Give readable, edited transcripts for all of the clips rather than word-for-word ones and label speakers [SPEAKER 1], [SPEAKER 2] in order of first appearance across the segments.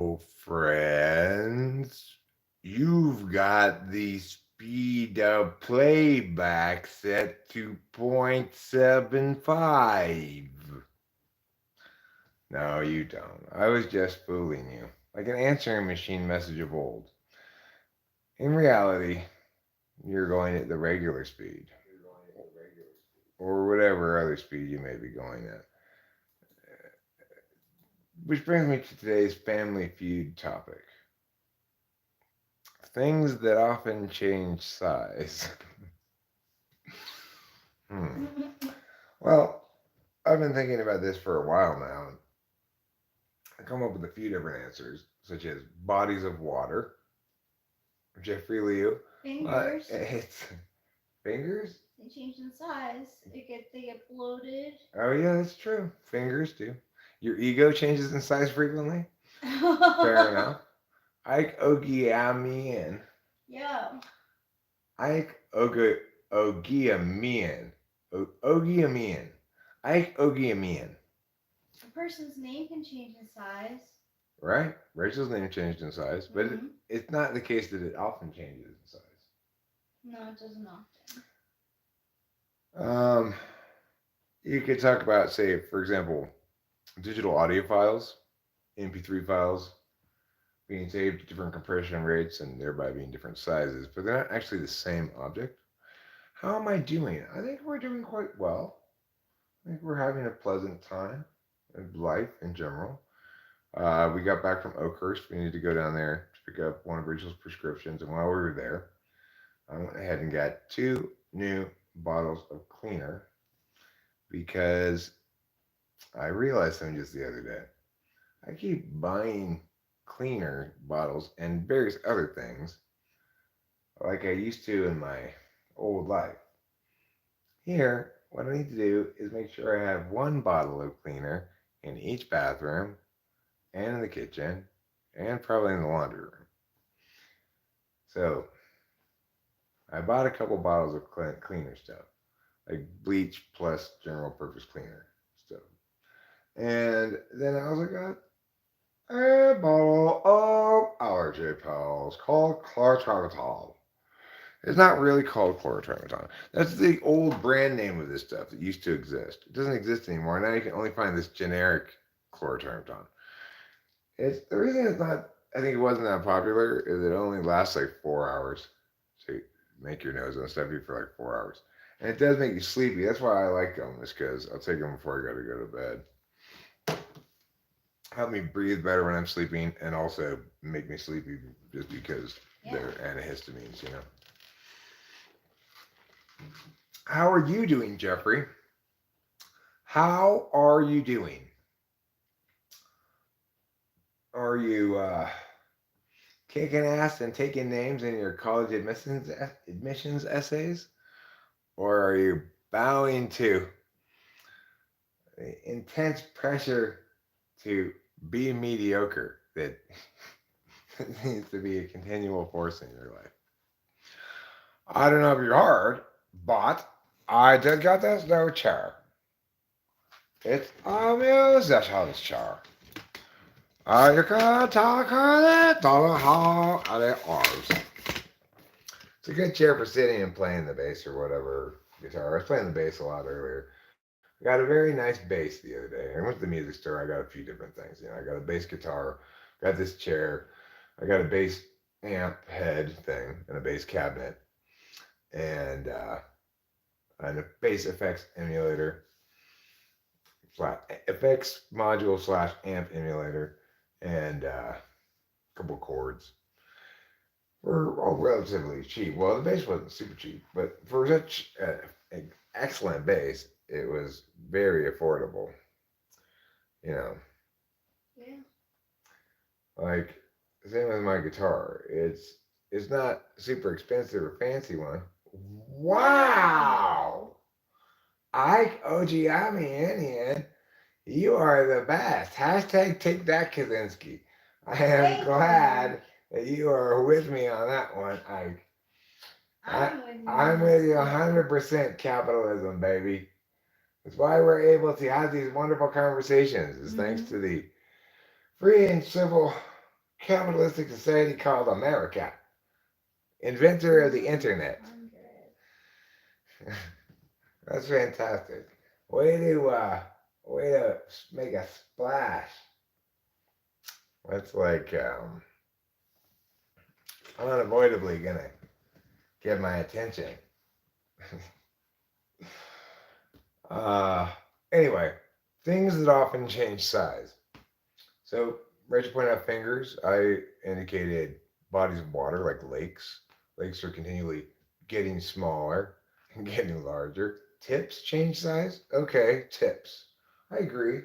[SPEAKER 1] Oh, friends, you've got the speed of playback set to 0.75. No, you don't. I was just fooling you, like an answering machine message of old. In reality, you're going at the regular speed, or whatever other speed you may be going at. Which brings me to today's Family Feud topic: things that often change size. Hmm. Well, I've been thinking about this for a while now, and I come up with a few different answers, such as bodies of water. Jeffrey Liu. It's fingers.
[SPEAKER 2] They change in size. They get bloated.
[SPEAKER 1] Oh yeah, that's true. Fingers do. Your ego changes in size frequently. Fair enough. Ike Ogiamian.
[SPEAKER 2] Yeah.
[SPEAKER 1] Ike Ogiamian. Ogiamian. Ike Ogiamian.
[SPEAKER 2] A person's name can change in size.
[SPEAKER 1] Right? Rachel's name changed in size, but
[SPEAKER 2] Mm-hmm.
[SPEAKER 1] it's not the case that it often changes in size.
[SPEAKER 2] No, it doesn't often.
[SPEAKER 1] Um, you could talk about, say, for example, digital audio files, MP3 files being saved at different compression rates and thereby being different sizes, but they're not actually the same object. How am I doing? I think we're doing quite well. I think we're having a pleasant time of life in general. We got back from Oakhurst. We needed to go down there to pick up one of Rachel's prescriptions, and while we were there, I went ahead and got two new bottles of cleaner because I realized something just the other day. I keep buying cleaner bottles and various other things like I used to in my old life. Here, what I need to do is make sure I have one bottle of cleaner in each bathroom and in the kitchen and probably in the laundry room. So I bought a couple bottles of cleaner stuff, like bleach plus general purpose cleaner stuff. And then I was like, a bottle of allergy pills called chlorotrimazole. It's not really called chlorotrimazole. That's the old brand name of this stuff that used to exist. It doesn't exist anymore. Now you can only find this generic chlorotrimazole. It's the reason it's not. I think it wasn't that popular. Is it only lasts like 4 hours, so you make your nose and stuff you for like 4 hours, and it does make you sleepy. That's why I like them. Is because I'll take them before I got to go to bed. Help me breathe better when I'm sleeping, and also make me sleepy just because they're antihistamines. How are you doing, Jeffrey? How are you doing? Are you kicking ass and taking names in your college admissions essays, or are you bowing to the intense pressure to be mediocre that needs to be a continual force in your life? I don't know if you heard, but I did get this new chair. It's a musician's chair. You can talk on it, don't know how, and it arms. It's a good chair for sitting and playing the bass or whatever guitar. I was playing the bass a lot earlier. I got a very nice bass the other day. I went to the music store. I got a few different things. I got a bass guitar, got this chair, I got a bass amp head thing, and a bass cabinet, and a bass effects emulator, effects module slash amp emulator, and a couple chords. Were all relatively cheap. Well, the bass wasn't super cheap, but for such an excellent bass, it was very affordable. You know,
[SPEAKER 2] Yeah.
[SPEAKER 1] like same with my guitar. It's not super expensive or fancy one. Wow! Ike Ogiamian, you are the best. Hashtag take that Kaczynski. I am glad that you are with me on that one, Ike. I'm with you 100% capitalism, baby. That's why we're able to have these wonderful conversations. It's thanks to the free and civil capitalistic society called America. Inventor of the internet.
[SPEAKER 2] 100.
[SPEAKER 1] That's fantastic. Way to make a splash. That's like unavoidably gonna get my attention. uh, anyway, things that often change size. So, Rachel pointed out fingers. I indicated bodies of water like lakes. Lakes are continually getting smaller and getting larger. Tips change size? Okay, tips. I agree.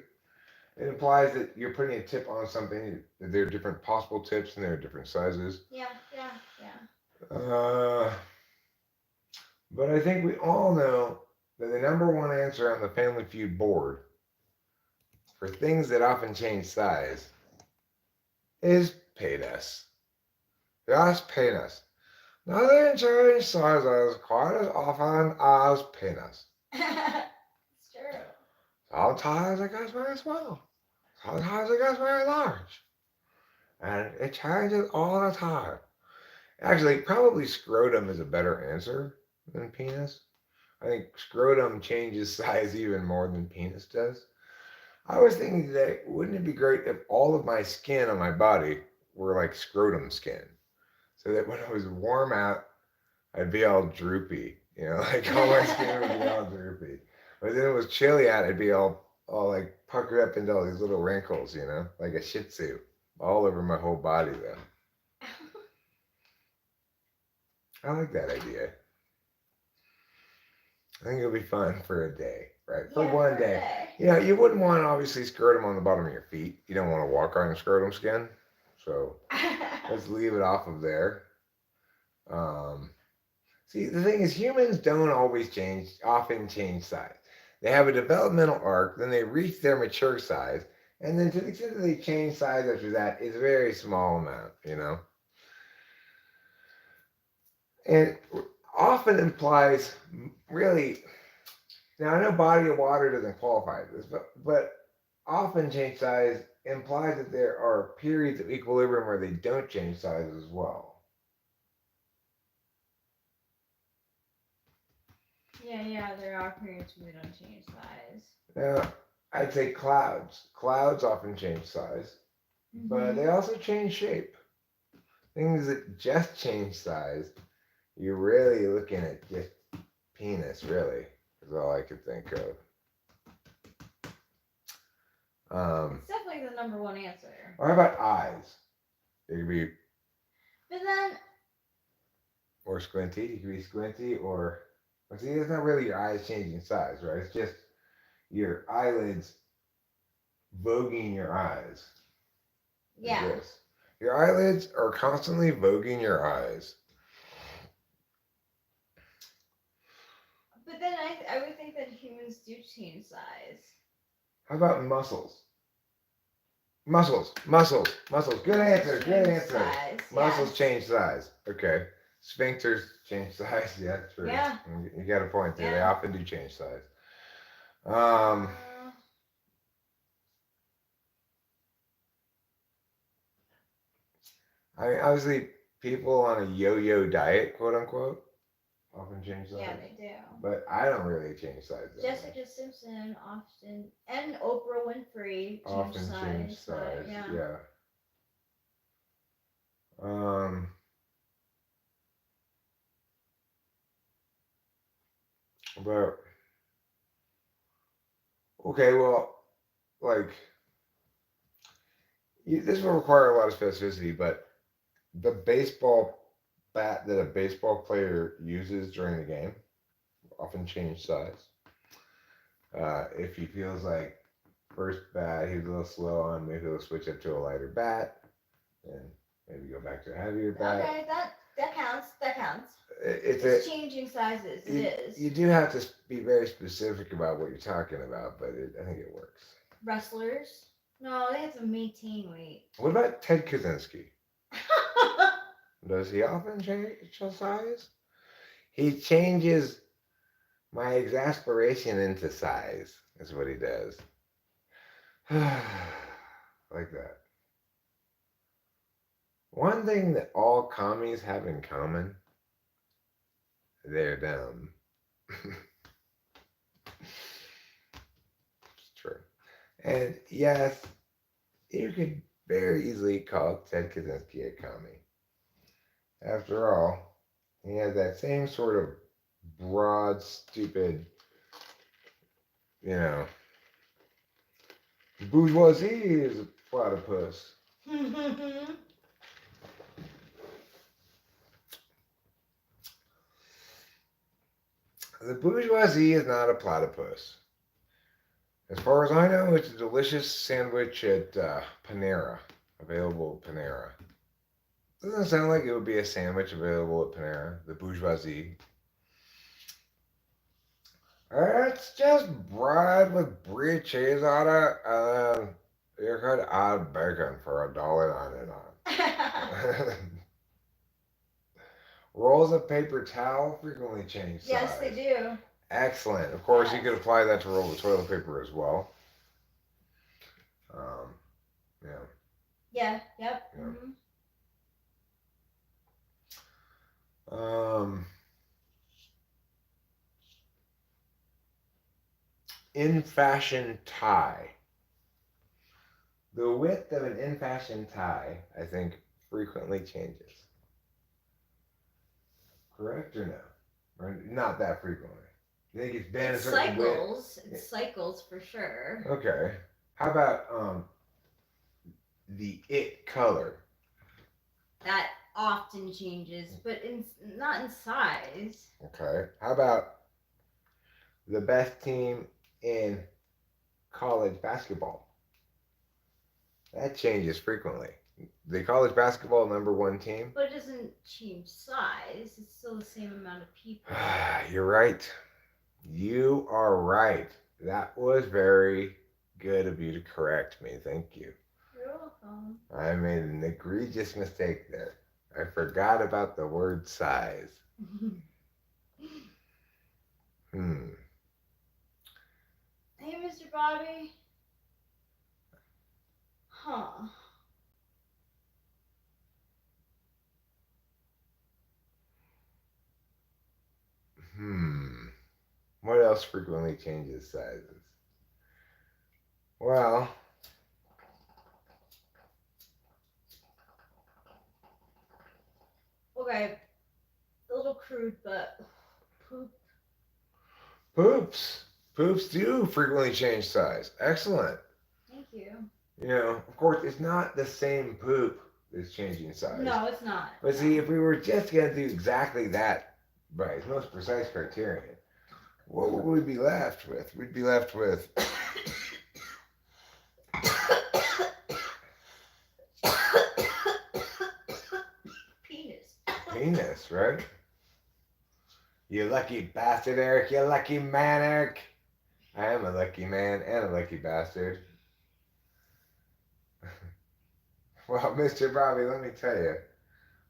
[SPEAKER 1] It implies that you're putting a tip on something, that there are different possible tips and there are different sizes.
[SPEAKER 2] Yeah, yeah, yeah.
[SPEAKER 1] Uh, but I think we all know that the number one answer on the Family Feud board for things that often change size is penis. Just penis. Nothing changes sizes quite as often as penis.
[SPEAKER 2] It's true.
[SPEAKER 1] Sometimes it gets very small. Sometimes it gets very large. And it changes all the time. Actually, probably scrotum is a better answer than penis. I think scrotum changes size even more than penis does. I was thinking today, wouldn't it be great if all of my skin on my body were like scrotum skin? So that when it was warm out, I'd be all droopy, like all my skin would be all droopy. But then it was chilly out, I'd be all like puckered up into all these little wrinkles, like a Shih Tzu, all over my whole body though. I like that idea. I think it'll be fun for a day, right? For
[SPEAKER 2] Yeah,
[SPEAKER 1] one
[SPEAKER 2] for a
[SPEAKER 1] day.
[SPEAKER 2] day.
[SPEAKER 1] You wouldn't want to obviously scrotum on the bottom of your feet. You don't want to walk on scrotum skin. So let's leave it off of there. Um, See, the thing is, humans don't often change size. They have a developmental arc, then they reach their mature size, and then to the extent that they change size after that, it's a very small amount. And it often implies really. Now I know body of water doesn't qualify this, but often change size implies that there are periods of equilibrium where they don't change size as well.
[SPEAKER 2] Yeah, there are periods where they don't change size.
[SPEAKER 1] Now, I'd say clouds. Clouds often change size, but they also change shape. Things that just change size, you're really looking at just penis, really, is all I could think of.
[SPEAKER 2] It's definitely the number one answer.
[SPEAKER 1] Or how about eyes? It could be.
[SPEAKER 2] But then.
[SPEAKER 1] Or squinty. It could be squinty, or. Well, see, it's not really your eyes changing size, right? It's just your eyelids voguing your eyes.
[SPEAKER 2] Yeah.
[SPEAKER 1] Like this. Your eyelids are constantly voguing your eyes.
[SPEAKER 2] But then I would think that humans do change size.
[SPEAKER 1] How about muscles? Muscles. Good answer.
[SPEAKER 2] Size,
[SPEAKER 1] Muscles
[SPEAKER 2] yes.
[SPEAKER 1] change size. Okay. Sphincters change size. Yeah, true.
[SPEAKER 2] Yeah.
[SPEAKER 1] You got a point there.
[SPEAKER 2] Yeah.
[SPEAKER 1] They often do change size. I mean, obviously, people on a yo-yo diet, quote unquote, often change size.
[SPEAKER 2] Yeah, they do.
[SPEAKER 1] But I don't really change size.
[SPEAKER 2] Jessica Simpson often, and Oprah Winfrey
[SPEAKER 1] change size. Yeah. But okay, well, like this will require a lot of specificity, but the baseball bat that a baseball player uses during the game often change size. If he feels like first bat he's a little slow on, maybe he'll switch up to a lighter bat, and maybe go back to a heavier bat.
[SPEAKER 2] Okay, that counts. That counts.
[SPEAKER 1] It's
[SPEAKER 2] changing sizes. It is.
[SPEAKER 1] You do have to be very specific about what you're talking about, but I think it works.
[SPEAKER 2] Wrestlers? No, they have to maintain weight.
[SPEAKER 1] What about Ted Kaczynski? Does he often change size? He changes my exasperation into size. Is what he does. Like that. One thing that all commies have in common, they're dumb. It's true. And yes, you could very easily call Ted Kaczynski a commie. After all, he has that same sort of broad, stupid, you know, bourgeoisie is a platypus. The bourgeoisie is not a platypus. As far as I know, it's a delicious sandwich at Panera, available at Panera. Doesn't it sound like it would be a sandwich available at Panera, the bourgeoisie? It's just bread with brie cheese on it, and you could add bacon for $1.99. Rolls of paper towel frequently change size.
[SPEAKER 2] Yes, they do.
[SPEAKER 1] Excellent. Of course, you
[SPEAKER 2] Yes.
[SPEAKER 1] could apply that to rolls of toilet paper as well. Yeah.
[SPEAKER 2] Yeah. Yep.
[SPEAKER 1] Yeah.
[SPEAKER 2] Mm-hmm.
[SPEAKER 1] In fashion tie. The width of an in fashion tie, I think, frequently changes. Correct or no? Or not that frequently. You think it's been a certain
[SPEAKER 2] cycles.
[SPEAKER 1] width?
[SPEAKER 2] It cycles for sure.
[SPEAKER 1] Okay. How about the it color?
[SPEAKER 2] That often changes, but not in size.
[SPEAKER 1] Okay. How about the best team in college basketball? That changes frequently. The college basketball #1 team.
[SPEAKER 2] But it doesn't change size. It's still the same amount of people.
[SPEAKER 1] You're right. You are right. That was very good of you to correct me. Thank you.
[SPEAKER 2] You're welcome.
[SPEAKER 1] I made an egregious mistake there. I forgot about the word size.
[SPEAKER 2] Hey, Mr. Bobby. Huh.
[SPEAKER 1] What else frequently changes sizes? Well,
[SPEAKER 2] Okay. A little crude, but poop.
[SPEAKER 1] poops. Poops do frequently change size. Excellent.
[SPEAKER 2] Thank you.
[SPEAKER 1] You know, of course, it's not the same poop that's changing size.
[SPEAKER 2] No, it's not.
[SPEAKER 1] But see, if we were just going to do exactly that by its most precise criterion, what would we be left with? We'd be left with penis, right? You lucky bastard, Eric. You lucky man, Eric. I am a lucky man and a lucky bastard. Well, Mr. Bobby, let me tell you.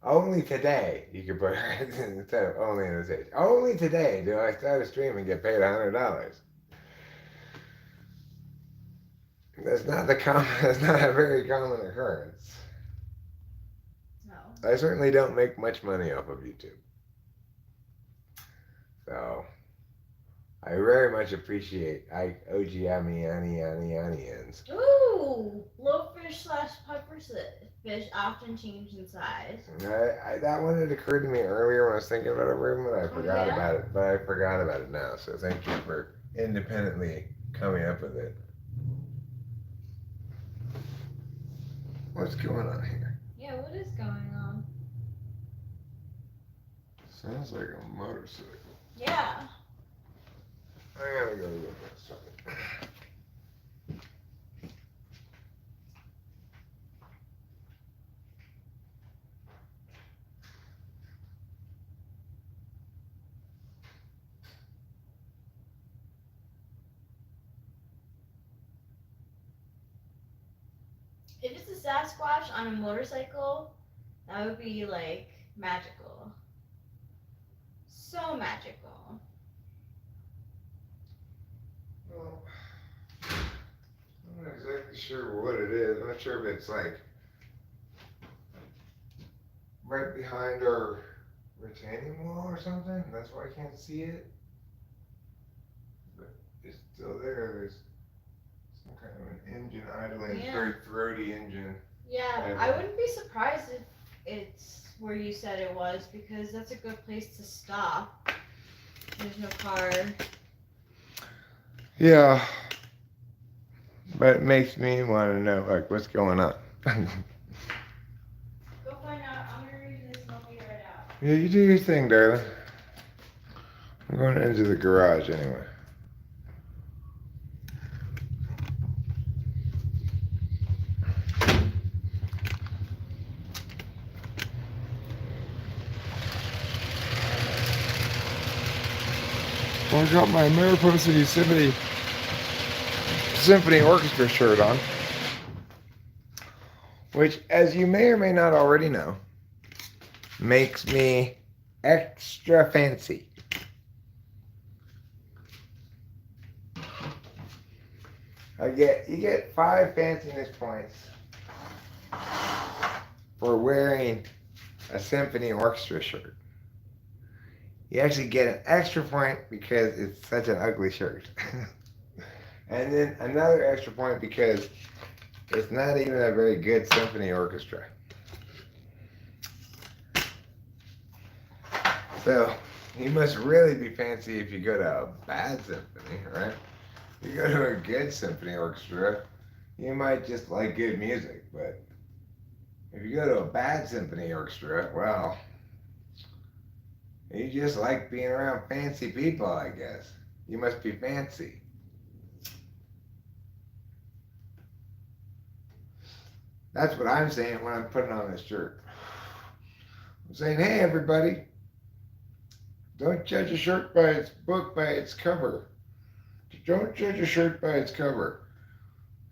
[SPEAKER 1] Only today, you could put instead of only in the stage. Only today do I start a stream and get paid $100. That's not That's not a very common occurrence.
[SPEAKER 2] No.
[SPEAKER 1] I certainly don't make much money off of YouTube. So, I very much appreciate onions.
[SPEAKER 2] Ooh, blowfish / pufferfish often change in size.
[SPEAKER 1] That one had occurred to me earlier when I was thinking about a room, but I forgot about it. But I forgot about it now. So thank you for independently coming up with it. What's going on here?
[SPEAKER 2] Yeah, what is going on?
[SPEAKER 1] Sounds like a motorcycle.
[SPEAKER 2] Yeah.
[SPEAKER 1] I gotta go look at something.
[SPEAKER 2] If it's a Sasquatch on a motorcycle, that would be like magical. So magical.
[SPEAKER 1] Well, I'm not exactly sure what it is. I'm not sure if it's like right behind our retaining wall or something. That's why I can't see it. But it's still there. There's some kind of an engine idling,
[SPEAKER 2] Yeah.
[SPEAKER 1] very throaty engine.
[SPEAKER 2] Yeah, I wouldn't be surprised if it's where you said it was because that's a good place to stop. There's no car.
[SPEAKER 1] Yeah, but it makes me want to know like what's going on.
[SPEAKER 2] Go find out. I'm gonna read this and I'll figure it out.
[SPEAKER 1] Yeah, you do your thing, darling. I'm going into the garage anyway. Well, I got my Mariposa Symphony Orchestra shirt on, which, as you may or may not already know, makes me extra fancy. You get 5 fanciness points for wearing a symphony orchestra shirt. You actually get an extra point because it's such an ugly shirt. And then another extra point because it's not even a very good symphony orchestra. So you must really be fancy if you go to a bad symphony, right? If you go to a good symphony orchestra, you might just like good music, but if you go to a bad symphony orchestra, well, you just like being around fancy people, I guess. You must be fancy. That's what I'm saying when I'm putting on this shirt. I'm saying, hey, everybody, don't judge a shirt by its book, by its cover. Don't judge a shirt by its cover.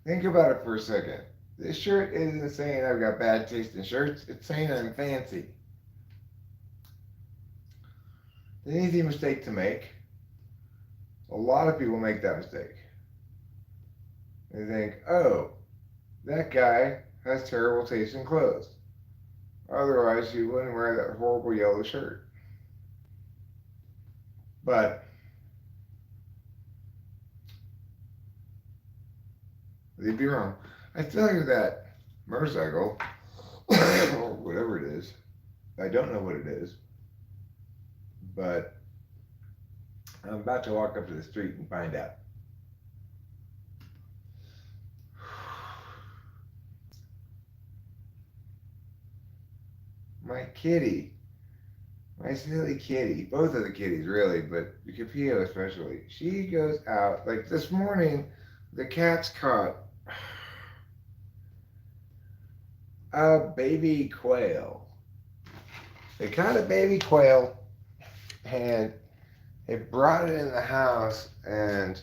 [SPEAKER 1] Think about it for a second. This shirt isn't saying I've got bad taste in shirts. It's saying I'm fancy. An easy mistake to make. A lot of people make that mistake. They think, oh, that guy has terrible taste in clothes. Otherwise, he wouldn't wear that horrible yellow shirt. But they'd be wrong. I tell you that motorcycle, or whatever it is, I don't know what it is, but I'm about to walk up to the street and find out. My kitty, my silly kitty, both of the kitties really, but Capio especially, she goes out, like this morning, the cats caught a baby quail. They caught a baby quail and they brought it in the house and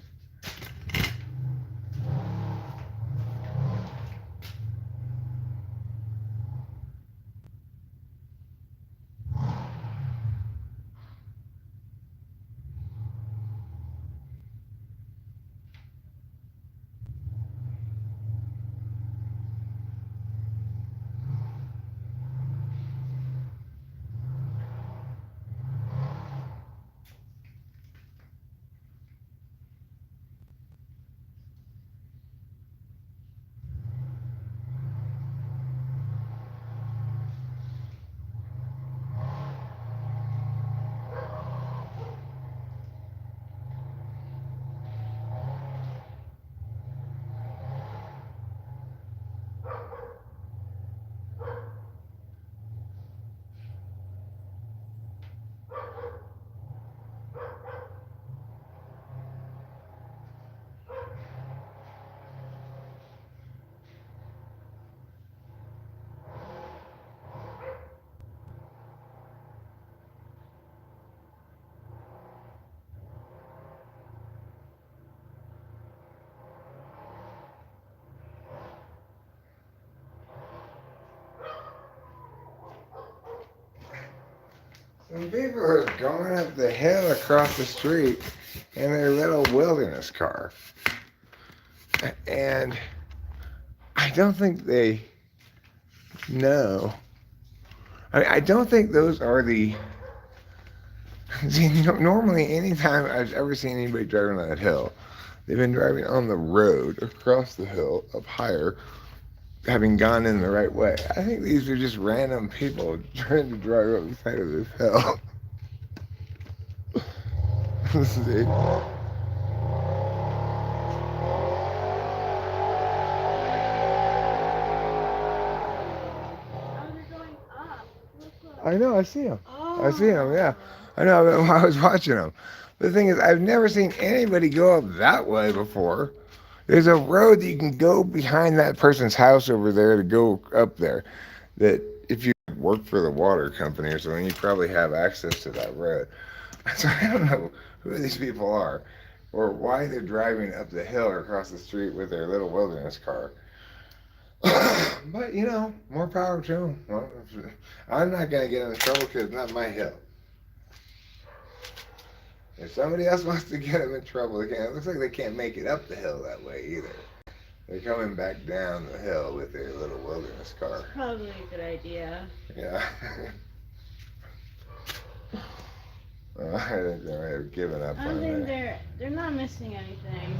[SPEAKER 1] some people are going up the hill across the street in their little wilderness car. And I don't think they know. I don't think those are the. See, normally, anytime I've ever seen anybody driving on that hill, they've been driving on the road across the hill up higher, having gone in the right way. I think these are just random people trying to drive up the side of this hill. See?
[SPEAKER 2] Oh, they're going up. Look, look.
[SPEAKER 1] I know, I see them. I see them, yeah.
[SPEAKER 2] Oh.
[SPEAKER 1] I know, I was watching them. The thing is, I've never seen anybody go up that way before. There's a road that you can go behind that person's house over there to go up there. That if you work for the water company or something, you probably have access to that road. So I don't know who these people are or why they're driving up the hill or across the street with their little wilderness car. But more power to them. Well, I'm not gonna get in trouble because it's not my hill. If somebody else wants to get them in trouble, they can't. It looks like they can't make it up the hill that way either. They're coming back down the hill with their little wilderness car.
[SPEAKER 2] Probably a good idea.
[SPEAKER 1] Yeah. Well, I think they might have given up
[SPEAKER 2] I
[SPEAKER 1] on
[SPEAKER 2] think
[SPEAKER 1] it.
[SPEAKER 2] they're not missing anything.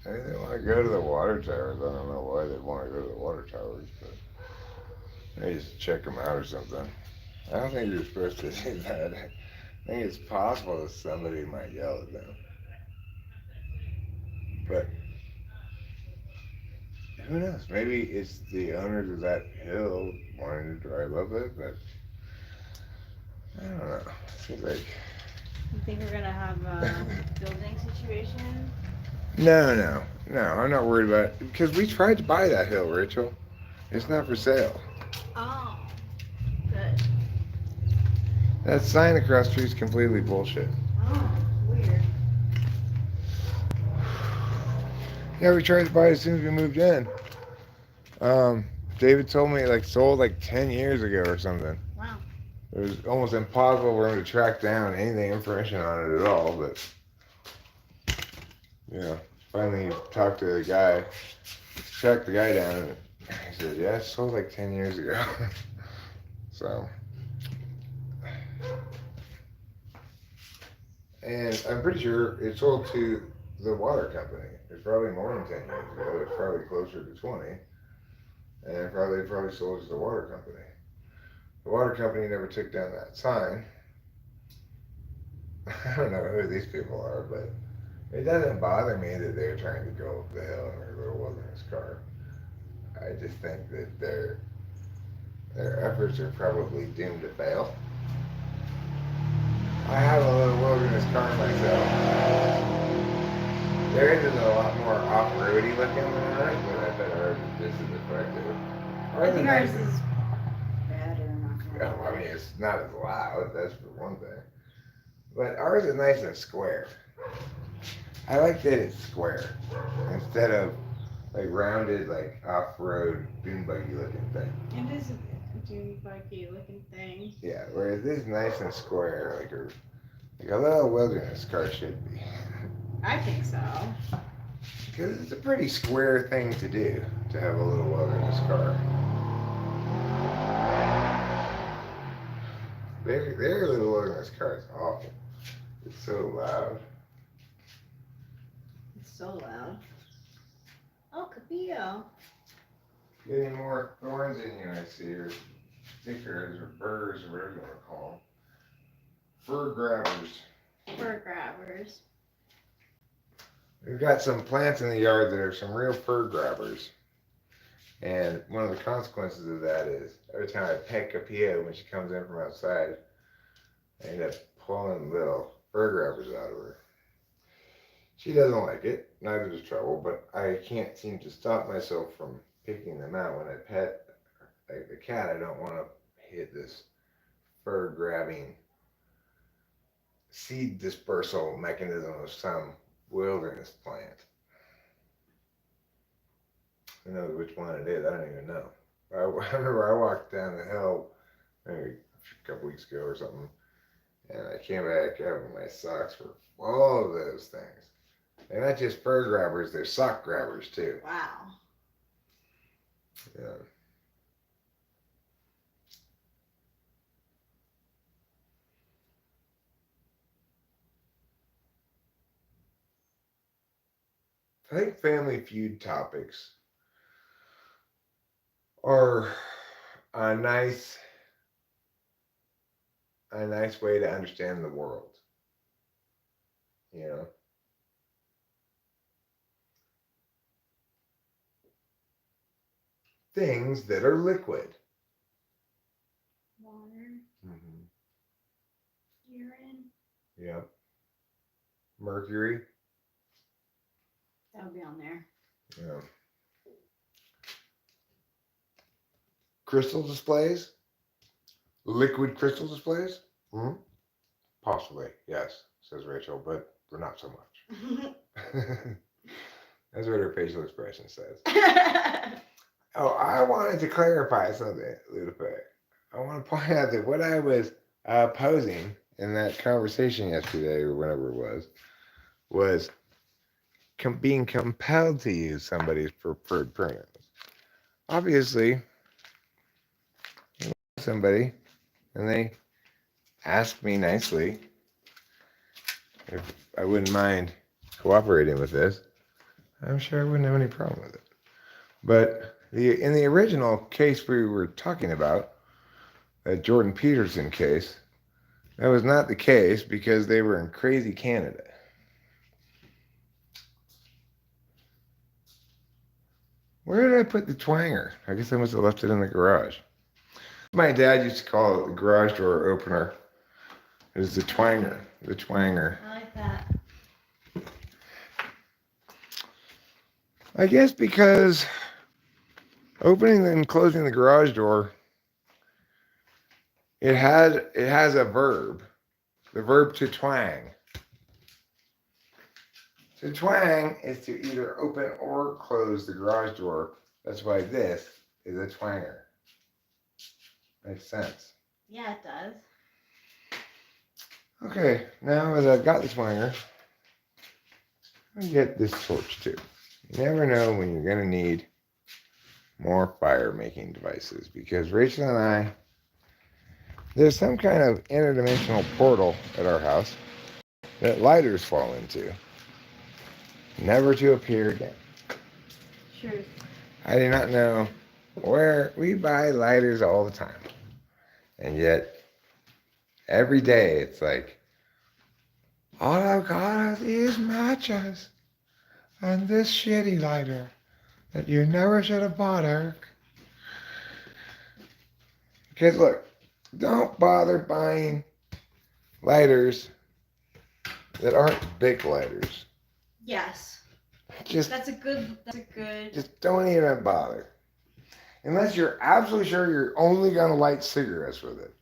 [SPEAKER 1] I mean, they want to go to the water towers. I don't know why they want to go to the water towers, but maybe just check them out or something. I don't think you're supposed to do that. I think it's possible that somebody might yell at them. But who knows? Maybe it's the owners of that hill wanting to drive up it, but I don't know. Seems like
[SPEAKER 2] You think we're gonna have a building situation?
[SPEAKER 1] no. I'm not worried about it because we tried to buy that hill, Rachel. It's not for sale.
[SPEAKER 2] Oh, good.
[SPEAKER 1] That sign across the street is completely bullshit.
[SPEAKER 2] Oh, weird.
[SPEAKER 1] Yeah, we tried to buy it as soon as we moved in. David told me it sold 10 years ago or something.
[SPEAKER 2] Wow.
[SPEAKER 1] It was almost impossible for him to track down anything information on it at all, but finally talked to the guy, tracked the guy down, and he said, yeah, it sold 10 years ago. So, and I'm pretty sure it sold to the water company. It's probably more than 10 years ago. It's probably closer to 20. And they probably sold it to the water company. The water company never took down that sign. I don't know who these people are, but it doesn't bother me that they're trying to go up the hill in their little wilderness car. I just think that their efforts are probably doomed to fail. I have a little wilderness car myself. Theirs is a lot more off-roady looking than ours, but I bet ours is just as effective.
[SPEAKER 2] I think ours is better.
[SPEAKER 1] I mean, it's not as loud, that's for one thing. But ours is nice and square. I like that it's square instead of rounded, off-road dune buggy looking thing.
[SPEAKER 2] It is a dune buggy looking thing.
[SPEAKER 1] Yeah, whereas this is nice and square, like a little wilderness car should be.
[SPEAKER 2] I think so.
[SPEAKER 1] Because it's a pretty square thing to do, to have a little wilderness car. Their little wilderness car is awful. It's so loud.
[SPEAKER 2] It's so loud. Oh, Capillo.
[SPEAKER 1] Getting more thorns in you, I see, or stickers, or burrs, or whatever you want to call them. Fur grabbers.
[SPEAKER 2] Fur grabbers.
[SPEAKER 1] We've got some plants in the yard that are some real fur grabbers. And one of the consequences of that is every time I pet Capilla when she comes in from outside, I end up pulling little fur grabbers out of her. She doesn't like it, neither does Trouble, but I can't seem to stop myself from picking them out when I pet the cat. I don't want to hit this fur grabbing seed dispersal mechanism of some wilderness plant. Who knows which one it is? I don't even know. I remember I walked down the hill maybe a couple weeks ago or something, and I came back up and my socks were full of those things. They're not just fur grabbers, they're sock grabbers too.
[SPEAKER 2] Wow.
[SPEAKER 1] Yeah. I think Family Feud topics are a nice way to understand the world. You know, things that are liquid.
[SPEAKER 2] Water,
[SPEAKER 1] Mm-hmm.
[SPEAKER 2] urine.
[SPEAKER 1] Yeah. Mercury.
[SPEAKER 2] That would be on there.
[SPEAKER 1] Yeah. Crystal displays. Liquid crystal displays. Hmm. Possibly, yes, says Rachel, but for not so much. That's what her facial expression says. Oh, I wanted to clarify something, Lucifer. I want to point out that what I was posing in that conversation yesterday, or whenever it was being compelled to use somebody's preferred pronouns. Obviously, somebody, and they asked me nicely if I wouldn't mind cooperating with this. I'm sure I wouldn't have any problem with it. But in the original case we were talking about, that Jordan Peterson case, that was not the case because they were in crazy Canada. Where did I put the twanger? I guess I must have left it in the garage. My dad used to call it the garage door opener. It was the twanger. The twanger.
[SPEAKER 2] I like that.
[SPEAKER 1] I guess because opening and closing the garage door, it has a verb. The verb to twang. To twang is to either open or close the garage door. That's why this is a twanger. Makes sense.
[SPEAKER 2] Yeah, it does.
[SPEAKER 1] Okay, now that I've got the twanger, I get this torch too. You never know when you're going to need more fire making devices because Rachel and I, there's some kind of interdimensional portal at our house that lighters fall into, never to appear again.
[SPEAKER 2] Truth.
[SPEAKER 1] I do not know where we buy lighters all the time. And yet, every day it's like, all I've got are these matches and this shitty lighter that you never should have bought, Eric. Because look, don't bother buying lighters that aren't big lighters.
[SPEAKER 2] Yes.
[SPEAKER 1] Just
[SPEAKER 2] That's a good.
[SPEAKER 1] just don't even bother. Unless you're absolutely sure you're only gonna light cigarettes with it.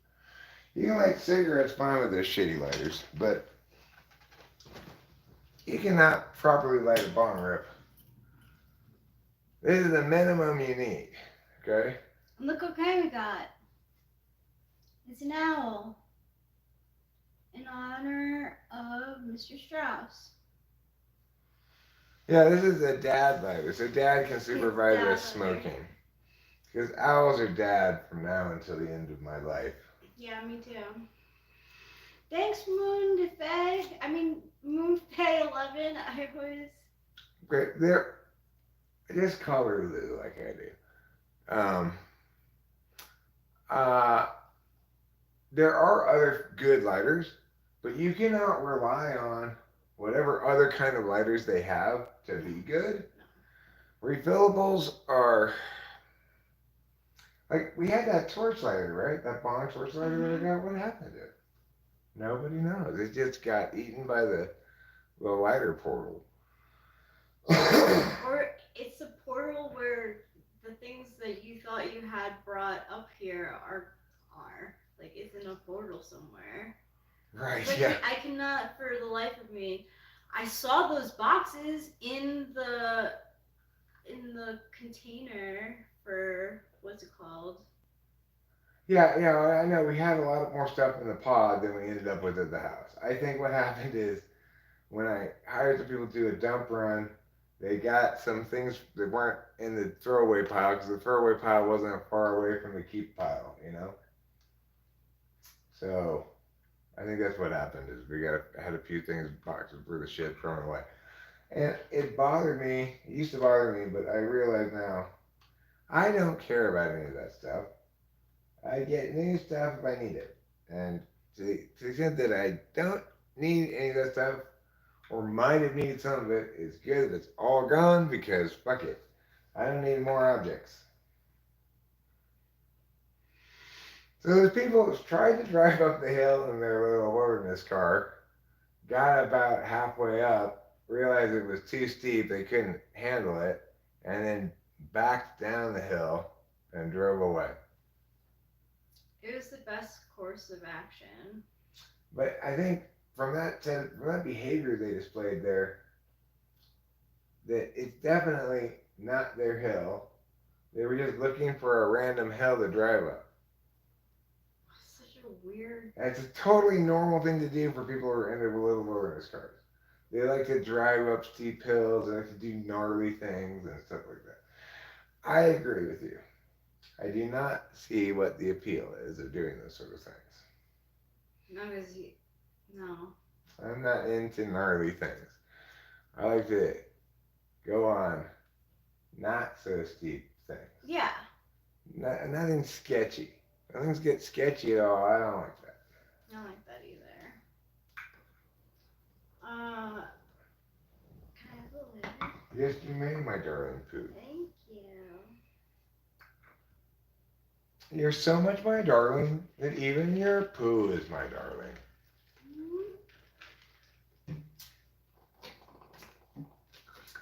[SPEAKER 1] You can light cigarettes fine with those shitty lighters, but you cannot properly light a bong rip. This is the minimum you need. Okay?
[SPEAKER 2] Look what kind we got. It's an owl. In honor of Mr. Strauss.
[SPEAKER 1] Yeah, this is a dad lighter, so dad can supervise
[SPEAKER 2] dad
[SPEAKER 1] us smoking. Because owls are dad from now until the end of my life.
[SPEAKER 2] Yeah, me too. Thanks, Moonfay 11. I was.
[SPEAKER 1] Okay, they're just call her Lou like I do. Uh, there are other good lighters, but you cannot rely on whatever other kind of lighters they have to be good. Refillables are like we had that torch lighter, right? That bong torch lighter that I got. What happened to it? Nobody knows. It just got eaten by the lighter portal.
[SPEAKER 2] Or it's a portal where the things that you thought you had brought up here are like it's in a portal somewhere.
[SPEAKER 1] Right.
[SPEAKER 2] Like,
[SPEAKER 1] Yeah.
[SPEAKER 2] I cannot for the life of me. I saw those boxes in the container for what's it called?
[SPEAKER 1] Yeah, yeah, I know. We had a lot more stuff in the pod than we ended up with at the house. I think what happened is when I hired some people to do a dump run, they got some things that weren't in the throwaway pile because the throwaway pile wasn't far away from the keep pile, you know? So I think that's what happened is we had a few things boxes for the shit thrown away. And it bothered me. It used to bother me, but I realize now I don't care about any of that stuff. I get new stuff if I need it. And to the extent that I don't need any of that stuff, or might have needed some of it, it's good that it's all gone because fuck it. I don't need more objects. So those people tried to drive up the hill in their little wilderness car, got about halfway up, realized it was too steep, they couldn't handle it, and then backed down the hill and drove away.
[SPEAKER 2] It was the best course of action.
[SPEAKER 1] But I think from that behavior they displayed there, that it's definitely not their hill. They were just looking for a random hill to drive up.
[SPEAKER 2] Such a weird.
[SPEAKER 1] And it's a totally normal thing to do for people who are into little wilderness cars. They like to drive up steep hills, they like to do gnarly things and stuff like that. I agree with you. I do not see what the appeal is of doing those sort of things.
[SPEAKER 2] Not as you. No.
[SPEAKER 1] I'm not into gnarly things. I like to go on not so steep things.
[SPEAKER 2] Yeah.
[SPEAKER 1] Nothing sketchy. Nothing's get sketchy at all. I don't like that.
[SPEAKER 2] I don't like that either. Can I have a later?
[SPEAKER 1] Yes, you may, my darling poo.
[SPEAKER 2] Thank you.
[SPEAKER 1] You're so much my darling that even your poo is my darling.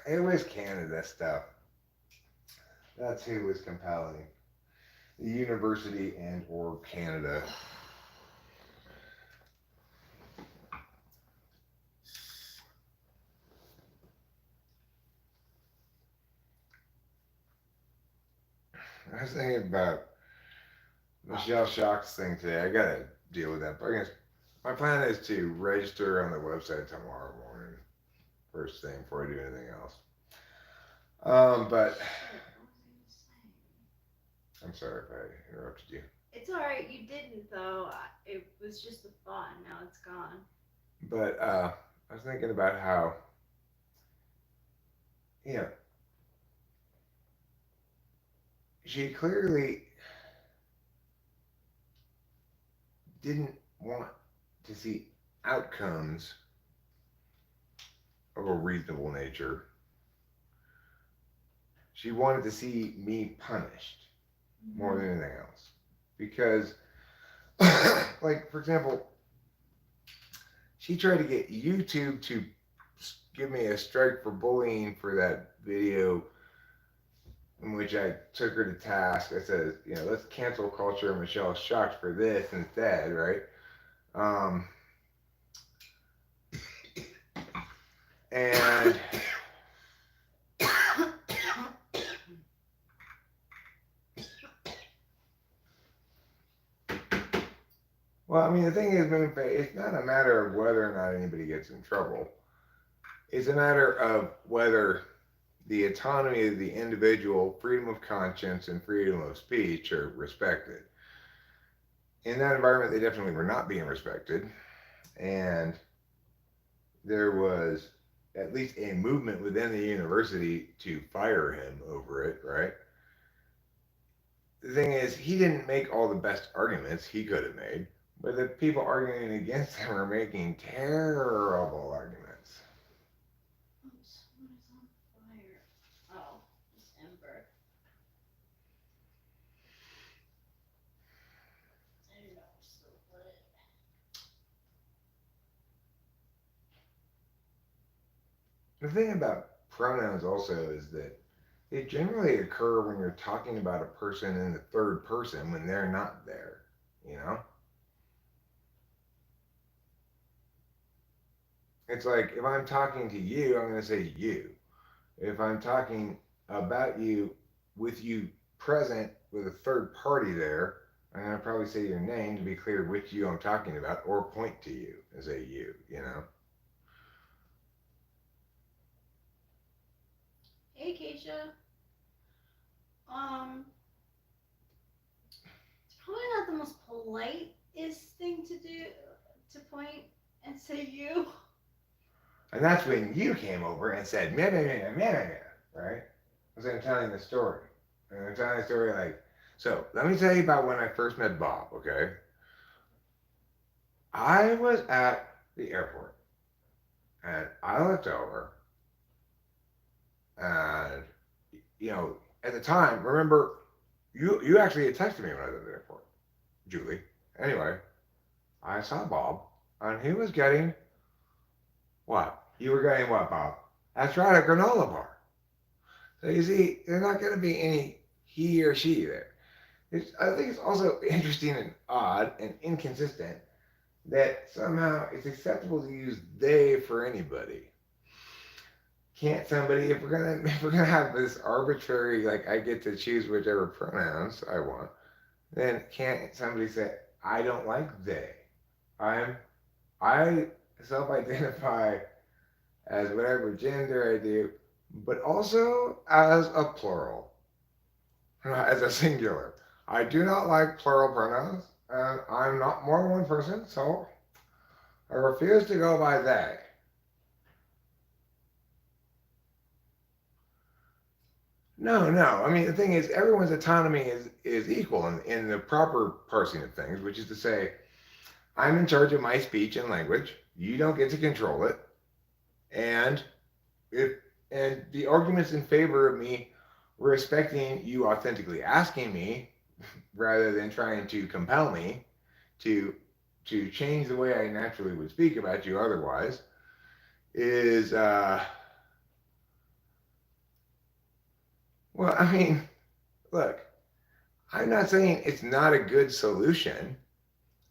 [SPEAKER 1] It was Canada stuff. That's who was compelling. The university and or Canada. I was thinking about Michelle Shock's thing today. I gotta deal with that. But I guess my plan is to register on the website tomorrow morning, first thing before I do anything else. But I'm sorry if I interrupted you.
[SPEAKER 2] It's alright, you didn't though. It was just a thought, and now it's gone.
[SPEAKER 1] But I was thinking about how, you know, she clearly didn't want to see outcomes of a reasonable nature. She wanted to see me punished more than anything else. Because, like, for example, she tried to get YouTube to give me a strike for bullying for that video in which I took her to task. I said, you know, let's cancel culture Michelle Shocked for this instead, right? And well, I mean, the thing is, it's not a matter of whether or not anybody gets in trouble. It's a matter of whether the autonomy of the individual, freedom of conscience, and freedom of speech are respected. In that environment, they definitely were not being respected. And there was at least a movement within the university to fire him over it, right? The thing is, he didn't make all the best arguments he could have made, but the people arguing against him are making terrible arguments.
[SPEAKER 2] Oops, what is on fire? Oh, it's ember. I didn't know it was so lit.
[SPEAKER 1] The thing about pronouns also is that they generally occur when you're talking about a person in the third person when they're not there, you know? It's like if I'm talking to you, I'm going to say you. If I'm talking about you with you present with a third party there, I'm going to probably say your name to be clear which you I'm talking about or point to you and say you, you know?
[SPEAKER 2] Hey, Keisha. It's probably not the most politest thing to do to point and say you.
[SPEAKER 1] And that's when you came over and said, meh, meh, meh, meh, meh, meh, right? Because I'm telling the story. And I'm telling the story like, so let me tell you about when I first met Bob, okay? I was at the airport and I looked over and, you know, at the time, remember, you actually had texted me when I was at the airport, Julie. Anyway, I saw Bob and he was getting what? You were getting what, Bob? That's right, a granola bar. So you see, there's not going to be any he or she there. I think it's also interesting and odd and inconsistent that somehow it's acceptable to use they for anybody. Can't somebody, if we're gonna have this arbitrary, like I get to choose whichever pronouns I want, then can't somebody say I don't like they? I'm I self-identify as whatever gender I do, but also as a plural, as a singular. I do not like plural pronouns, and I'm not more than one person, so I refuse to go by they. No, no. I mean, the thing is, everyone's autonomy is equal in the proper parsing of things, which is to say, I'm in charge of my speech and language. You don't get to control it, and if and the arguments in favor of me respecting you authentically asking me rather than trying to compel me to change the way I naturally would speak about you otherwise is well, I mean, look, I'm not saying it's not a good solution.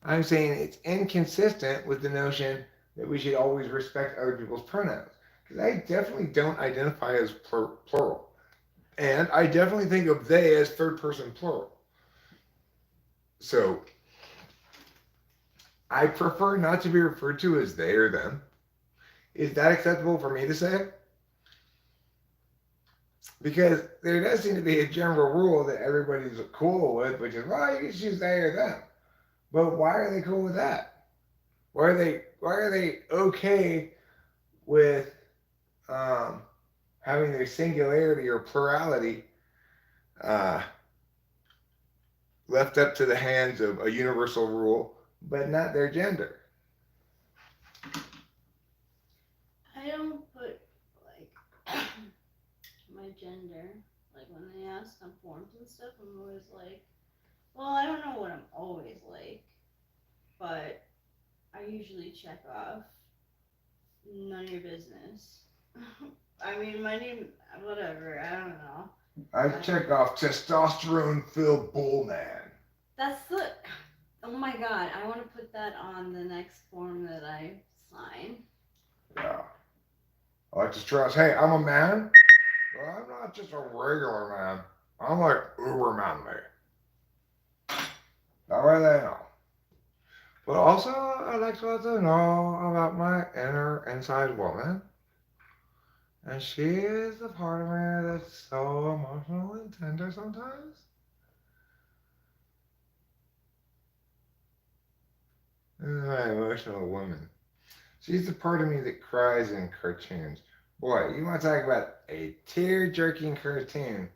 [SPEAKER 1] I'm saying it's inconsistent with the notion that we should always respect other people's pronouns. Because I definitely don't identify as plural. And I definitely think of they as third person plural. So I prefer not to be referred to as they or them. Is that acceptable for me to say? Because there does seem to be a general rule that everybody's cool with, which is, well, you can choose they or them. But why are they cool with that? Why are they okay with um, having their singularity or plurality uh, left up to the hands of a universal rule, but not their gender?
[SPEAKER 3] I don't put like my gender. Like when they ask on forms and stuff, I'm always like, well, I don't know what I'm always like, but I usually check off none of your business. I mean, my name, whatever. I don't know.
[SPEAKER 1] I check off testosterone filled bull man.
[SPEAKER 3] That's the. Oh my god! I want to put that on the next form that I sign.
[SPEAKER 1] Yeah. I like to stress, hey, I'm a man, but I'm not just a regular man. I'm like uber manly. That way they know. But also, I like to let them know about my inner inside woman. And she is the part of me that's so emotional and tender sometimes. This is my emotional woman. She's the part of me that cries in cartoons. Boy, you want to talk about a tear jerking cartoon.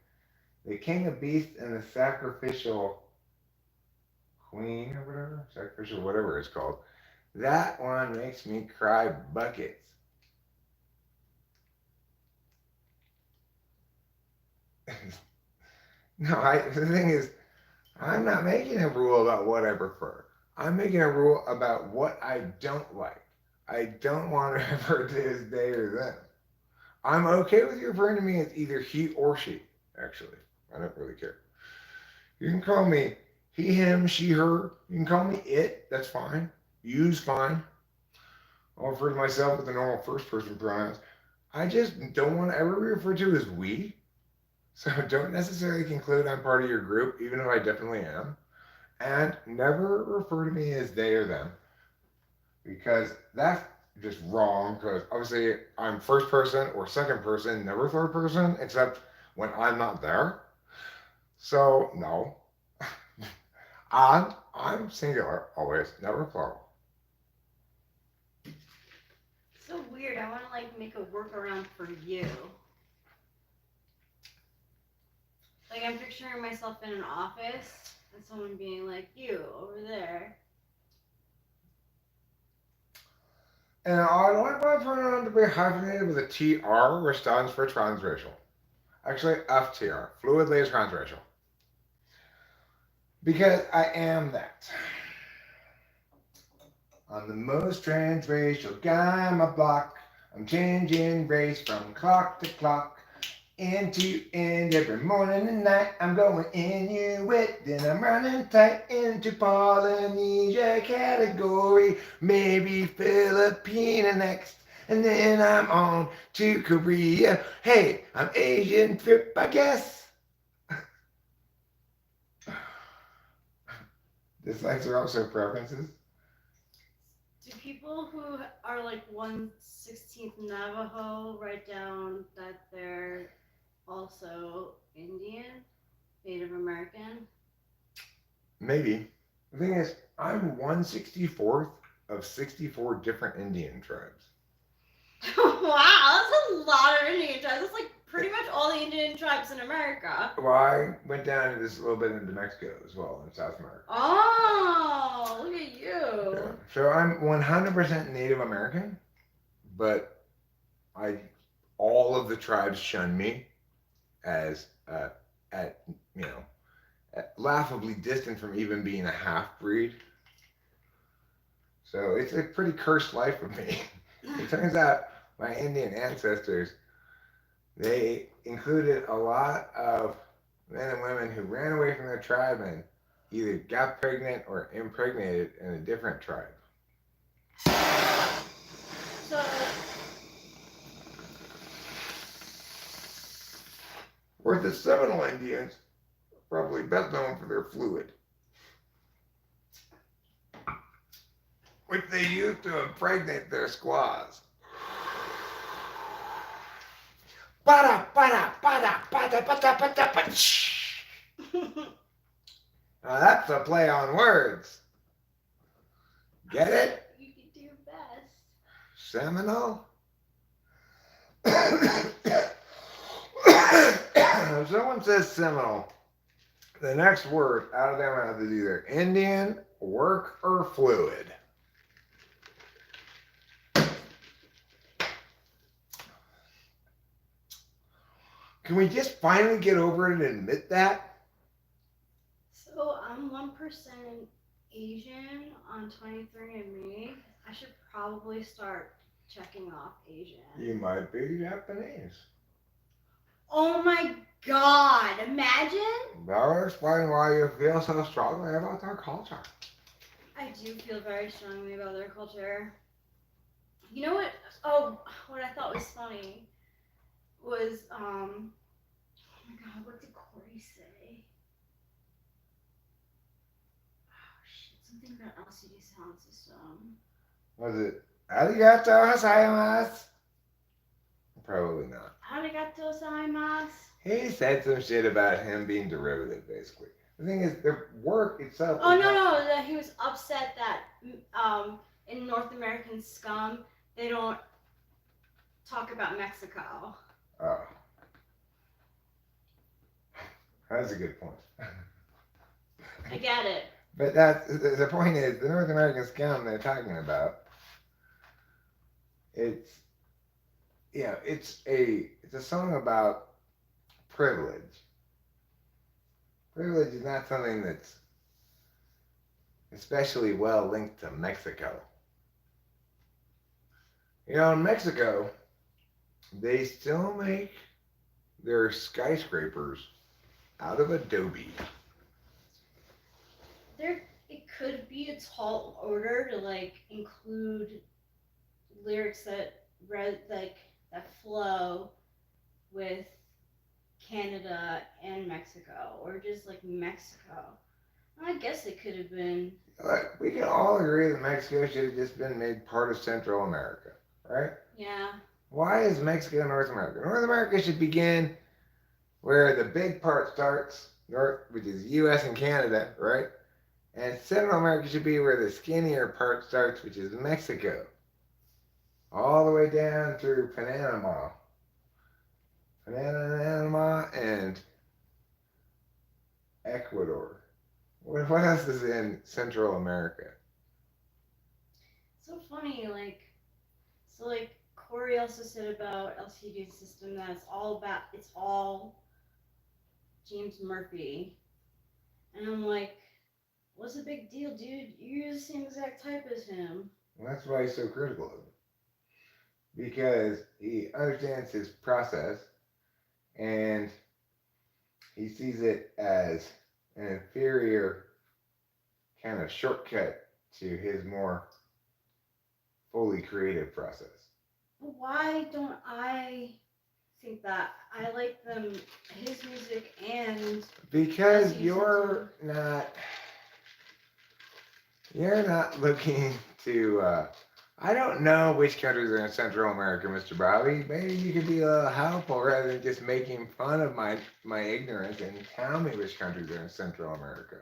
[SPEAKER 1] The King of Beasts and the Sacrificial Queen or whatever, Sacrificial whatever it's called. That one makes me cry buckets. No, the thing is, I'm not making a rule about what I prefer. I'm making a rule about what I don't like. I don't want to refer to as they or them. I'm okay with you referring to me as either he or she, actually. I don't really care. You can call me he, him, she, her. You can call me it. That's fine. You's fine. I'll refer to myself with the normal first person pronouns. I just don't want to ever be referred to as we. So don't necessarily conclude I'm part of your group, even if I definitely am. And never refer to me as they or them, because that's just wrong. Because obviously I'm first person or second person, never third person, except when I'm not there. So no, I'm singular always, never plural.
[SPEAKER 3] So weird. I want to like make a workaround for you. Like I'm picturing myself in an office and someone being like, "You over there."
[SPEAKER 1] And I like my pronoun to be hyphenated with a TR, which stands for transracial. Actually, FTR, fluidly transracial. Because I am that. I'm the most transracial guy on my block. I'm changing race from clock to clock. End to end every morning and night. I'm going Inuit, then I'm running tight into Polynesia category. Maybe Filipina next. And then I'm on to Korea. Hey, I'm Asian trip, I guess. Dislikes are also preferences.
[SPEAKER 3] Do people who are like 1/16 Navajo write down that they're also Indian, Native American?
[SPEAKER 1] Maybe. The thing is, I'm 1/64th of 64 different Indian tribes.
[SPEAKER 3] Wow, that's a lot of Indian tribes. That's like pretty much all the Indian tribes in America.
[SPEAKER 1] Well, I went down to this a little bit into Mexico as well, in South America.
[SPEAKER 3] Oh, look at you.
[SPEAKER 1] Yeah. So I'm 100% Native American, but all of the tribes shun me as laughably distant from even being a half breed. So it's a pretty cursed life for me. It turns out my Indian ancestors, they included a lot of men and women who ran away from their tribe and either got pregnant or impregnated in a different tribe.
[SPEAKER 3] So,
[SPEAKER 1] Whereas the Seminole Indians, probably best known for their fluid, which they used to impregnate their squaws. Bada, bada, bada, bada, bada, bada, bada. Now that's a play on words. Get it?
[SPEAKER 3] you can do your best.
[SPEAKER 1] Seminole? If someone says Seminole, the next word out of their mouth is either Indian, work, or fluid. Can we just finally get over it and admit that?
[SPEAKER 3] So I'm 1% Asian on 23andMe. I should probably start checking off Asian.
[SPEAKER 1] You might be Japanese.
[SPEAKER 3] Oh my god, imagine!
[SPEAKER 1] That would explain why you feel so strongly about their culture.
[SPEAKER 3] I do feel very strongly about their culture. You know what? Oh, what I thought was funny was, oh my god, what did Corey say? Oh shit, something about LCD sound system.
[SPEAKER 1] Was it arigato gozaimasu? Probably not.
[SPEAKER 3] Arigato gozaimasu.
[SPEAKER 1] He said some shit about him being derivative, basically. The thing is, the work itself.
[SPEAKER 3] Oh no, that he was upset that in North American scum they don't talk about Mexico.
[SPEAKER 1] Oh. That's a good point.
[SPEAKER 3] I get it.
[SPEAKER 1] But that's the point is the North American scum they're talking about. It's a song about privilege. Privilege is not something that's especially well linked to Mexico. You know, in Mexico, they still make their skyscrapers out of adobe.
[SPEAKER 3] It could be a tall order to like include lyrics that that flow with Canada and Mexico, or just like Mexico. I guess it could have been.
[SPEAKER 1] Like, we can all agree that Mexico should have just been made part of Central America, right?
[SPEAKER 3] Yeah.
[SPEAKER 1] Why is Mexico North America? North America should begin where the big part starts, north, which is U.S. and Canada, right? And Central America should be where the skinnier part starts, which is Mexico. all the way down through Panama, and Ecuador. What else is in Central America?
[SPEAKER 3] So funny, like Corey also said about LCD system that it's all James Murphy, and I'm like, what's the big deal, dude? You're the same exact type as him.
[SPEAKER 1] Well, that's why he's so critical of him. Because he understands his process and he sees it as an inferior kind of shortcut to his more fully creative process.
[SPEAKER 3] But why don't I think that? I like his music and
[SPEAKER 1] Because
[SPEAKER 3] LCD
[SPEAKER 1] you're not looking to I don't know which countries are in Central America, Mr. Bobby. Maybe you could be a little helpful rather than just making fun of my ignorance and tell me which countries are in Central America.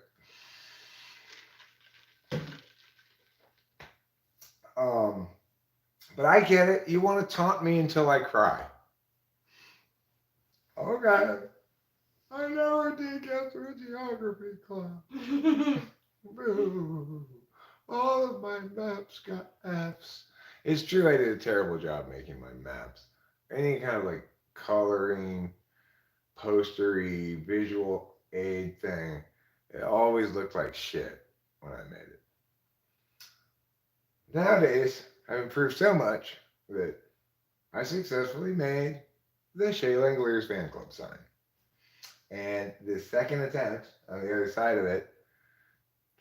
[SPEAKER 1] But I get it. You want to taunt me until I cry. Okay. I never did get through geography class. Boo. All of my maps got F's. It's true I did a terrible job making my maps. Any kind of like coloring, postery, visual aid thing, it always looked like shit when I made it. Nowadays, I've improved so much that I successfully made the Shea Langoliers fan club sign. And the second attempt on the other side of it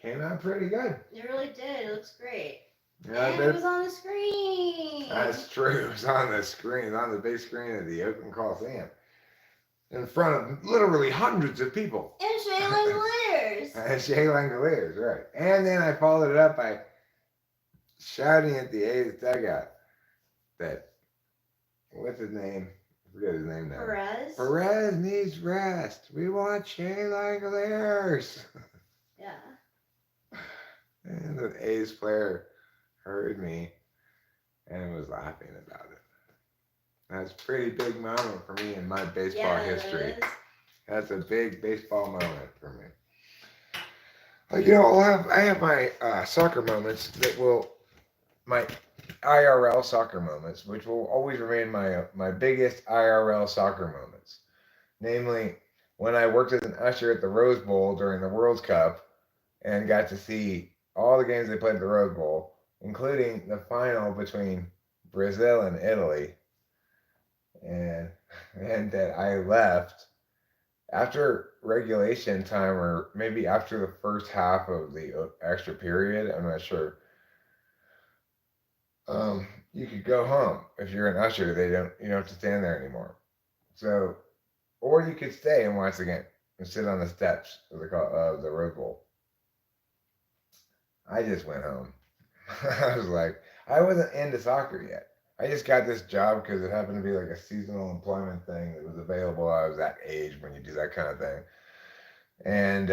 [SPEAKER 1] came out pretty good.
[SPEAKER 3] It really did. It looks great.
[SPEAKER 1] Yeah,
[SPEAKER 3] and it was on the screen.
[SPEAKER 1] That's true. It was on the screen, on the big screen of the Oakland Coliseum, in front of literally hundreds of people.
[SPEAKER 3] And Shea Langoliers.
[SPEAKER 1] And Shea Langoliers, right. And then I followed it up by shouting at the A's dugout that, what's his name? I forget his name now.
[SPEAKER 3] Perez.
[SPEAKER 1] Perez needs rest. We want Shea Langoliers.
[SPEAKER 3] Yeah.
[SPEAKER 1] And the A's player heard me and was laughing about it. That's a pretty big moment for me in my baseball history. That's a big baseball moment for me. Like, you know, I have my soccer moments my IRL soccer moments, which will always remain my biggest IRL soccer moments. Namely, when I worked as an usher at the Rose Bowl during the World Cup and got to see all the games they played at the Rose Bowl, including the final between Brazil and Italy. And that I left after regulation time, or maybe after the first half of the extra period. I'm not sure. You could go home if you're an usher. You don't have to stand there anymore. So, or you could stay and watch the game and sit on the steps of the Rose Bowl. I just went home. I was like, I wasn't into soccer yet. I just got this job because it happened to be like a seasonal employment thing that was available. I was that age when you do that kind of thing. And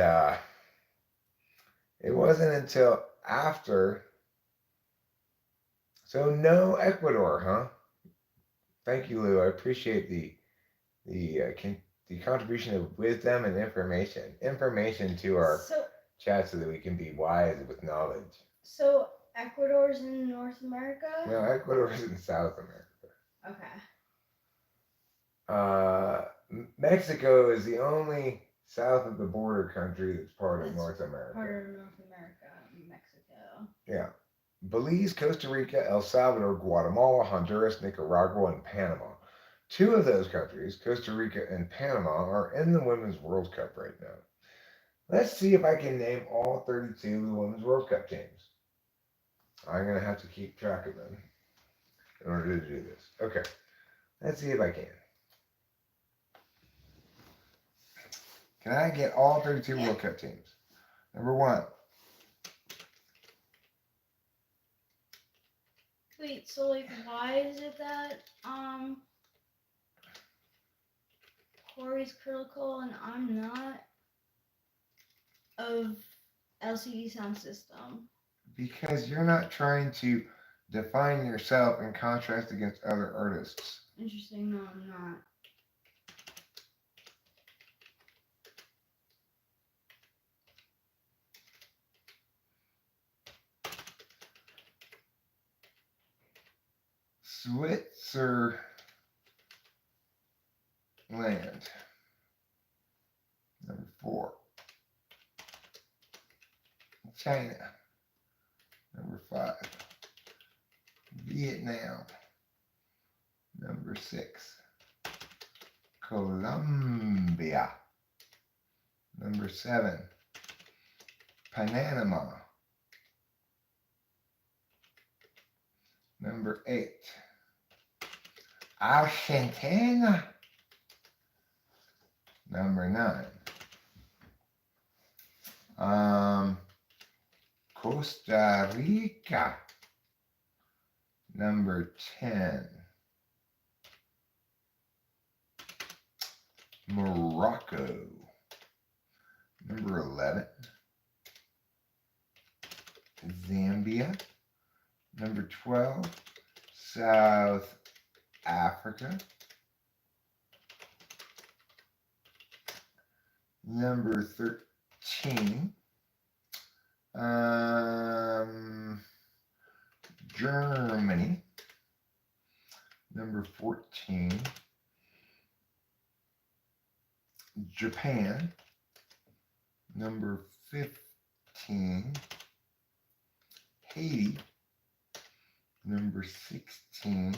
[SPEAKER 1] it wasn't until after. So no Ecuador, huh? Thank you, Lou. I appreciate the contribution of wisdom and information to our chat so that we can be wise with knowledge.
[SPEAKER 2] So Ecuador's in North America?
[SPEAKER 1] No, Ecuador is in South America.
[SPEAKER 2] Okay.
[SPEAKER 1] Mexico is the only south of the border country that's part of North America.
[SPEAKER 2] Part of North America, Mexico.
[SPEAKER 1] Yeah. Belize, Costa Rica, El Salvador, Guatemala, Honduras, Nicaragua, and Panama. 2 of those countries, Costa Rica and Panama, are in the Women's World Cup right now. Let's see if I can name all 32 of the Women's World Cup teams. I'm going to have to keep track of them in order to do this. Okay. Let's see if I can. Can I get all 32 World Cup teams? Number 1.
[SPEAKER 2] Wait, so like why is it that Corey's critical and I'm not of LCD sound system?
[SPEAKER 1] Because you're not trying to Define yourself in contrast against other artists.
[SPEAKER 3] Interesting. No, I'm not.
[SPEAKER 1] Switzerland. Number 4. China. Number 5. Vietnam. Number 6. Colombia. Number 7. Panama. Number 8. Argentina. Number 9. Costa Rica. Number 10. Morocco. Number 11. Zambia. Number 12. South Africa. Number 13. Germany. Number 14. Japan. Number 15. Haiti. Number 16.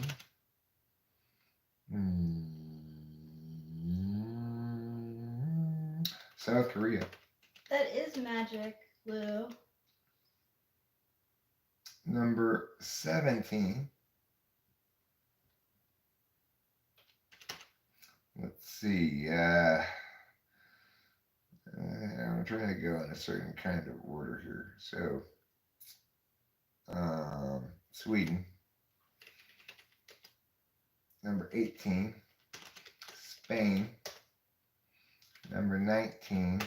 [SPEAKER 1] South Korea.
[SPEAKER 2] That is magic, Lou.
[SPEAKER 1] Number 17. Let's see. I'm trying to go in a certain kind of order here. So, Sweden. Number 18. Spain. Number 19.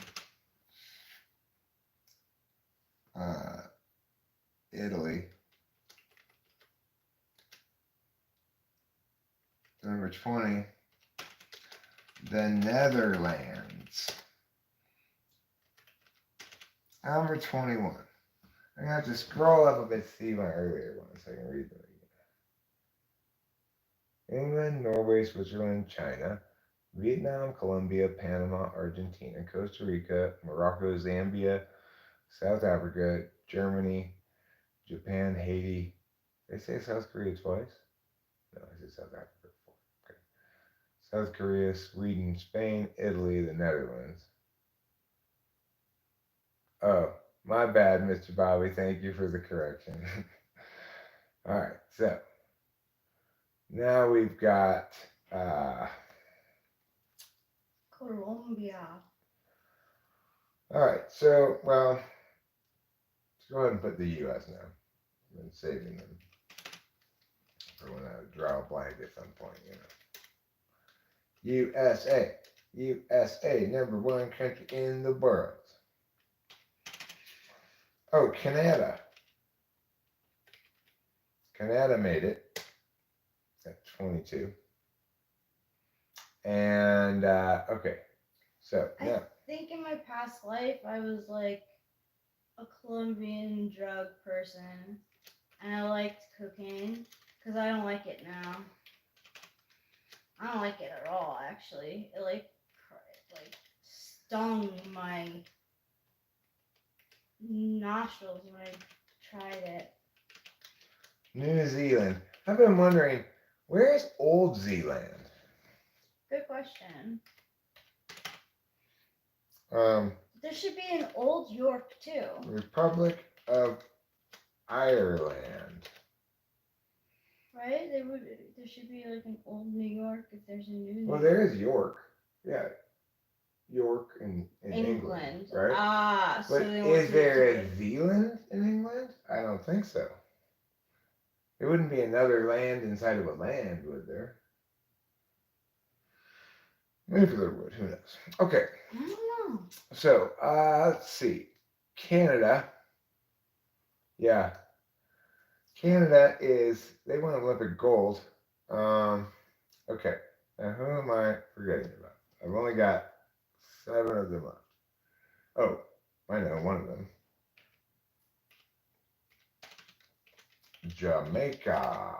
[SPEAKER 1] Italy. Number 20. The Netherlands. Number 21. I'm going to have to scroll up a bit to see my earlier one so I can read them again. England, Norway, Switzerland, China, Vietnam, Colombia, Panama, Argentina, Costa Rica, Morocco, Zambia, South Africa, Germany, Japan, Haiti. Did I say South Korea twice? No, I said South Africa before. Okay. South Korea, Sweden, Spain, Italy, the Netherlands. Oh, my bad, Mr. Bobby. Thank you for the correction. All right, so now we've got
[SPEAKER 2] Colombia.
[SPEAKER 1] all right, so well, let's go ahead and put the U.S. now. I've been saving them for when I draw a blank at some point, USA. USA, number 1 country in the world. Oh, Canada. Canada made it at 22. And, okay, so now.
[SPEAKER 2] I think in my past life I was like a Colombian drug person, and I liked cocaine because I don't like it now. I don't like it at all, actually. It like stung my nostrils when I tried it.
[SPEAKER 1] New Zealand. I've been wondering, where's Old Zealand?
[SPEAKER 2] Good question.
[SPEAKER 1] Um,
[SPEAKER 2] There should be an Old York too.
[SPEAKER 1] Republic of Ireland.
[SPEAKER 2] Right? There should be like an Old New York if there's a new.
[SPEAKER 1] Well, there is York. Yeah. York in England, right?
[SPEAKER 2] Ah, so
[SPEAKER 1] but
[SPEAKER 2] they want
[SPEAKER 1] is there a
[SPEAKER 2] to
[SPEAKER 1] Zealand in England? I don't think so. There wouldn't be another land inside of a land, would there? Maybe there would. Who knows? Okay.
[SPEAKER 2] I don't know.
[SPEAKER 1] So, let's see. Canada. Yeah. Canada they won Olympic gold. Okay. Now who am I forgetting about? I've only got 7 of them left. Oh, I know one of them. Jamaica.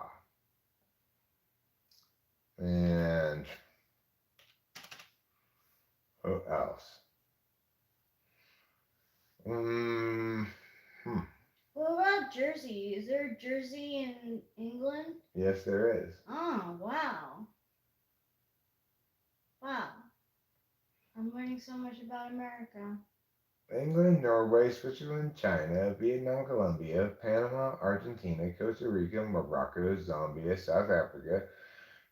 [SPEAKER 1] And who else? Hmm.
[SPEAKER 2] What about Jersey? Is there a Jersey in England?
[SPEAKER 1] Yes, there is.
[SPEAKER 2] Oh, wow. Wow. I'm learning so much about America.
[SPEAKER 1] England, Norway, Switzerland, China, Vietnam, Colombia, Panama, Argentina, Costa Rica, Morocco, Zambia, South Africa,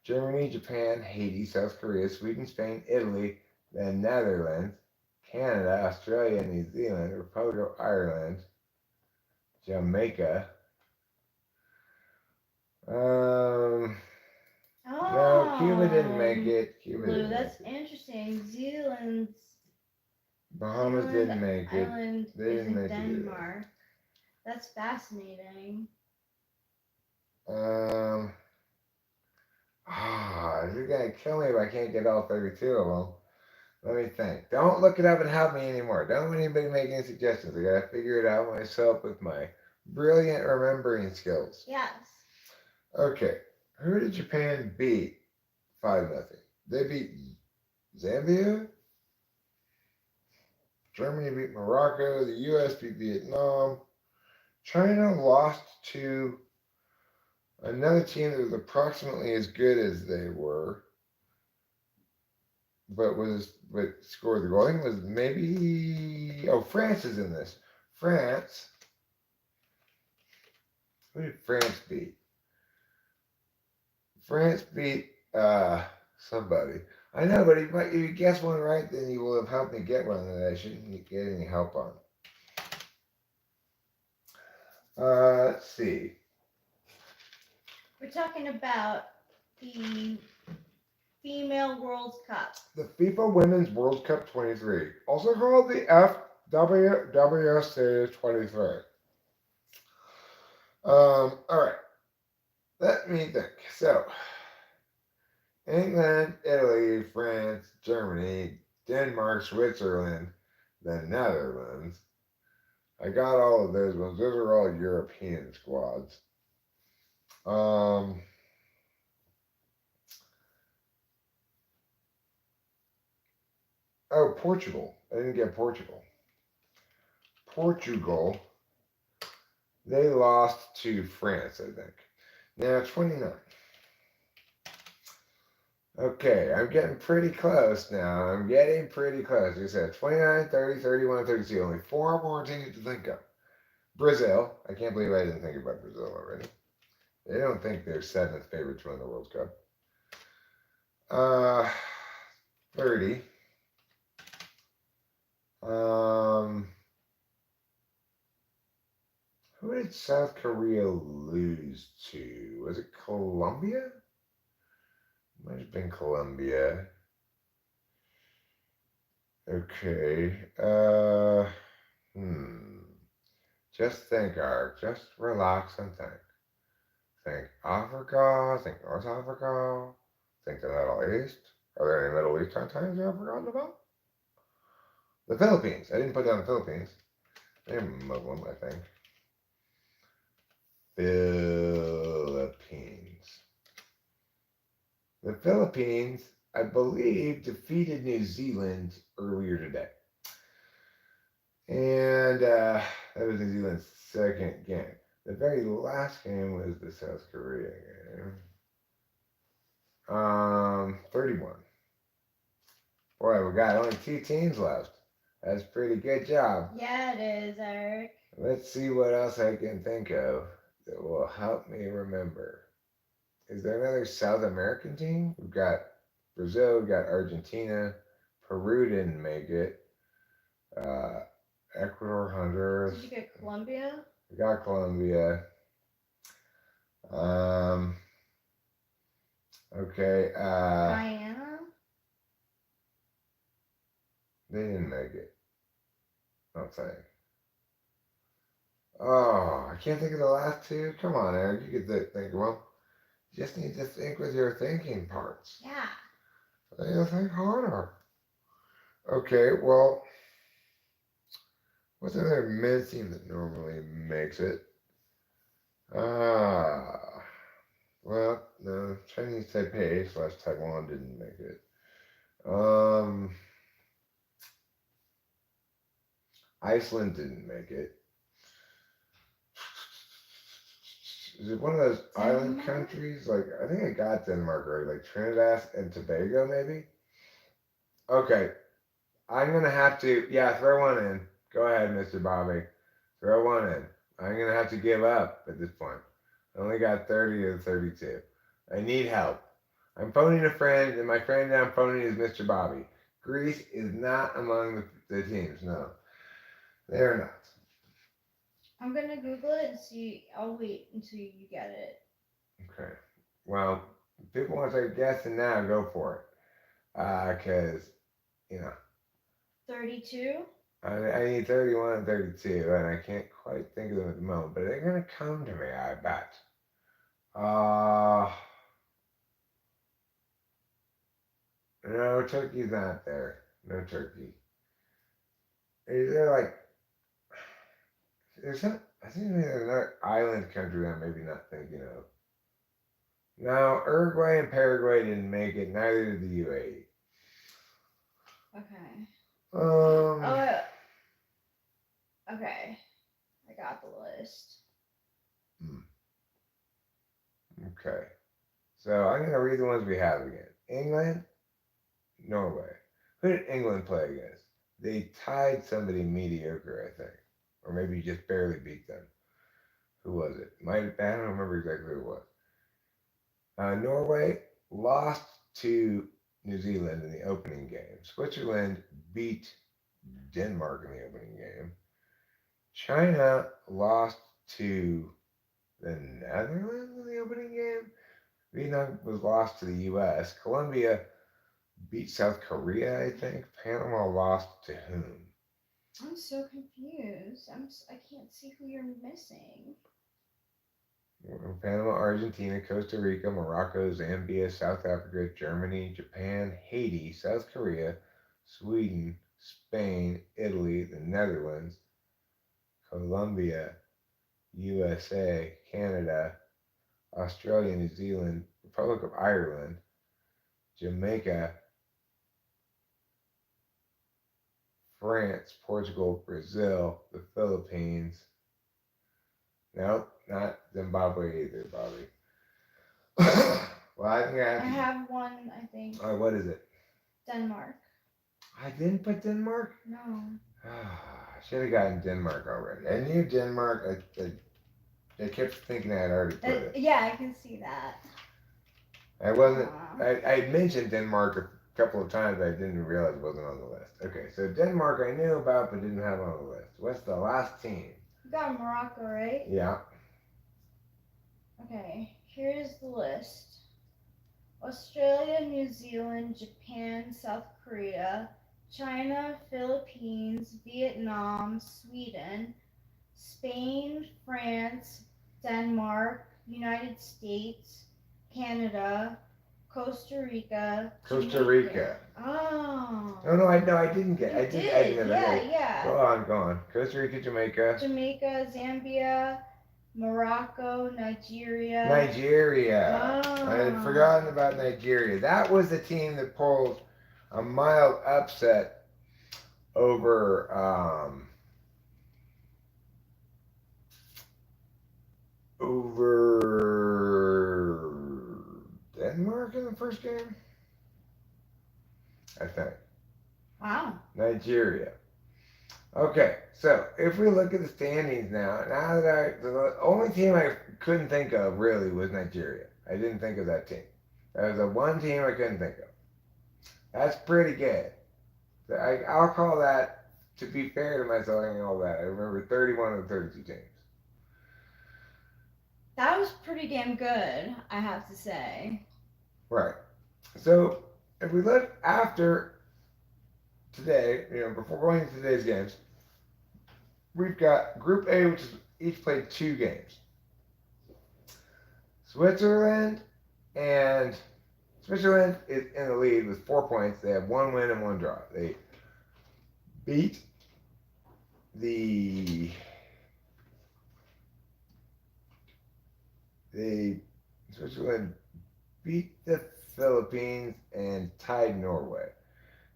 [SPEAKER 1] Germany, Japan, Haiti, South Korea, Sweden, Spain, Italy, the Netherlands, Canada, Australia, New Zealand, Republic of Ireland, Jamaica. No, Cuba didn't make it. Cuba
[SPEAKER 2] Blue,
[SPEAKER 1] didn't
[SPEAKER 2] that's
[SPEAKER 1] make it.
[SPEAKER 2] interesting.
[SPEAKER 1] Bahamas didn't make it.
[SPEAKER 2] Island
[SPEAKER 1] They
[SPEAKER 2] is
[SPEAKER 1] didn't
[SPEAKER 2] in
[SPEAKER 1] make it either.
[SPEAKER 2] Denmark. That's fascinating.
[SPEAKER 1] You're gonna kill me if I can't get all 32 of them. Let me think. Don't look it up and help me anymore. Don't let anybody make any suggestions. I gotta figure it out myself with my brilliant remembering skills.
[SPEAKER 2] Yes.
[SPEAKER 1] Okay, who did Japan beat 5-0? They beat Zambia. Germany beat Morocco. The U.S. beat Vietnam. China lost to another team that was approximately as good as they were, but scored the goal. I think it was maybe France is in this. France. Who did France beat? France beat somebody. I know, but if you guess one right, then you will have helped me get one that I shouldn't get any help on. Let's see.
[SPEAKER 2] We're talking about the Female World Cup.
[SPEAKER 1] The FIFA Women's World Cup 23, also called the FWWC 23. All right. Let me think. So, England, Italy, France, Germany, Denmark, Switzerland, the Netherlands. I got all of those ones. Those are all European squads. Oh, Portugal. I didn't get Portugal. Portugal. They lost to France, I think. Now 29. Okay, I'm getting pretty close now. I'm getting pretty close. You said 29, 30, 31, 32. Only 4 more teams to think of. Brazil. I can't believe I didn't think about Brazil already. They don't think they're 7th favorite to win the World Cup. 30. Who did South Korea lose to? Was it Colombia? Might have been Colombia. Okay. Just think, Ark. Just relax and think. Think Africa. Think North Africa. Think the Middle East. Are there any Middle Eastern countries I've forgotten about? The Philippines. I didn't put down the Philippines. They're Muslim, I think. Philippines. The Philippines, I believe, defeated New Zealand earlier today. And that was New Zealand's second game. The very last game was the South Korea game. 31. Boy, we got only 2 teams left. That's a pretty good job.
[SPEAKER 2] Yeah, it is, Eric.
[SPEAKER 1] Let's see what else I can think of that will help me remember. Is there another South American team? We've got Brazil, we've got Argentina. Peru didn't make it. Ecuador, Honduras.
[SPEAKER 2] Did you get Colombia?
[SPEAKER 1] We got Colombia. Okay.
[SPEAKER 2] Guyana?
[SPEAKER 1] They didn't make it. I'll say. Oh, I can't think of the last two. Come on, Eric. You could think of them. You just need to think with your thinking parts.
[SPEAKER 2] Yeah.
[SPEAKER 1] You need to think harder. Okay, well, what's another mid-theme that normally makes it? Well, no, Chinese Taipei / Taiwan didn't make it. Iceland didn't make it. Is it one of those island
[SPEAKER 2] Denmark?
[SPEAKER 1] countries? Like, I think I got Denmark right. Like Trinidad and Tobago, maybe? Okay, I'm gonna have to, yeah, throw one in. Go ahead, Mr. Bobby. Throw one in. I'm gonna have to give up at this point. I only got 30 of 32. I need help. I'm phoning a friend, and my friend that I'm phoning is Mr. Bobby. Greece is not among the teams, no. They're not.
[SPEAKER 2] I'm gonna Google it and see. I'll wait until you get it.
[SPEAKER 1] Okay. Well, if people want to start guessing now, go for it. Because, you know,
[SPEAKER 2] 32?
[SPEAKER 1] I need 31 and 32, and I can't quite think of them at the moment, but they're going to come to me, I bet. No, Turkey's not there. No Turkey. Is there like, I think there's another island country that I'm maybe not thinking of. No, Uruguay and Paraguay didn't make it, neither did the UAE.
[SPEAKER 2] Okay.
[SPEAKER 1] Um,
[SPEAKER 2] Okay. I got the list.
[SPEAKER 1] Okay. So I'm going to read the ones we have again. England, Norway. Who did England play against? They tied somebody mediocre, I think. Or maybe just barely beat them. Who was it? I don't remember exactly who it was. Norway lost to New Zealand in the opening game. Switzerland beat Denmark in the opening game. China lost to the Netherlands in the opening game. Vietnam was lost to the U.S. Colombia beat South Korea, I think. Panama lost to whom?
[SPEAKER 2] I'm so confused. I can't see who you're missing.
[SPEAKER 1] Panama, Argentina, Costa Rica, Morocco, Zambia, South Africa, Germany, Japan, Haiti, South Korea, Sweden, Spain, Italy, the Netherlands, Colombia, USA, Canada, Australia, New Zealand, Republic of Ireland, Jamaica, France, Portugal, Brazil, the Philippines. Nope, not Zimbabwe either, Bobby. Well, I think I
[SPEAKER 2] I
[SPEAKER 1] have to.
[SPEAKER 2] have one, I think.
[SPEAKER 1] Oh, what is it?
[SPEAKER 2] Denmark.
[SPEAKER 1] I didn't put Denmark?
[SPEAKER 2] No.
[SPEAKER 1] I should have gotten Denmark already. I knew Denmark. I kept thinking I had already put it.
[SPEAKER 2] Yeah, I can see that.
[SPEAKER 1] I wasn't. I mentioned Denmark a couple of times. I didn't realize it wasn't on the list. Okay, so Denmark I knew about but didn't have on the list. What's the last team?
[SPEAKER 2] You got Morocco, right?
[SPEAKER 1] Yeah.
[SPEAKER 2] Okay, here's the list. Australia, New Zealand, Japan, South Korea, China, Philippines, Vietnam, Sweden, Spain, France, Denmark, United States, Canada, Costa Rica.
[SPEAKER 1] Costa
[SPEAKER 2] Jamaica.
[SPEAKER 1] Rica.
[SPEAKER 2] Oh.
[SPEAKER 1] No, I didn't get. I did.
[SPEAKER 2] Yeah.
[SPEAKER 1] Go on. Costa Rica, Jamaica.
[SPEAKER 2] Jamaica, Zambia, Morocco, Nigeria.
[SPEAKER 1] Nigeria.
[SPEAKER 2] Oh.
[SPEAKER 1] I had forgotten about Nigeria. That was the team that pulled a mild upset over Denmark in the first game, I think.
[SPEAKER 2] Wow.
[SPEAKER 1] Nigeria. Okay, so if we look at the standings now the only team I couldn't think of really was Nigeria. I didn't think of that team. That was the one team I couldn't think of. That's pretty good. I'll call that, to be fair to myself, and all that. I remember 31 of the 32 teams.
[SPEAKER 2] That was pretty damn good, I have to say.
[SPEAKER 1] Right. So if we look after today, before going into today's games, we've got Group A, which is each played 2 games. Switzerland is in the lead with 4 points. They have 1 win and 1 draw. They beat the Switzerland beat the Philippines and tied Norway.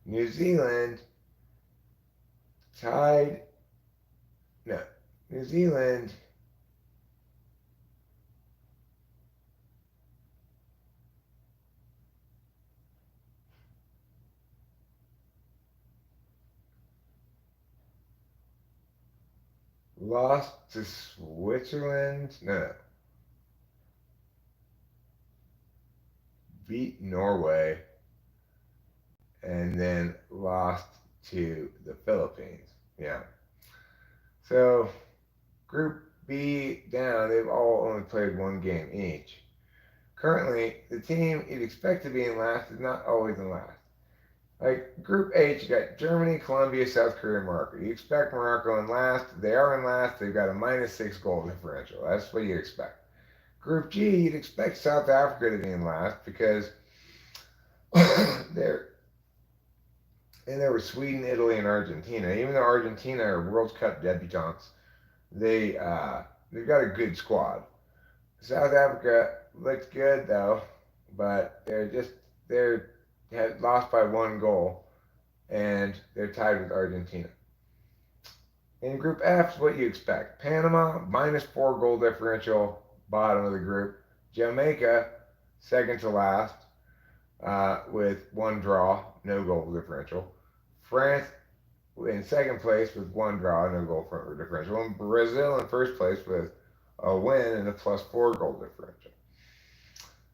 [SPEAKER 1] New Zealand tied. No, New Zealand lost to Switzerland. No. Beat Norway and then lost to the Philippines. Yeah. So, Group B down, they've all only played 1 game each. Currently, the team you'd expect to be in last is not always in last. Like Group H, you got Germany, Colombia, South Korea, and Morocco. You expect Morocco in last. They are in last. They've got a -6 goal differential. That's what you expect. Group G, you'd expect South Africa to be in last because there were Sweden, Italy, and Argentina. Even though Argentina are World Cup debutantes, they've got a good squad. South Africa looked good though, but they're had lost by 1 goal, and they're tied with Argentina. In Group F, what you expect: Panama -4 goal differential, bottom of the group. Jamaica, second to last, with 1 draw, no goal differential. France in second place with 1 draw, no goal differential. And Brazil in first place with a win and a +4 goal differential.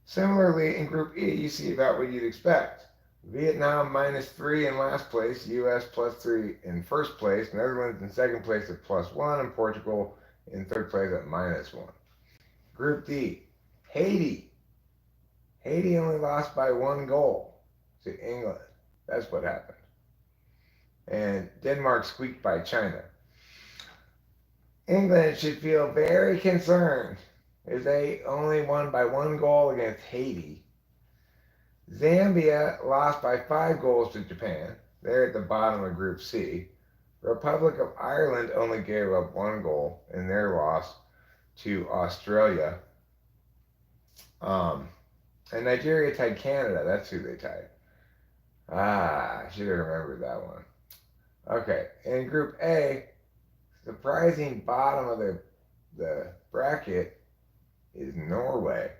[SPEAKER 1] Similarly, in Group E, you see about what you'd expect. Vietnam -3 in last place, US +3 in first place, Netherlands in second place at +1, and Portugal in third place at -1. Group D, Haiti. Haiti only lost by 1 goal to England. That's what happened. And Denmark squeaked by China. England should feel very concerned if they only won by 1 goal against Haiti. Zambia lost by 5 goals to Japan. They're at the bottom of Group C. Republic of Ireland only gave up 1 goal in their loss to Australia. And Nigeria tied Canada. That's who they tied. I should have remembered that one. Okay, in Group A, surprising bottom of the bracket is Norway.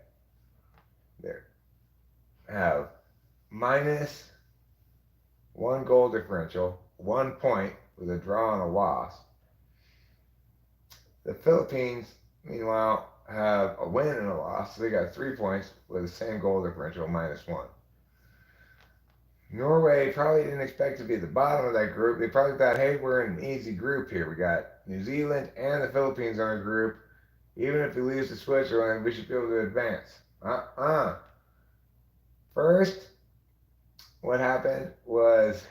[SPEAKER 1] They have -1 goal differential, 1 point with a draw and a loss. The Philippines, meanwhile, have a win and a loss, so they got 3 points with the same goal differential, -1. Norway probably didn't expect to be at the bottom of that group. They probably thought, hey, we're in an easy group here. We got New Zealand and the Philippines on our group. Even if we lose to Switzerland, we should be able to advance. First, what happened was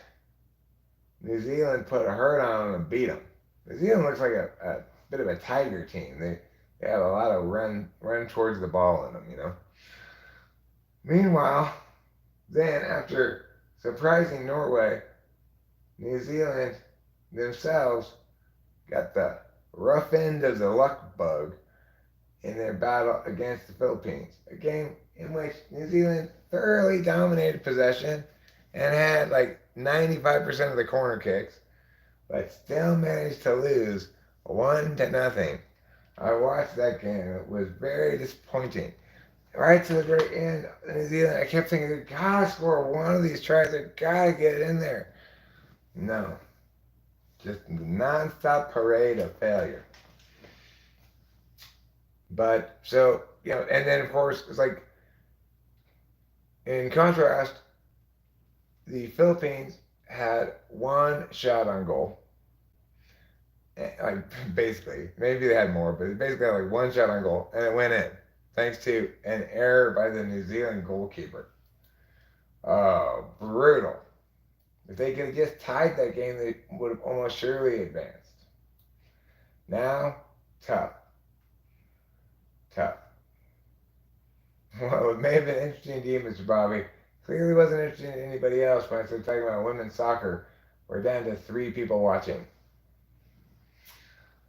[SPEAKER 1] New Zealand put a hurt on them and beat them. New Zealand looks like a bit of a tiger team. They have a lot of run towards the ball in them, you know. Meanwhile, then after surprising Norway, New Zealand themselves got the rough end of the luck bug in their battle against the Philippines. A game in which New Zealand thoroughly dominated possession and had like 95% of the corner kicks, but still managed to lose 1-0. I watched that game. It was very disappointing. Right to the very end, New Zealand, I kept thinking, they gotta score one of these tries. They gotta get it in there. No. Just a non-stop parade of failure. But, so, you know, and then, of course, it's like, in contrast, the Philippines had 1 shot on goal. Like, basically. Maybe they had more, but basically had like 1 shot on goal, and it went in. Thanks to an error by the New Zealand goalkeeper. Oh, brutal. If they could have just tied that game, they would have almost surely advanced. Now, Tough. Tough. Well, it may have been interesting to you, Mr. Bobby. Clearly wasn't interesting to anybody else when I started talking about women's soccer. We're down to 3 people watching.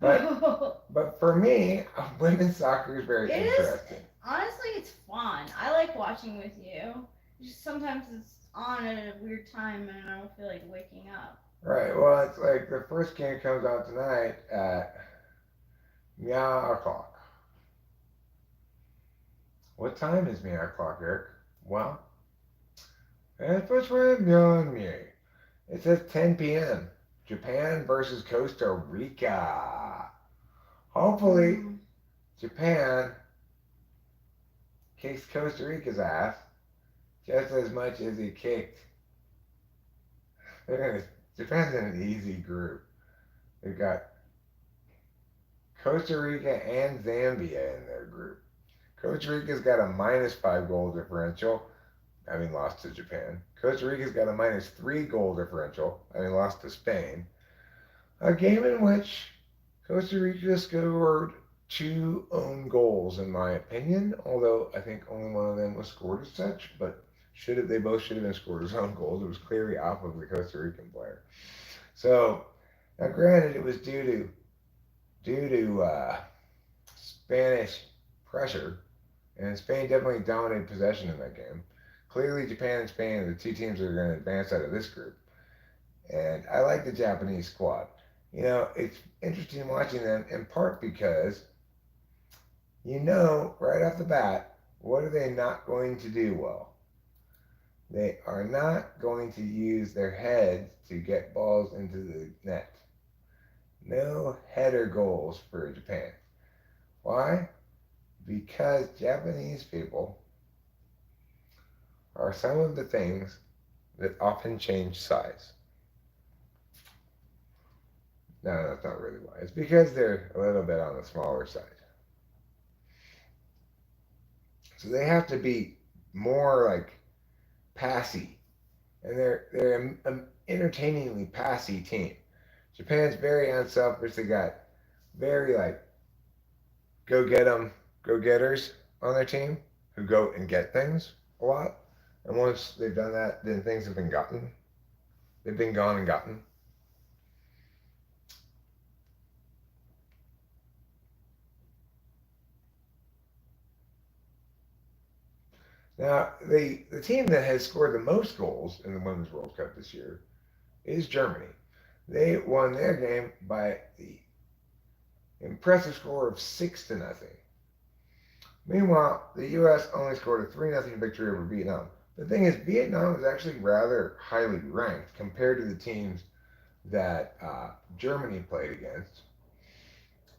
[SPEAKER 1] But for me, women's soccer is very interesting.
[SPEAKER 2] Honestly, it's fun. I like watching with you. Just sometimes it's on at a weird time and I don't feel like waking up.
[SPEAKER 1] Right. Well, it's like the first game comes out tonight at meow o'clock. What time is meow o'clock, Eric? Well, and what's right beyond me? It says 10 p.m. Japan versus Costa Rica. Hopefully, Japan kicks Costa Rica's ass just as much as he kicked. Japan's in an easy group. They've got Costa Rica and Zambia in their group. Costa Rica's got a -5 goal differential, having lost to Japan. Costa Rica's got a -3 goal differential, having lost to Spain. A game in which Costa Rica scored 2 own goals, in my opinion, although I think only one of them was scored as such, but they both should have been scored as own goals. It was clearly off of the Costa Rican player. So, now granted, it was due to Spanish pressure, and Spain definitely dominated possession in that game. Clearly, Japan and Spain are the 2 teams that are going to advance out of this group. And I like the Japanese squad. You know, it's interesting watching them in part because you know right off the bat, what are they not going to do well? They are not going to use their heads to get balls into the net. No header goals for Japan. Why? Because Japanese people are some of the things that often change size. No, that's not really why. It's because they're a little bit on the smaller side. So they have to be more like passy. And they're an entertainingly passy team. Japan's very unselfish. They got very like go get 'em, go getters on their team who go and get things a lot. And once they've done that, then things have been gotten. They've been gone and gotten. Now, the team that has scored the most goals in the Women's World Cup this year is Germany. They won their game by the impressive score of 6-0. Meanwhile, the U.S. only scored a 3-0 victory over Vietnam. The thing is, Vietnam is actually rather highly ranked compared to the teams that Germany played against.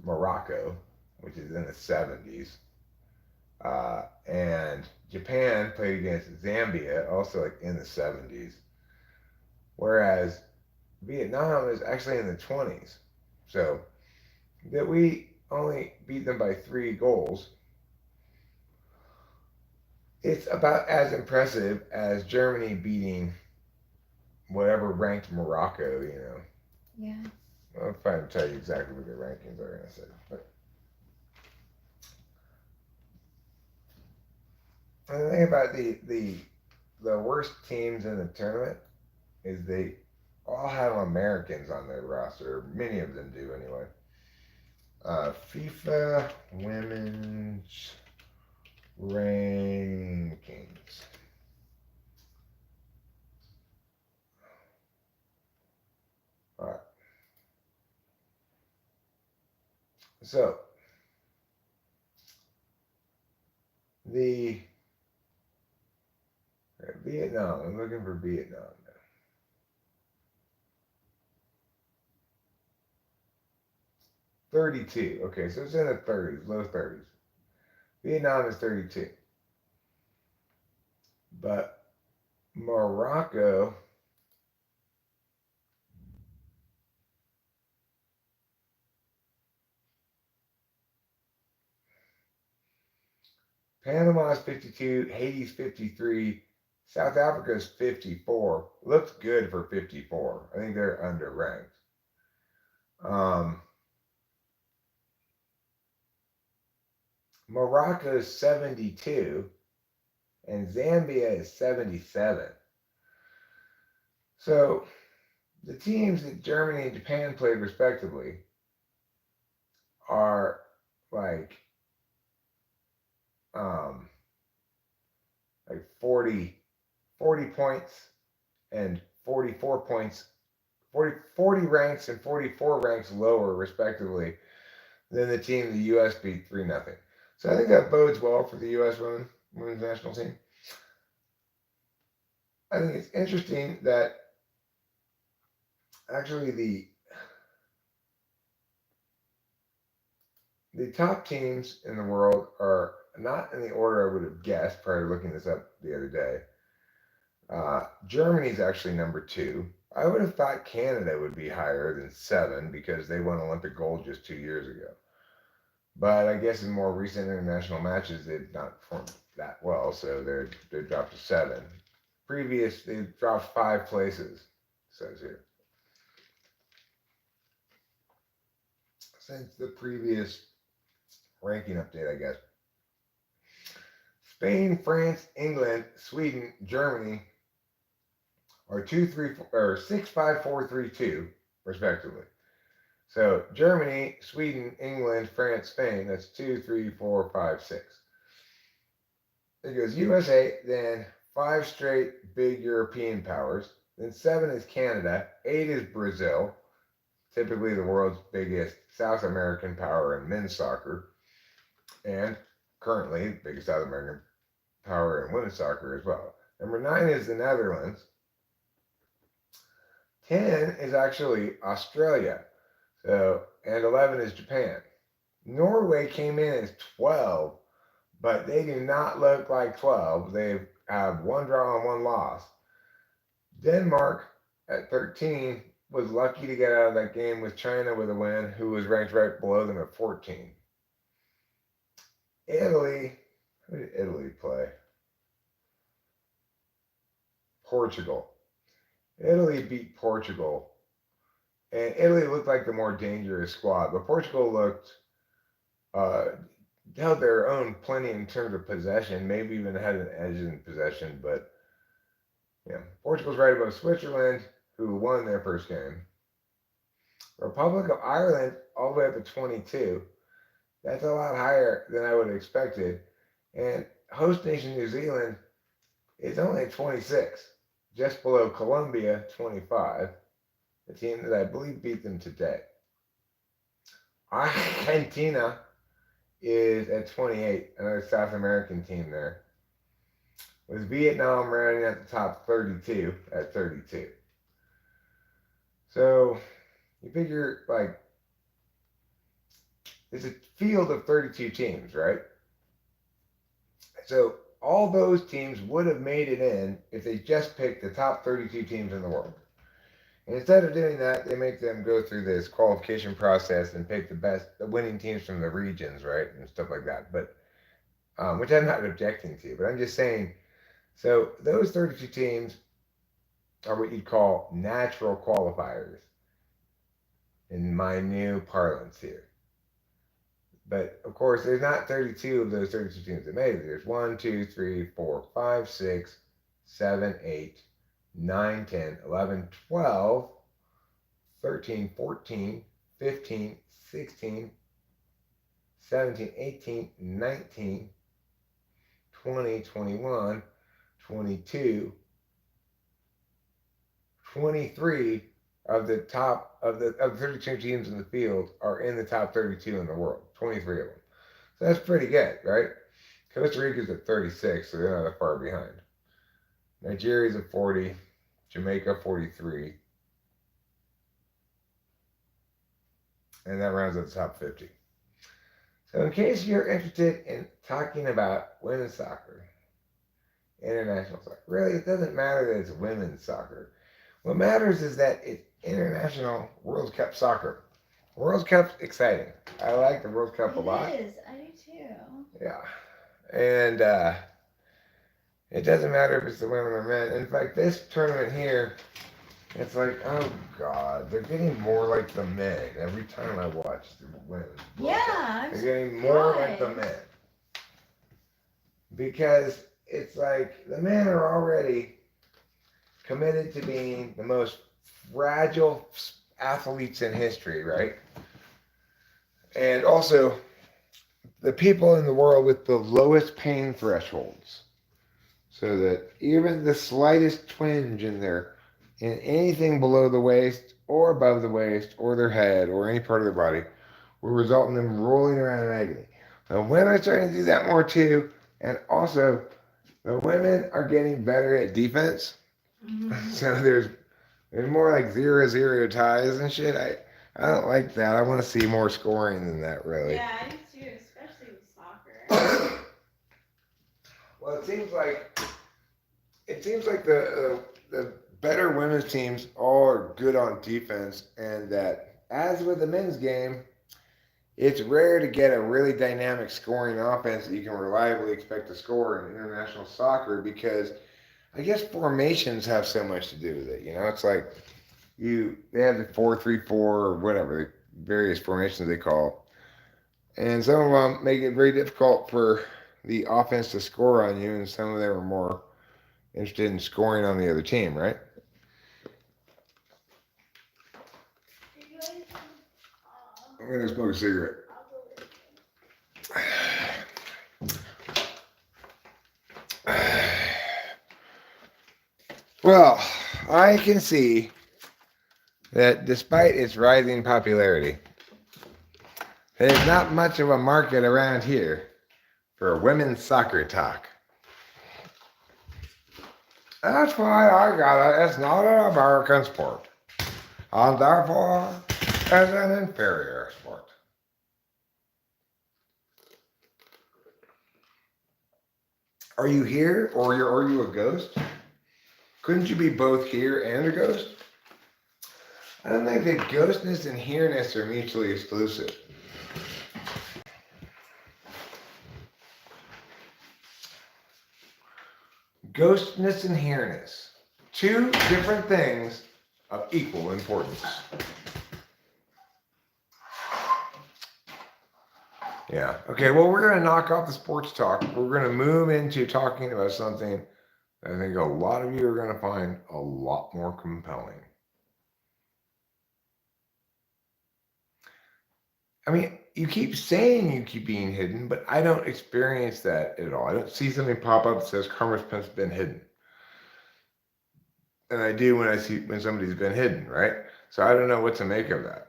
[SPEAKER 1] Morocco, which is in the 70s, and Japan played against Zambia, also like in the 70s, whereas Vietnam is actually in the 20s. So that we only beat them by 3 goals, it's about as impressive as Germany beating whatever ranked Morocco, you know.
[SPEAKER 2] Yeah.
[SPEAKER 1] I'll try to tell you exactly what their rankings are in a second. But the thing about the worst teams in the tournament is they all have Americans on their roster. Many of them do, anyway. FIFA Women's Rankings. All right. So, the Vietnam, I'm looking for Vietnam now. $32. Okay, so it's in the 30s, low 30s. Vietnam is 32. But Morocco Panama's 52, Haiti's 53, South Africa's 54. Looks good for 54. I think they're underranked. Morocco is 72, and Zambia is 77. So the teams that Germany and Japan played respectively are like um like 40 points and 44 points, 40 ranks and 44 ranks lower respectively than the team the US beat 3-0. So I think that bodes well for the US women's national team. I think it's interesting that actually the top teams in the world are not in the order I would have guessed prior to looking this up the other day. Germany's actually number 2. I would have thought Canada would be higher than 7 because they won Olympic gold just 2 years ago. But I guess in more recent international matches, they've not performed that well, so they dropped to 7. They dropped 5 places, says here, since the previous ranking update, I guess. Spain, France, England, Sweden, Germany are 6, 5, 4, 3, 2, respectively. So Germany, Sweden, England, France, Spain. That's 2, 3, 4, 5, 6. It goes USA, then 5 straight big European powers. Then 7 is Canada. 8 is Brazil, typically the world's biggest South American power in men's soccer, and currently the biggest South American power in women's soccer as well. Number 9 is the Netherlands. 10 is actually Australia. And 11 is Japan. Norway came in as 12, but they do not look like 12. They have 1 draw and 1 loss. Denmark at 13 was lucky to get out of that game with China with a win, who was ranked right below them at 14. Italy, who did Italy play? Portugal. Italy beat Portugal, and Italy looked like the more dangerous squad, but Portugal held their own plenty in terms of possession, maybe even had an edge in possession, but yeah, Portugal's right above Switzerland, who won their first game. Republic of Ireland, all the way up to 22. That's a lot higher than I would have expected. And host nation New Zealand is only 26, just below Colombia, 25, the team that I believe beat them today. Argentina is at 28, another South American team there, with Vietnam rounding at the top 32 at 32. So you figure, like, it's a field of 32 teams, right? So all those teams would have made it in if they just picked the top 32 teams in the world. And instead of doing that, they make them go through this qualification process and pick the winning teams from the regions, right, and stuff like that. But which I'm not objecting to, but I'm just saying. So those 32 teams are what you'd call natural qualifiers in my new parlance here. But of course, there's not 32 of those 32 teams that made it. There's 1, 2, 3, 4, 5, 6, 7, 8, 9, 10, 11, 12, 13, 14, 15, 16, 17, 18, 19, 20, 21, 22, 23 of the top of the 32 teams in the field are in the top 32 in the world. 23 of them. So that's pretty good, right? Costa Rica's at 36, so they're not that far behind. Nigeria's at 40, Jamaica 43, and that rounds out the top 50. So in case you're interested in talking about women's soccer, international soccer, really it doesn't matter that it's women's soccer. What matters is that it's international World Cup soccer. World Cup's exciting. I like the World Cup a lot.
[SPEAKER 2] It is. I do too.
[SPEAKER 1] Yeah. And it doesn't matter if it's the women or men. In fact, this tournament here, it's like, oh God, they're getting more like the men every time I watch the women.
[SPEAKER 2] Yeah, I'm
[SPEAKER 1] They're getting more like the
[SPEAKER 2] surprised.
[SPEAKER 1] men. because it's like the men are already committed to being the most fragile athletes in history, right? And also the people in the world with the lowest pain thresholds. So that even the slightest twinge in anything below the waist or above the waist or their head or any part of their body will result in them rolling around in agony. The women are starting to do that more too, and also the women are getting better at defense. So there's more like 0-0 ties and shit. I don't like that. I want to see more scoring than that, really.
[SPEAKER 3] Yeah, I do too, especially with soccer.
[SPEAKER 1] Well, it seems like the better women's teams all are good on defense, and that as with the men's game, it's rare to get a really dynamic scoring offense that you can reliably expect to score in international soccer because I guess formations have so much to do with it. You know, it's like they have the 4-3-4 or whatever the various formations they call, and some of them make it very difficult for the offense to score on you, and some of them are more interested in scoring on the other team, right?
[SPEAKER 3] You guys,
[SPEAKER 1] I'm gonna smoke a cigarette.
[SPEAKER 3] I'll go with
[SPEAKER 1] Well, I can see that despite its rising popularity, there's not much of a market around here for women's soccer talk. That's why I got it. It's not an American sport, and therefore it's an inferior sport. Are you here, or are you a ghost? Couldn't you be both here and a ghost? I don't think that ghostness and here-ness are mutually exclusive. Ghostness and here-ness. Two different things of equal importance. Yeah. Okay, well, we're going to knock off the sports talk. We're going to move into talking about something I think a lot of you are going to find a lot more compelling. I mean, you keep saying you keep being hidden, but I don't experience that at all. I don't see something pop up that says Karma's Pen's been hidden. And I do when I see when somebody's been hidden, right? So I don't know what to make of that.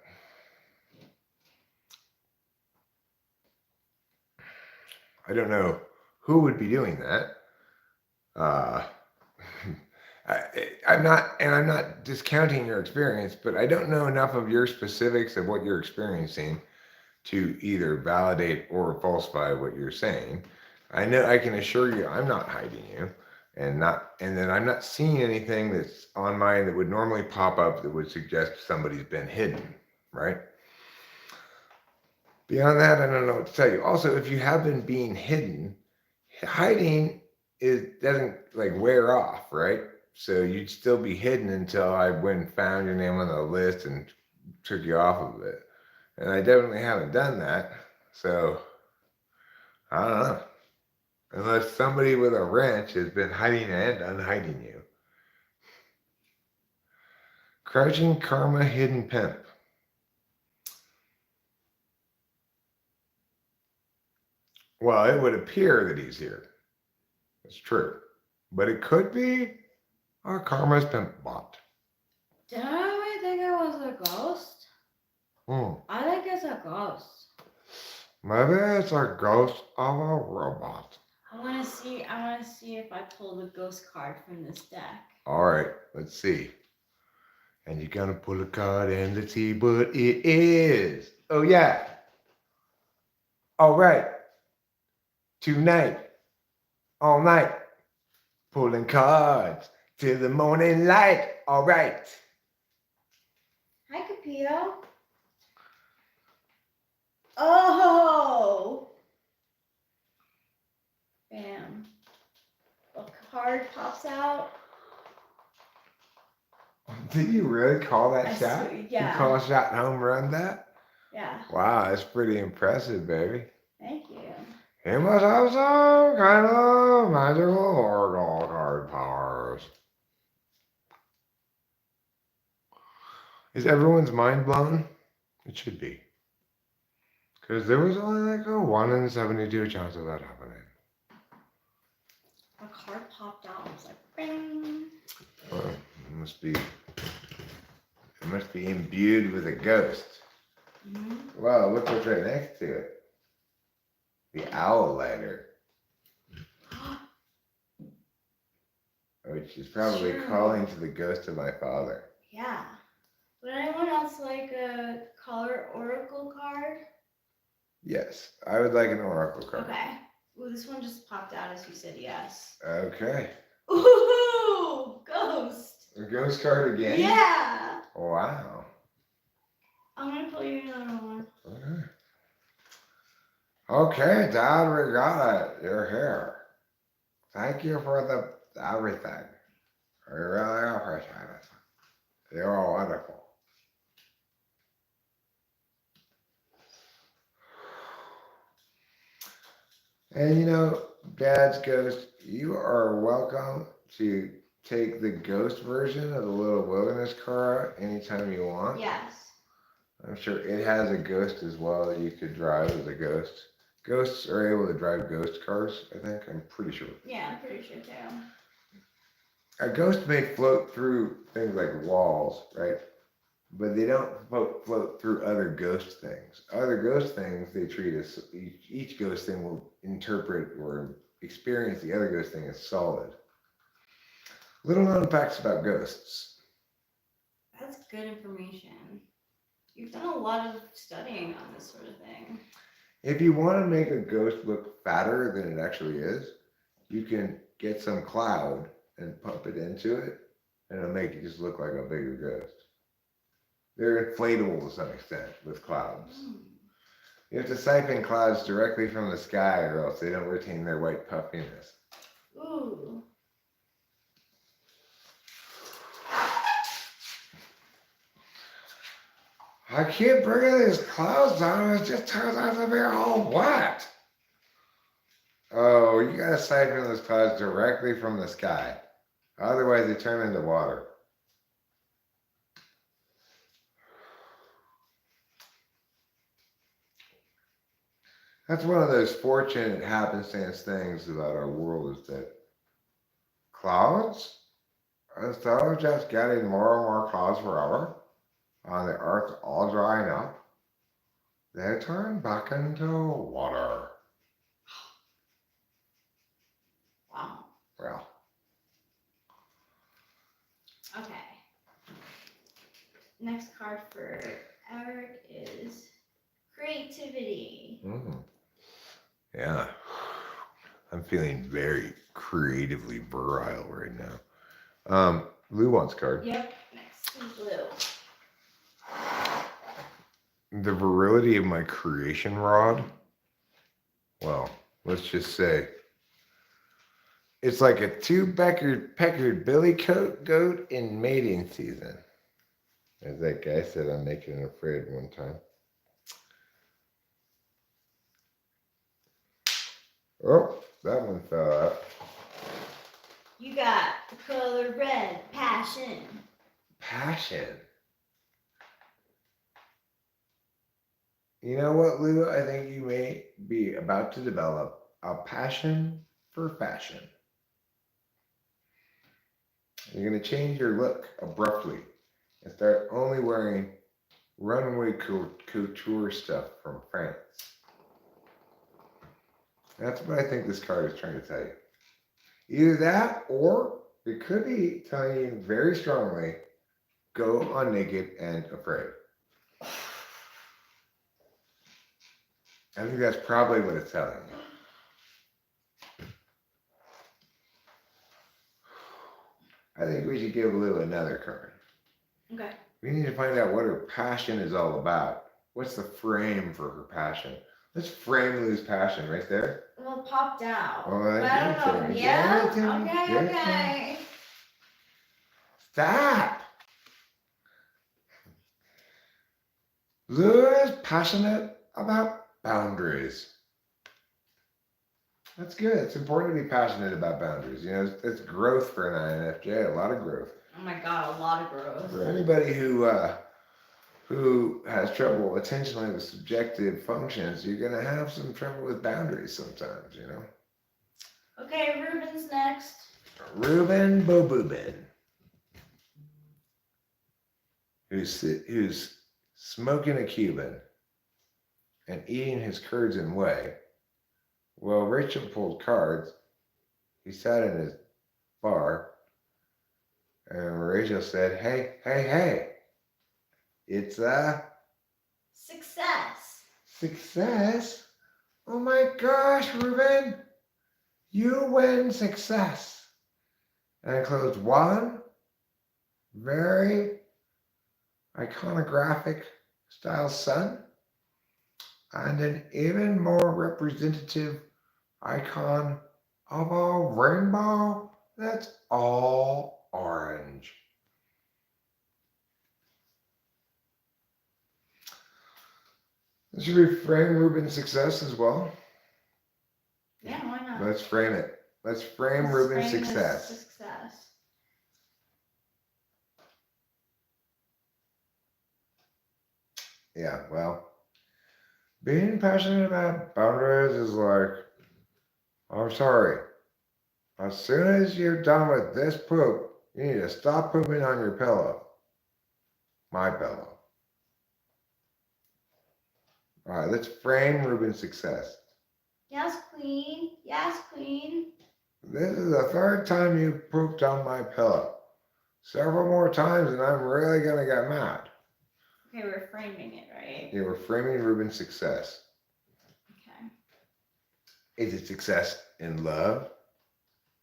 [SPEAKER 1] I don't know who would be doing that. I'm not discounting your experience, but I don't know enough of your specifics of what you're experiencing to either validate or falsify what you're saying. I know I can assure you I'm not hiding you, and then I'm not seeing anything that's on mine that would normally pop up that would suggest somebody's been hidden, right? Beyond that, I don't know what to tell you. Also, if you have been being hidden, hiding doesn't like wear off, right? So you'd still be hidden until I went and found your name on the list and took you off of it. And I definitely haven't done that. So I don't know. Unless somebody with a wrench has been hiding and unhiding you. Crouching Karma Hidden Pimp. Well, it would appear that he's here. It's true. But it could be a Karma's Pimp bot.
[SPEAKER 2] Did I really think it was a ghost? I think it's a ghost.
[SPEAKER 1] Maybe it's a ghost of a robot.
[SPEAKER 2] I want to see if I pull the ghost card from this deck.
[SPEAKER 1] All right, let's see. And you're gonna pull a card and let's see what it is. Oh yeah. All right. Tonight, all night, pulling cards till the morning light. All right.
[SPEAKER 2] Hi, Capito. Oh! Bam. A card pops out.
[SPEAKER 1] Did you really call that shot?
[SPEAKER 2] Yeah.
[SPEAKER 1] You call a shot home run that?
[SPEAKER 2] Yeah.
[SPEAKER 1] Wow, that's pretty impressive, baby.
[SPEAKER 2] Thank you.
[SPEAKER 1] He must have some kind of magical oracle card powers. Is everyone's mind blown? It should be. Because there was only like a 1 in 72 chance of that happening.
[SPEAKER 2] A card popped out. I was like, bing.
[SPEAKER 1] It must be imbued with a ghost.
[SPEAKER 2] Mm-hmm.
[SPEAKER 1] Wow, look what's right next to it. The owl lighter. Which is probably
[SPEAKER 2] Sure.
[SPEAKER 1] calling to the ghost of my father.
[SPEAKER 2] Yeah. Would anyone else like a color oracle card?
[SPEAKER 1] Yes, I would like an oracle card.
[SPEAKER 2] Okay. Well, this one just popped out as you said yes.
[SPEAKER 1] Okay.
[SPEAKER 2] Ooh, ghost.
[SPEAKER 1] A ghost card again?
[SPEAKER 2] Yeah.
[SPEAKER 1] Wow.
[SPEAKER 2] I'm gonna pull you another one.
[SPEAKER 1] Okay, Dad, we got it. You're here. Thank you for everything. We really appreciate it. You're wonderful. And you know, Dad's Ghost, you are welcome to take the ghost version of the little wilderness car anytime you want.
[SPEAKER 2] Yes.
[SPEAKER 1] I'm sure it has a ghost as well that you could drive as a ghost. Ghosts are able to drive ghost cars, I think. I'm pretty sure.
[SPEAKER 2] Yeah, I'm pretty sure too.
[SPEAKER 1] A ghost may float through things like walls, right? But they don't float through other ghost things. Other ghost things they treat as each ghost thing will interpret or experience the other ghost thing as solid. Little known facts about ghosts.
[SPEAKER 2] That's good information. You've done a lot of studying on this sort of thing.
[SPEAKER 1] If you want to make a ghost look fatter than it actually is, you can get some cloud and pump it into it, and it'll make it just look like a bigger ghost. They're inflatable to some extent with clouds. You have to siphon clouds directly from the sky or else they don't retain their white puffiness.
[SPEAKER 2] Ooh.
[SPEAKER 1] I keep bringing these clouds down, it just turns out to be all wet. Oh, you gotta siphon those clouds directly from the sky. Otherwise they turn into water. That's one of those fortunate happenstance things about our world is that clouds, instead of just getting more and more clouds forever, on the earth all drying up, they turn back into water.
[SPEAKER 2] Wow.
[SPEAKER 1] Well,
[SPEAKER 2] Okay. Next card for Eric is creativity.
[SPEAKER 1] yeah. I'm feeling very creatively virile right now. Lou wants card.
[SPEAKER 2] Yep. Next is blue.
[SPEAKER 1] The virility of my creation rod. Well, let's just say it's like a two-peckered billy goat in mating season. As that guy said on Naked and Afraid one time. Oh, that one fell out.
[SPEAKER 2] You got the color red, passion.
[SPEAKER 1] Passion. You know what, Lou? I think you may be about to develop a passion for fashion. You're going to change your look abruptly and start only wearing runway couture stuff from France. That's what I think this card is trying to tell you. Either that, or it could be telling you very strongly, go on Naked and Afraid. I think that's probably what it's telling you. I think we should give Lou another card.
[SPEAKER 2] Okay.
[SPEAKER 1] We need to find out what her passion is all about. What's the frame for her passion? Let's frame Lou's passion right there.
[SPEAKER 2] Well, it popped out.
[SPEAKER 1] All
[SPEAKER 2] But
[SPEAKER 1] right,
[SPEAKER 2] I don't know.
[SPEAKER 1] give it to me.
[SPEAKER 2] Yeah?
[SPEAKER 1] Give it to me. Give it to me.
[SPEAKER 2] Okay.
[SPEAKER 1] Stop! Lou is passionate about boundaries. That's good. It's important to be passionate about boundaries. You know, it's growth for an INFJ, a lot of growth.
[SPEAKER 3] Oh my god, a lot of growth.
[SPEAKER 1] For anybody who has trouble attentionally with subjective functions, you're gonna have some trouble with boundaries sometimes. You know.
[SPEAKER 3] Okay, Ruben's next.
[SPEAKER 1] Ruben Bobubin, who's smoking a Cuban and eating his curds and whey. Well, Rachel pulled cards. He sat in his bar, and Rachel said, "Hey, hey, hey! It's a
[SPEAKER 3] Success.
[SPEAKER 1] success! Oh my gosh, Ruben! You win success!" And I closed one very iconographic style sun and an even more representative icon of a rainbow that's all orange. Should we frame Ruben's success as well?
[SPEAKER 3] Yeah, why not?
[SPEAKER 1] Let's frame it. Let's frame
[SPEAKER 3] Let's
[SPEAKER 1] Ruben's
[SPEAKER 3] frame his
[SPEAKER 1] success.
[SPEAKER 3] Success.
[SPEAKER 1] Yeah, well, being passionate about boundaries is like, I'm sorry, as soon as you're done with this poop, you need to stop pooping on your pillow. My pillow. All right, let's frame Ruben's success.
[SPEAKER 3] Yes, queen. Yes, queen.
[SPEAKER 1] This is the third time you pooped on my pillow. Several more times, and I'm really gonna get mad.
[SPEAKER 3] Okay, we're framing it, right?
[SPEAKER 1] You were framing Ruben's success.
[SPEAKER 3] Okay.
[SPEAKER 1] Is it success in love?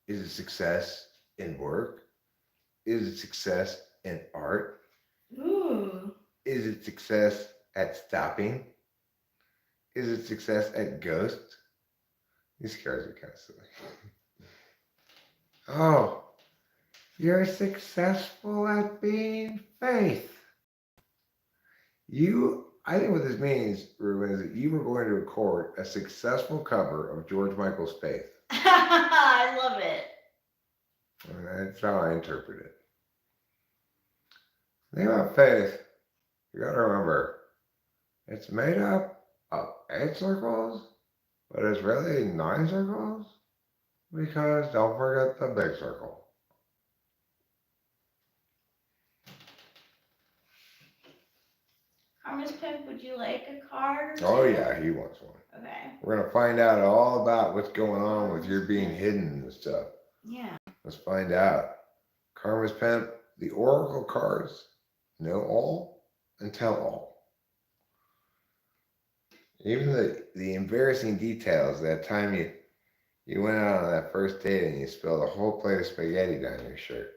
[SPEAKER 1] Is it success in work? Is it success in art?
[SPEAKER 3] Ooh.
[SPEAKER 1] Is it success at stopping? Is it success at ghosts? These cards are kind of silly. Oh, you're successful at being faith. I think what this means, Ruben, is that you were going to record a successful cover of George Michael's Faith.
[SPEAKER 3] I love it.
[SPEAKER 1] And that's how I interpret it. The thing about faith, you gotta remember, it's made up of 8 circles, but it's really 9 circles, because don't forget the big circle.
[SPEAKER 3] Karma's Pimp, would you like a card?
[SPEAKER 1] Oh yeah, he wants one.
[SPEAKER 3] Okay.
[SPEAKER 1] We're gonna find out all about what's going on with your being hidden and stuff.
[SPEAKER 3] Yeah.
[SPEAKER 1] Let's find out. Karma's Pimp, the Oracle cards, know all and tell all. Even the embarrassing details, that time you went out on that first date and you spilled a whole plate of spaghetti down your shirt,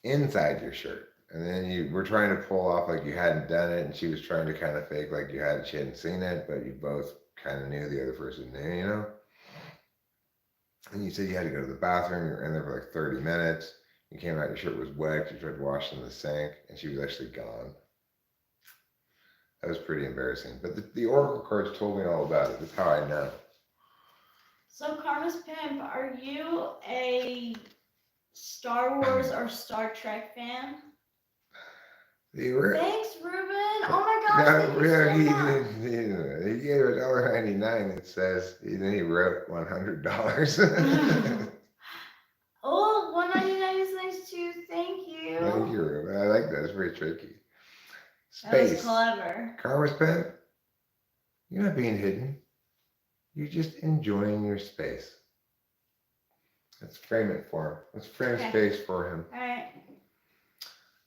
[SPEAKER 1] inside your shirt. And then you were trying to pull off like you hadn't done it, and she was trying to kind of fake like she hadn't seen it, but you both kind of knew the other person knew, you know? And you said you had to go to the bathroom, you were in there for like 30 minutes. You came out, your shirt was wet, you tried washing in the sink, and she was actually gone. That was pretty embarrassing. But the Oracle cards told me all about it. That's how I know.
[SPEAKER 3] So, Karma's Pimp, are you a Star Wars or Star Trek fan? Thanks, Ruben. Oh my gosh, thank you so much.
[SPEAKER 1] He gave $1.99. It says, and then he wrote $100.
[SPEAKER 3] Oh, $1.99 is nice too. Thank you.
[SPEAKER 1] Thank you, Ruben. I like that. It's very tricky.
[SPEAKER 3] That
[SPEAKER 1] Space.
[SPEAKER 3] was clever.
[SPEAKER 1] Karma's Pimp, you're not being hidden. You're just enjoying your space. Let's frame it for him. Let's frame space for him.
[SPEAKER 3] All right.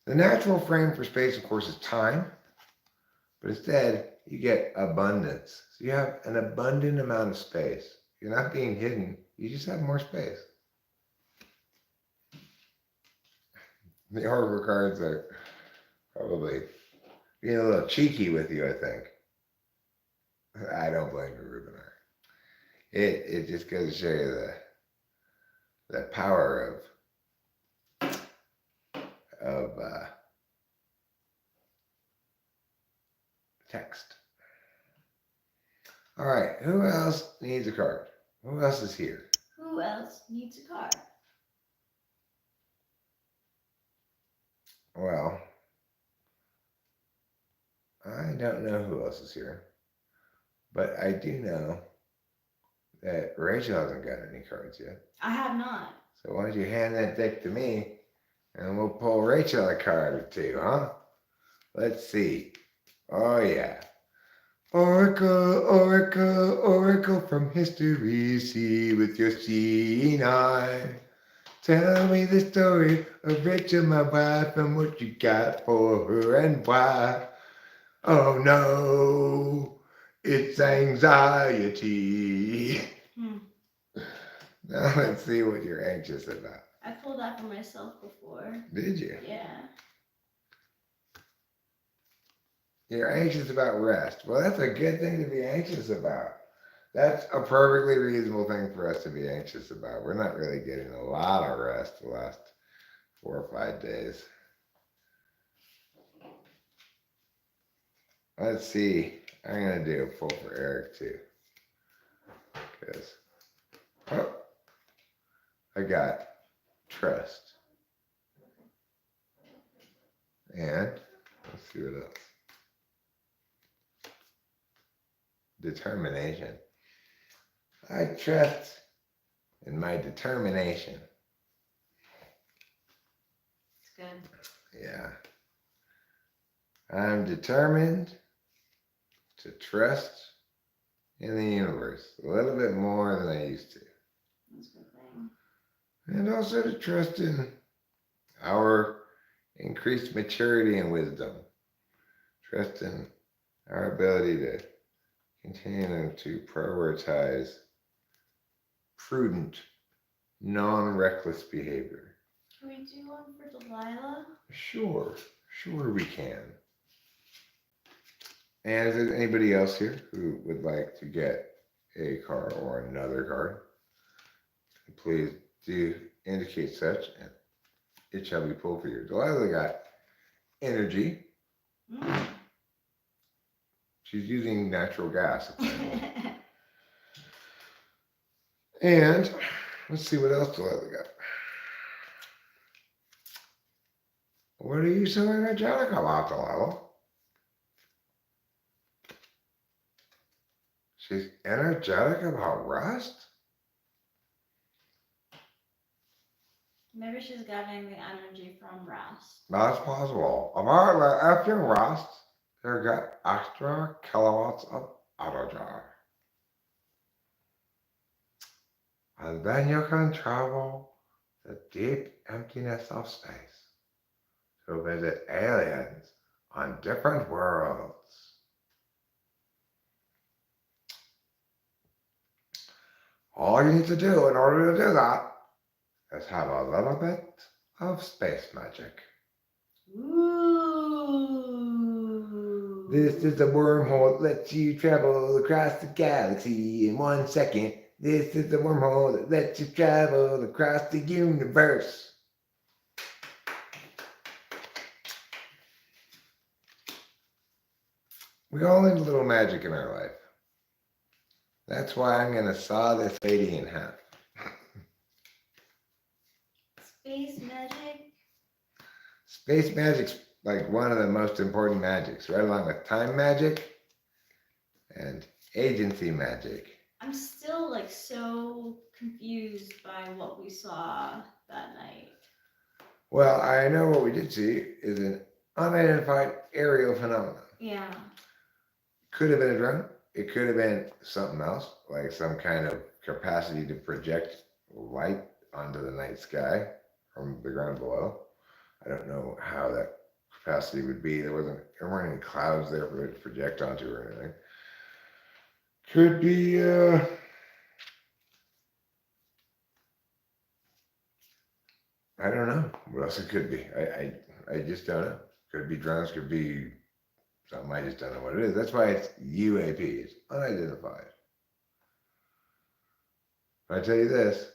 [SPEAKER 1] The natural frame for space, of course, is time. But instead, you get abundance. So you have an abundant amount of space. You're not being hidden. You just have more space. The Oracle cards are probably being a little cheeky with you, I think. I don't blame you, Ruben. It just goes to show you the power of text. All right, who else needs a card? Who else is here?
[SPEAKER 3] Who else needs a car?
[SPEAKER 1] Well, I don't know who else is here, but I do know that Rachel hasn't got any cards yet.
[SPEAKER 3] I have not.
[SPEAKER 1] So why don't you hand that deck to me, and we'll pull Rachel a card or two, huh? Let's see. Oh yeah. Oracle, oracle, oracle from history, see with your seeing eye. Tell me the story of Rachel, my wife, and what you got for her and why. Oh no, it's anxiety. Now let's see what you're anxious about.
[SPEAKER 3] I pulled that for myself before.
[SPEAKER 1] Did you?
[SPEAKER 3] Yeah.
[SPEAKER 1] You're anxious about rest. Well, that's a good thing to be anxious about. That's a perfectly reasonable thing for us to be anxious about. We're not really getting a lot of rest the last 4 or 5 days. Let's see. I'm going to do a pull for Eric too. Because, I got trust. And, let's see what else. Determination. I trust in my determination.
[SPEAKER 3] It's good.
[SPEAKER 1] Yeah. I'm determined to trust in the universe a little bit more than I used to.
[SPEAKER 3] That's a good thing.
[SPEAKER 1] And also to trust in our increased maturity and wisdom. Trust in our ability to continue to prioritize prudent, non-reckless behavior.
[SPEAKER 3] Can we do one for Delilah?
[SPEAKER 1] Sure we can. And is there anybody else here who would like to get a card or another card? Please do indicate such, and it shall be pulled for you. Delilah got energy. She's using natural gas. And let's see what else Delilah got. What are you so energetic about, Delilah? She's energetic about rest?
[SPEAKER 3] Maybe she's getting the energy from rest.
[SPEAKER 1] That's possible. After rest, you get extra kilowatts of energy. And then you can travel the deep emptiness of space to visit aliens on different worlds. All you need to do in order to do that is have a little bit of space magic.
[SPEAKER 3] Ooh.
[SPEAKER 1] This is a wormhole that lets you travel across the galaxy in 1 second. This is the wormhole that lets you travel across the universe. We all need a little magic in our life. That's why I'm going to saw this lady in half.
[SPEAKER 3] Space magic?
[SPEAKER 1] Space magic's like one of the most important magics, right along with time magic and agency magic.
[SPEAKER 3] I'm still like so confused by what we saw that night.
[SPEAKER 1] Well, I know what we did see is an unidentified aerial phenomenon.
[SPEAKER 3] Yeah.
[SPEAKER 1] Could have been a drone. It could have been something else, like some kind of capacity to project light onto the night sky from the ground below. I don't know how that capacity would be. There weren't any clouds there for it to project onto or anything. Could be I don't know what else it could be. I just don't know. Could be drones, could be something I just don't know what it is. That's why it's UAP. It's unidentified. I tell you this,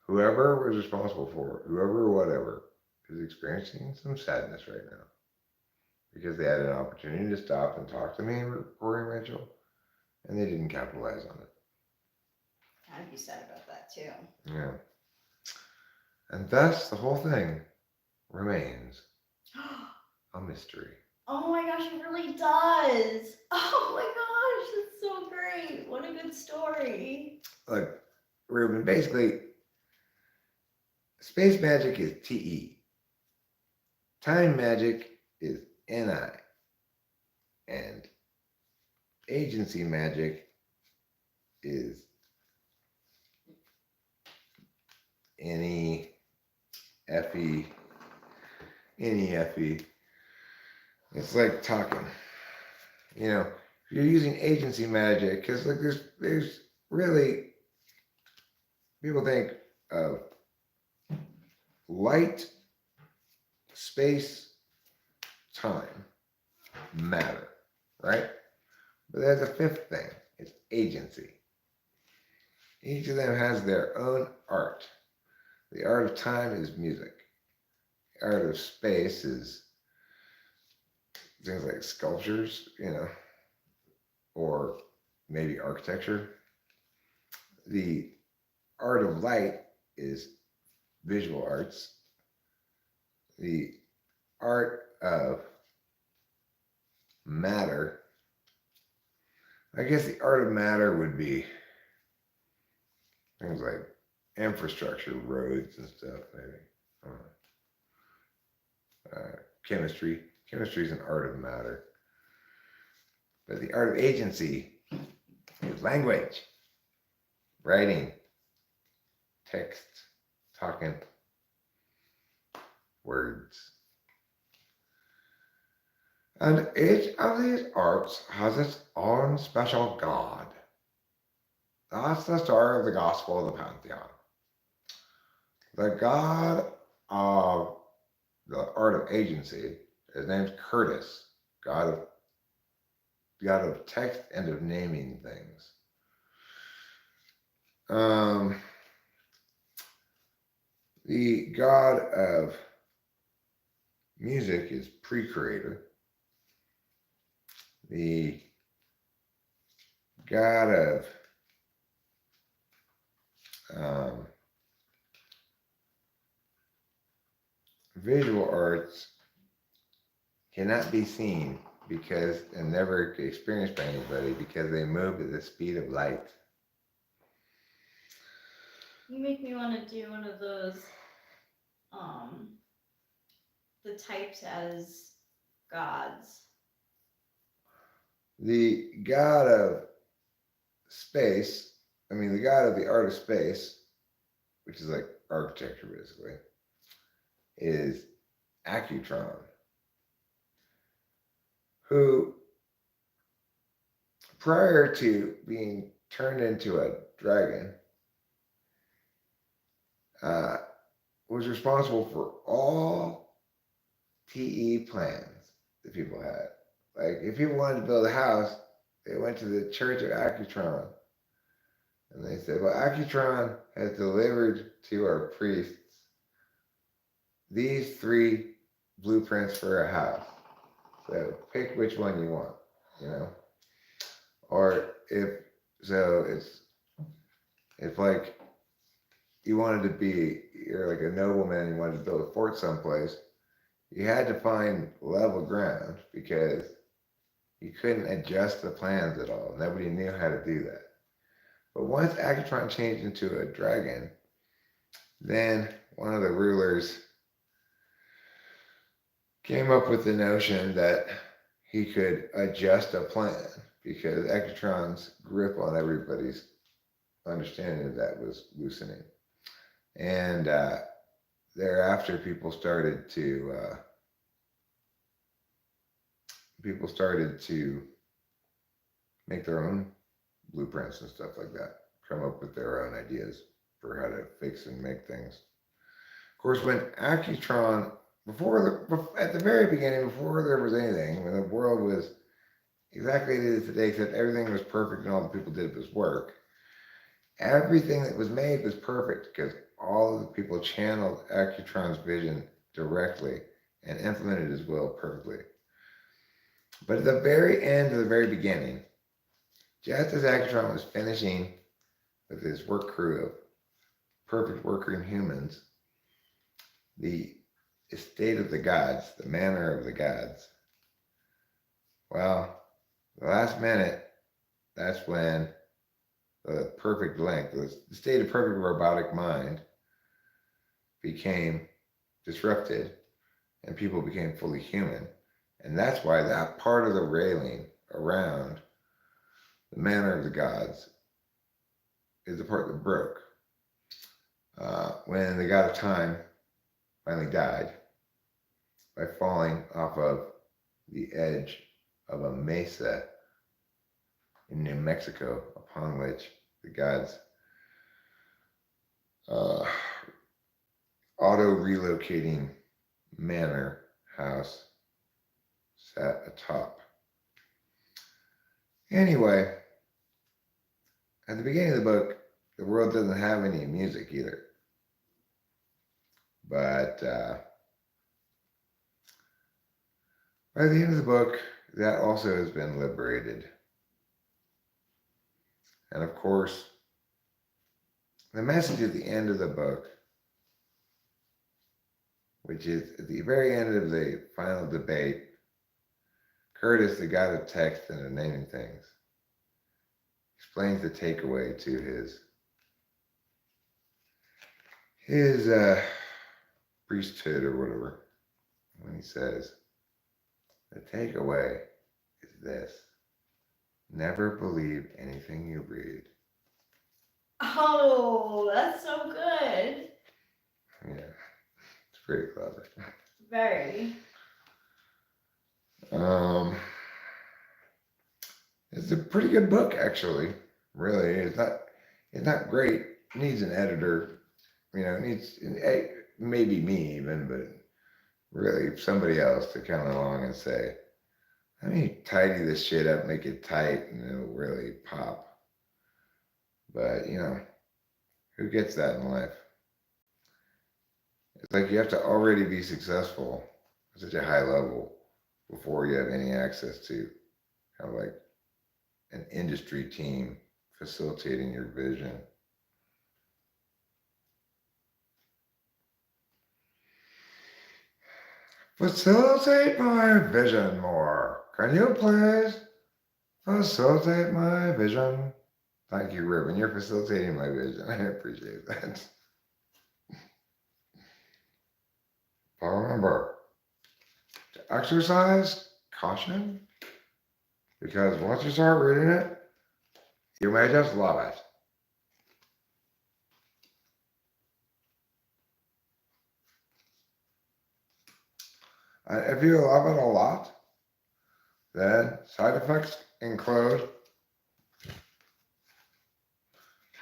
[SPEAKER 1] whoever was responsible for it, whoever or whatever, is experiencing some sadness right now. Because they had an opportunity to stop and talk to me, Rory and Rachel, and they didn't capitalize on it.
[SPEAKER 3] be said about that too.
[SPEAKER 1] Yeah. And thus the whole thing remains a mystery.
[SPEAKER 3] Oh my gosh, it really does. Oh my gosh, that's so great. What a good story.
[SPEAKER 1] Look, Ruben, basically, space magic is TE. Time magic is NI. And agency magic is NEFE. NEFE. It's like talking. You know, if you're using agency magic, because like there's really, people think of light, space, time, matter, right? But there's a fifth thing. It's agency. Each of them has their own art. The art of time is music. The art of space is things like sculptures, or maybe architecture. The art of light is visual arts. The art of matter, I guess the art of matter would be things like infrastructure, roads and stuff, maybe. Chemistry. Chemistry is an art of matter. But the art of agency is language, writing, text, talking, words. And each of these arts has its own special god. That's the story of the Gospel of the Pantheon. The god of the art of agency is named Curtis, god of text and of naming things. The god of music is pre-creator. The god of visual arts cannot be seen because and never experienced by anybody because they move at the speed of light.
[SPEAKER 3] You make me want to do one of those, the types as gods.
[SPEAKER 1] The god of space, the god of the art of space, which is like architecture basically, is Accutron, who, prior to being turned into a dragon, was responsible for all TE plans that people had. Like, if people wanted to build a house, they went to the Church of Accutron. And they said, well, Accutron has delivered to our priests these 3 blueprints for a house. So pick which one you want, Or if like you wanted to be, you're like a nobleman, you wanted to build a fort someplace, you had to find level ground because you couldn't adjust the plans at all. Nobody knew how to do that. But once Accutron changed into a dragon, then one of the rulers came up with the notion that he could adjust a plan because Accutron's grip on everybody's understanding of that was loosening. And thereafter, people started to make their own blueprints and stuff like that, come up with their own ideas for how to fix and make things. Of course, when Accutron, at the very beginning, before there was anything, when the world was exactly as it is today, except everything was perfect and all the people did was work, everything that was made was perfect because all of the people channeled Accutron's vision directly and implemented his will perfectly. But at the very end of the very beginning, just as Accutron was finishing with his work crew of perfect working humans, the estate of the gods, the manor of the gods. Well, the last minute, that's when the perfect length, the state of perfect robotic mind became disrupted and people became fully human. And that's why that part of the railing around the manor of the gods is the part that broke. When the god of time finally died by falling off of the edge of a mesa in New Mexico, upon which the gods auto-relocating manor house sat atop. Anyway, at the beginning of the book, the world doesn't have any music either. But by the end of the book, that also has been liberated. And of course, the message at the end of the book, which is at the very end of the final debate, Curtis, the god of text and of naming things, explains the takeaway to his priesthood or whatever, when he says, the takeaway is this: never believe anything you read.
[SPEAKER 3] Oh, that's so good.
[SPEAKER 1] Yeah, it's pretty clever.
[SPEAKER 3] Very.
[SPEAKER 1] It's a pretty good book, actually. Really, it's not great. It needs an editor. It needs maybe me even, but really somebody else to come along and say, let me tidy this shit up, make it tight, and it'll really pop. But who gets that in life? It's like you have to already be successful at such a high level before you have any access to kind of like an industry team facilitating your vision. Facilitate my vision more. Can you please facilitate my vision? Thank you, Ruben. You're facilitating my vision. I appreciate that. But remember to exercise caution, because once you start reading it, you may just love it. And if you love it a lot, then side effects include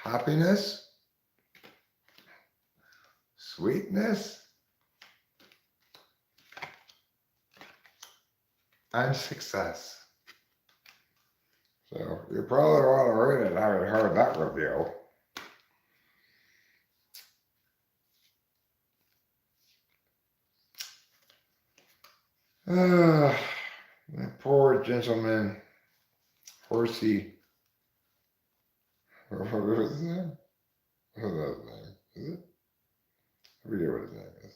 [SPEAKER 1] happiness, sweetness, and success. So you probably want to read it having heard that review. That poor gentleman, Horsey. What was his name? What was his name? Is it? I forget what his name is.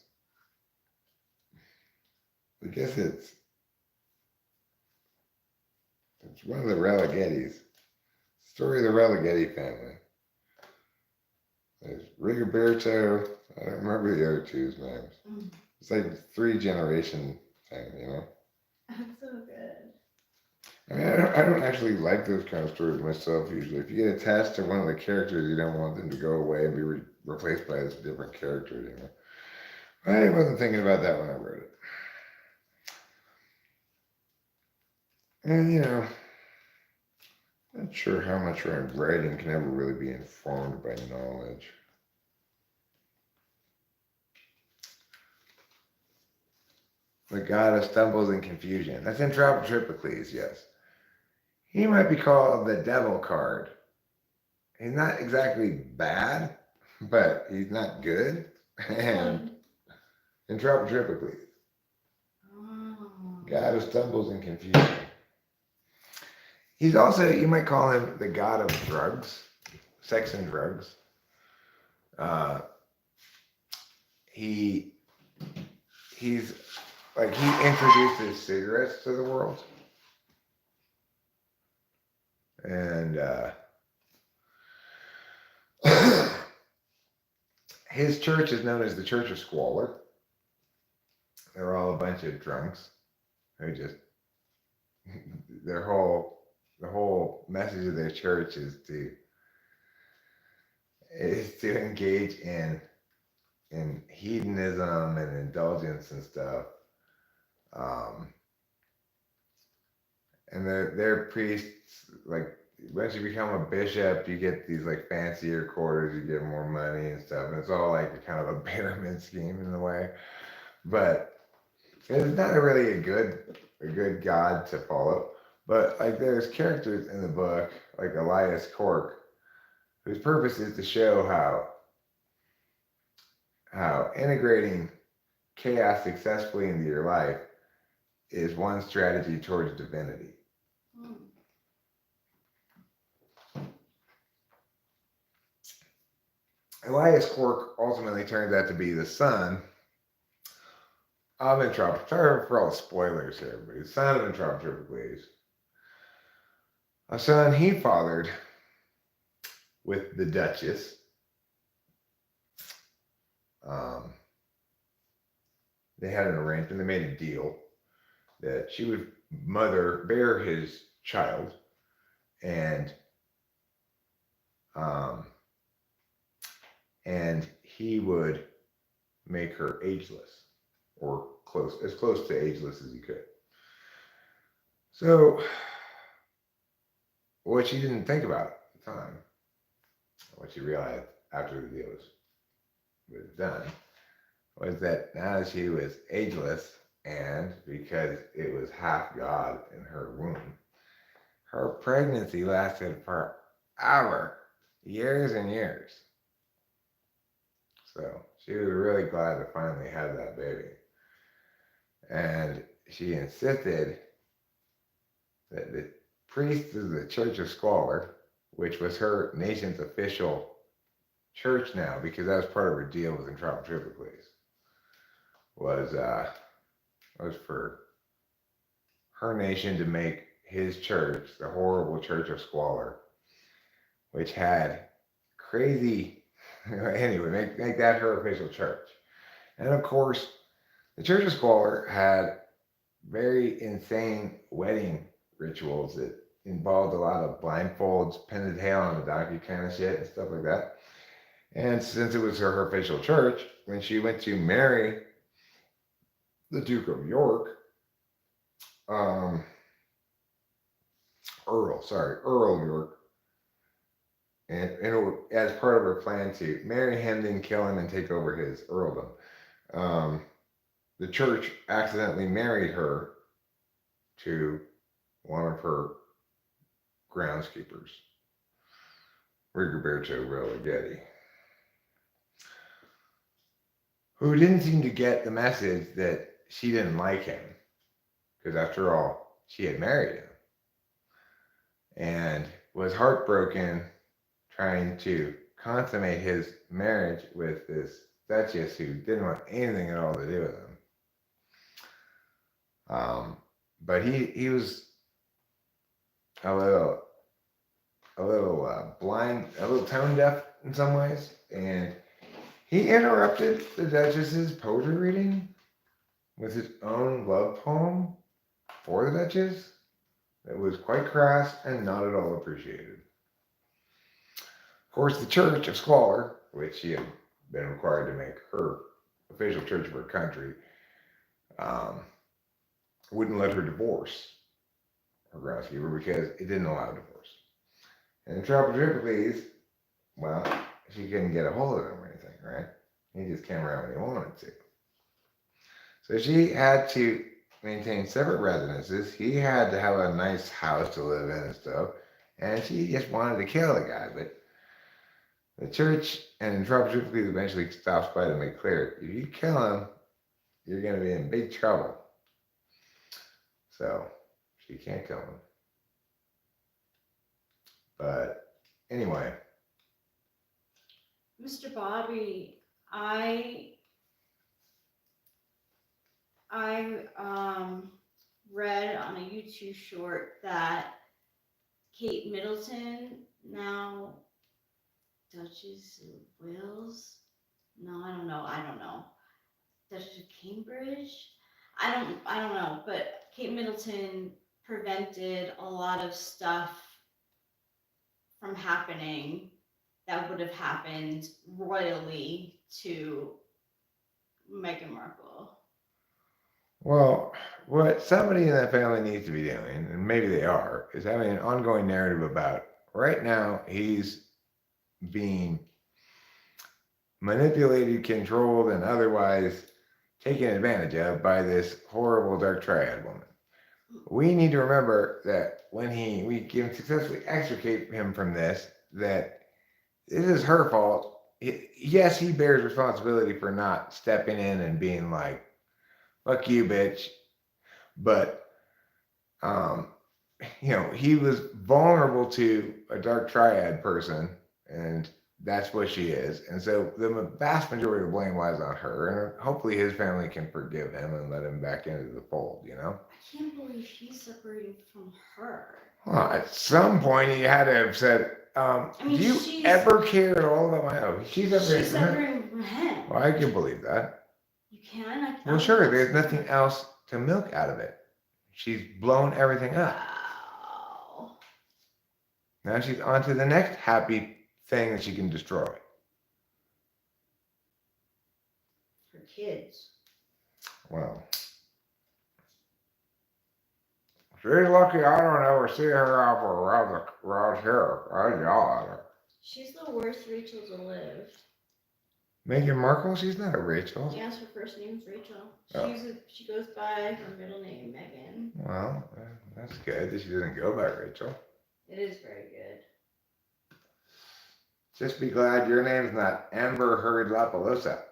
[SPEAKER 1] I guess it's one of the Relighettis. Story of the Relighetti family. There's Rigoberto. I don't remember the other two's names. It's like a 3-generation thing,
[SPEAKER 3] That's so good.
[SPEAKER 1] I mean, I don't actually like those kind of stories myself usually. If you get attached to one of the characters, you don't want them to go away and be replaced by this different character, I wasn't thinking about that when I wrote it. And, not sure how much writing can ever really be informed by knowledge. The god of stumbles and confusion. That's Entropiocles, yes. He might be called the devil card. He's not exactly bad, but he's not good. And Entropiocles. God of stumbles and confusion. He's also, you might call him the god of drugs. sex and drugs. He he's like he introduces cigarettes to the world, and his church is known as the Church of Squalor. They're all a bunch of drunks who just their whole the whole message of their church is to engage in hedonism and indulgence and stuff. Um, and their priests, like once you become a bishop, you get these like fancier quarters, you get more money and stuff, and it's all like a kind of a pyramid scheme in a way. But it's not really a good god to follow. But like there's characters in the book, like Elias Cork, whose purpose is to show how integrating chaos successfully into your life is one strategy towards divinity.
[SPEAKER 3] Hmm.
[SPEAKER 1] Elias Cork ultimately turns out to be the son of Entropic. Sorry for all the spoilers here, but he's son of Entropic, a son he fathered with the Duchess. Um, they had an arrangement. They made a deal that she would bear his child, and um, and he would make her ageless, or as close to ageless as he could. So, what she didn't think about at the time, what she realized after the deal was done, was that now she was ageless, and because it was half God in her womb, her pregnancy lasted forever, years and years. So she was really glad to finally have that baby. And she insisted that the priest of the Church of Squalor, which was her nation's official church now, because that was part of her deal with Entropic, was for her nation to make his church, the horrible Church of Squalor, which had crazy, anyway, make that her official church. And of course, the Church of Squalor had very insane wedding rituals that involved a lot of blindfolds, pin the tail on the donkey kind of shit and stuff like that. And since it was her official church, when she went to marry the Duke of York, um, Earl York, and as part of her plan to marry him, then kill him and take over his earldom, the church accidentally married her to one of her groundskeepers, Rigoberto Relighetti, who didn't seem to get the message that she didn't like him, because after all, she had married him, and was heartbroken trying to consummate his marriage with this duchess who didn't want anything at all to do with him. But he was a little blind, a little tone deaf in some ways, and he interrupted the Duchess's poetry reading with his own love poem for the Duchess that was quite crass and not at all appreciated. Of course, the Church of Squalor, which she had been required to make her official church of her country, wouldn't let her divorce her groundskeeper because it didn't allow divorce. And Triples, well, she couldn't get a hold of him or anything, right? He just came around when he wanted to. So she had to maintain separate residences. He had to have a nice house to live in and stuff. And she just wanted to kill the guy. But the church and Triples eventually stops by to make clear, if you kill him, you're going to be in big trouble. So she can't kill him. But anyway,
[SPEAKER 3] Mr. Bobby, I read on a YouTube short that Kate Middleton, now Duchess of Wales. No, I don't know. I don't know. Duchess of Cambridge. I don't know. But Kate Middleton prevented a lot of stuff from happening that would have happened royally to Meghan Markle.
[SPEAKER 1] Well, what somebody in that family needs to be doing, and maybe they are, is having an ongoing narrative about right now he's being manipulated, controlled, and otherwise taken advantage of by this horrible dark triad woman. We need to remember that when we can successfully extricate him from this, that this is her fault. Yes, he bears responsibility for not stepping in and being like, "Fuck you, bitch." But um, he was vulnerable to a dark triad person, and that's what she is. And so the vast majority of the blame lies on her, and hopefully his family can forgive him and let him back into the fold.
[SPEAKER 3] I can't believe he's separating from her.
[SPEAKER 1] Well, at some point you had to have said, "Do you ever care at all about my?" Oh, she's
[SPEAKER 3] separating from him.
[SPEAKER 1] Well, I can believe that.
[SPEAKER 3] You can.
[SPEAKER 1] Well, sure. There's nothing else to milk out of it. She's blown everything up.
[SPEAKER 3] Wow.
[SPEAKER 1] Now she's on to the next happy thing that she can destroy.
[SPEAKER 3] Her kids.
[SPEAKER 1] Well, she's lucky I don't ever see her out around here. I yell at her.
[SPEAKER 3] She's the worst Rachel to live.
[SPEAKER 1] Meghan Markle? She's not a Rachel.
[SPEAKER 3] Yes, her first name's Rachel.
[SPEAKER 1] Oh.
[SPEAKER 3] She goes by her middle name, Megan.
[SPEAKER 1] Well, that's good that she doesn't go by Rachel.
[SPEAKER 3] It is very good.
[SPEAKER 1] Just be glad your name's not Amber Heard LaPalooza.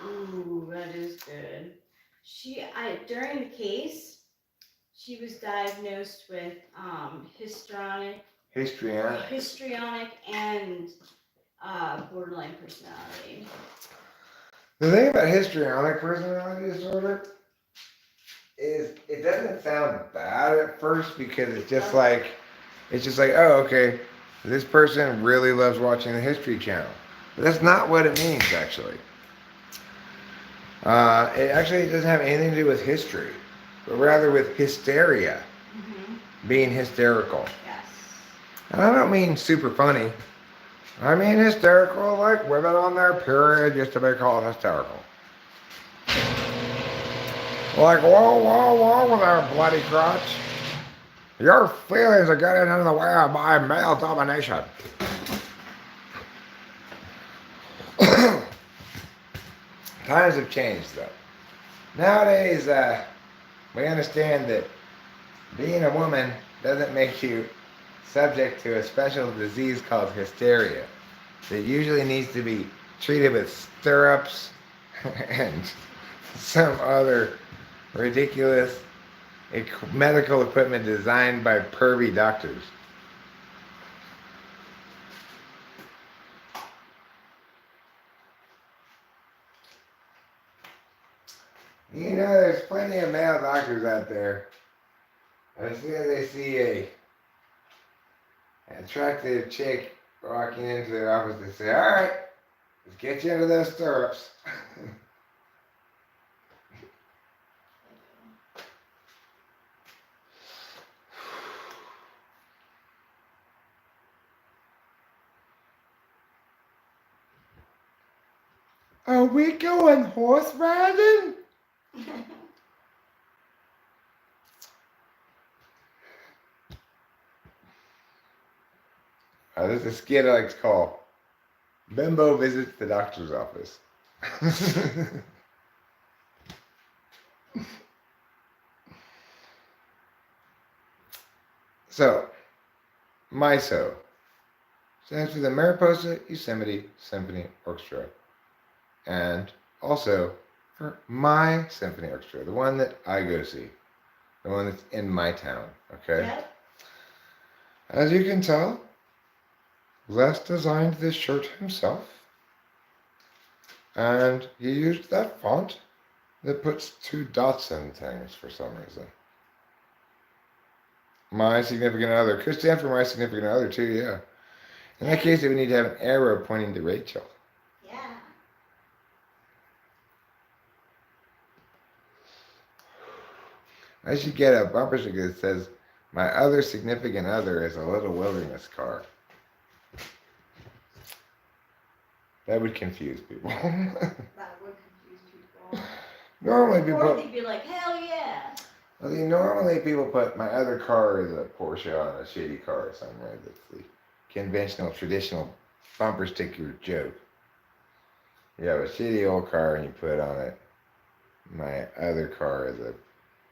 [SPEAKER 3] Ooh, that is good. During the case, she was diagnosed with histrionic and borderline personality.
[SPEAKER 1] The thing about histrionic personality disorder is it doesn't sound bad at first because it's just like, oh, okay, this person really loves watching the History Channel. But that's not what it means, actually. It actually doesn't have anything to do with history, but rather with hysteria, being hysterical.
[SPEAKER 3] Yes. And
[SPEAKER 1] I don't mean super funny. I mean hysterical, like women on their period used to be called hysterical. Like, whoa, with our bloody crotch. Your feelings are getting in the way of my male domination. Times have changed, though. Nowadays, we understand that being a woman doesn't make you subject to a special disease called hysteria that usually needs to be treated with stirrups and some other ridiculous medical equipment designed by pervy doctors. There's plenty of male doctors out there. As soon as they see an attractive chick walking into their office, they say, "All right, let's get you into those stirrups." Are we going horse riding? There's a skit I like to call Bimbo Visits the Doctor's Office. So, MISO stands for the Mariposa Yosemite Symphony Orchestra. And also for my symphony orchestra, the one that I go see, the one that's in my town, okay?
[SPEAKER 3] Yep.
[SPEAKER 1] As you can tell, Les designed this shirt himself. And he used that font that puts 2 dots in things for some reason. My significant other could stand for my significant other too, yeah. In that case, it would need to have an arrow pointing to Rachel.
[SPEAKER 3] Yeah.
[SPEAKER 1] I should get a bumper sticker that says, "My other significant other is a little wilderness car." That would confuse people.
[SPEAKER 3] That would confuse people.
[SPEAKER 1] Normally
[SPEAKER 3] Or
[SPEAKER 1] people.
[SPEAKER 3] they'd be like, hell yeah.
[SPEAKER 1] Well, normally people put my other car is a Porsche on a shitty car somewhere. That's the conventional, traditional bumper sticker joke. You have a shitty old car and you put on it, "My other car is a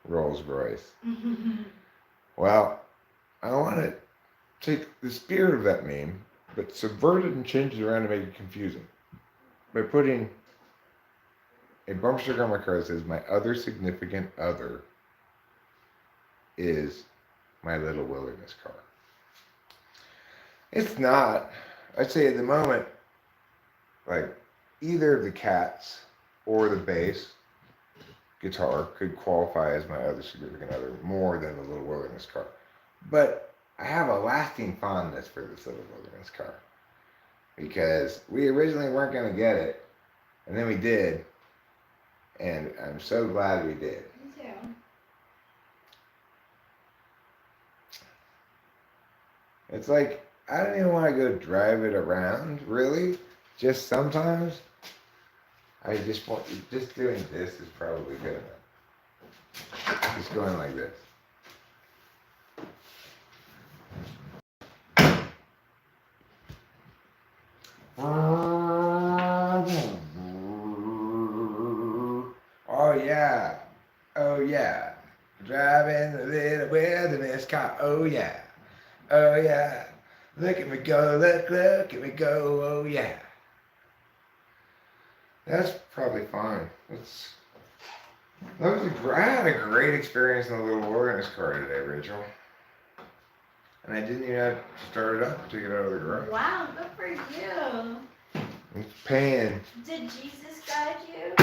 [SPEAKER 1] Rolls Royce." Well, I want to take the spirit of that meme, but subvert it and change it around to make it confusing. By putting a bumper sticker on my car that says, "My other significant other is my little wilderness car." It's not. I'd say at the moment, like either the cats or the bass guitar could qualify as my other significant other more than the little wilderness car. But I have a lasting fondness for this little wilderness car because we originally weren't going to get it, and then we did, and I'm so glad we did.
[SPEAKER 3] Me too.
[SPEAKER 1] It's like I don't even want to go drive it around, really. Just sometimes I just want, just doing this is probably good enough. Just going like this. Oh yeah, oh yeah, driving the little wilderness car. Oh yeah, oh yeah. Look at me go, look at me go. Oh yeah. That's probably fine. I had a great experience in the little wilderness car today, Rachel. And I didn't even have to start it up and take it out of the garage.
[SPEAKER 3] Wow, good for you.
[SPEAKER 1] I'm paying.
[SPEAKER 3] Did Jesus guide you?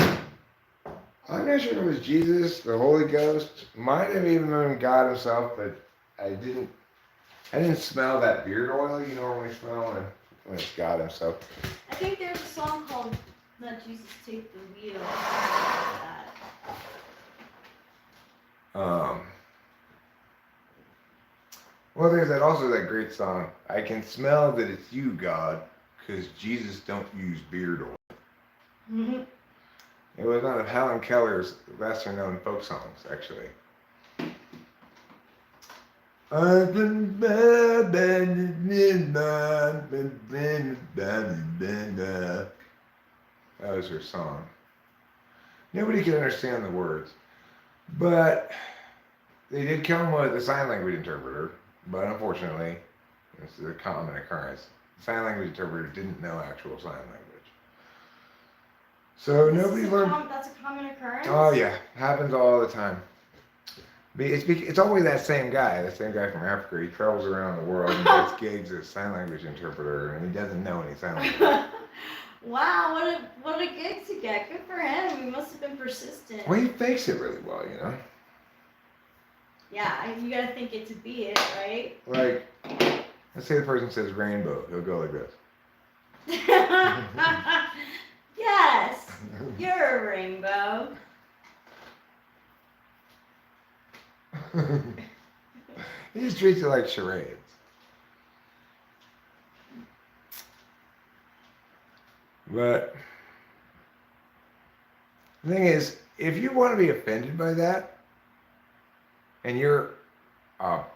[SPEAKER 1] I'm not sure if it was Jesus, the Holy Ghost, might have even been God himself, but I didn't smell that beard oil you normally smell when it's God himself.
[SPEAKER 3] I think there's a song called "Let Jesus Take the Wheel."
[SPEAKER 1] Well, there's that great song, "I can smell that it's you, God, because Jesus don't use beard oil."
[SPEAKER 3] Mm-hmm.
[SPEAKER 1] It was one of Helen Keller's lesser known folk songs, actually. That was her song. Nobody could understand the words, but they did come with a sign language interpreter. But unfortunately, this is a common occurrence. The sign language interpreter didn't know actual sign language. So nobody learned.
[SPEAKER 3] That's a common occurrence?
[SPEAKER 1] Oh yeah, happens all the time. It's always that same guy from Africa. He travels around the world and gets gigs as sign language interpreter, and he doesn't know any sign language.
[SPEAKER 3] Wow, what a gig to get. Good for him. He must have been persistent.
[SPEAKER 1] Well, he fakes it really well, you know.
[SPEAKER 3] Yeah, you gotta think it to be it, right?
[SPEAKER 1] Like, let's say the person says rainbow, he'll go like this.
[SPEAKER 3] Yes, you're a rainbow.
[SPEAKER 1] He just treats it like charades. But the thing is, if you want to be offended by that, and you're, well,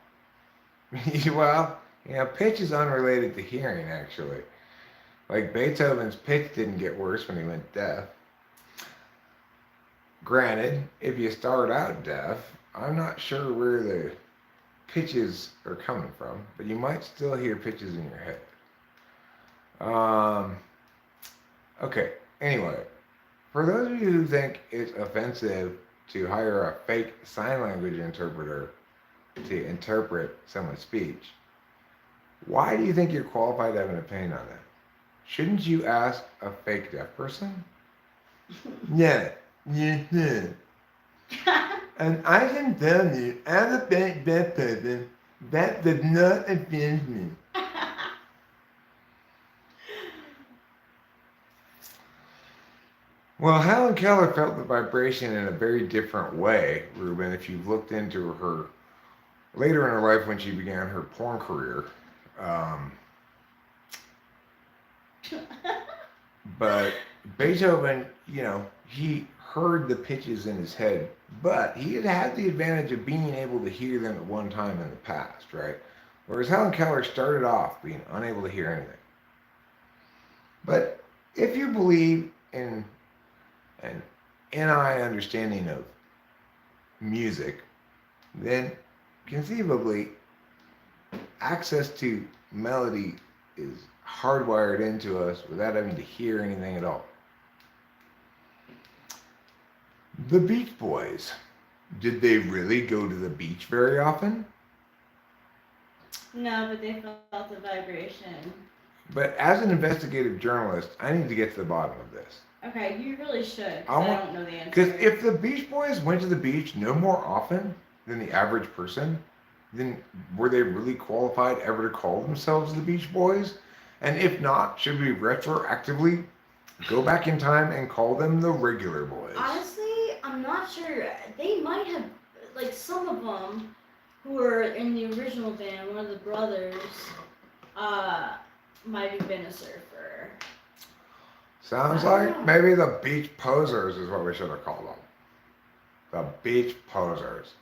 [SPEAKER 1] pitch is unrelated to hearing, actually. Like Beethoven's pitch didn't get worse when he went deaf. Granted, if you start out deaf, I'm not sure where the pitches are coming from, but you might still hear pitches in your head. Okay, anyway, for those of you who think it's offensive to hire a fake sign language interpreter to interpret someone's speech, why do you think you're qualified to have an opinion on that? Shouldn't you ask a fake deaf person? Yeah. Yeah. And I can tell you, as a bad person, that does not offend me. Well, Helen Keller felt the vibration in a very different way, Ruben, if you've looked into her later in her life when she began her porn career. Um, but Beethoven, he heard the pitches in his head, but he had had the advantage of being able to hear them at one time in the past, right? Whereas Helen Keller started off being unable to hear anything. But if you believe in an NI understanding of music, then conceivably access to melody is hardwired into us without having to hear anything at all. The Beach Boys. Did they really go to the beach very often?
[SPEAKER 3] No, but they felt the vibration.
[SPEAKER 1] But as an investigative journalist, I need to get to the bottom of this.
[SPEAKER 3] Okay, you really should,
[SPEAKER 1] I
[SPEAKER 3] because I
[SPEAKER 1] want-
[SPEAKER 3] don't know the answer.
[SPEAKER 1] Because if the Beach Boys went to the beach no more often than the average person, then were they really qualified ever to call themselves the Beach Boys? And if not, should we retroactively go back in time and call them the regular boys?
[SPEAKER 2] Honestly, I'm not sure. They might have, like, some of them who were in the original band, one of the brothers, might have been a surfer.
[SPEAKER 1] Sounds
[SPEAKER 2] I don't
[SPEAKER 1] like
[SPEAKER 2] know.
[SPEAKER 1] maybe the Beach Posers is what we should have called them. The Beach Posers.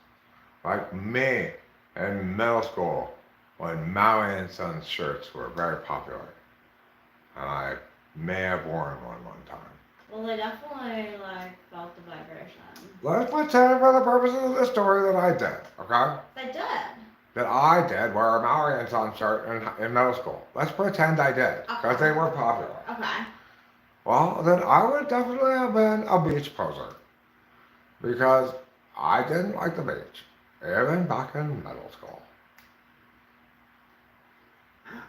[SPEAKER 1] Like me in middle school when Maui and Sons shirts were very popular. And I may have worn one time.
[SPEAKER 2] Well, they definitely, like, felt the vibration.
[SPEAKER 1] Let's pretend for the purposes of this story that I did, okay?
[SPEAKER 2] They did.
[SPEAKER 1] That I did wear a Maui and Sons shirt in middle school. Let's pretend I did, because they were popular.
[SPEAKER 2] Okay.
[SPEAKER 1] Well, then I would definitely have been a beach poser. Because I didn't like the beach, even back in middle school.
[SPEAKER 2] Wow.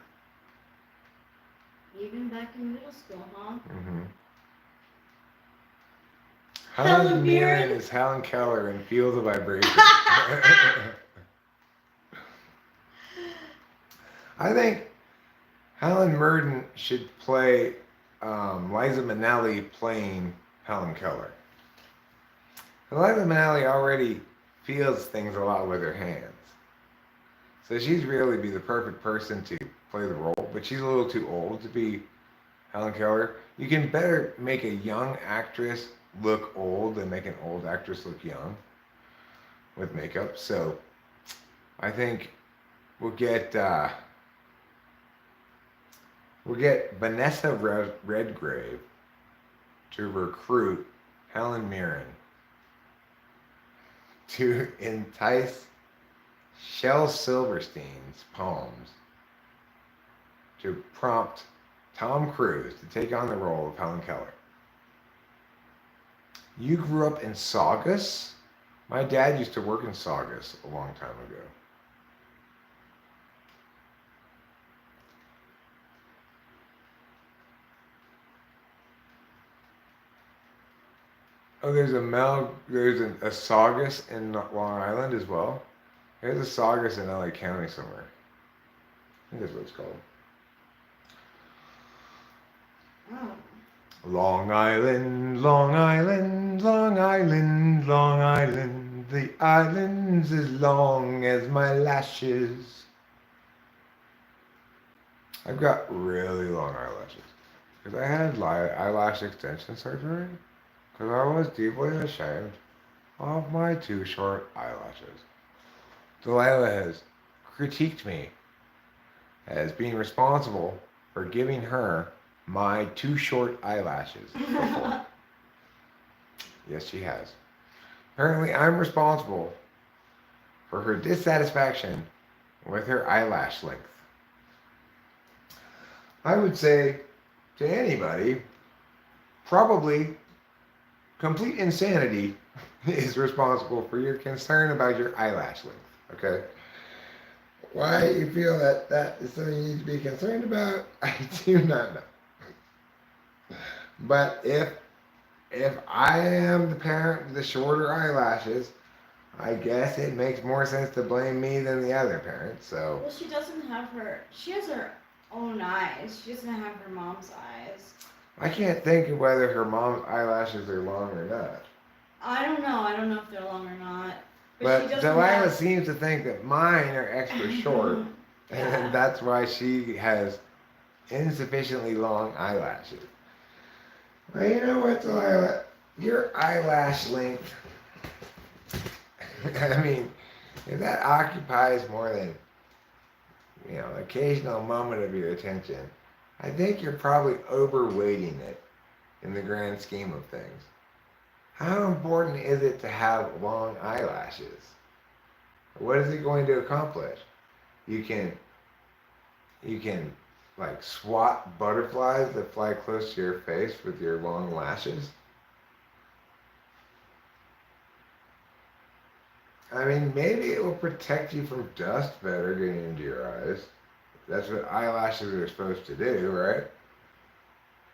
[SPEAKER 2] Even back in middle school, huh?
[SPEAKER 1] Mm-hmm.
[SPEAKER 2] Helen
[SPEAKER 1] Helen
[SPEAKER 2] Mirren.
[SPEAKER 1] Mirren is Helen Keller and Feel the Vibration. I think Helen Mirren should play Liza Minnelli playing Helen Keller. Liza Minnelli already feels things a lot with her hands. So she'd really be the perfect person to play the role, but she's a little too old to be Helen Keller. You can better make a young actress look old than make an old actress look young with makeup. So I think we'll get Vanessa Redgrave to recruit Helen Mirren to entice Shel Silverstein's poems to prompt Tom Cruise to take on the role of Helen Keller. You grew up in Saugus? My dad used to work in Saugus a long time ago. Oh, there's a Saugus in Long Island as well. There's a Saugus in LA County somewhere. I think that's what it's called.
[SPEAKER 2] Oh.
[SPEAKER 1] Long Island, Long Island, Long Island, Long Island. The island's as long as my lashes. I've got really long eyelashes because I had eyelash extension surgery because I was deeply ashamed of my too short eyelashes. Delilah has critiqued me as being responsible for giving her my too short eyelashes before. Yes, she has. Apparently, I'm responsible for her dissatisfaction with her eyelash length. I would say to anybody, probably complete insanity is responsible for your concern about your eyelash length. Okay? Why you feel that is something you need to be concerned about, I do not know. But if if I am the parent with the shorter eyelashes, I guess it makes more sense to blame me than the other parent. So
[SPEAKER 3] Well, she doesn't have her. She has her own eyes. She doesn't have her mom's eyes.
[SPEAKER 1] I can't think of whether her mom's eyelashes are long or not.
[SPEAKER 3] I don't know. I don't know if they're long or not. But she
[SPEAKER 1] But
[SPEAKER 3] doesn't
[SPEAKER 1] Delilah
[SPEAKER 3] have.
[SPEAKER 1] seems to think that mine are extra short,
[SPEAKER 3] Yeah.
[SPEAKER 1] and that's why she has insufficiently long eyelashes. Well, you know what, Delilah? Your eyelash length, I mean, if that occupies more than, occasional moment of your attention, I think you're probably overweighting it in the grand scheme of things. How important is it to have long eyelashes? What is it going to accomplish? You can you can like swat butterflies that fly close to your face with your long lashes. I mean, maybe it will protect you from dust better getting into your eyes. That's what eyelashes are supposed to do, right?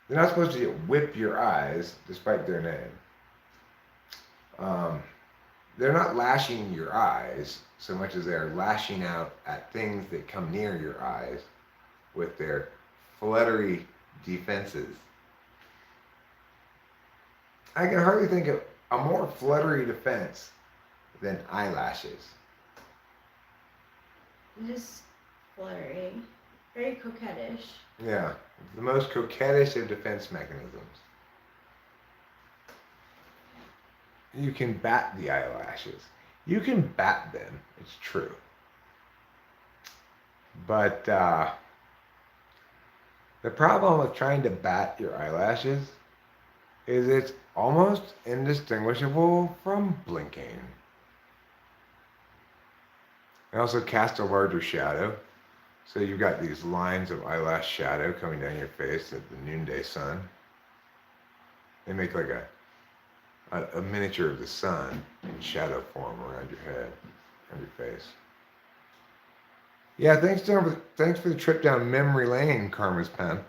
[SPEAKER 1] They're not supposed to whip your eyes, despite their name. Um, they're not lashing your eyes so much as they are lashing out at things that come near your eyes with their fluttery defenses. I can hardly think of a more fluttery defense than eyelashes.
[SPEAKER 3] Just flirty. Very coquettish.
[SPEAKER 1] Yeah, the most coquettish of defense mechanisms. You can bat the eyelashes. You can bat them, it's true. But the problem with trying to bat your eyelashes is it's almost indistinguishable from blinking. It also casts a larger shadow. So you've got these lines of eyelash shadow coming down your face at the noonday sun. They make like a miniature of the sun in shadow form around your head, around your face. Yeah, thanks for the trip down memory lane, Karma's pen.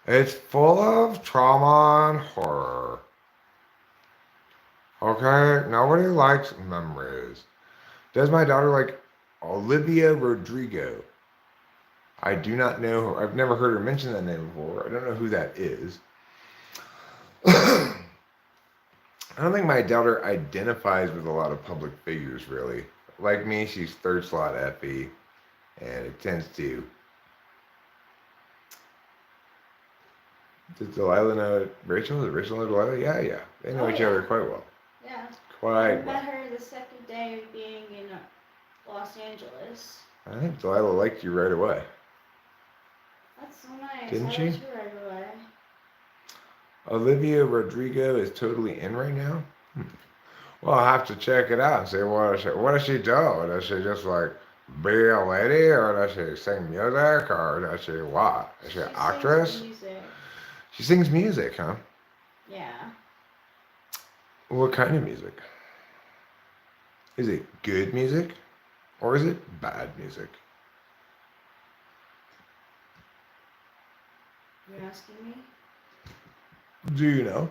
[SPEAKER 1] It's full of trauma and horror. Okay, nobody likes memories. Does my daughter like Olivia Rodrigo? I do not know her. I've never heard her mention that name before. I don't know who that is. I don't think my daughter identifies with a lot of public figures, really. Like me, she's third slot FE, and it tends to. Does Delilah know Rachel? Does Rachel know Delilah? Yeah. They know each other quite well.
[SPEAKER 3] Yeah.
[SPEAKER 1] Quite
[SPEAKER 3] I
[SPEAKER 1] well.
[SPEAKER 3] met her the second day of being in Los Angeles.
[SPEAKER 1] I think Delilah liked you right away.
[SPEAKER 3] That's so nice.
[SPEAKER 1] Didn't
[SPEAKER 3] I
[SPEAKER 1] she?
[SPEAKER 3] liked her right away.
[SPEAKER 1] Olivia Rodrigo is totally in right now? Well, I'll have to check it out and see what does she do? Does she just like be a lady, or does she sing music, or does she what? Is she an actress?
[SPEAKER 3] Sings music.
[SPEAKER 1] She sings music, huh?
[SPEAKER 3] Yeah.
[SPEAKER 1] What kind of music? Is it good music, or is it bad music?
[SPEAKER 3] You're asking me?
[SPEAKER 1] Do you know?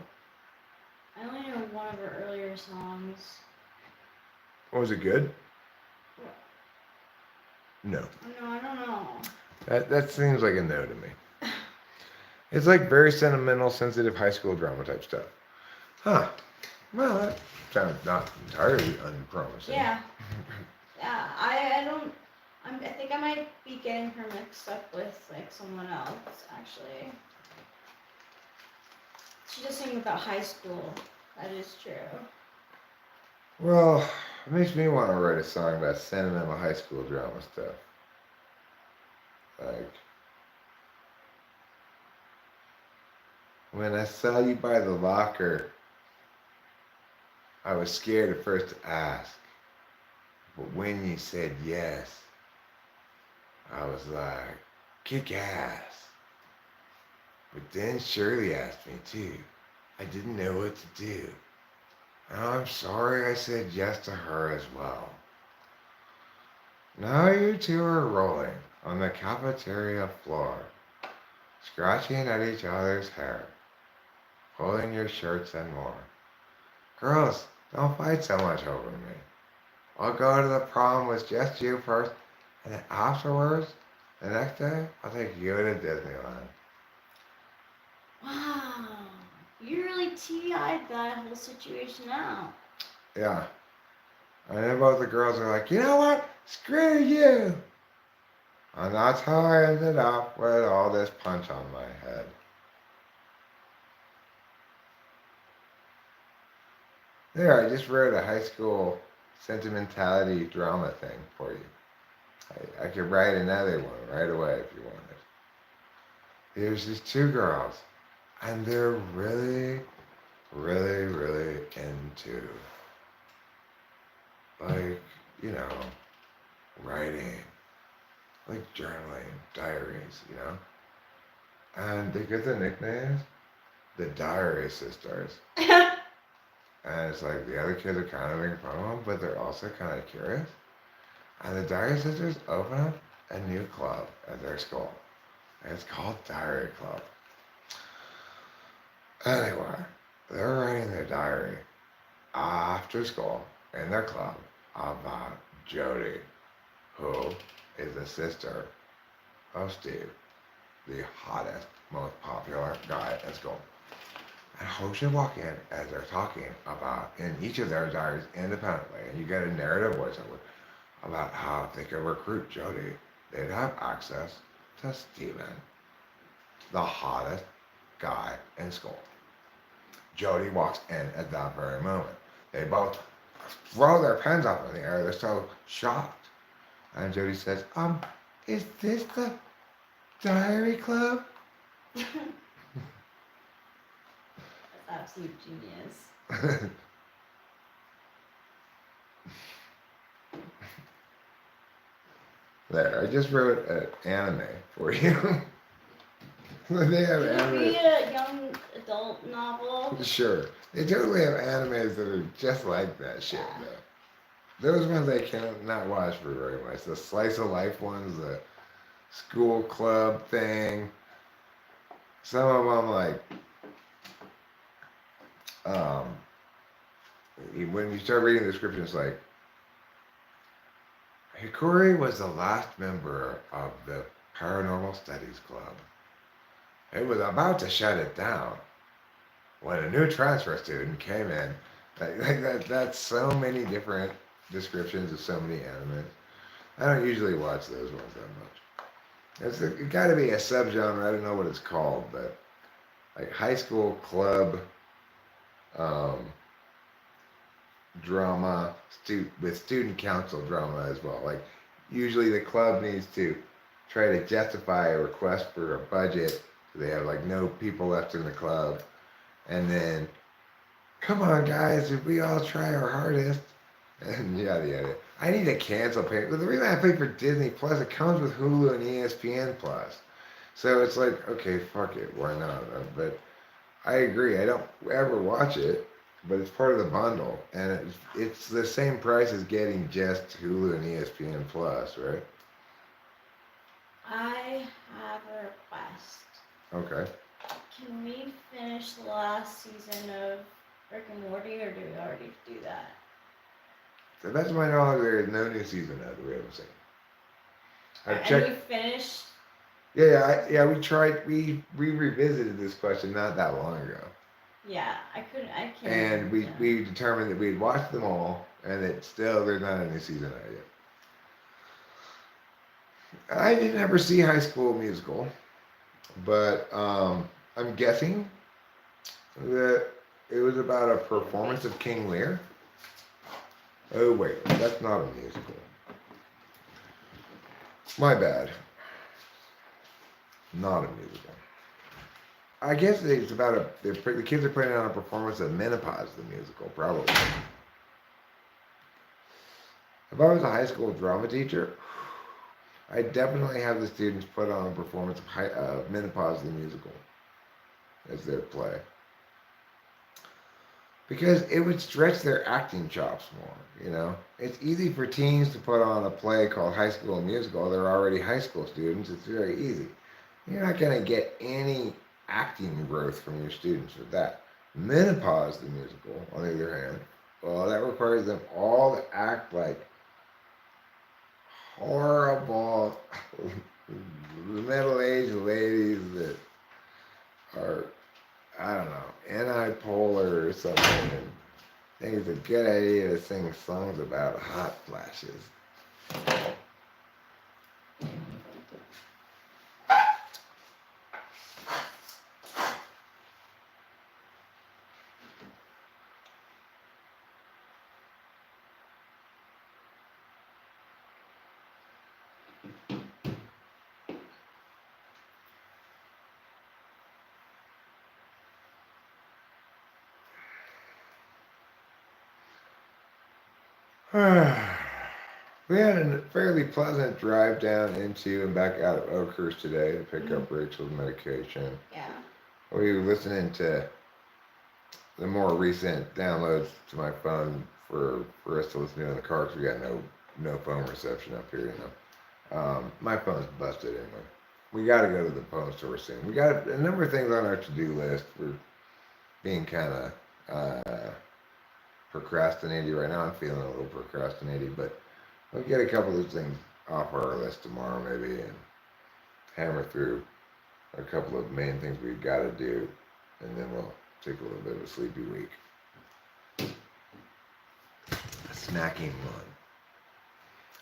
[SPEAKER 3] I only know one of her earlier songs.
[SPEAKER 1] Was it good? No.
[SPEAKER 3] No, I don't know.
[SPEAKER 1] That seems like a no to me. It's like very sentimental, sensitive high school drama type stuff. Huh. Well, that sounds not entirely unpromising.
[SPEAKER 3] Yeah. Yeah. I think I might be getting her mixed up with like someone else actually. She does sing about high school. That is true.
[SPEAKER 1] Well, it makes me want to write a song about sentimental high school drama stuff. Like, when I saw you by the locker, I was scared at first to ask. But when you said yes, I was like, kick ass. But then Shirley asked me too. I didn't know what to do. And I'm sorry I said yes to her as well. Now you two are rolling on the cafeteria floor. scratching at each other's hair, pulling your shirts and more. Girls, don't fight so much over me. I'll go to the prom with just you first, and then afterwards, the next day, I'll take you to Disneyland.
[SPEAKER 3] Wow. You really TI'd that whole situation out.
[SPEAKER 1] Yeah. And then both the girls are like, you know what? Screw you! And that's how I ended up with all this punch on my head. There, I just wrote a high school sentimentality drama thing for you. I could write another one right away if you wanted. There's these two girls, and they're really, really, really into, like, you know, writing, like journaling, diaries, you know? And they get the nicknames the Diary Sisters. And it's like the other kids are kind of making fun of them, but they're also kind of curious. And the Diary Sisters open up a new club at their school. And it's called Diary Club. Anyway, they're writing their diary after school in their club about Jody, who is the sister of Steve, the hottest, most popular guy at school. And who should walk in as they're talking about in each of their diaries independently, and you get a narrative voiceover about how if they could recruit Jody, they'd have access to Steven, the hottest guy in school. Jody walks in at that very moment. They both throw their pens up in the air. They're so shocked. And Jody says, is this the diary club?
[SPEAKER 3] That's absolute genius.
[SPEAKER 1] There, I just wrote an anime for you. They have
[SPEAKER 3] Could it
[SPEAKER 1] anime.
[SPEAKER 3] be a young adult novel?
[SPEAKER 1] Sure. They totally have animes that are just like that shit,
[SPEAKER 3] Yeah.
[SPEAKER 1] though. Those ones I cannot watch for very much. The slice of life ones, the school club thing. Some of them, like, um, when you start reading the descriptions, like, Hikori was the last member of the Paranormal Studies Club. It was about to shut it down when a new transfer student came in. That's so many different descriptions of so many animes. I don't usually watch those ones that much. It's got to be a subgenre. I don't know what it's called, but like high school club um, drama with student council drama as well. Like usually the club needs to try to justify a request for a budget. So they have like no people left in the club, and then come on guys, if we all try our hardest, and yada yada. I need to cancel pay. But the reason I pay for Disney Plus, it comes with Hulu and ESPN Plus. So it's like, okay, fuck it, why not? But I agree, I don't ever watch it, but it's part of the bundle, and it's the same price as getting just Hulu and ESPN Plus, right?
[SPEAKER 3] I have a request.
[SPEAKER 1] Okay.
[SPEAKER 3] Can we finish the last season of Rick and Morty, or do we already do that?
[SPEAKER 1] So that's my knowledge. There is no new season out that we haven't seen. I've
[SPEAKER 3] And
[SPEAKER 1] checked.
[SPEAKER 3] we finished.
[SPEAKER 1] Yeah. We tried. We revisited this question not that long ago,
[SPEAKER 3] Yeah, I couldn't. I can't.
[SPEAKER 1] and we
[SPEAKER 3] remember.
[SPEAKER 1] we determined that we'd watched them all, and that still there's not a new season out yet. I didn't ever see High School Musical, but I'm guessing that it was about a performance of King Lear. Oh wait, that's not a musical. My bad. Not a musical. I guess it's about the kids are putting on a performance of Menopause, the musical, probably. If I was a high school drama teacher, I definitely have the students put on a performance of Menopause, the musical, as their play. Because it would stretch their acting chops more, you know? It's easy for teens to put on a play called High School Musical. They're already high school students. It's very easy. You're not going to get any acting growth from your students with that. Menopause, the musical, on the other hand, well, that requires them all to act like horrible middle-aged ladies that are, I don't know, anti-polar or something. And think it's a good idea to sing songs about hot flashes. We had a fairly pleasant drive down into and back out of Oakhurst today to pick up Rachel's medication.
[SPEAKER 3] Yeah.
[SPEAKER 1] We were listening to the more recent downloads to my phone for us to listen to in the car because we got no phone reception up here, my phone's busted anyway. We got to go to the phone store soon. We got a number of things on our to-do list. We're being kind of procrastinating right now. I'm feeling a little procrastinating, but we'll get a couple of things off our list tomorrow maybe and hammer through a couple of main things we've got to do, and then we'll take a little bit of a sleepy week. Smacking one.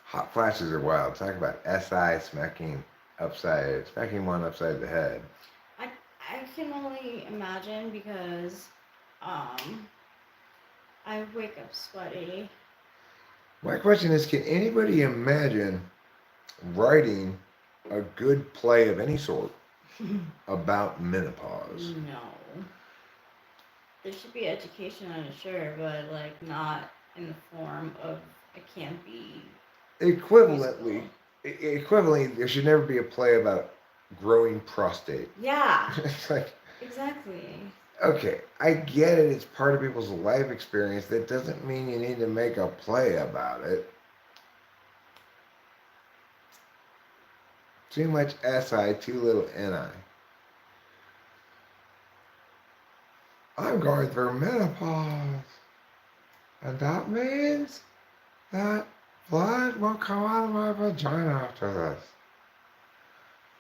[SPEAKER 1] Hot flashes are wild. Talk about SI smacking one upside the head.
[SPEAKER 2] I can only imagine because I wake up sweaty.
[SPEAKER 1] My question is, can anybody imagine writing a good play of any sort about menopause?
[SPEAKER 2] No. There should be education on it, sure, but like not in the form of it can't be
[SPEAKER 1] Equivalently,
[SPEAKER 2] musical.
[SPEAKER 1] there should never be a play about growing prostate.
[SPEAKER 2] Yeah,
[SPEAKER 1] It's like,
[SPEAKER 2] exactly.
[SPEAKER 1] okay, I get it. It's part of people's life experience. That doesn't mean you need to make a play about it. Too much SI, too little NI. I'm going through menopause. And that means that blood will come out of my vagina after this.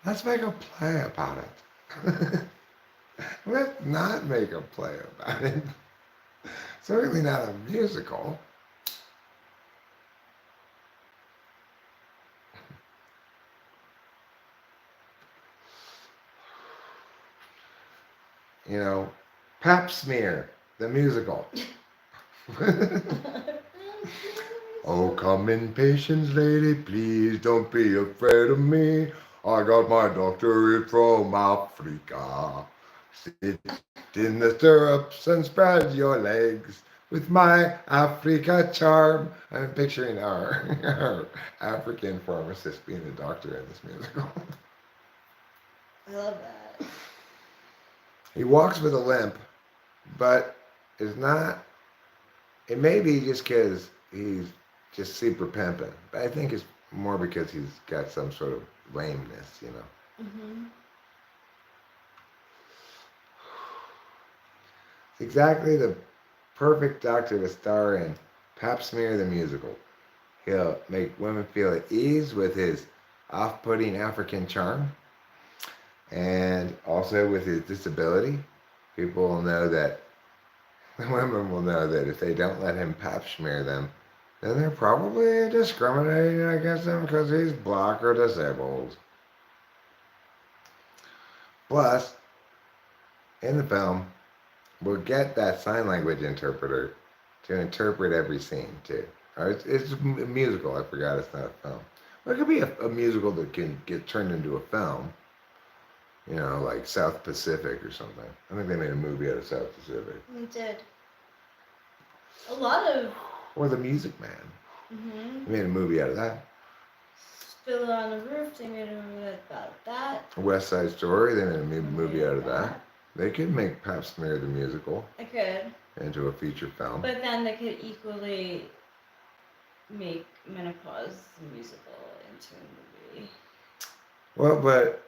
[SPEAKER 1] Let's make a play about it. Let's not make a play about it. Certainly not a musical. Pap Smear, the musical. Oh, come in, patience, lady, please don't be afraid of me. I got my doctorate from Africa. Sit in the stirrups and spread your legs with my Africa charm. I'm picturing our African pharmacist being a doctor in this musical.
[SPEAKER 2] I love that.
[SPEAKER 1] He walks with a limp, but it's not. It may be just because he's just super pimping, but I think it's more because he's got some sort of lameness.
[SPEAKER 2] Mhm.
[SPEAKER 1] It's exactly the perfect doctor to star in Pap Smear the musical. He'll make women feel at ease with his off-putting African charm, and also with his disability. People will know that the women will know that if they don't let him Pap Smear them, then they're probably discriminating against him because he's black or disabled. Plus, in the film, we'll get that sign language interpreter to interpret every scene too. It's a musical. I forgot it's not a film. Well, it could be a musical that can get turned into a film. Like South Pacific or something. I think they made a movie out of South Pacific.
[SPEAKER 2] We did. A lot of.
[SPEAKER 1] Or The Music Man.
[SPEAKER 2] Mhm.
[SPEAKER 1] They made a movie out of that.
[SPEAKER 2] Fiddler on the Roof. They made a movie about that.
[SPEAKER 1] West Side Story. They made a movie out of that. They could make Pap Smear the musical.
[SPEAKER 2] They could.
[SPEAKER 1] Into a feature film.
[SPEAKER 2] But then they could equally make Menopause the musical into a movie.
[SPEAKER 1] Well, but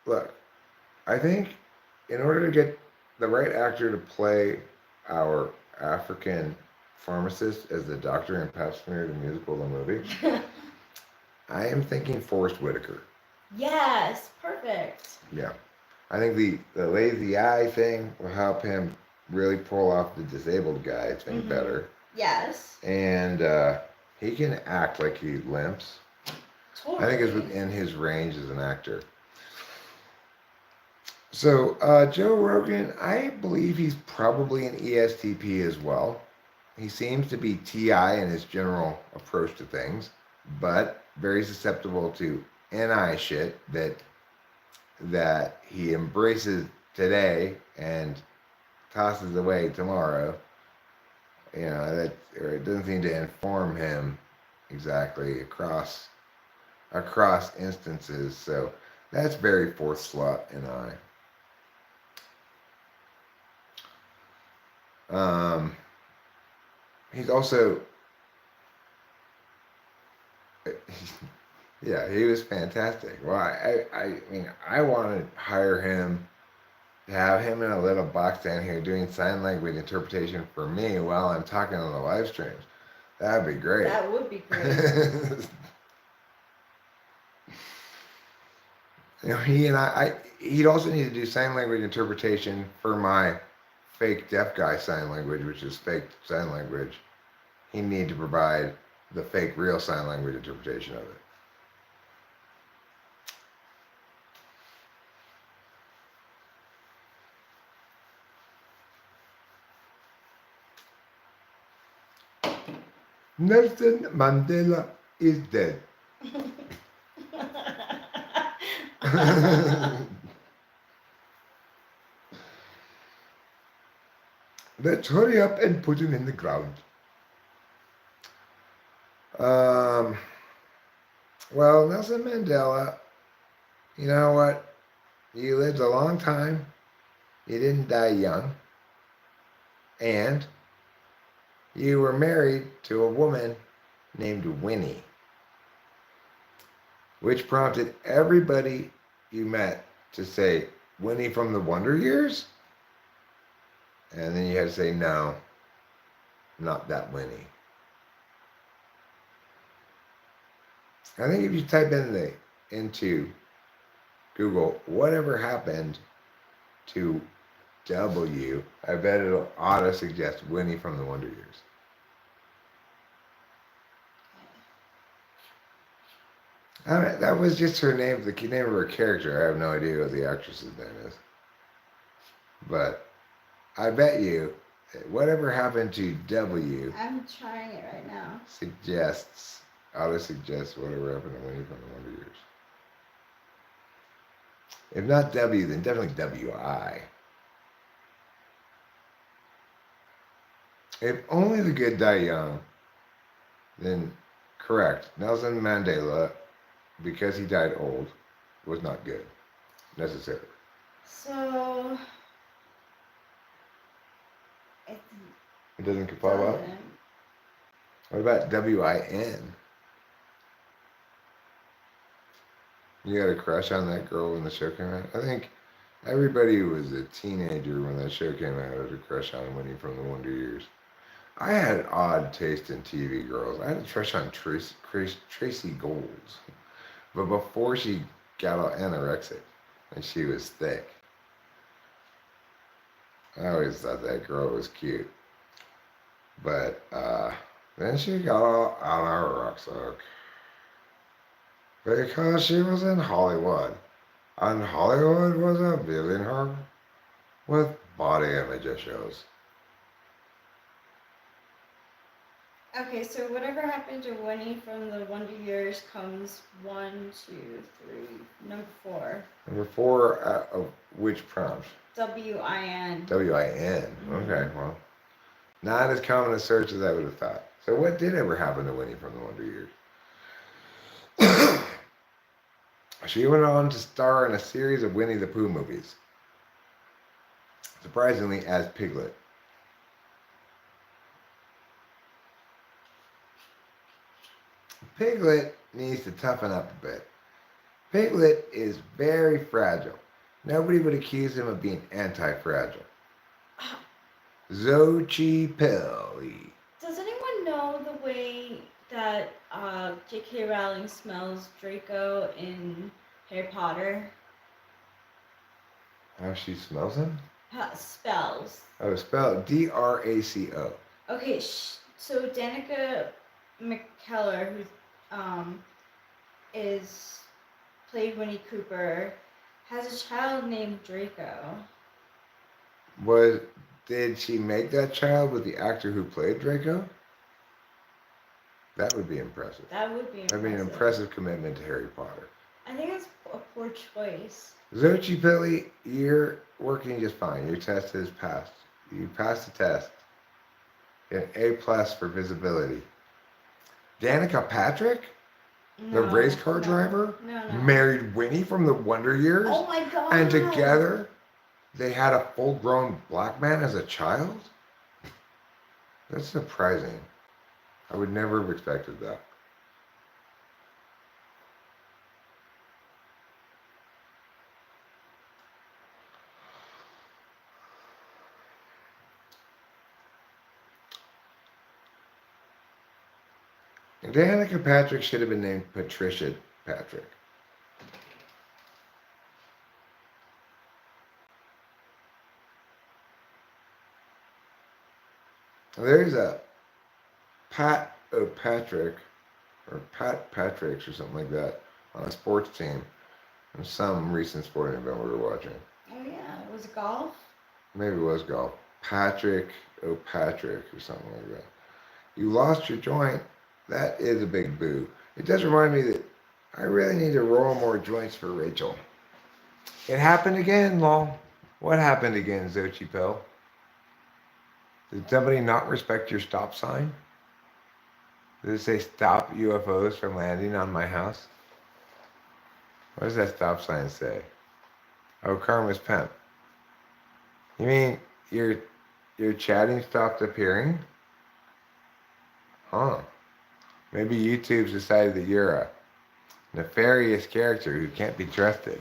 [SPEAKER 1] look, I think in order to get the right actor to play our African pharmacist as the doctor in Pap Smear the musical, the movie, I am thinking Forrest Whitaker.
[SPEAKER 2] Yes, perfect.
[SPEAKER 1] Yeah. I think the lazy eye thing will help him really pull off the disabled guy thing better.
[SPEAKER 2] Yes.
[SPEAKER 1] And he can act like he limps.
[SPEAKER 2] Totally.
[SPEAKER 1] I think it's within his range as an actor. So Joe Rogan, I believe he's probably an ESTP as well. He seems to be TI in his general approach to things, but very susceptible to NI shit that he embraces today and tosses away tomorrow. You know, that or it doesn't seem to inform him exactly across instances. So that's very fourth slot in I. He's also, yeah, he was fantastic. Well, I mean, I want to hire him, to have him in a little box down here doing sign language interpretation for me while I'm talking on the live streams. That'd be great.
[SPEAKER 2] That would be great.
[SPEAKER 1] You know, he and he'd also need to do sign language interpretation for my fake deaf guy sign language, which is fake sign language. He'd need to provide the fake real sign language interpretation of it. Nelson Mandela is dead. Let's hurry up and put him in the ground. Well, Nelson Mandela, you know what? You lived a long time. You didn't die young. And you were married to a woman named Winnie, which prompted everybody you met to say, Winnie from the Wonder Years? And then you had to say, no, not that Winnie. I think if you type into Google, whatever happened to W, I bet it'll auto suggest Winnie from the Wonder Years. That was just her name, the name of her character. I have no idea what the actress's name is. But I bet you that whatever happened to W.
[SPEAKER 2] I'm trying it right now.
[SPEAKER 1] Auto suggests whatever happened to Winnie from the Wonder Years. If not W, then definitely WI. If only the good die young, then correct. Nelson Mandela, because he died old, was not good, necessarily.
[SPEAKER 2] So
[SPEAKER 1] It doesn't pop up? What about WIN? You got a crush on that girl when the show came out? I think everybody who was a teenager when that show came out had a crush on Winnie from the Wonder Years. I had odd taste in TV girls. I had a crush on Tracy Golds. But before she got all anorexic and she was thick, I always thought that girl was cute. But then she got all anorexic because she was in Hollywood. And Hollywood was abusing her with body image issues.
[SPEAKER 2] okay, so whatever happened to Winnie from the Wonder Years comes 1, 2, 3, number 4.
[SPEAKER 1] Number 4 of which prompt?
[SPEAKER 2] WIN.
[SPEAKER 1] WIN. Okay, well, not as common a search as I would have thought. So what did ever happen to Winnie from the Wonder Years? She went on to star in a series of Winnie the Pooh movies, surprisingly as Piglet. Piglet needs to toughen up a bit. Piglet is very fragile. Nobody would accuse him of being anti-fragile. Xochipilli.
[SPEAKER 2] Does anyone know the way that J.K. Rowling smells Draco in Harry Potter?
[SPEAKER 1] How she smells him?
[SPEAKER 2] Spells.
[SPEAKER 1] Oh, spell Draco.
[SPEAKER 2] Okay, so Danica McKellar, who is played Winnie Cooper, has a child named Draco.
[SPEAKER 1] Did she make that child with the actor who played Draco? That would be impressive.
[SPEAKER 2] That would be impressive.
[SPEAKER 1] That'd be an impressive commitment to Harry Potter.
[SPEAKER 2] I think that's a poor choice.
[SPEAKER 1] Xochipilli, you're working just fine. Your test is passed. You passed the test. An A+ for visibility. Danica Patrick, the race car driver, married Winnie from the Wonder Years.
[SPEAKER 2] Oh my god!
[SPEAKER 1] And together, they had a full-grown black man as a child? That's surprising. I would never have expected that. Danica Patrick should have been named Patricia Patrick. There's a Pat O'Patrick, or Pat Patricks, or something like that, on a sports team in some recent sporting event we were watching.
[SPEAKER 2] Oh yeah, was it golf?
[SPEAKER 1] Maybe it was golf. Patrick O'Patrick, or something like that. You lost your joint. That is a big boo. It does remind me that I really need to roll more joints for Rachel. It happened again, Lol. What happened again, Xochipel? Did somebody not respect your stop sign? Did it say stop UFOs from landing on my house? What does that stop sign say? Oh, Karma's pimp. You mean your chatting stopped appearing? Huh. Maybe YouTube's decided that you're a nefarious character who can't be trusted.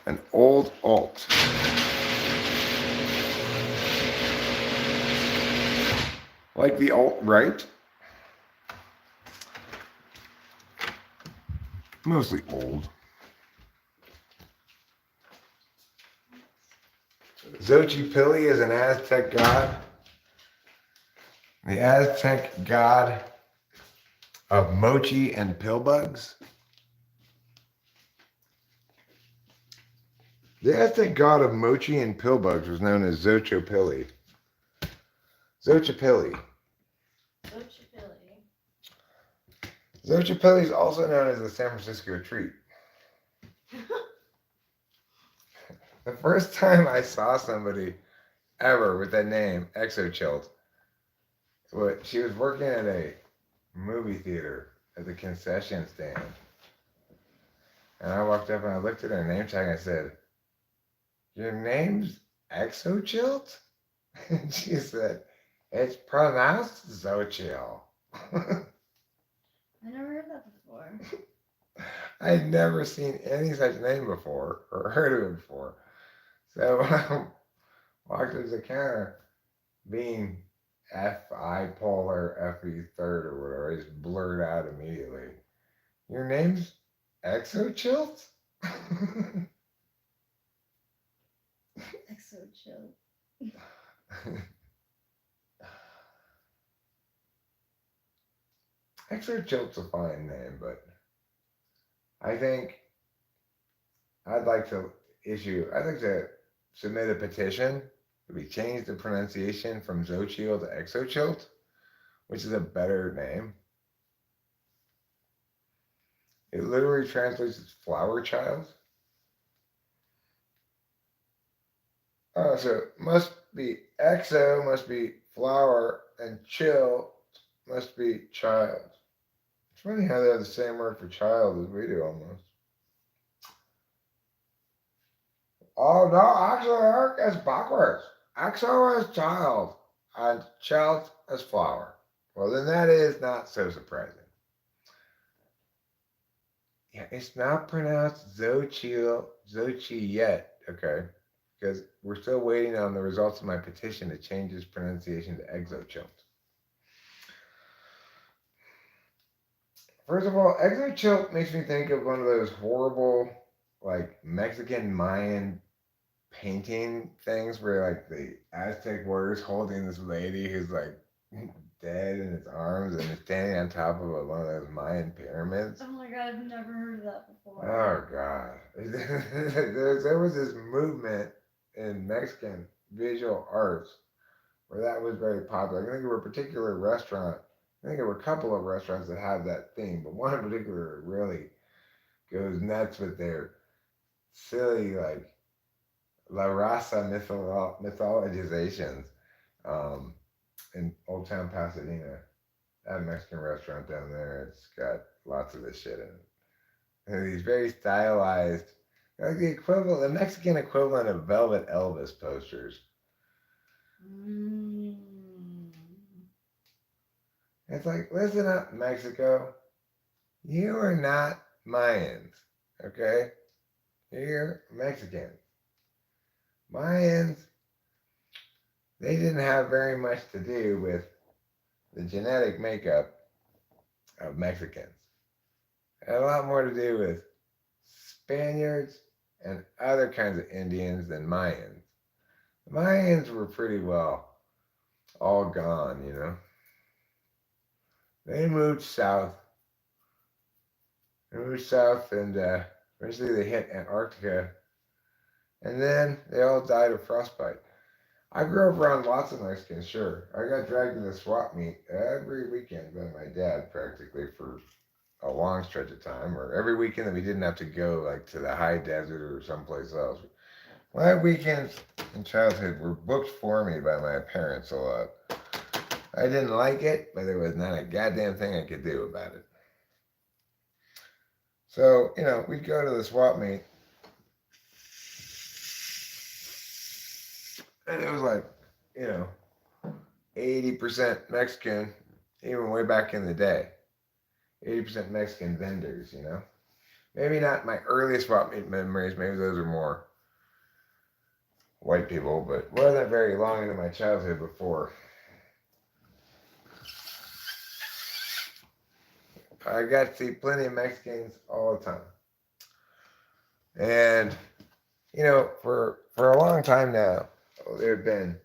[SPEAKER 1] An old alt. Like the alt-right? Mostly old. Xochipilli is an Aztec god. The Aztec god of mochi and pill bugs. The Aztec god of mochi and pill bugs was known as Xochipilli. Xochipilli. Xochipilli is also known as the San Francisco treat. The first time I saw somebody ever with that name, Exochilt, she was working at a movie theater at the concession stand. And I walked up and I looked at her name tag and I said, "Your name's Exochilt?" And she said, "It's pronounced Xochil."
[SPEAKER 2] I never heard that before.
[SPEAKER 1] I'd never seen any such name before or heard of it before. So when I walked to the counter, being F.I. polar F.E. third or whatever, I just blurred out immediately, "Your name's Exochilt?"
[SPEAKER 2] Exochilt.
[SPEAKER 1] Exochilt's a fine name, but I think I'd like to submit a petition that we change the pronunciation from Xochitl to Exochilt, which is a better name. It literally translates as flower child. So must be exo, must be flower, and chill must be child. It's funny how they have the same word for child as we do almost. Oh no, actually Eric is backwards. Exo is child and child is flower. Well then that is not so surprising. Yeah, it's not pronounced Zochi yet, okay? Because we're still waiting on the results of my petition to change its pronunciation to Exochilt. First of all, Exochilt makes me think of one of those horrible, like Mexican Mayan painting things where like the Aztec warriors holding this lady who's like dead in his arms and is standing on top of one of those Mayan pyramids.
[SPEAKER 2] Oh my god, I've never heard of that before.
[SPEAKER 1] Oh god, there was this movement in Mexican visual arts where that was very popular. I think there were a particular restaurant. I think there were a couple of restaurants that have that theme, but one in particular really goes nuts with their silly like La Raza mythologizations um, in Old Town Pasadena. That Mexican restaurant down there, it's got lots of this shit in it. And these very stylized, like the equivalent, the Mexican equivalent of Velvet Elvis posters.
[SPEAKER 2] Mm.
[SPEAKER 1] It's like, listen up, Mexico. You are not Mayans, okay? You're Mexicans. Mayans, they didn't have very much to do with the genetic makeup of Mexicans. It had a lot more to do with Spaniards and other kinds of Indians than Mayans. The Mayans were pretty well all gone, you know. They moved south. They moved south and eventually they hit Antarctica. And then they all died of frostbite. I grew up around lots of Mexicans, sure. I got dragged to the swap meet every weekend by my dad practically for a long stretch of time, or every weekend that we didn't have to go like to the high desert or someplace else. My weekends in childhood were booked for me by my parents a lot. I didn't like it, but there was not a goddamn thing I could do about it. So, you know, we'd go to the swap meet, and it was like, you know, 80% Mexican, even way back in the day. 80% Mexican vendors, you know? Maybe not my earliest swap meet memories, maybe those are more white people, but wasn't very long into my childhood before I got to see plenty of Mexicans all the time. And, you know, for a long time now, there have been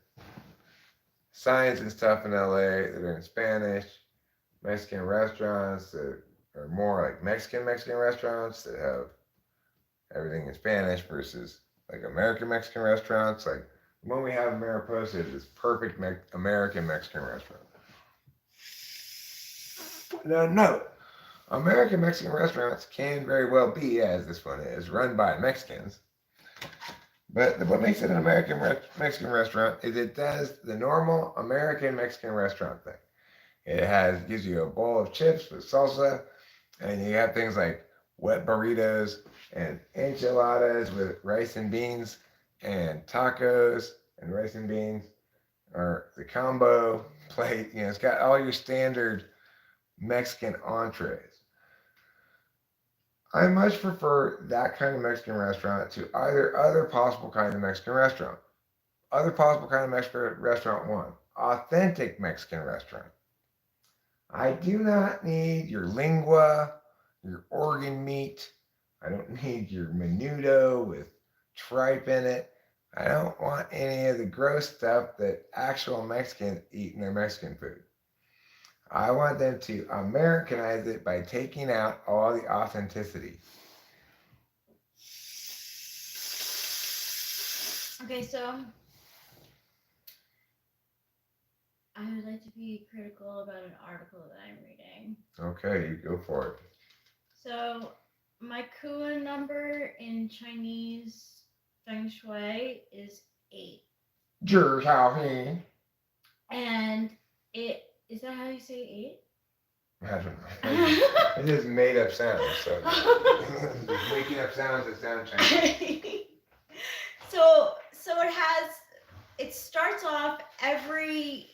[SPEAKER 1] signs and stuff in LA that are in Spanish, Mexican restaurants that are more like Mexican restaurants that have everything in Spanish versus like American Mexican restaurants. Like the one we have in Mariposa is this perfect American Mexican restaurant. No, American Mexican restaurants can very well be, as this one is, run by Mexicans. But what makes it an American Mexican restaurant is it does the normal American Mexican restaurant thing. It gives you a bowl of chips with salsa, and you have things like wet burritos and enchiladas with rice and beans, and tacos and rice and beans, or the combo plate. You know, it's got all your standard Mexican entrees. I much prefer that kind of Mexican restaurant to either other possible kind of Mexican restaurant. Other possible kind of Mexican restaurant one, authentic Mexican restaurant. I do not need your lingua, your organ meat. I don't need your menudo with tripe in it. I don't want any of the gross stuff that actual Mexicans eat in their Mexican food. I want them to Americanize it by taking out all the authenticity.
[SPEAKER 2] Okay, so I would like to be critical about an article that I'm reading.
[SPEAKER 1] Okay, you go for it.
[SPEAKER 2] So my Kuan number in Chinese Feng Shui is 8. And it is that how you say 8?
[SPEAKER 1] I don't know. It is made up sounds, so just making up sounds that sound Chinese.
[SPEAKER 2] So it starts off every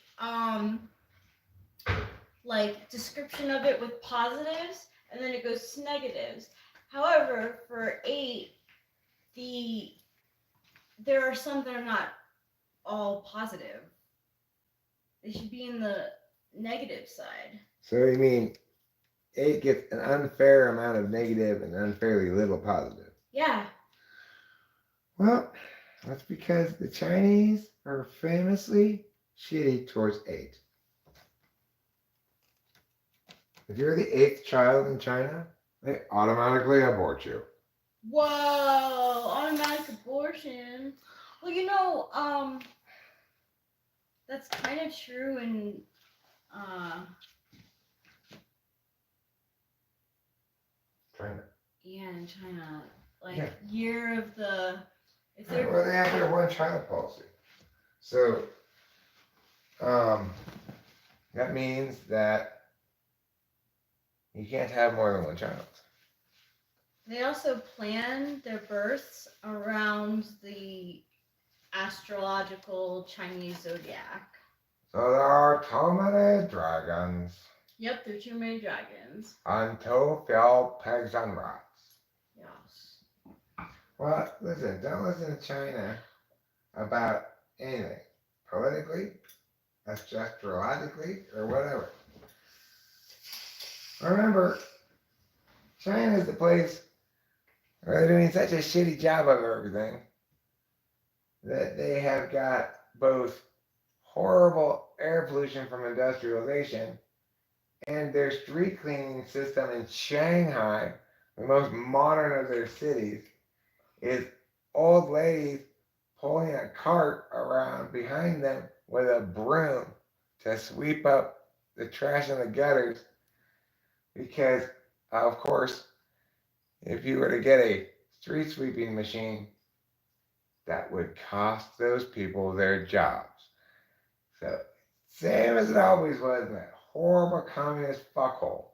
[SPEAKER 2] like description of it with positives, and then it goes to negatives. However, for 8, there are some that are not all positive. They should be in the negative side.
[SPEAKER 1] So you mean 8 gets an unfair amount of negative and unfairly little positive?
[SPEAKER 2] Yeah.
[SPEAKER 1] Well, that's because the Chinese are famously shitty towards 8. If you're the 8th child in China, they automatically abort you.
[SPEAKER 2] Whoa, automatic abortion. Well, that's kind of true in
[SPEAKER 1] China.
[SPEAKER 2] Yeah, in China, like
[SPEAKER 1] Yeah.
[SPEAKER 2] year of the. If
[SPEAKER 1] Well,
[SPEAKER 2] they're
[SPEAKER 1] they have their one child policy. So, that means that you can't have more than one child.
[SPEAKER 2] They also plan their births around the astrological Chinese zodiac.
[SPEAKER 1] So there are too many dragons.
[SPEAKER 2] Yep, there are too many dragons.
[SPEAKER 1] And too few pigs and rats.
[SPEAKER 2] Yes.
[SPEAKER 1] Well, listen, don't listen to China about anything. Politically, astrologically, or whatever. Remember, China is the place where they're doing such a shitty job of everything that they have got both horrible air pollution from industrialization and their street cleaning system in Shanghai, the most modern of their cities, is old ladies pulling a cart around behind them with a broom to sweep up the trash in the gutters because, of course, if you were to get a street sweeping machine, that would cost those people their jobs. So, same as it always was in that horrible communist fuckhole.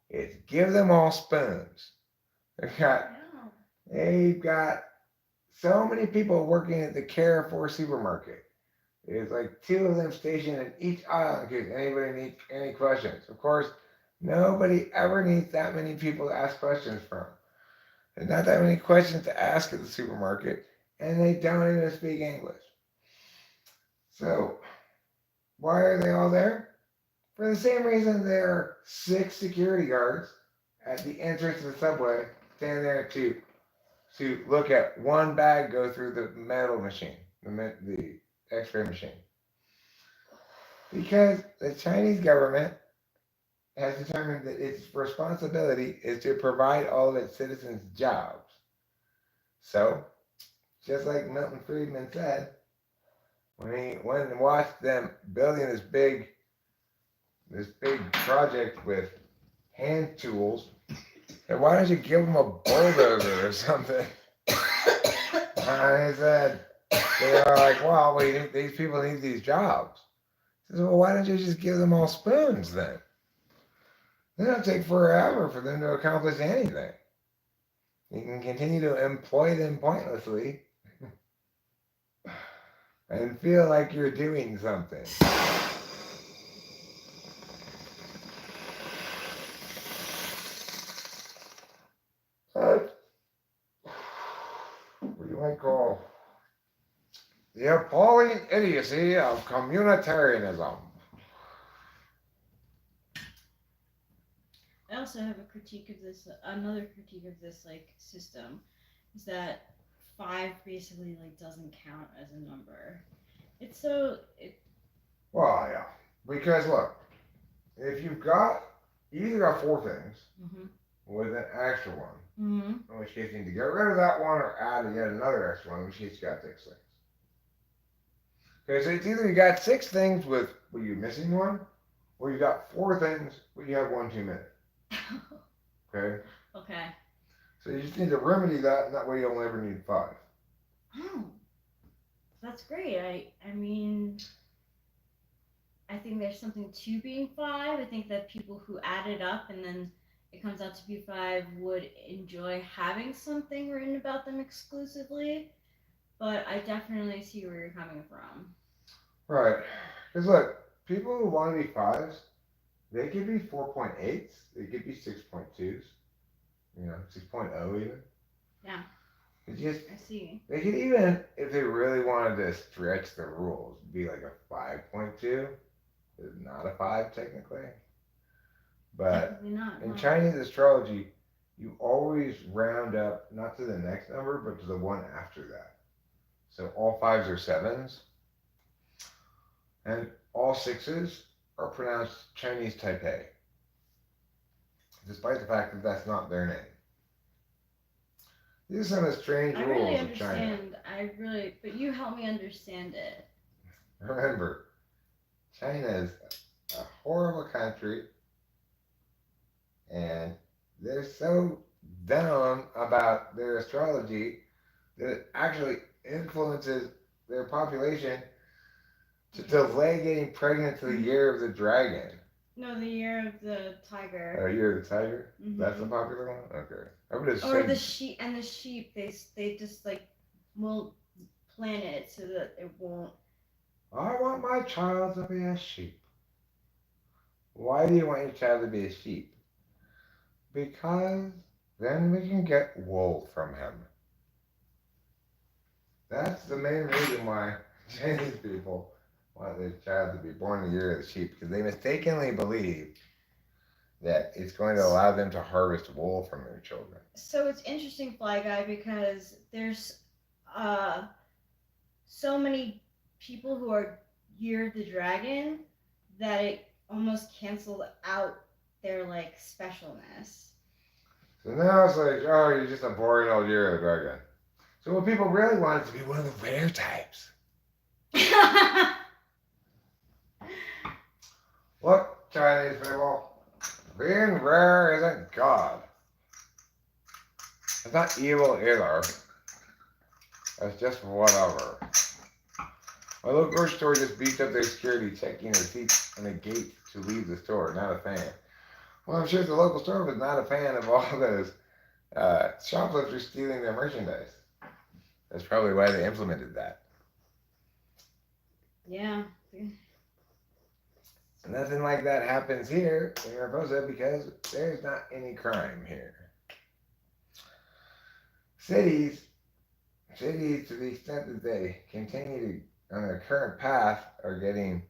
[SPEAKER 1] It's give them all spoons. They've got so many people working at the Carrefour supermarket. There's like 2 of them stationed in each aisle in case anybody needs any questions. Of course, nobody ever needs that many people to ask questions from. There's not that many questions to ask at the supermarket, and they don't even speak English. So, why are they all there? For the same reason there are 6 security guards at the entrance of the subway standing there to look at one bag go through the metal machine, the X-ray machine. Because the Chinese government has determined that its responsibility is to provide all of its citizens jobs. So, just like Milton Friedman said, when he went and watched them building this big project with hand tools, and why don't you give them a bulldozer or something? And he said, they are like, well, these people need these jobs. He says, well, why don't you just give them all spoons then? They don't take forever for them to accomplish anything. You can continue to employ them pointlessly and feel like you're doing something. What do you might call the appalling idiocy of communitarianism.
[SPEAKER 2] I also have a critique of this. Another critique of this system is that 5 basically doesn't count as a number.
[SPEAKER 1] Well, yeah, because look, if you either got 4 things with an extra one, in which case you need to get rid of that one or add yet another extra one, in which case you got 6 things. Okay, so it's either you got 6 things with you missing one, or you got 4 things but you have 1 too many. Okay?
[SPEAKER 2] Okay.
[SPEAKER 1] So you just need to remedy that, and that way you'll never need 5.
[SPEAKER 2] Oh, that's great. I mean, I think there's something to being 5. I think that people who add it up and then it comes out to be 5 would enjoy having something written about them exclusively. But I definitely see where you're coming from.
[SPEAKER 1] Right. Because look, people who want to be 5s, they could be 4.8s, they could be 6.2s. 6.0 even.
[SPEAKER 2] Yeah.
[SPEAKER 1] It just
[SPEAKER 2] I see.
[SPEAKER 1] they could even, if they really wanted to stretch the rules, be like a 5.2. It's not a 5 technically, but
[SPEAKER 2] Technically not,
[SPEAKER 1] in
[SPEAKER 2] huh?
[SPEAKER 1] Chinese astrology, you always round up not to the next number, but to the one after that. So all fives are sevens, and all sixes are pronounced Chinese Taipei, despite the fact that that's not their name. These are some of the strange
[SPEAKER 2] I really
[SPEAKER 1] rules of China.
[SPEAKER 2] understand. But you help me understand it.
[SPEAKER 1] Remember, China is a horrible country, and they're so dumb about their astrology that it actually influences their population to delay getting pregnant to the year of the dragon.
[SPEAKER 2] No, the year of the tiger.
[SPEAKER 1] Oh, year of the tiger? That's the
[SPEAKER 2] Mhm.
[SPEAKER 1] popular one? Okay. I would have
[SPEAKER 2] Or
[SPEAKER 1] said
[SPEAKER 2] the sheep and the sheep. They just like won't plan it so that it won't.
[SPEAKER 1] I want my child to be a sheep. Why do you want your child to be a sheep? Because then we can get wool from him. That's the main reason why Chinese people want their child to be born in the year of the sheep, because they mistakenly believe that it's going to allow them to harvest wool from their children.
[SPEAKER 2] So it's interesting, Fly Guy, because there's uh so many people who are Year of the Dragon that it almost canceled out their like specialness.
[SPEAKER 1] So now it's like, oh, you're just a boring old year of the dragon. So what people really want is to be one of the rare types. Look, Chinese people, being rare isn't God. It's not evil either. It's just whatever. My local grocery store just beefed up their security, checking receipts and a gate to leave the store. Not a fan. Well, I'm sure the local store was not a fan of all those shoplifters stealing their merchandise. That's probably why they implemented that.
[SPEAKER 2] Yeah.
[SPEAKER 1] Nothing like that happens here in Raposa because there's not any crime here. Cities, cities, to the extent that they continue to, on their current path, are getting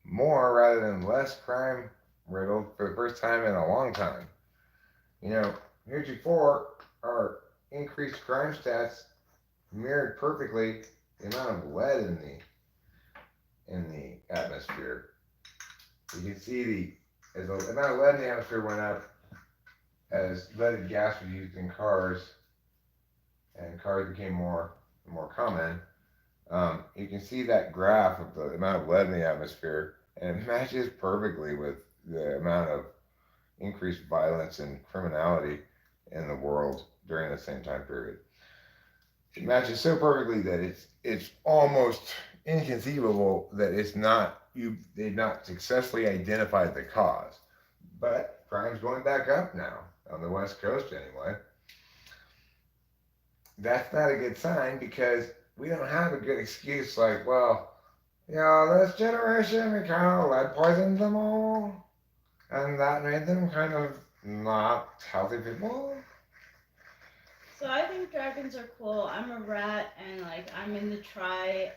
[SPEAKER 1] more rather than less crime riddled for the first time in a long time. You know, heretofore, our increased crime stats mirrored perfectly the amount of lead in the atmosphere. You can see as the amount of lead in the atmosphere went up as leaded gas was used in cars and cars became more and more common. You can see that graph of the amount of lead in the atmosphere, and it matches perfectly with the amount of increased violence and criminality in the world during the same time period. It matches so perfectly that it's almost inconceivable that they've not successfully identified the cause. But crime's going back up now on the West Coast anyway. That's not a good sign because we don't have a good excuse like, well, this generation we kind of lead poisoned them all, and that made them kind of not healthy people.
[SPEAKER 2] So I think dragons are cool. I'm a rat, and like I'm in the try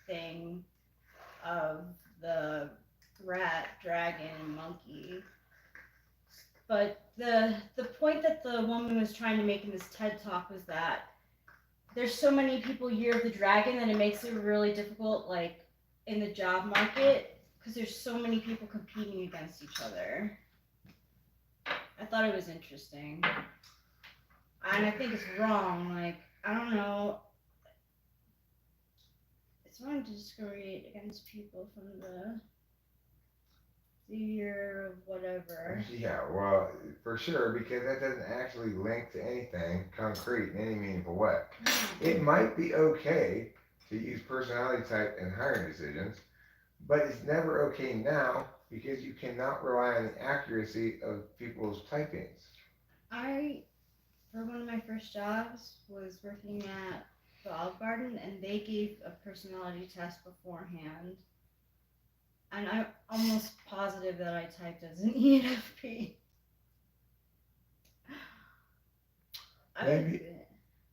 [SPEAKER 2] thing of the rat, dragon, and monkey. But the point that the woman was trying to make in this TED talk was that there's so many people Year of the Dragon that it makes it really difficult, like in the job market, because there's so many people competing against each other. I thought it was interesting, and I think it's wrong. Like I don't know, it's wrong to discriminate against people from the year of whatever.
[SPEAKER 1] Yeah, well, for sure, because that doesn't actually link to anything concrete in any meaningful way. It might be okay to use personality type in hiring decisions, but it's never okay now because you cannot rely on the accuracy of people's typings.
[SPEAKER 2] For one of my first jobs, was working at the Olive Garden, and they gave a personality test beforehand. And I'm almost positive that I typed as an ENFP.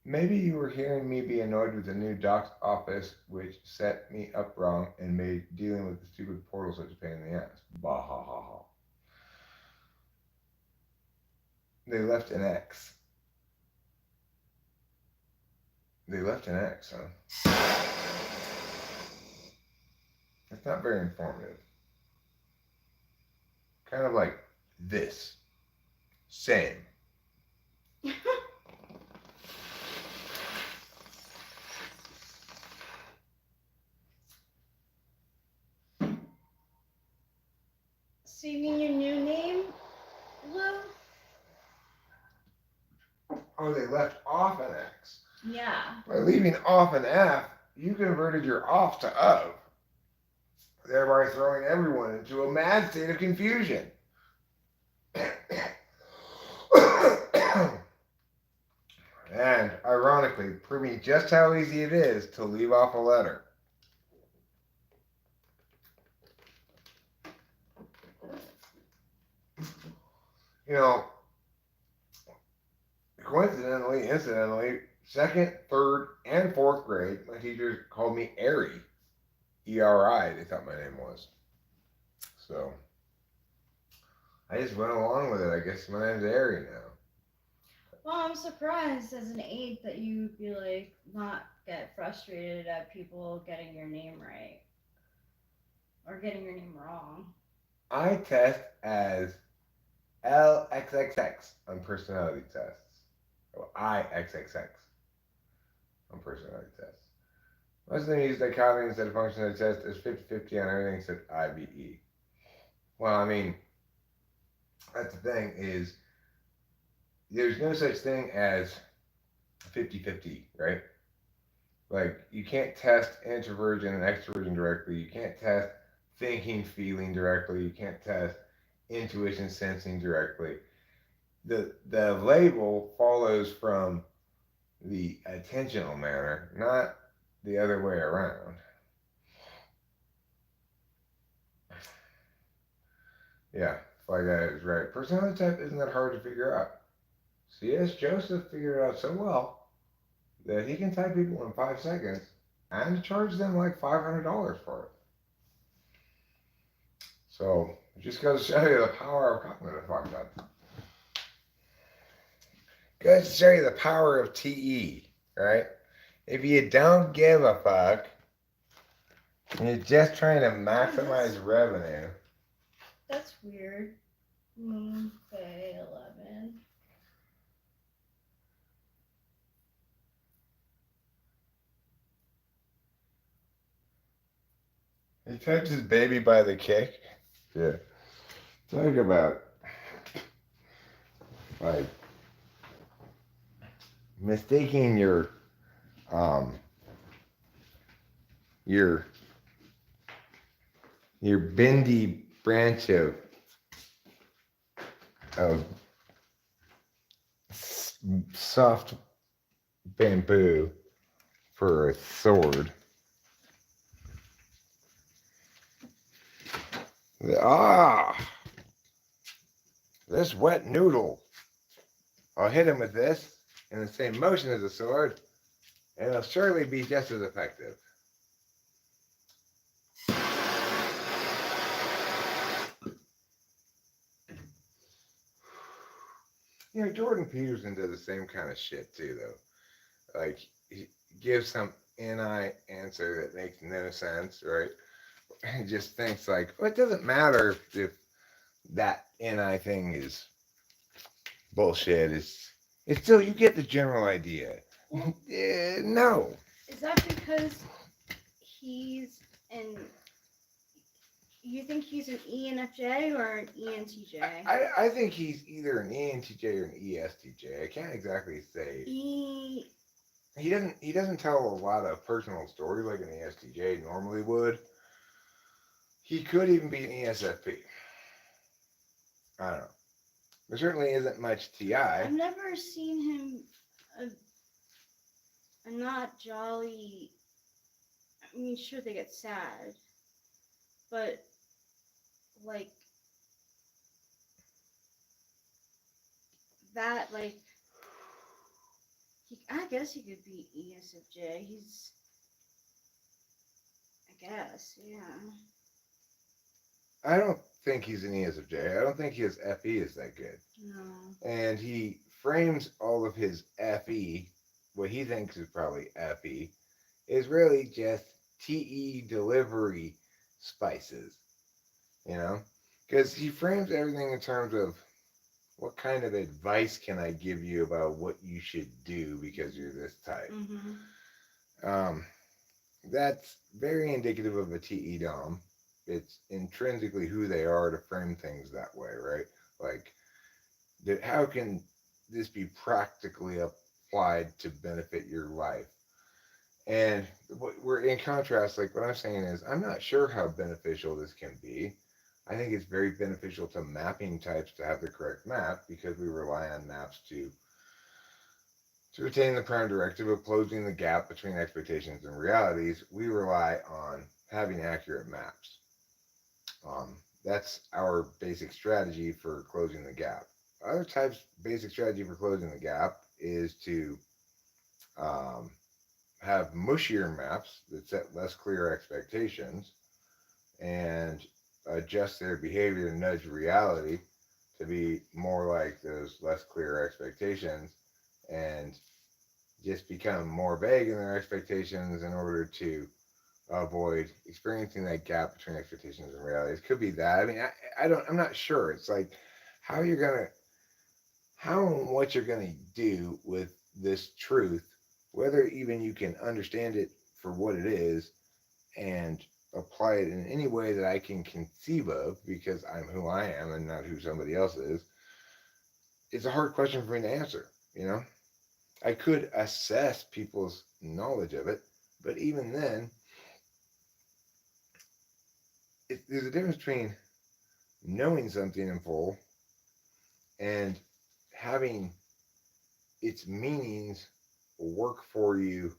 [SPEAKER 1] Maybe you were hearing me be annoyed with the new doc's office, which set me up wrong and made dealing with the stupid portal such a pain in the ass. Bah ha ha ha. They left an X. They left an X, huh? That's not very informative. Kind of like this. Same.
[SPEAKER 2] So you mean your new name, Lou?
[SPEAKER 1] Oh, they left off an X.
[SPEAKER 2] Yeah.
[SPEAKER 1] By leaving off an F, you converted your off to of, thereby throwing everyone into a mad state of confusion. And, ironically, proving just how easy it is to leave off a letter. You know, coincidentally, incidentally, second, third, and fourth grade, my teachers called me Eri. E-R-I, they thought my name was. So, I just went along with it. I guess my name's Eri now.
[SPEAKER 2] Well, I'm surprised as an 8 that you'd be like, not get frustrated at people getting your name right. Or getting your name wrong.
[SPEAKER 1] I test as LXXX on personality tests. Or IXXX on personality tests. Most of them use dichotomy instead of functionality test as 50-50 on everything except IBE. Well, I mean, that's the thing is, there's no such thing as 50-50, right? Like, you can't test introversion and extroversion directly. You can't test thinking, feeling directly. You can't test intuition, sensing directly. The label follows from the attentional manner, not the other way around. Yeah, Fly Guy is right. Personality type isn't that hard to figure out. C.S. Joseph figured it out so well that he can type people in 5 seconds and charge them like $500 for it. So, it just goes to show you the power of cognitive function. Goes to show you the power of TE, right? If you don't give a fuck, and you're just trying to maximize revenue.
[SPEAKER 2] That's weird. Moon Bay 11.
[SPEAKER 1] He touched his baby by the kick. Yeah. Talk about, like, mistaking your bendy branch of soft bamboo for a sword. This wet noodle. I'll hit him with this in the same motion as a sword, and it'll surely be just as effective. You know, Jordan Peterson does the same kind of shit too, though. Like, he gives some NI answer that makes no sense, right? He just thinks like, well, it doesn't matter if that NI thing is bullshit. It's still, you get the general idea. No.
[SPEAKER 2] Is that because he's an... You think he's an ENFJ or an ENTJ?
[SPEAKER 1] I think he's either an ENTJ or an ESTJ. I can't exactly say. He doesn't tell a lot of personal stories like an ESTJ normally would. He could even be an ESFP. I don't know. There certainly isn't much TI.
[SPEAKER 2] I've never seen him a not jolly. I mean, sure they get sad, but like that, like
[SPEAKER 3] I guess he could be ESFJ. I guess, yeah.
[SPEAKER 1] I don't think he's an ESFJ. I don't think his FE is that good.
[SPEAKER 3] No.
[SPEAKER 1] And he frames all of his FE, what he thinks is probably FE, is really just TE delivery spices, you know? Because he frames everything in terms of what kind of advice can I give you about what you should do because you're this type. Um, that's very indicative of a TE Dom. It's intrinsically who they are to frame things that way, right? Like, how can this be practically applied to benefit your life? And we're in contrast, like what I'm saying is, I'm not sure how beneficial this can be. I think it's very beneficial to mapping types to have the correct map because we rely on maps to retain the prime directive of closing the gap between expectations and realities. We rely on having accurate maps. That's our basic strategy for closing the gap. Other types' basic strategy for closing the gap is to um, have mushier maps that set less clear expectations and adjust their behavior to nudge reality to be more like those less clear expectations and just become more vague in their expectations in order to avoid experiencing that gap between expectations and realities. Could be that. I mean, I'm not sure. It's like how you're gonna, how and what you're gonna do with this truth, whether even you can understand it for what it is and apply it in any way that I can conceive of because I'm who I am and not who somebody else is. It's a hard question for me to answer, you know? I could assess people's knowledge of it, but even then, there's a difference between knowing something in full and having its meanings work for you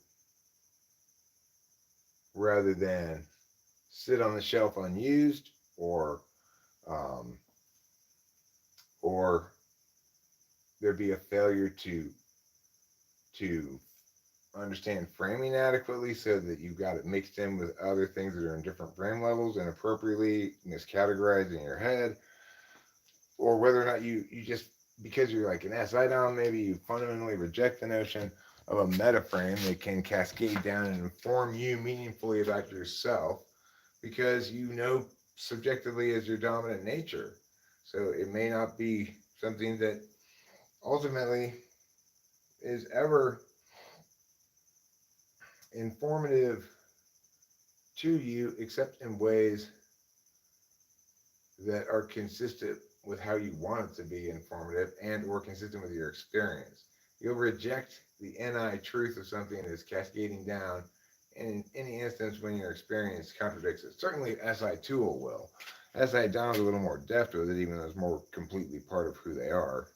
[SPEAKER 1] rather than sit on the shelf unused um, or there be a failure to understand framing adequately so that you've got it mixed in with other things that are in different frame levels and appropriately miscategorized in your head, or whether or not you just because you're like an SI-DOM, maybe you fundamentally reject the notion of a meta frame that can cascade down and inform you meaningfully about yourself because you know subjectively as your dominant nature. So it may not be something that ultimately is ever informative to you except in ways that are consistent with how you want it to be informative and or consistent with your experience. You'll reject the NI truth of something that's cascading down in any instance when your experience contradicts it. Certainly SI tool will. SI Dom's a little more deft with it, even though it's more completely part of who they are.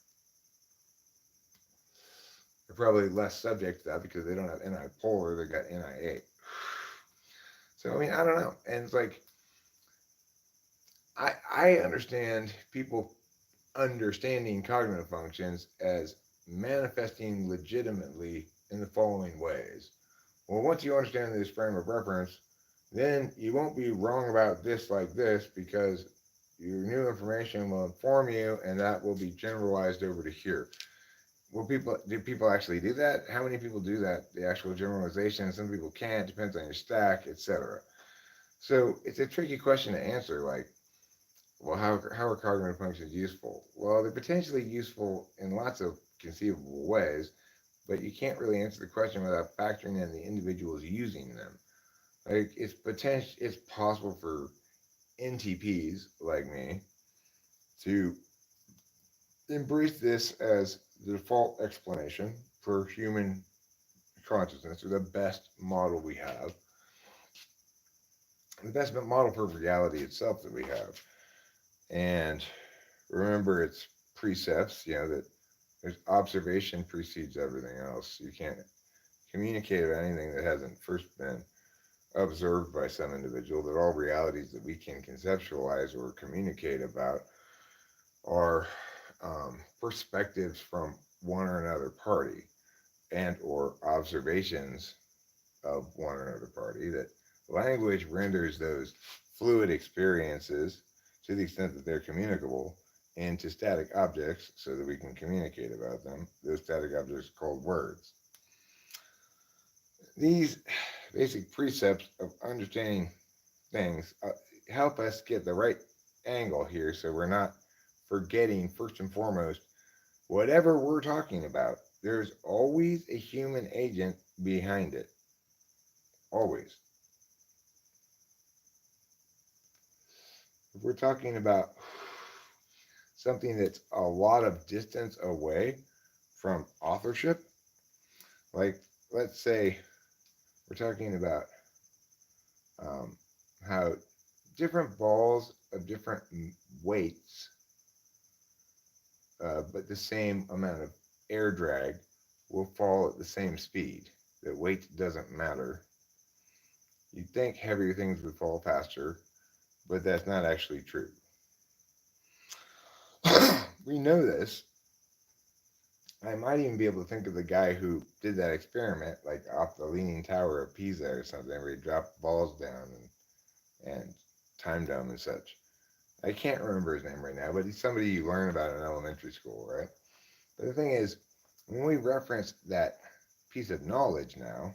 [SPEAKER 1] They're probably less subject to that because they don't have NI polar, they got NI8. So I mean, I don't know. And it's like I understand people understanding cognitive functions as manifesting legitimately in the following ways. Well, once you understand this frame of reference, then you won't be wrong about this like this because your new information will inform you and that will be generalized over to here. Well, do people actually do that? How many people do that? The actual generalization. Some people can't. Depends on your stack, etc. So it's a tricky question to answer. Like, well, how are cognitive functions useful? Well, they're potentially useful in lots of conceivable ways, but you can't really answer the question without factoring in the individuals using them. Like it's possible for NTPs like me to embrace this as the default explanation for human consciousness, or the best model we have, the best model for reality itself that we have. And remember its precepts, that there's observation precedes everything else. You can't communicate about anything that hasn't first been observed by some individual, that all realities that we can conceptualize or communicate about are perspectives from one or another party. and or observations of one or another party, that language renders those fluid experiences, to the extent that they're communicable, into static objects so that we can communicate about them. Those static objects are called words. These basic precepts of understanding things help us get the right angle here, so we're not forgetting, first and foremost, whatever we're talking about, there's always a human agent behind it. Always. If we're talking about something that's a lot of distance away from authorship, like let's say we're talking about um, how different balls of different weights, but the same amount of air drag, will fall at the same speed. That weight doesn't matter. You'd think heavier things would fall faster, but that's not actually true. We know this. I might even be able to think of the guy who did that experiment, like off the Leaning Tower of Pisa or something, where he dropped balls down and timed them and such. I can't remember his name right now, but he's somebody you learn about in elementary school, right? But the thing is, when we reference that piece of knowledge now,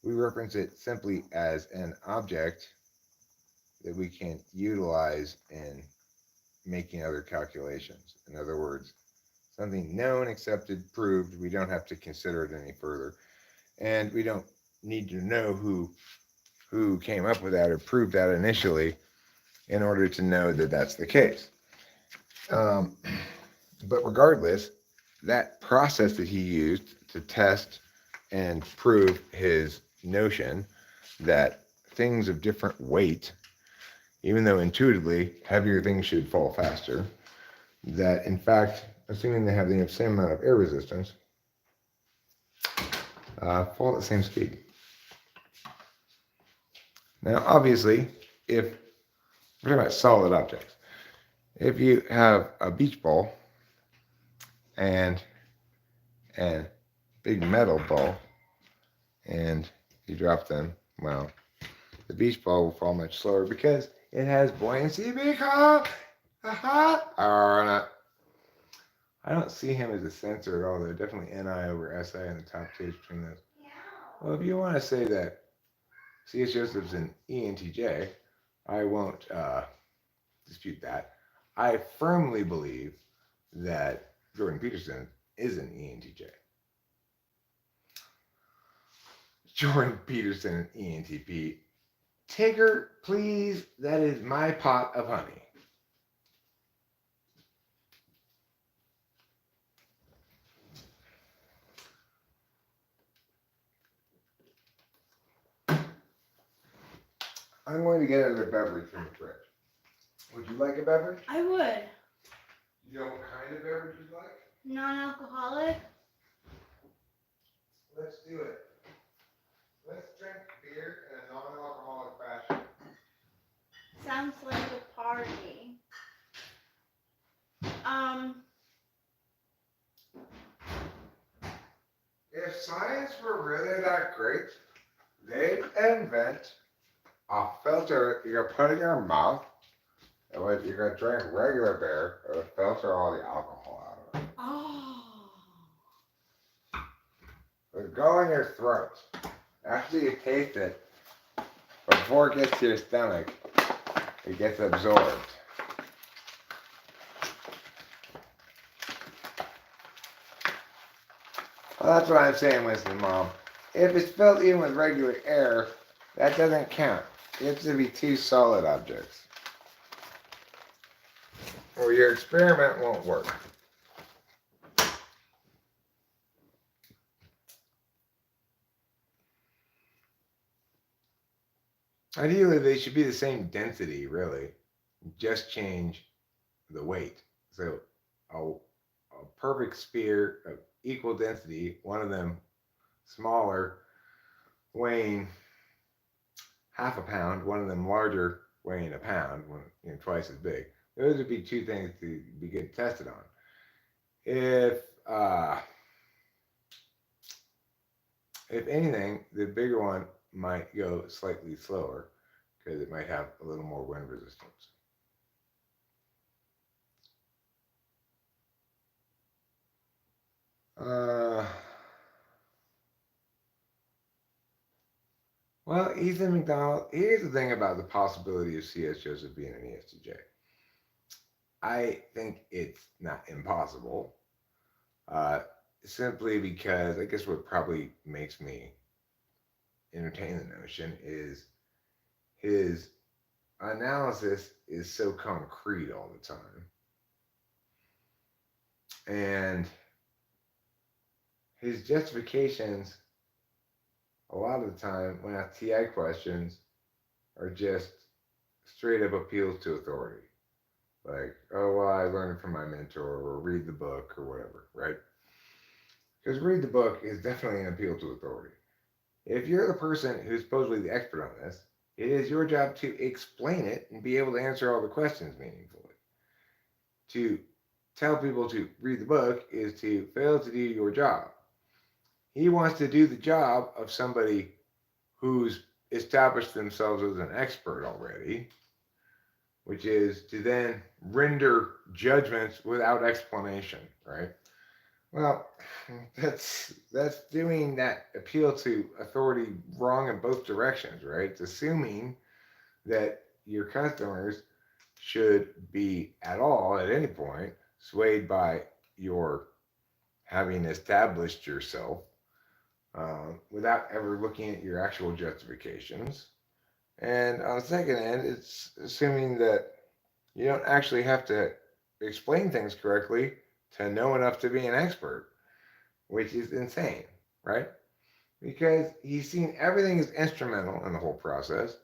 [SPEAKER 1] we reference it simply as an object that we can utilize in making other calculations. In other words, something known, accepted, proved. We don't have to consider it any further, and we don't need to know who came up with that or proved that initially in order to know that that's the case. Um, but regardless, that process that he used to test and prove his notion that things of different weight, even though intuitively heavier things should fall faster, that in fact, assuming they have the same amount of air resistance, fall at the same speed. Now, obviously, if we're talking about solid objects, if you have a beach ball and a big metal ball and you drop them, well, the beach ball will fall much slower because it has buoyancy because I don't see him as a sensor at all, though. Definitely NI over SI in the top stage between those. Well, if you want to say that C.S. Joseph's an ENTJ, I won't dispute that. I firmly believe that Jordan Peterson is an ENTJ. Jordan Peterson, ENTP. Tigger, please, that is my pot of honey. I'm going to get another beverage from the fridge. Would you like a beverage?
[SPEAKER 2] I would.
[SPEAKER 1] You know what kind of beverage you'd like?
[SPEAKER 2] Non-alcoholic?
[SPEAKER 1] Let's do it. Let's drink beer in a non-alcoholic fashion.
[SPEAKER 2] Sounds like a party.
[SPEAKER 1] If science were really that great, they'd invent a filter you can put in your mouth, and when you can drink regular beer, it would filter all the alcohol out of it.
[SPEAKER 2] Oh.
[SPEAKER 1] It would go in your throat. After you taste it, before it gets to your stomach, it gets absorbed. Well, that's what I'm saying, Winston, Mom. If it's filled in with regular air, that doesn't count. It has to be two solid objects, or your experiment won't work. Ideally, they should be the same density, really. Just change the weight. So a perfect sphere of equal density, one of them smaller, weighing half a pound, one of them larger, weighing a pound, twice as big. Those would be two things to be getting tested on. If If anything, the bigger one might go slightly slower because it might have a little more wind resistance. Uh, well, Ethan McDonald, here's the thing about the possibility of C.S. Joseph being an ESTJ. I think it's not impossible, uh, simply because I guess what probably makes me entertain the notion is his analysis is so concrete all the time. And his justifications, a lot of the time, when asked TI questions, are just straight up appeals to authority. Like, oh, well, I learned it from my mentor, or read the book, or whatever, right? Because read the book is definitely an appeal to authority. If you're the person who's supposedly the expert on this, it is your job to explain it and be able to answer all the questions meaningfully. To tell people to read the book is to fail to do your job. He wants to do the job of somebody who's established themselves as an expert already, which is to then render judgments without explanation, right? Well, that's doing that appeal to authority wrong in both directions, right? It's assuming that your customers should be at all at any point swayed by your having established yourself without ever looking at your actual justifications. And on the second end, it's assuming that you don't actually have to explain things correctly to know enough to be an expert, which is insane, right? Because he's seen everything as instrumental in the whole process.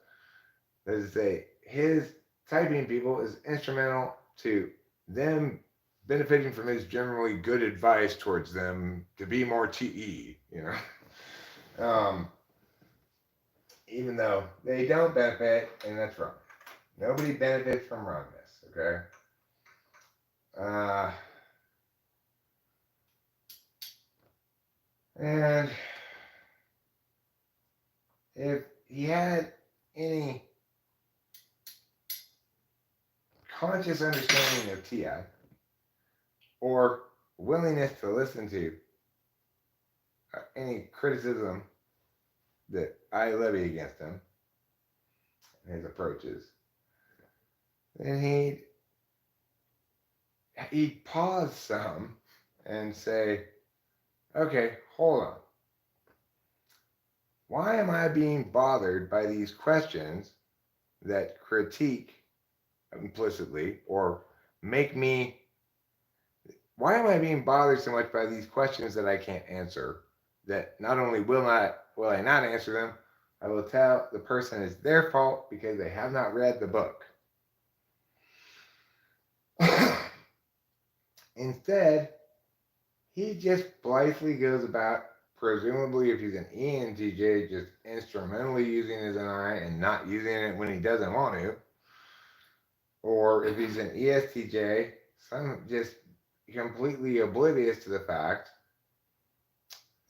[SPEAKER 1] That is to say, his typing people is instrumental to them benefiting from his generally good advice towards them to be more TE, you know. Even though they don't benefit, and that's wrong. Nobody benefits from wrongness, okay? Uh, and if he had any conscious understanding of TI or willingness to listen to any criticism that I levy against him and his approaches, then he'd pause some and say, okay, hold on. Why am I being bothered by these questions that critique implicitly or make me? Why am I being bothered so much by these questions that I can't answer? That not only will I not answer them, I will tell the person it's their fault because they have not read the book. Instead, he just blithely goes about, presumably if he's an ENTJ, just instrumentally using his NI and not using it when he doesn't want to. Or if he's an ESTJ, some just completely oblivious to the fact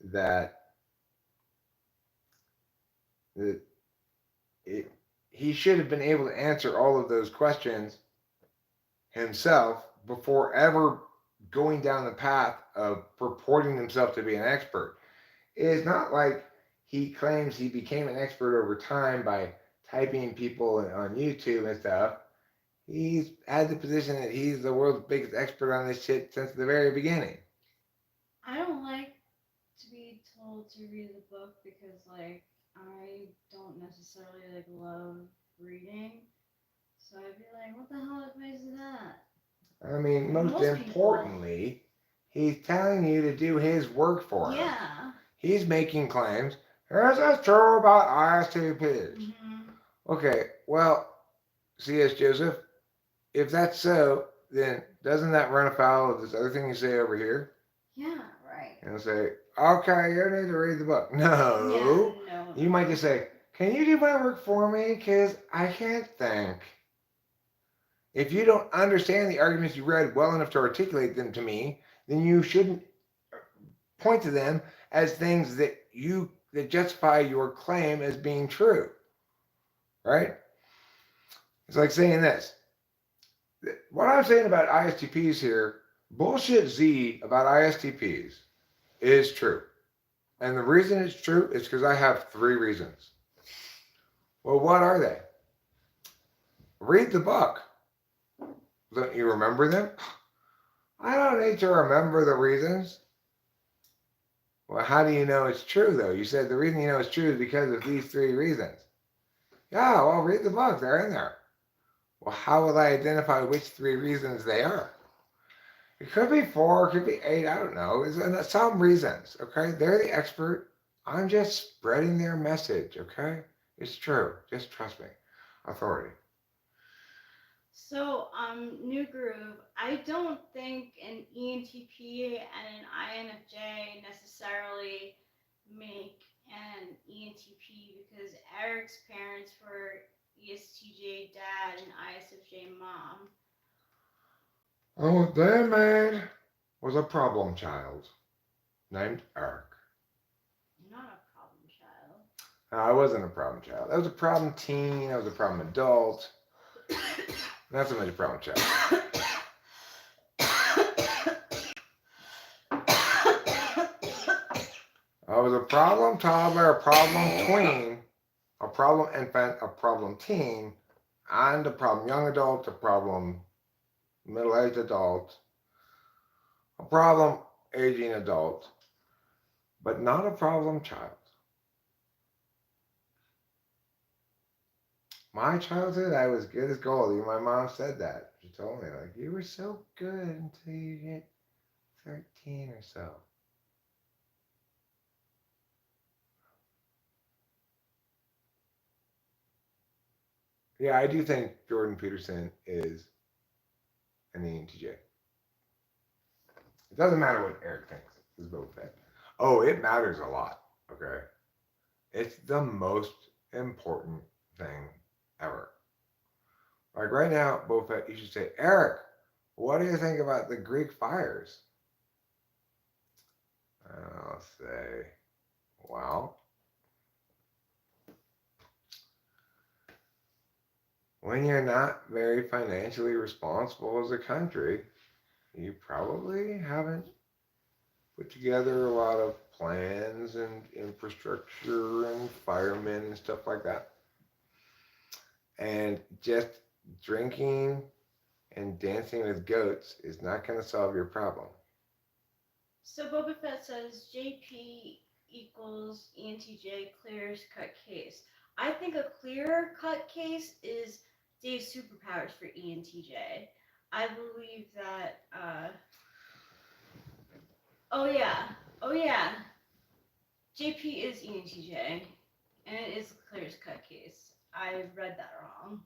[SPEAKER 1] that he should have been able to answer all of those questions himself before ever going down the path of purporting himself to be an expert. It is not like he claims he became an expert over time by typing people on YouTube and stuff. He's had the position that he's the world's biggest expert on this shit since the very beginning.
[SPEAKER 2] I don't like to be told to read the book because, like, I don't necessarily like love reading. So I'd be like, what the hell advice is that?
[SPEAKER 1] I mean, most importantly, he's telling you to do his work for him.
[SPEAKER 2] Yeah.
[SPEAKER 1] He's making claims. Is this true about ISTPs?
[SPEAKER 2] Mm-hmm.
[SPEAKER 1] Okay, well, C.S. Joseph, if that's so, then doesn't that run afoul of this other thing you say over here?
[SPEAKER 2] Yeah, right.
[SPEAKER 1] And say, okay, you need to read the book.
[SPEAKER 2] No.
[SPEAKER 1] You might just say, can you do my work for me? Because I can't think. If you don't understand the arguments you read well enough to articulate them to me, then you shouldn't point to them as things that you that justify your claim as being true, right? It's like saying this. What I'm saying about ISTPs here, bullshit Z about ISTPs is true. And the reason it's true is because I have 3 reasons. Well, what are they? Read the book. Don't you remember them? I don't need to remember the reasons. Well, how do you know it's true, though? You said the reason you know it's true is because of these 3 reasons. Yeah, well, read the book. They're in there. Well, how will I identify which 3 reasons they are? It could be 4, it could be 8, I don't know. It's some reasons, okay? They're the expert. I'm just spreading their message, okay? It's true. Just trust me. Authority.
[SPEAKER 3] So, New Groove, I don't think an ENTP and an INFJ necessarily make an ENTP because Eric's parents were ESTJ dad and ISFJ mom.
[SPEAKER 1] Oh, that man was a problem child named Eric.
[SPEAKER 3] Not a problem child.
[SPEAKER 1] I wasn't a problem child. I was a problem teen. I was a problem adult. Not so much a problem child. I was a problem toddler, a problem tween, a problem infant, a problem teen, and a problem young adult, a problem middle-aged adult, a problem aging adult, but not a problem child. My childhood, I was good as gold. My mom said that. She told me, like, you were so good until you hit 13 or so. Yeah, I do think Jordan Peterson is an ENTJ. It doesn't matter what Eric thinks. Is Boba Fett. Oh, it matters a lot. Okay, it's the most important thing ever. Like right now, Boba Fett, you should say, Eric, what do you think about the Greek fires? I'll say, well, when you're not very financially responsible as a country, you probably haven't put together a lot of plans and infrastructure and firemen and stuff like that. And just drinking and dancing with goats is not going to solve your problem.
[SPEAKER 3] So Boba Fett says JP equals ENTJ clear cut case. I think a clear cut case is Dave's superpowers for ENTJ. I believe that. Oh yeah. JP is ENTJ, and it is a clear cut case. I read that wrong,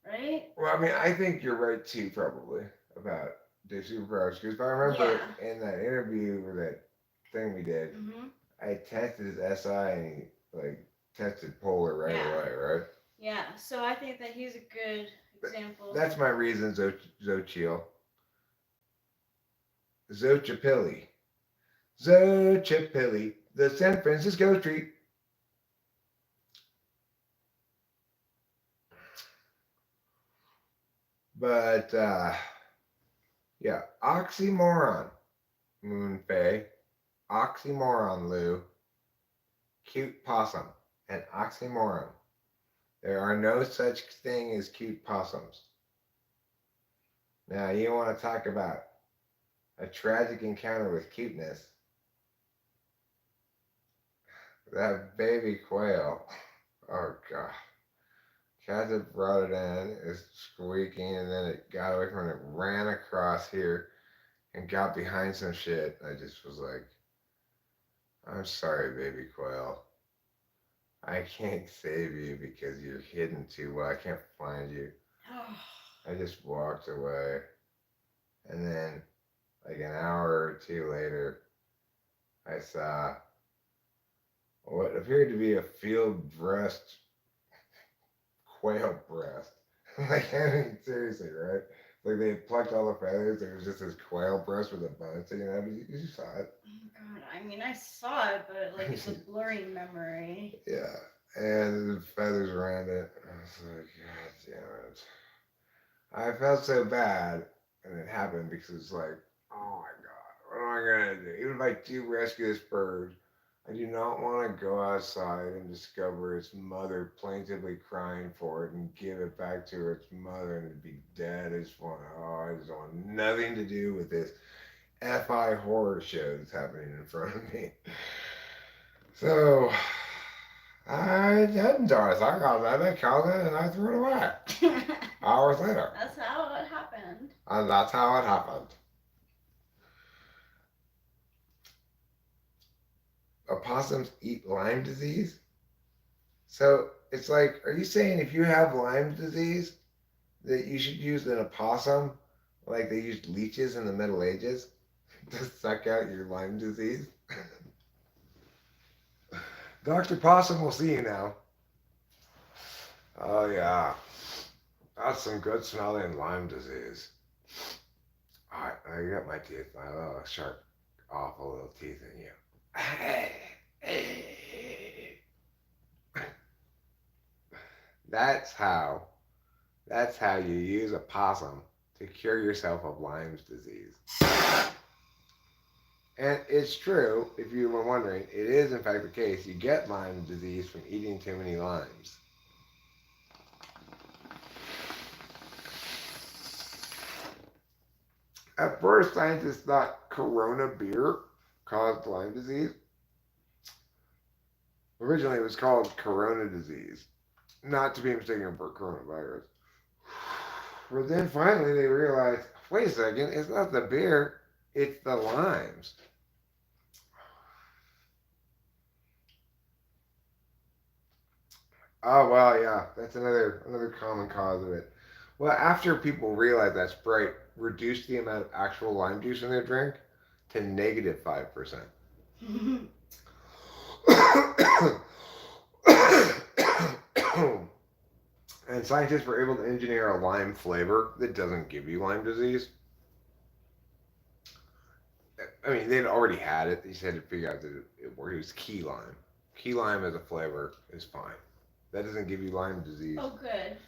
[SPEAKER 3] right?
[SPEAKER 1] Well, I mean, I think you're right too, probably, about the superpowers. Because if I remember in that interview or that thing we did, I tested his SI and he, like, tested polar right away, right?
[SPEAKER 3] Yeah, so I think that he's a good example.
[SPEAKER 1] That's my reason, Xochitl. Xochipilli. Xochipilli, the San Francisco street. But, yeah, oxymoron, Moonfei. Oxymoron, Lou. Cute possum. An oxymoron. There are no such thing as cute possums. Now, you want to talk about a tragic encounter with cuteness. That baby quail. Oh, God. Cat that brought it in is squeaking, and then it got away from it, ran across here, and got behind some shit. I just was like, I'm sorry, baby quail. I can't save you because you're hidden too well. I can't find you. I just walked away. And then, like an hour or 2 later, I saw what appeared to be a field breast, quail breast. Like, I mean, seriously, right? Like they had plucked all the feathers. There was just this quail breast with a bone sticking out. You saw it.
[SPEAKER 2] Oh God, I mean, I saw it, but like it's a blurry memory.
[SPEAKER 1] Yeah, and the feathers around it. I was like, God damn it. I felt so bad, and it happened because it's like, oh my God, what am I gonna do? Even if I do rescue this bird, I do not want to go outside and discover its mother plaintively crying for it and give it back to its mother and it'd be dead. I just want nothing to do with this FI horror show that's happening in front of me. So I didn't do it. I got that, I killed it, and I threw it away. Hours later.
[SPEAKER 3] That's how it happened.
[SPEAKER 1] And that's how it happened. Opossums eat Lyme disease? So it's like, are you saying if you have Lyme disease that you should use an opossum like they used leeches in the Middle Ages to suck out your Lyme disease? Dr. Possum will see you now. Oh, yeah. That's some good smelling Lyme disease. All right, now you got my teeth, my little sharp, awful little teeth in you. That's how. That's how you use a possum to cure yourself of Lyme's disease. And it's true, if you were wondering, it is in fact the case. You get Lyme disease from eating too many limes. At first, scientists thought Corona beer caused Lyme disease. Originally, it was called Corona disease, not to be mistaken for coronavirus. But then finally, they realized, wait a second, it's not the beer, it's the limes. Oh well, yeah, that's another common cause of it. Well, after people realized that Sprite reduced the amount of actual lime juice in their drink to negative 5%. And scientists were able to engineer a lime flavor that doesn't give you Lyme disease. I mean, they'd already had it. They just had to figure out that it worked. It was key lime. Key lime as a flavor is fine. That doesn't give you Lyme disease.
[SPEAKER 3] Oh, good.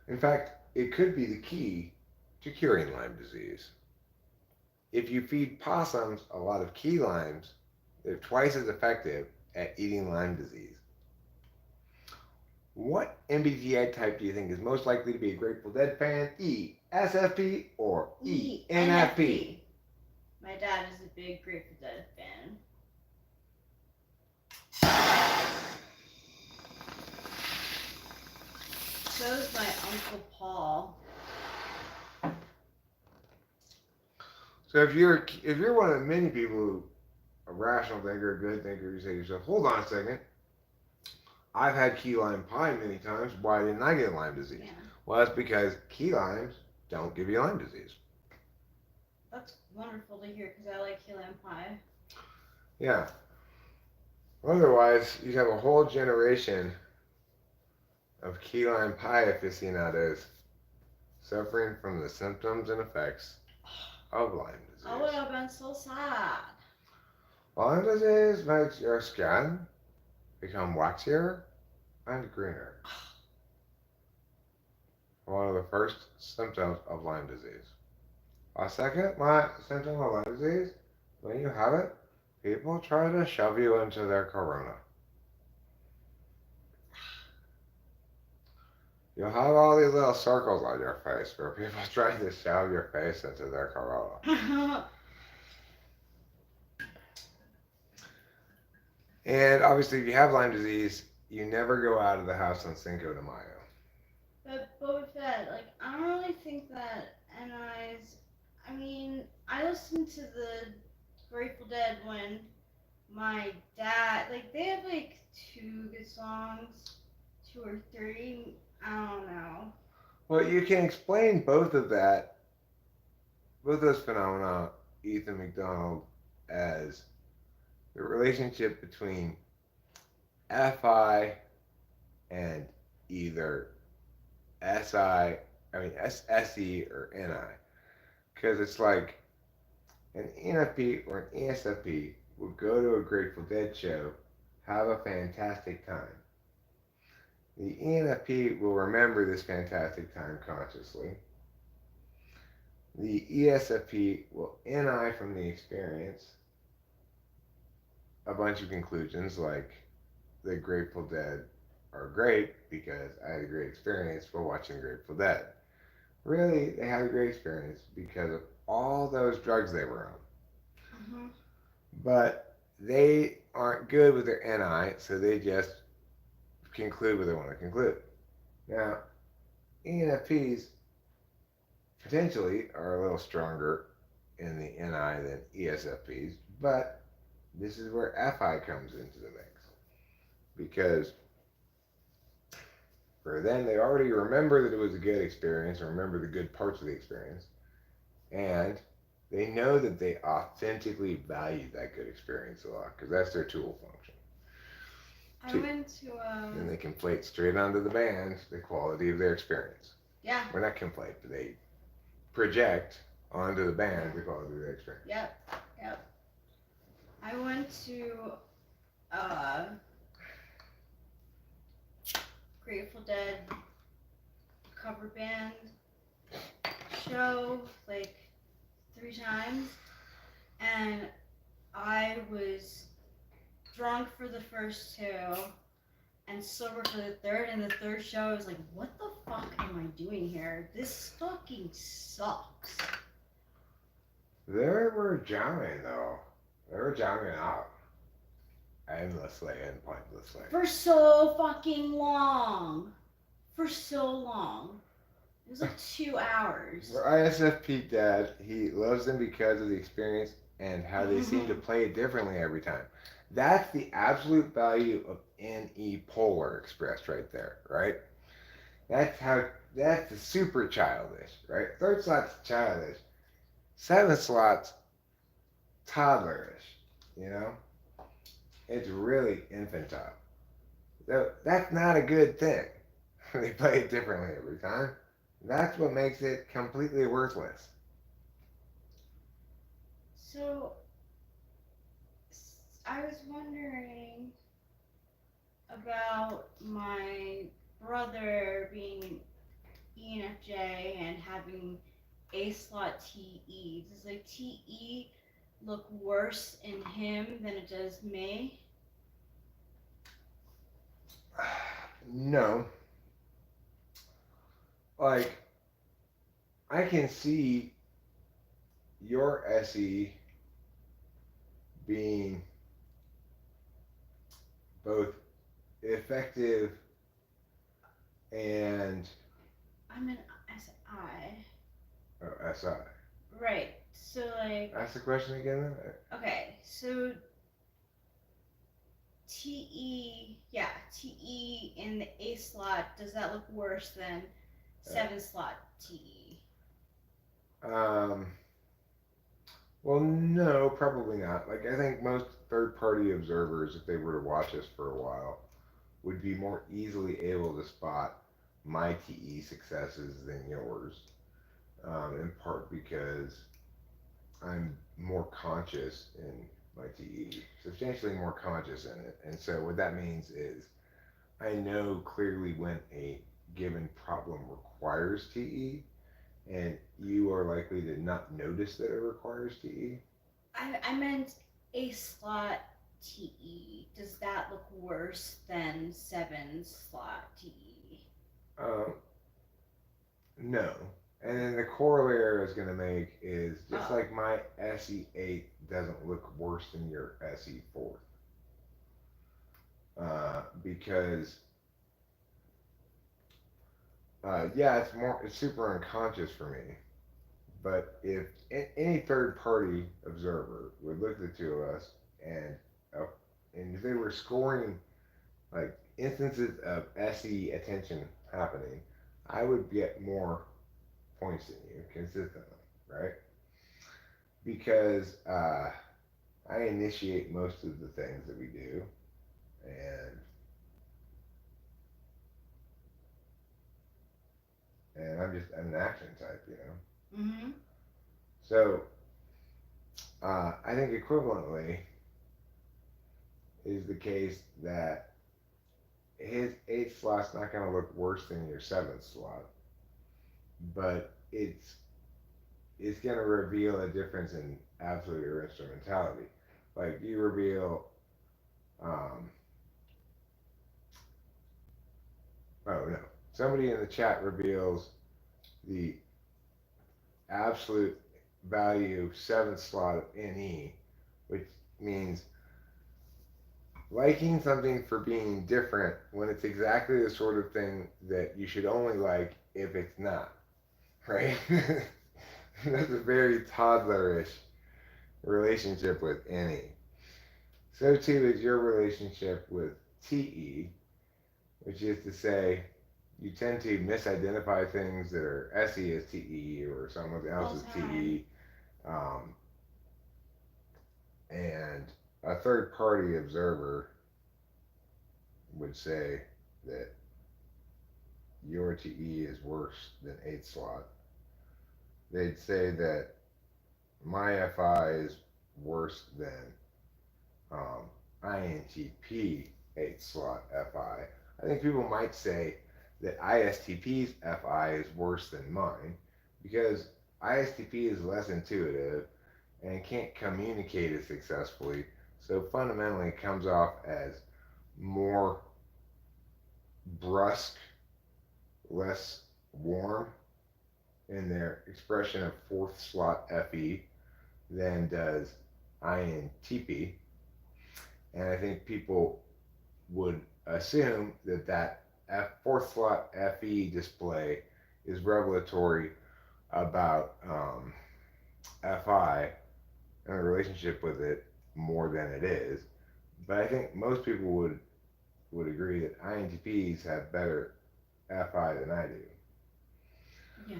[SPEAKER 1] In fact, it could be the key to curing Lyme disease. If you feed possums a lot of key limes, they're twice as effective at eating Lyme disease. What MBTI type do you think is most likely to be a Grateful Dead fan? E, SFP, or ENFP?
[SPEAKER 3] My dad is a big Grateful Dead fan. So is my Uncle Paul.
[SPEAKER 1] So if you're one of the many people who a rational thinker, a good thinker, you say to yourself, hold on a second. I've had key lime pie many times. Why didn't I get Lyme disease?
[SPEAKER 3] Yeah.
[SPEAKER 1] Well, that's because key limes don't give you Lyme disease.
[SPEAKER 3] That's wonderful to hear because I like key lime pie.
[SPEAKER 1] Yeah. Otherwise, you'd have a whole generation of key lime pie aficionados suffering from the symptoms and effects of Lyme disease.
[SPEAKER 3] I would have been so sad.
[SPEAKER 1] Lyme disease makes your skin become waxier and greener. One of the first symptoms of Lyme disease. A second symptom of Lyme disease, when you have it, people try to shove you into their corona. You'll have all these little circles on your face where people try to shove your face into their corona. And obviously, if you have Lyme disease, you never go out of the house on Cinco de Mayo.
[SPEAKER 3] But with that, like, I don't really think that NIs. I mean, I listened to the Grateful Dead when my dad, like, they have like 2 good songs, 2 or 3. I don't know.
[SPEAKER 1] Well, you can explain both of those phenomena, Ethan McDonald, as the relationship between FI and either SI I mean SE or NI, because it's like an ENFP or an ESFP will go to a Grateful Dead show, have a fantastic time. The ENFP will remember this fantastic time consciously. The ESFP will NI from the experience a bunch of conclusions like the Grateful Dead are great because I had a great experience while watching the Grateful Dead. Really, they had a great experience because of all those drugs they were on.
[SPEAKER 2] Mm-hmm.
[SPEAKER 1] But they aren't good with their NI, so they just conclude what they want to conclude. Now, ENFPs potentially are a little stronger in the NI than ESFPs, but this is where FI comes into the mix. Because for them, they already remember that it was a good experience and remember the good parts of the experience. And they know that they authentically value that good experience a lot because that's their tool function.
[SPEAKER 2] I went to
[SPEAKER 1] And they conflate straight onto the band the quality of their experience.
[SPEAKER 2] Yeah.
[SPEAKER 1] Or not conflate, but they project onto the band the quality of their experience.
[SPEAKER 2] Yep. I went to Grateful Dead cover band show like 3 times, and I was drunk for the first 2 and sober for the third, and the third show I was like, what the fuck am I doing here? This fucking sucks.
[SPEAKER 1] They were jamming though. They were jamming out endlessly and pointlessly.
[SPEAKER 2] For so fucking long. For so long. It was like 2 hours.
[SPEAKER 1] For ISFP Dad, he loves them because of the experience and how they seem to play it differently every time. That's the absolute value of NE polar expressed right there, right? That's the super childish, right? Third slot's childish. 7th slot's toddlerish, you know? It's really infantile. So that's not a good thing. They play it differently every time. That's what makes it completely worthless.
[SPEAKER 2] So, I was wondering about my brother being ENFJ and having A slot TE. Does like TE look worse in him than it does me?
[SPEAKER 1] No. Like, I can see your SE being both effective and
[SPEAKER 2] I'm an SI.
[SPEAKER 1] SI.
[SPEAKER 2] Right. So like.
[SPEAKER 1] Ask the question again. Then?
[SPEAKER 2] Okay. So TE, yeah, TE in the A slot. Does that look worse than 7 slot TE?
[SPEAKER 1] Well, no, probably not. Like, I think most third-party observers, if they were to watch us for a while, would be more easily able to spot my TE successes than yours. In part because I'm more conscious in my TE, substantially more conscious in it. And so what that means is I know clearly when a given problem requires TE, and you are likely to not notice that it requires TE.
[SPEAKER 2] I meant A slot TE. Does that look worse than 7 slot TE?
[SPEAKER 1] No. And then the corollary I was going to make is just like my SE8 doesn't look worse than your SE4. Because yeah, it's super unconscious for me. But if any third party observer would look at the two of us and if they were scoring like instances of SE attention happening, I would get more points than you consistently, right? Because I initiate most of the things that we do, and and I'm an action type, you know.
[SPEAKER 2] Mhm.
[SPEAKER 1] So I think equivalently is the case that his eighth slot's not going to look worse than your seventh slot, but it's going to reveal a difference in absolute or instrumentality. Like you reveal, um, oh no, somebody in the chat reveals the absolute value seventh slot of NE, which means liking something for being different when it's exactly the sort of thing that you should only like if it's not, right? That's a very toddlerish relationship with NE. So too is your relationship with TE, which is to say, you tend to misidentify things that are SE as TE or someone else
[SPEAKER 2] All
[SPEAKER 1] as
[SPEAKER 2] the time.
[SPEAKER 1] TE. Um, and a third party observer would say that your TE is worse than 8 slot. They'd say that my FI is worse than INTP 8 slot FI. I think people might say that ISTP's FI is worse than mine because ISTP is less intuitive and can't communicate as successfully. So fundamentally, it comes off as more brusque, less warm in their expression of fourth slot FE than does INTP. And I think people would assume that fourth slot FE display is revelatory about FI and the relationship with it more than it is. But I think most people would agree that INTPs have better FI than I do.
[SPEAKER 2] Yeah.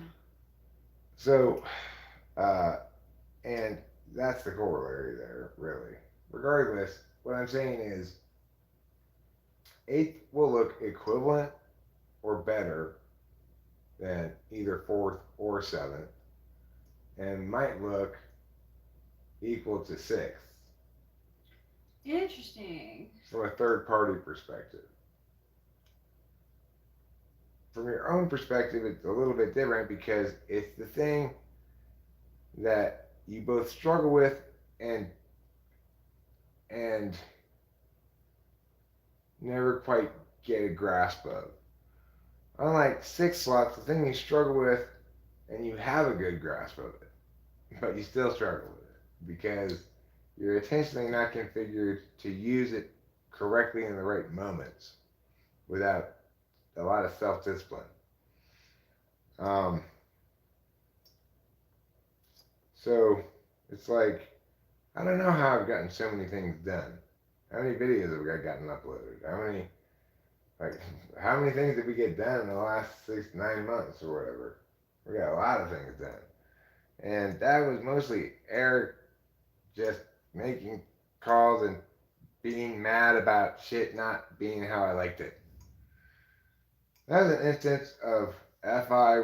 [SPEAKER 1] So, uh, and that's the corollary there, really. Regardless, what I'm saying is, eighth will look equivalent or better than either fourth or seventh, and might look equal to sixth
[SPEAKER 3] Interesting.
[SPEAKER 1] from a third party perspective. From your own perspective, it's a little bit different because it's the thing that you both struggle with and and never quite get a grasp of. Unlike six slots, the thing you struggle with and you have a good grasp of it, but you still struggle with it because you're intentionally not configured to use it correctly in the right moments without a lot of self discipline. Um, so it's like, I don't know how I've gotten so many things done. How many videos have I gotten uploaded? How many things did we get done in the last 6 to 9 months or whatever? We got a lot of things done. And that was mostly Eric just making calls and being mad about shit not being how I liked it. That was an instance of FI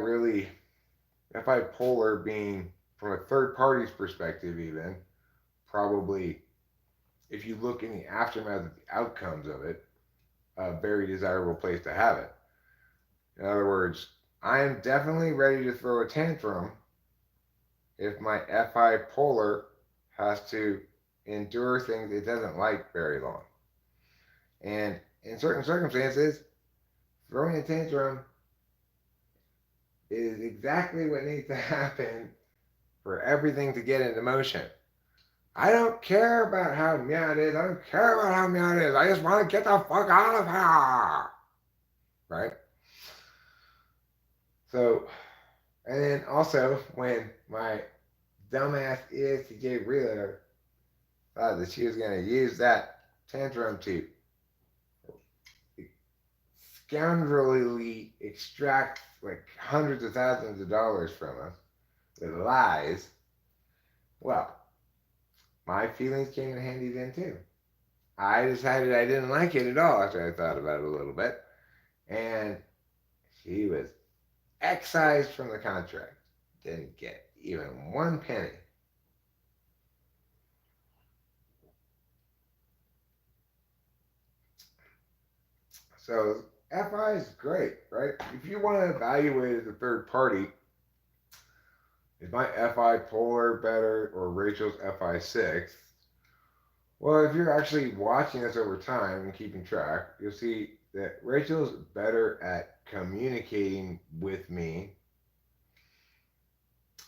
[SPEAKER 1] polar being, from a third party's perspective, even probably, if you look in the aftermath of the outcomes of it, a very desirable place to have it. In other words, I'm definitely ready to throw a tantrum if my FI polar has to endure things it doesn't like very long. And in certain circumstances, throwing a tantrum is exactly what needs to happen for everything to get into motion. I don't care about how meow it is. I don't care about how meow it is. I just want to get the fuck out of here. Right? So, and then also when my dumbass ESTJ realtor thought that she was going to use that tantrum to scoundrelly extract like hundreds of thousands of dollars from us with lies, well, my feelings came in handy then too. I decided I didn't like it at all after I thought about it a little bit. And she was excised from the contract. Didn't get even one penny. So FI is great, right? If you want to evaluate as a third party, is my FI polar better or Rachel's FI sixth? Well, if you're actually watching this over time and keeping track, you'll see that Rachel's better at communicating with me.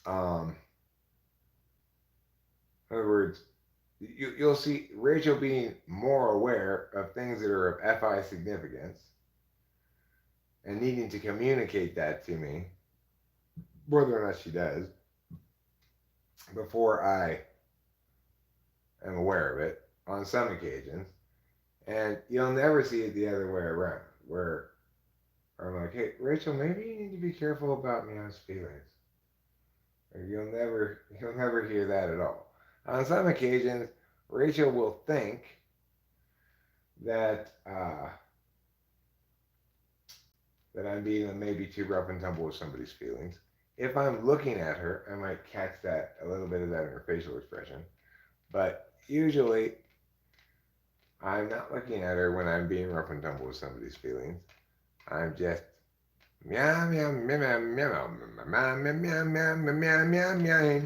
[SPEAKER 1] In other words, you'll see Rachel being more aware of things that are of FI significance and needing to communicate that to me, whether or not she does, before I am aware of it on some occasions. And you'll never see it the other way around, where I'm like, hey, Rachel, maybe you need to be careful about Meow's feelings. Or you'll never hear that at all. On some occasions, Rachel will think that that I'm being maybe too rough and tumble with somebody's feelings. If I'm looking at her, I might catch that a little bit of that in her facial expression. But usually, I'm not looking at her when I'm being rough and tumble with somebody's feelings. I'm just meow meow meow meow meow meow meow meow meow meow meow meow.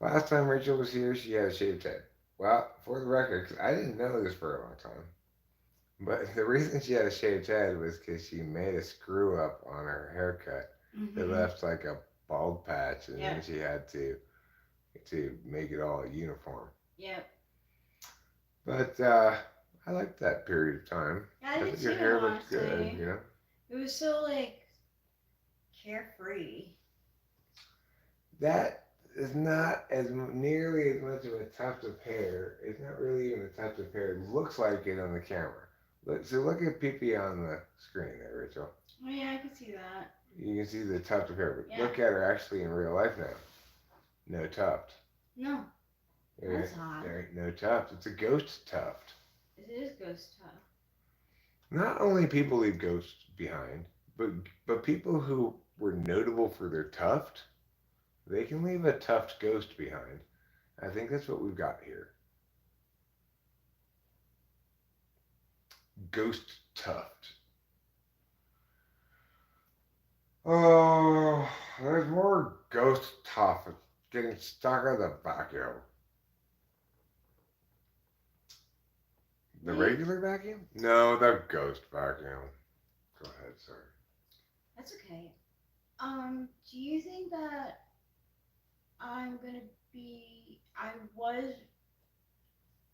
[SPEAKER 1] Last time Rachel was here, she had a shaved head. Well, for the record, because I didn't know this for a long time, but the reason she had a shaved head was because she made a screw up on her haircut. It left like a bald patch, and then she had to make it all uniform.
[SPEAKER 3] Yep.
[SPEAKER 1] But I liked that period of time.
[SPEAKER 3] Yeah, I did
[SPEAKER 1] think your
[SPEAKER 3] too,
[SPEAKER 1] hair looked good,
[SPEAKER 3] honestly.
[SPEAKER 1] you know.
[SPEAKER 2] It was so like carefree.
[SPEAKER 1] That is not as nearly as much of a tuft of hair. It's not really even a tuft of hair. It looks like it on the camera. Look at Pee on the screen there, Rachel.
[SPEAKER 3] Oh yeah, I can see that.
[SPEAKER 1] You can see the tuft of hair. But
[SPEAKER 3] Yeah.
[SPEAKER 1] look at her actually in real life now. No tuft.
[SPEAKER 2] No, that's odd.
[SPEAKER 1] There ain't no tuft. It's a ghost tuft.
[SPEAKER 3] It is ghost tough.
[SPEAKER 1] Not only people leave ghosts behind, but people who were notable for their tuft, they can leave a tuft ghost behind. I think that's what we've got here. Ghost tuft. Oh, there's more ghost tuft getting stuck in the vacuum. The regular vacuum? No, the ghost vacuum. Go ahead, sorry.
[SPEAKER 2] That's okay. Do you think that I was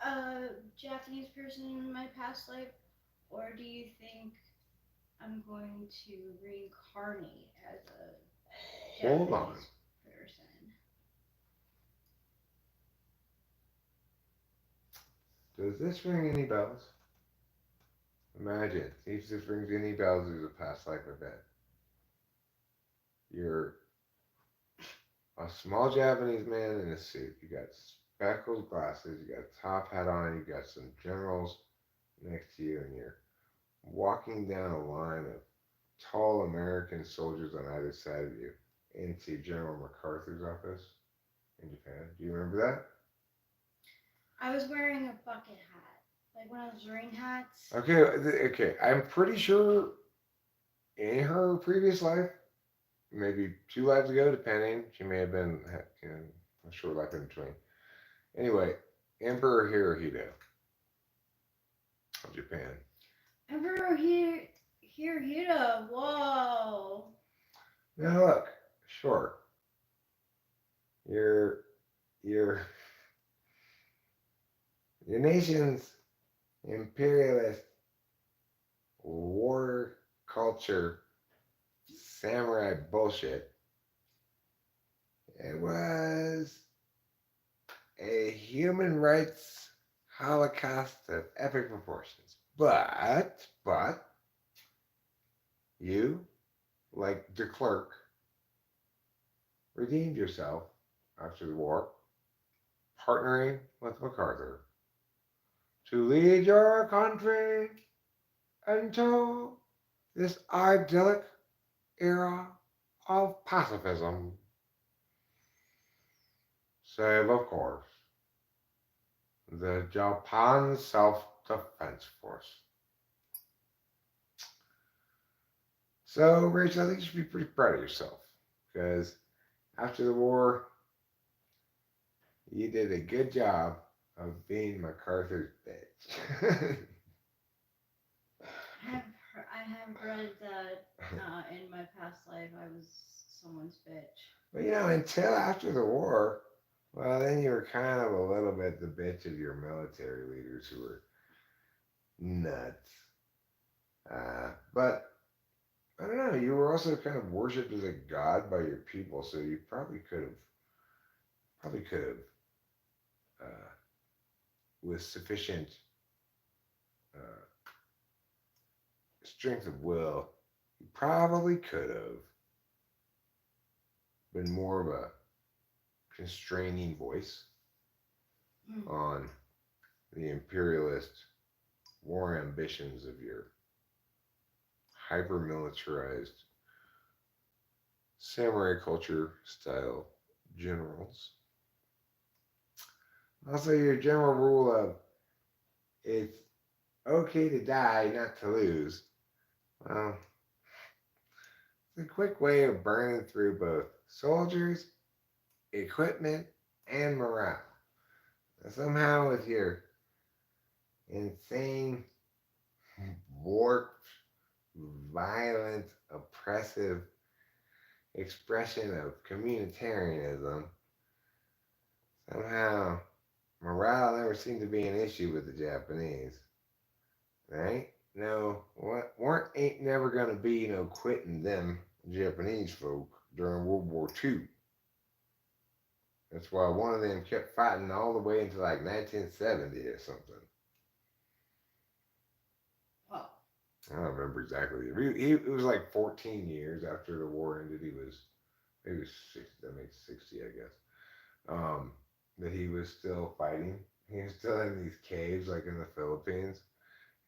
[SPEAKER 2] a Japanese person in my past life, or do you think I'm going to reincarnate as a
[SPEAKER 1] Hold
[SPEAKER 2] Japanese
[SPEAKER 1] on.
[SPEAKER 2] person?
[SPEAKER 1] Does this ring any bells? Imagine, if this rings any bells as a past life event. You're a small Japanese man in a suit. You got speckled glasses, you got a top hat on, you got some generals next to you, and you're walking down a line of tall American soldiers on either side of you into General MacArthur's office in Japan. Do you remember that?
[SPEAKER 2] I was wearing a bucket hat, like one of those rain hats.
[SPEAKER 1] Okay. I'm pretty sure in her previous life, maybe 2 lives ago, depending, she may have been a short life in between. Anyway, Emperor Hirohito of Japan.
[SPEAKER 2] Emperor Hirohito. Whoa.
[SPEAKER 1] Now look, sure. Your nation's imperialist war culture samurai bullshit. It was a human rights holocaust of epic proportions. But you, like de Klerk, redeemed yourself after the war, partnering with MacArthur to lead your country into this idyllic era of pacifism, save, of course, the Japan Self-Defense Force. So, Rachel, I think you should be pretty proud of yourself because after the war, you did a good job of being MacArthur's bitch.
[SPEAKER 3] I have read that in my past life I was someone's bitch.
[SPEAKER 1] But until after the war, well, then you were kind of a little bit the bitch of your military leaders who were nuts. But I don't know, you were also kind of worshipped as a god by your people, so you probably could have, uh, with sufficient uh, strength of will, you probably could have been more of a constraining voice
[SPEAKER 3] Mm.
[SPEAKER 1] on the imperialist war ambitions of your hyper militarized samurai culture style generals. Also, your general rule of it's okay to die, not to lose. Well, it's a quick way of burning through both soldiers, equipment, and morale. Somehow, with your insane, warped, violent, oppressive expression of communitarianism, somehow morale never seemed to be an issue with the Japanese. Right? No, what ain't never gonna be no quitting them Japanese folk during World War II. That's why one of them kept fighting all the way until like 1970 or something.
[SPEAKER 3] Well,
[SPEAKER 1] I don't remember exactly. It was like 14 years after the war ended. He was 60. I mean 60, I guess. That he was still fighting. He was still in these caves, like in the Philippines,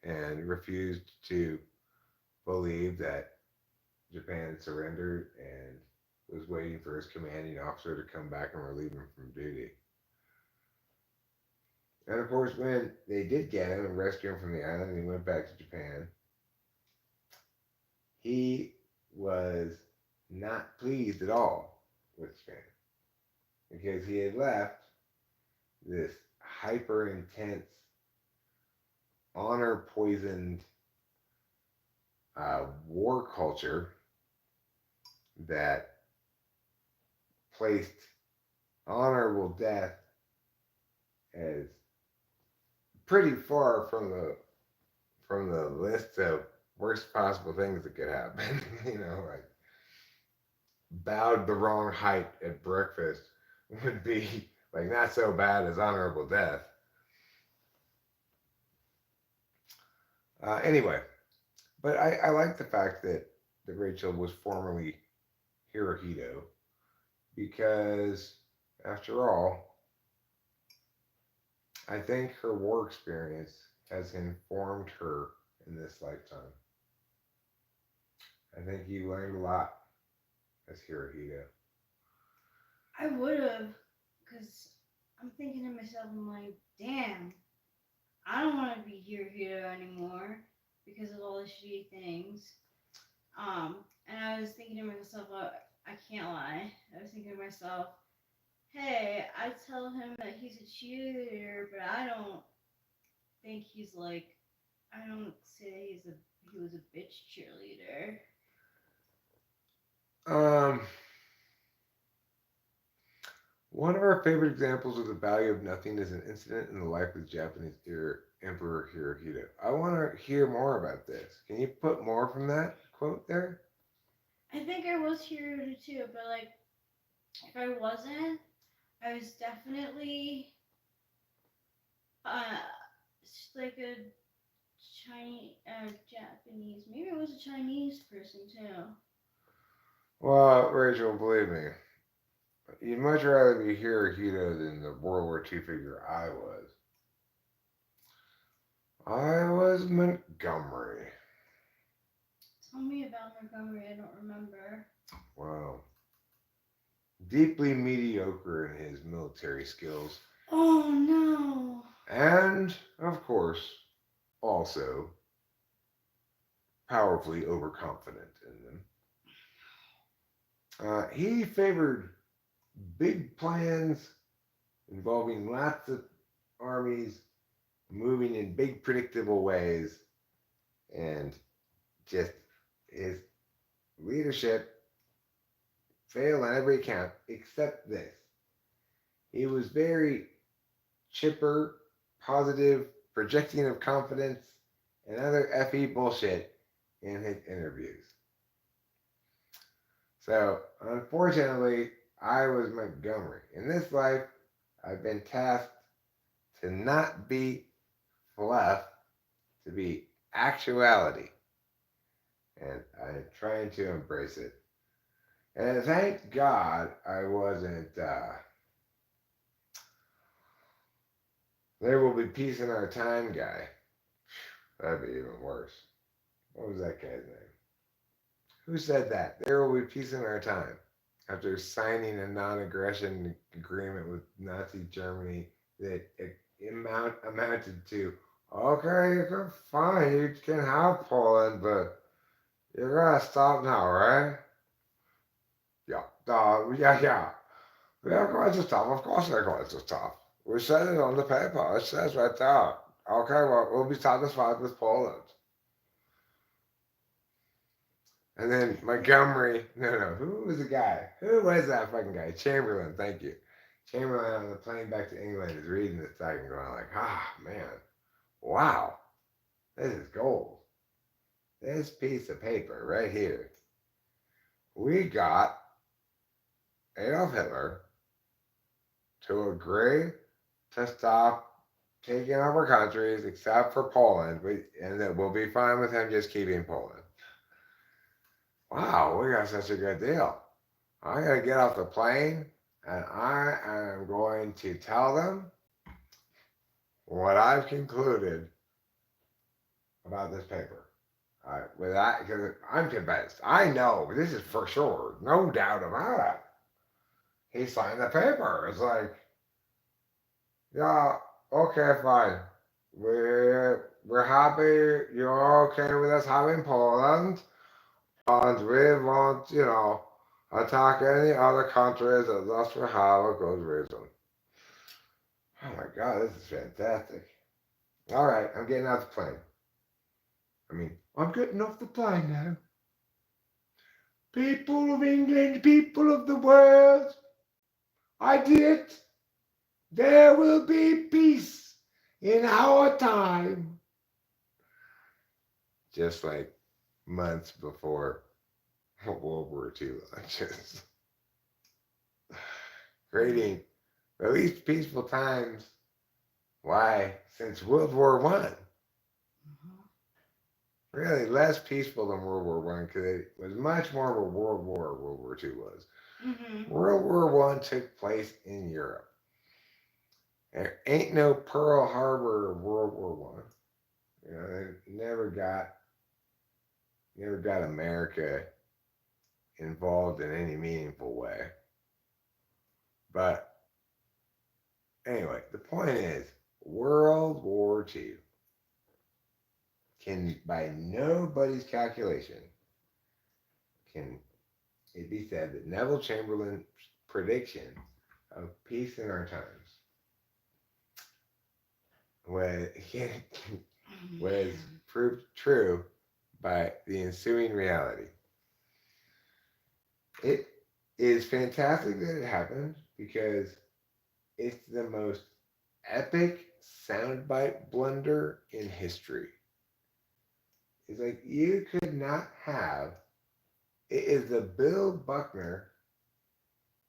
[SPEAKER 1] and refused to believe that Japan had surrendered and was waiting for his commanding officer to come back and relieve him from duty. And of course, when they did get him and rescue him from the island and he went back to Japan, he was not pleased at all with Japan because he had left this hyper intense, honor poisoned war culture that placed honorable death as pretty far from the list of worst possible things that could happen. Like bowed the wrong height at breakfast would be like not so bad as honorable death. Anyway, but I like the fact that Rachel was formerly Hirohito because, after all, I think her war experience has informed her in this lifetime. I think you learned a lot as Hirohito.
[SPEAKER 3] I would have, because I'm thinking to myself, I'm like, damn, I don't want to be here anymore because of all the shitty things. And I was thinking to myself, I can't lie. I was thinking to myself, hey, I tell him that he's a cheerleader, but I don't think he's like, I don't say he was a bitch cheerleader.
[SPEAKER 1] Um, One of our favorite examples of the value of nothing is an incident in the life of the Japanese Emperor Hirohito. I want to hear more about this. Can you put more from that quote there?
[SPEAKER 3] I think I was here too, but like, if I wasn't, I was definitely uh like a Chinese, Japanese. Maybe it was a Chinese person too.
[SPEAKER 1] Well, Rachel, believe me, you'd much rather be Hirohito than the World War II figure I was. I was Montgomery.
[SPEAKER 3] Tell me about Montgomery. I don't remember.
[SPEAKER 1] Wow. Deeply mediocre in his military skills,
[SPEAKER 3] Oh no.
[SPEAKER 1] and, of course, also powerfully overconfident in them. He favored big plans involving lots of armies moving in big, predictable ways, and just his leadership failed on every account except this. He was very chipper, positive, projecting of confidence, and other FE bullshit in his interviews. So, unfortunately, I was Montgomery. In this life, I've been tasked to not be fluff, to be actuality. And I'm trying to embrace it. And thank God I wasn't, there will be peace in our time guy. That'd be even worse. What was that guy's name? Who said that? There will be peace in our time. After signing a non aggression agreement with Nazi Germany that amounted to, okay, you can fine, you can have Poland, but you're gonna stop now, right? Yeah, yeah. They're going to stop. Of course they're going to stop. We said it on the paper. It says right there. Okay, well, we'll be satisfied with Poland. And then Montgomery, no, who was the guy? Who was that fucking guy? Chamberlain, thank you. Chamberlain on the plane back to England is reading this thing and going like, man, wow, this is gold. This piece of paper right here. We got Adolf Hitler to agree to stop taking over countries except for Poland, and that we'll be fine with him just keeping Poland. Wow, we got such a good deal. I'm going to get off the plane and I am going to tell them what I've concluded about this paper. With that, because I'm convinced. I know this is for sure, no doubt about it. He signed the paper. It's like, yeah, okay, fine. We're happy you're okay with us having Poland, and we won't, attack any other countries unless we have a good reason. Oh my God, this is fantastic. All right, I'm getting off the plane. I'm getting off the plane now. People of England, people of the world, I did it. There will be peace in our time. Just like months before World War II launches. Creating the least peaceful times. Why? Since World War One. Really less peaceful than World War One because it was much more of a world war. World War II was. World War One took place in Europe. There ain't no Pearl Harbor of World War One. They never got America involved in any meaningful way. But anyway, the point is, World War II can, by nobody's calculation, can it be said that Neville Chamberlain's prediction of peace in our times was proved true by the ensuing reality. It is fantastic that it happened because it's the most epic soundbite blunder in history. It's like you could not have. It is the Bill Buckner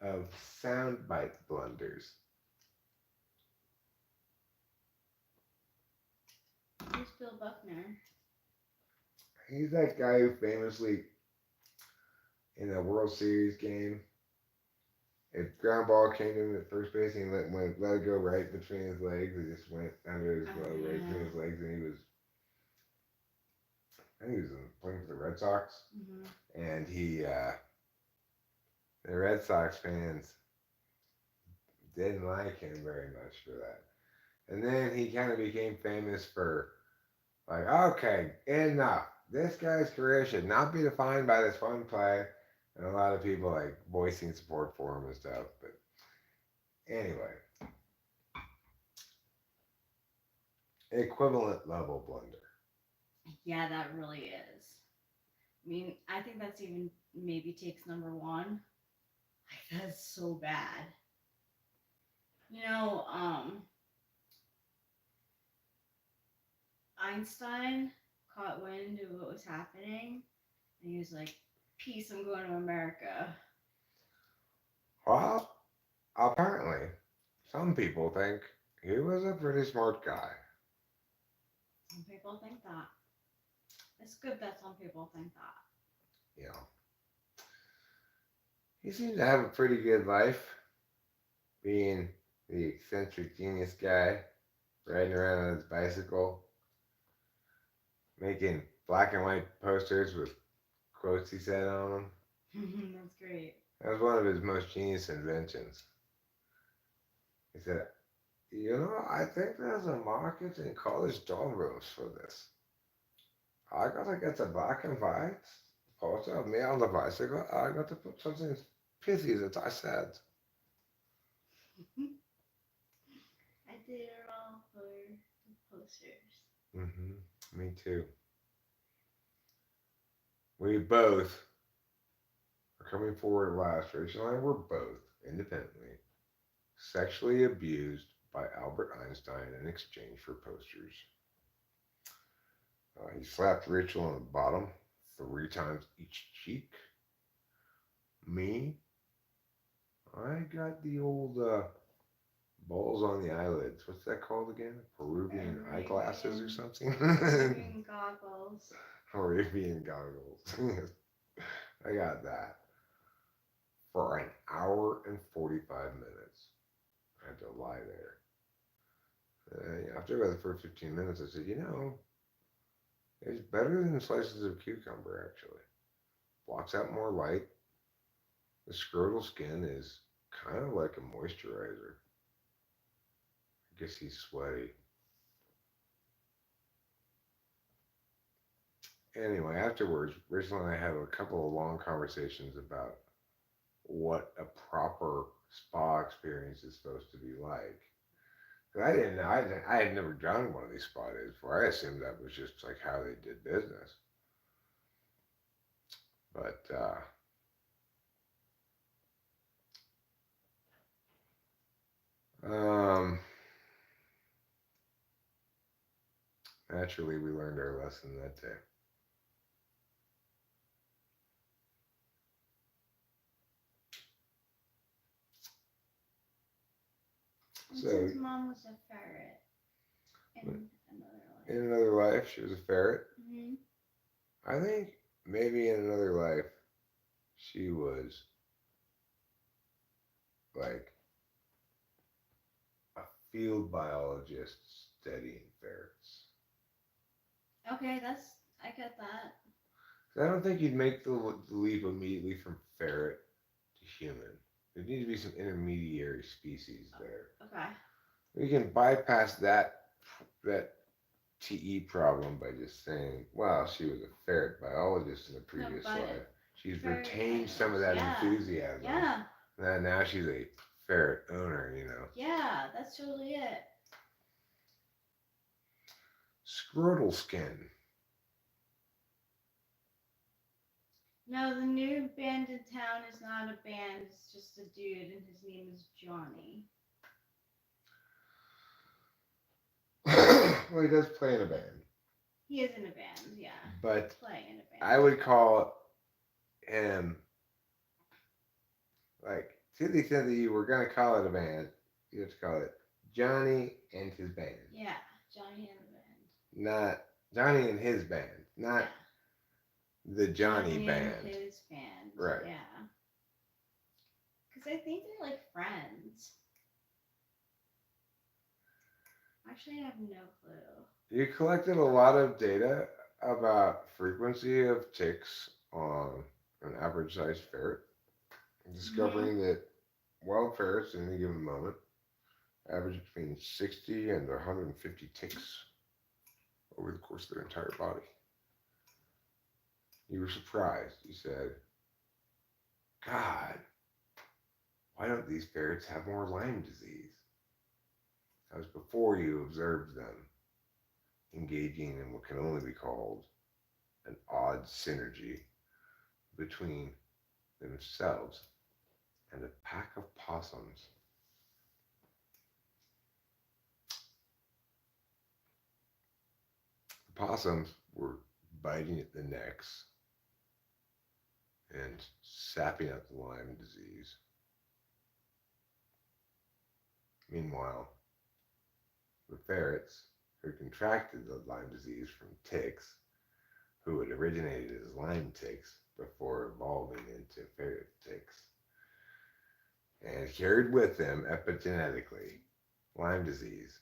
[SPEAKER 1] of soundbite blunders.
[SPEAKER 3] Who's Bill Buckner?
[SPEAKER 1] He's that guy who famously, in a World Series game, if ground ball came to him at first base and he let it go right between his legs, it just went under his glove right between his legs, and he was I think he was playing for the Red Sox,
[SPEAKER 2] Mhm.
[SPEAKER 1] and the Red Sox fans didn't like him very much for that. And then he kind of became famous for like, okay, enough. This guy's career should not be defined by this one play. And a lot of people like voicing support for him and stuff. But anyway, equivalent level blunder.
[SPEAKER 2] Yeah, that really is. I mean, I think that's even maybe takes number one. Like that's so bad. You know, Einstein caught wind of what was happening, and he was like, "Peace, I'm going to America."
[SPEAKER 1] Well, apparently, some people think he was a pretty smart guy.
[SPEAKER 2] Some people think that. It's good that some people think that.
[SPEAKER 1] You know, he seemed to have a pretty good life, being the eccentric genius guy, riding around on his bicycle, making black and white posters with quotes he said on them.
[SPEAKER 2] That's great.
[SPEAKER 1] That was one of his most genius inventions. He said, "You know, I think there's a market in college dorm rooms for this. I gotta get the black and white poster of me on the bicycle. I got to put something pithy that I said."
[SPEAKER 2] I did it all for the posters.
[SPEAKER 1] Me too. We both are coming forward last. Rachel and I were both independently sexually abused by Albert Einstein in exchange for posters. He slapped Rachel on the bottom 3 times each cheek. Me, I got the old balls on the eyelids. What's that called again? Peruvian eyeglasses or something?
[SPEAKER 2] Peruvian goggles.
[SPEAKER 1] Peruvian goggles. I got that for an hour and 45 minutes. I had to lie there. After about the first 15 minutes, I said, it's better than slices of cucumber, actually. Blocks out more light. The scrotal skin is kind of like a moisturizer. I guess he's sweaty. Anyway, afterwards, Rachel and I had a couple of long conversations about what a proper spa experience is supposed to be like. 'Cause I didn't know. I had never done one of these spa days before. I assumed that was just like how they did business. But um, naturally, we learned our lesson that day.
[SPEAKER 2] And
[SPEAKER 1] So,
[SPEAKER 2] since mom was a ferret in another life.
[SPEAKER 1] in another life, she was a ferret.
[SPEAKER 2] Mm-hmm.
[SPEAKER 1] I think maybe in another life, she was like a field biologist studying ferrets.
[SPEAKER 2] Okay, I get that.
[SPEAKER 1] So I don't think you'd make the leap immediately from ferret to human. There needs to be some intermediary species there.
[SPEAKER 2] Okay.
[SPEAKER 1] We can bypass that TE problem by just saying, well, she was a ferret biologist in a previous life. She's retained some of that enthusiasm.
[SPEAKER 2] Yeah.
[SPEAKER 1] Now she's a ferret owner.
[SPEAKER 2] Yeah, that's totally it.
[SPEAKER 1] Scrotal skin.
[SPEAKER 2] No, the new band in town is not a band, it's just a dude, and his name is Johnny.
[SPEAKER 1] Well, he does play in a band.
[SPEAKER 2] He is in a band, yeah.
[SPEAKER 1] But
[SPEAKER 2] Playing in a band.
[SPEAKER 1] I would call him, like, to the extent that you were going to call it a band, you have to call it Johnny and his band.
[SPEAKER 2] Yeah, Johnny and the band.
[SPEAKER 1] Not Johnny and his band. Not the Johnny band.
[SPEAKER 2] And his band.
[SPEAKER 1] Right.
[SPEAKER 2] Yeah. Because I think they're like friends. Actually, I have no clue.
[SPEAKER 1] You collected a lot of data about frequency of ticks on an average sized ferret,
[SPEAKER 2] Mhm.
[SPEAKER 1] discovering that wild ferrets in any given moment average between 60 and 150 ticks over the course of their entire body. You were surprised. You said, God, why don't these ferrets have more Lyme disease? That was before you observed them engaging in what can only be called an odd synergy between themselves and a pack of possums. The possums were biting at the necks and sapping out the Lyme disease. Meanwhile, the ferrets who contracted the Lyme disease from ticks, who had originated as Lyme ticks before evolving into ferret ticks, and carried with them epigenetically Lyme disease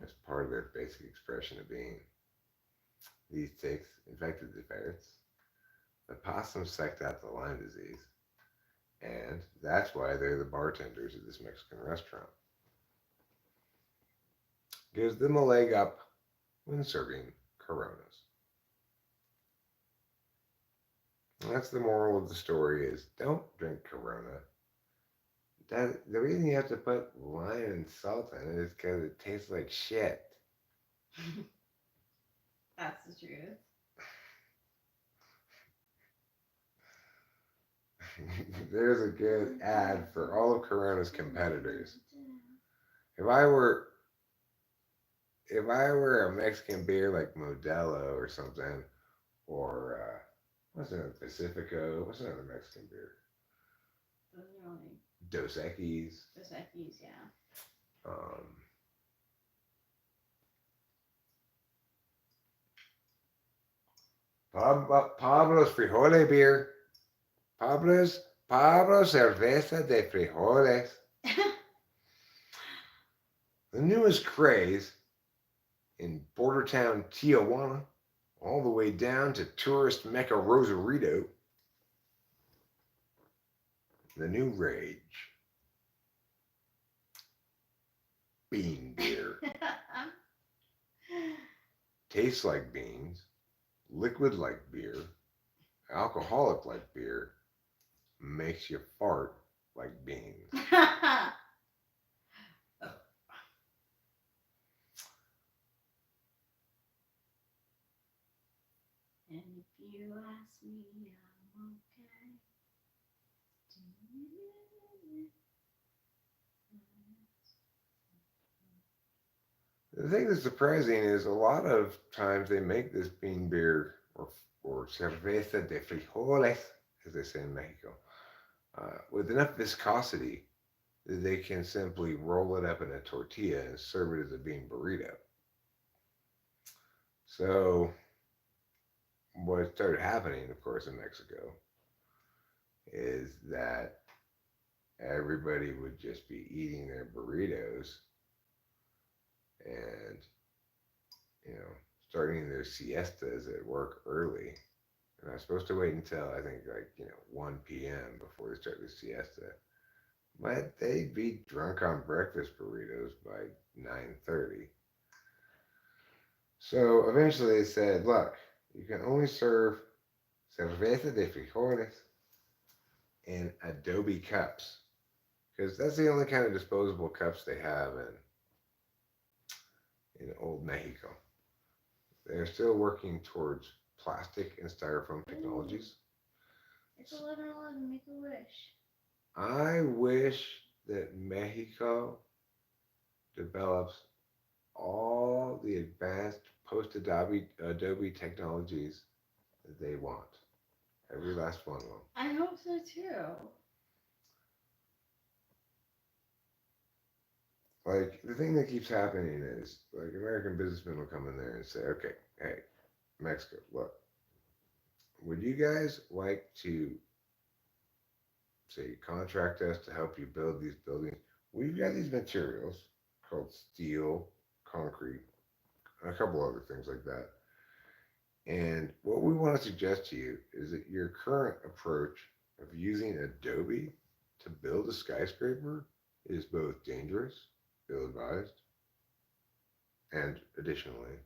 [SPEAKER 1] as part of their basic expression of being. These ticks infected the ferrets. The possums sucked out the Lyme disease, and that's why they're the bartenders at this Mexican restaurant. Gives them a leg up when serving Coronas. And that's the moral of the story: is don't drink Corona. The reason you have to put lime and salt in it is because it tastes like shit.
[SPEAKER 2] That's the truth.
[SPEAKER 1] There's a good ad for all of Corona's competitors. If I were if I were a Mexican beer like Modelo or something, or what's another Pacifico? What's another Mexican beer?
[SPEAKER 3] Those are only
[SPEAKER 1] Dos Equis.
[SPEAKER 3] Dos Equis, yeah.
[SPEAKER 1] Um, Pablo's Frijoles beer. Pablo's Cerveza de Frijoles. The newest craze in border town Tijuana, all the way down to tourist Mecca Rosarito. The new rage. Bean beer. Tastes like beans, liquid like beer, alcoholic like beer, makes you fart like beans.
[SPEAKER 3] And if you ask me, I'm okay.
[SPEAKER 1] The thing that's surprising is a lot of times they make this bean beer or cerveza de frijoles, as they say in Mexico, with enough viscosity that they can simply roll it up in a tortilla and serve it as a bean burrito. So what started happening, of course, in Mexico is that everybody would just be eating their burritos and, you know, starting their siestas at work early. And I was supposed to wait until I think like, 1 p.m. before they start the siesta. But they'd be drunk on breakfast burritos by 9:30. So eventually they said, look, you can only serve cerveza de frijoles in adobe cups because that's the only kind of disposable cups they have in old Mexico. They're still working towards plastic and styrofoam
[SPEAKER 2] Ooh,
[SPEAKER 1] technologies.
[SPEAKER 2] it's 11:11. Make a wish.
[SPEAKER 1] I wish that Mexico develops all the advanced post Adobe technologies that they want. Every last one of them.
[SPEAKER 3] I hope so too.
[SPEAKER 1] Like the thing that keeps happening is like American businessmen will come in there and say, okay, hey, Mexico, look, would you guys like to say contract us to help you build these buildings? We've got these materials called steel, concrete, and a couple other things like that. And what we want to suggest to you is that your current approach of using Adobe to build a skyscraper is both dangerous, ill advised, and additionally,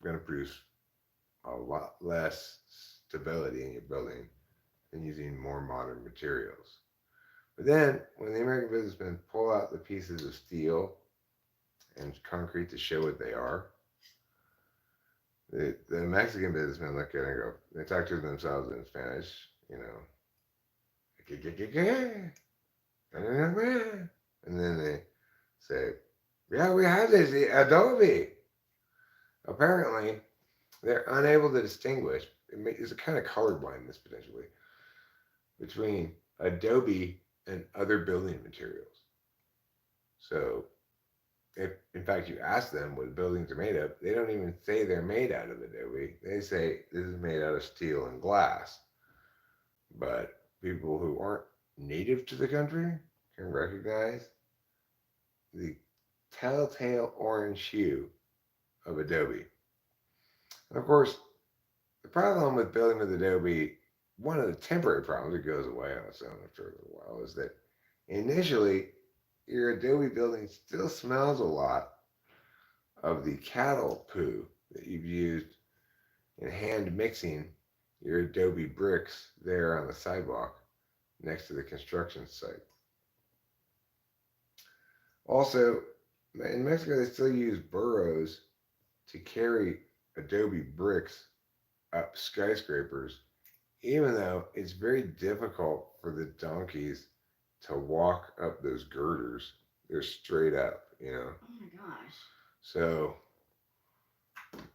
[SPEAKER 1] going to produce a lot less stability in your building than using more modern materials. But then, when the American businessmen pull out the pieces of steel and concrete to show what they are, the Mexican businessmen look at it and go, they talk to themselves in Spanish, you know, and then they say, yeah, we have this Adobe. Apparently, they're unable to distinguish, it's a kind of color blindness potentially, between Adobe and other building materials. So, if in fact you ask them what buildings are made of, they don't even say they're made out of Adobe. They say this is made out of steel and glass. But people who aren't native to the country can recognize the telltale orange hue of Adobe. And of course, the problem with building with Adobe, one of the temporary problems, it goes away on its own after a little while, is that initially your Adobe building still smells a lot of the cattle poo that you've used in hand mixing your Adobe bricks there on the sidewalk next to the construction site. Also, in Mexico, they still use burros to carry Adobe bricks up skyscrapers, even though it's very difficult for the donkeys to walk up those girders. They're straight up, you know.
[SPEAKER 2] Oh my gosh.
[SPEAKER 1] So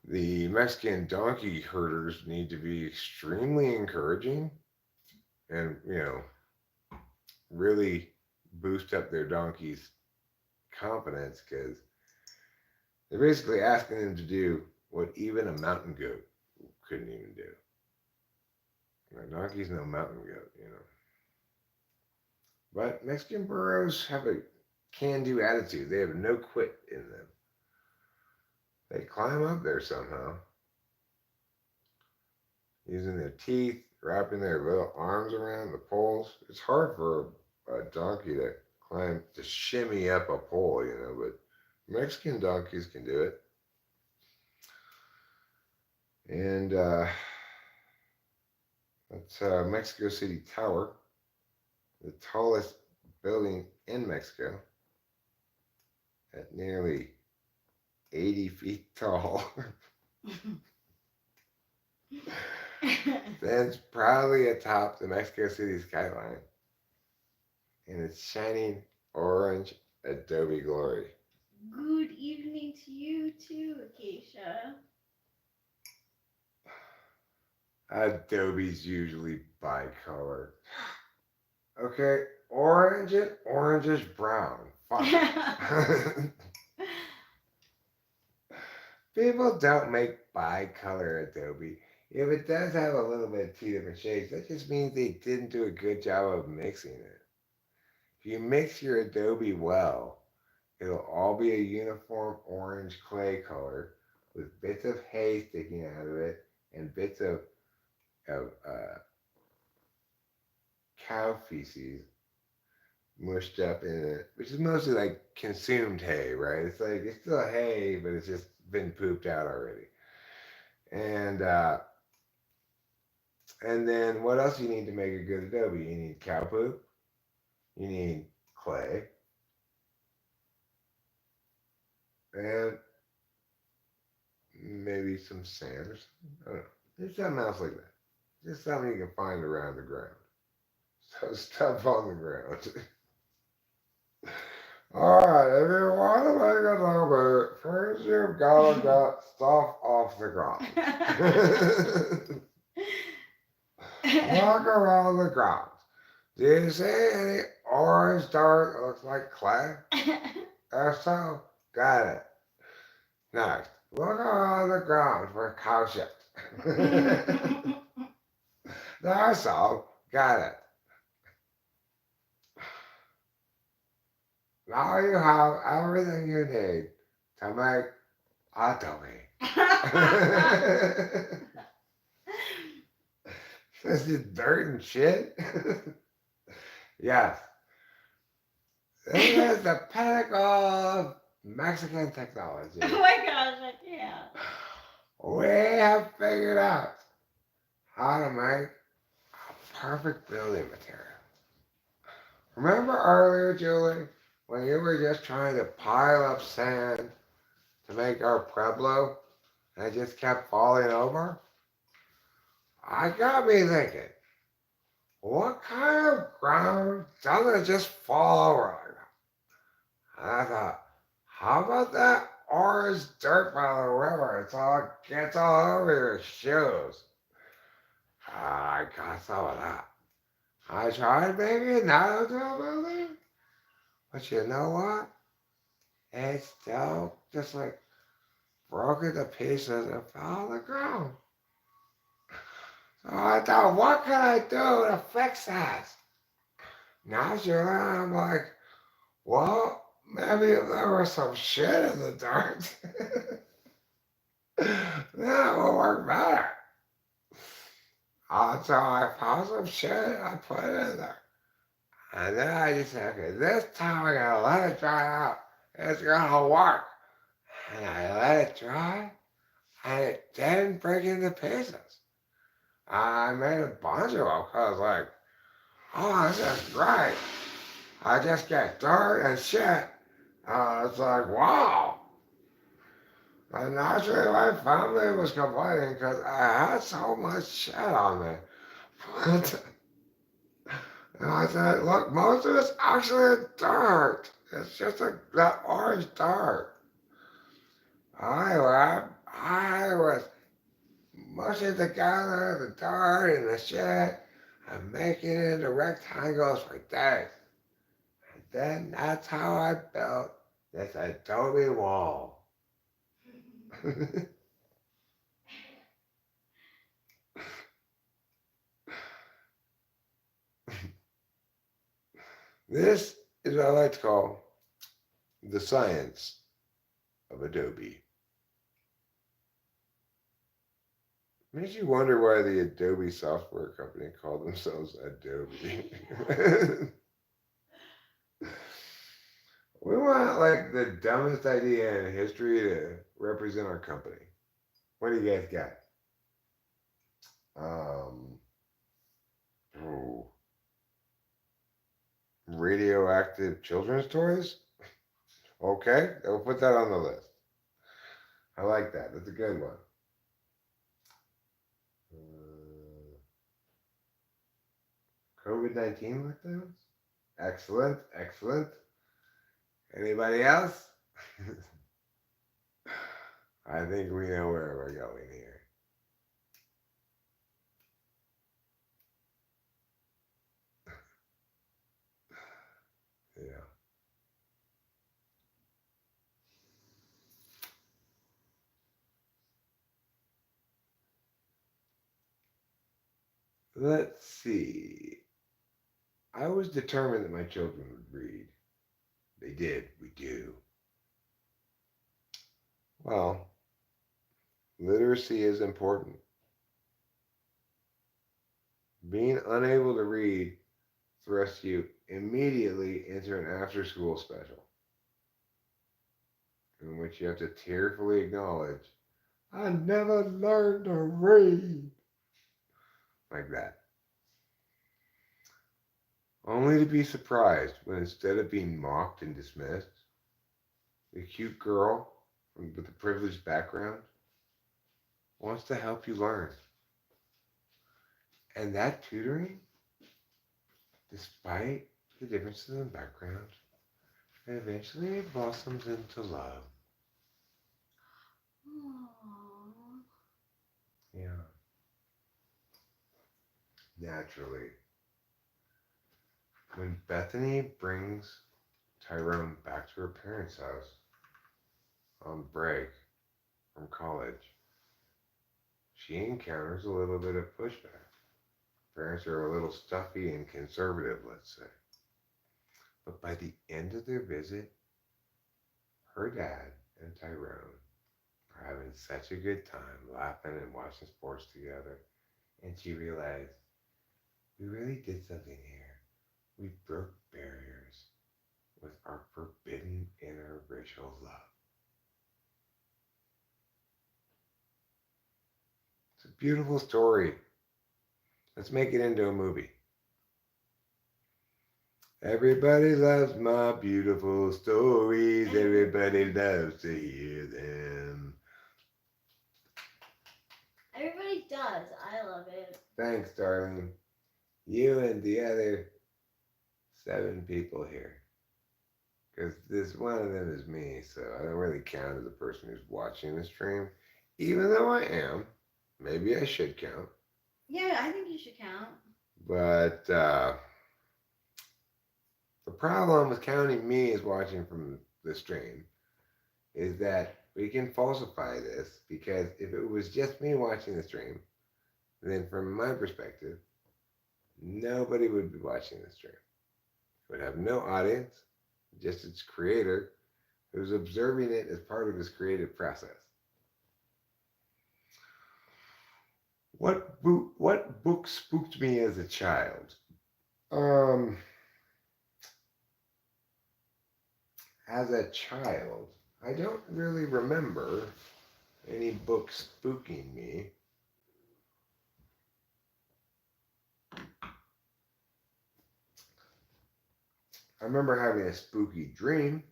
[SPEAKER 1] the Mexican donkey herders need to be extremely encouraging and, you know, really boost up their donkeys' confidence because they're basically asking them to do what even a mountain goat couldn't even do. A donkey's no mountain goat, you know. But Mexican burros have a can-do attitude. They have no quit in them. They climb up there somehow, using their teeth, wrapping their little arms around the poles. It's hard for a donkey to climb, to shimmy up a pole, you know, but Mexican donkeys can do it. And that's Mexico City Tower, the tallest building in Mexico, at nearly 80 feet tall. Stands proudly atop the Mexico City skyline in its shining orange Adobe glory.
[SPEAKER 3] Good evening to you too, Acacia.
[SPEAKER 1] Adobe's usually bicolor. Okay, orange and orangish brown. Fine. People don't make bicolor Adobe. If it does have a little bit of two different shades, that just means they didn't do a good job of mixing it. If you mix your Adobe well, it'll all be a uniform orange clay color with bits of hay sticking out of it and bits of cow feces mushed up in it, which is mostly like consumed hay, right? It's like it's still hay, but it's just been pooped out already. And then what else you need to make a good Adobe? You need cow poop, you need clay, and maybe some sand or something. I don't know. There's something else like that. Just something you can find around the ground. So stuff on the ground. Alright, if you want to make a Adobe, first you've got to get stuff off the ground. Walk around the grounds. Do you see any orange dirt that looks like clay? If so, got it. Next, look around the grounds for cow shit. That's all, got it. Now you have everything you need to make Adobe. This is dirt and shit. Yes. This is the pinnacle of Mexican technology.
[SPEAKER 3] Oh my gosh, I can't.
[SPEAKER 1] We have figured out how to make a perfect building material. Remember earlier, Julie, when you were just trying to pile up sand to make our Pueblo and it just kept falling over? I got me thinking, what kind of ground doesn't just fall over like that? And I thought, how about that orange dirt by the river? Gets all over your shoes. I got some of that. I tried making it not into a building, but you know what? It's still just like broken to pieces and fell on the ground. So I thought, what can I do to fix that? Naturally, I'm like, well, maybe if there was some shit in the dirt, that would work better. So I found some shit, I put it in there. And then I just said, okay, this time I gotta let it dry out. It's gonna work. And I let it dry, and it didn't break into pieces. I made a bunch of them, 'cause I was like, oh, this is great. I just get dirt and shit. It's like, wow. And naturally, my family was complaining because I had so much shit on me. But, and I said, look, most of it's actually dirt. It's just that orange dirt. I was mushing together the dirt and the shit and making it into rectangles for days. And then that's how I built this adobe wall. This is what I like to call the science of Adobe. Makes you wonder why the Adobe software company called themselves Adobe. We want like the dumbest idea in history to represent our company. What do you guys got? Um, oh, radioactive children's toys? Okay, we'll put that on the list. I like that. That's a good one. COVID-19 lockdowns? Excellent, excellent. Anybody else? I think we know where we're going here. Yeah. Let's see. I was determined that my children would read. They did. We do. Well, literacy is important. Being unable to read thrusts you immediately into an after school special in which you have to tearfully acknowledge, I never learned to read. Like that. Only to be surprised when instead of being mocked and dismissed, the cute girl with the privileged background wants to help you learn. And that tutoring, despite the differences in background, eventually blossoms into love.
[SPEAKER 3] Aww.
[SPEAKER 1] Yeah, naturally. When Bethany brings Tyrone back to her parents' house on break from college, she encounters a little bit of pushback. Parents are a little stuffy and conservative, let's say. But by the end of their visit, her dad and Tyrone are having such a good time laughing and watching sports together. And she realized we really did something here. We broke barriers with our forbidden interracial love. It's a beautiful story. Let's make it into a movie. Everybody loves my beautiful stories. Everybody loves to hear them.
[SPEAKER 2] Everybody does. I love it.
[SPEAKER 1] Thanks, darling. You and the other 7 people here. Because this one of them is me, so I don't really count as a person who's watching the stream. Even though I am. Maybe I should count.
[SPEAKER 2] Yeah, I think you should count.
[SPEAKER 1] But the problem with counting me as watching from the stream is that we can falsify this because if it was just me watching the stream, then from my perspective, nobody would be watching the stream. It would have no audience, just its creator who's observing it as part of his creative process. What book spooked me as a child? Um, as a child, I don't really remember any books spooking me. I remember having a spooky dream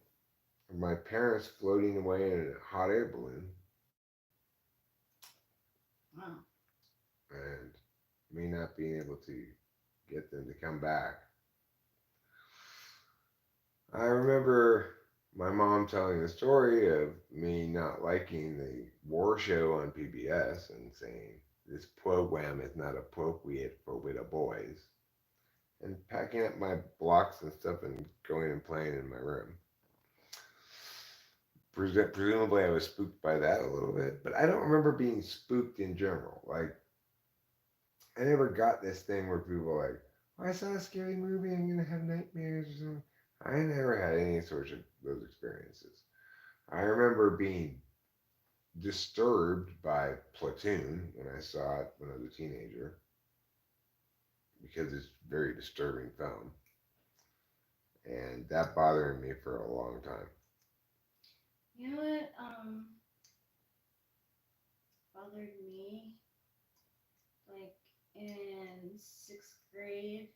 [SPEAKER 1] of my parents floating away in a hot air balloon
[SPEAKER 2] Wow.
[SPEAKER 1] and me not being able to get them to come back. I remember my mom telling the story of me not liking the war show on PBS and saying this program is not appropriate for little boys, and packing up my blocks and stuff and going and playing in my room. Presumably, I was spooked by that a little bit, but I don't remember being spooked in general. Like, I never got this thing where people were like, oh, I saw a scary movie, I'm gonna have nightmares or something. I never had any sort of those experiences. I remember being disturbed by Platoon when I saw it when I was a teenager because it's a very disturbing film, and that bothered me for a long time.
[SPEAKER 2] You know what? Bothered me like in 6th grade,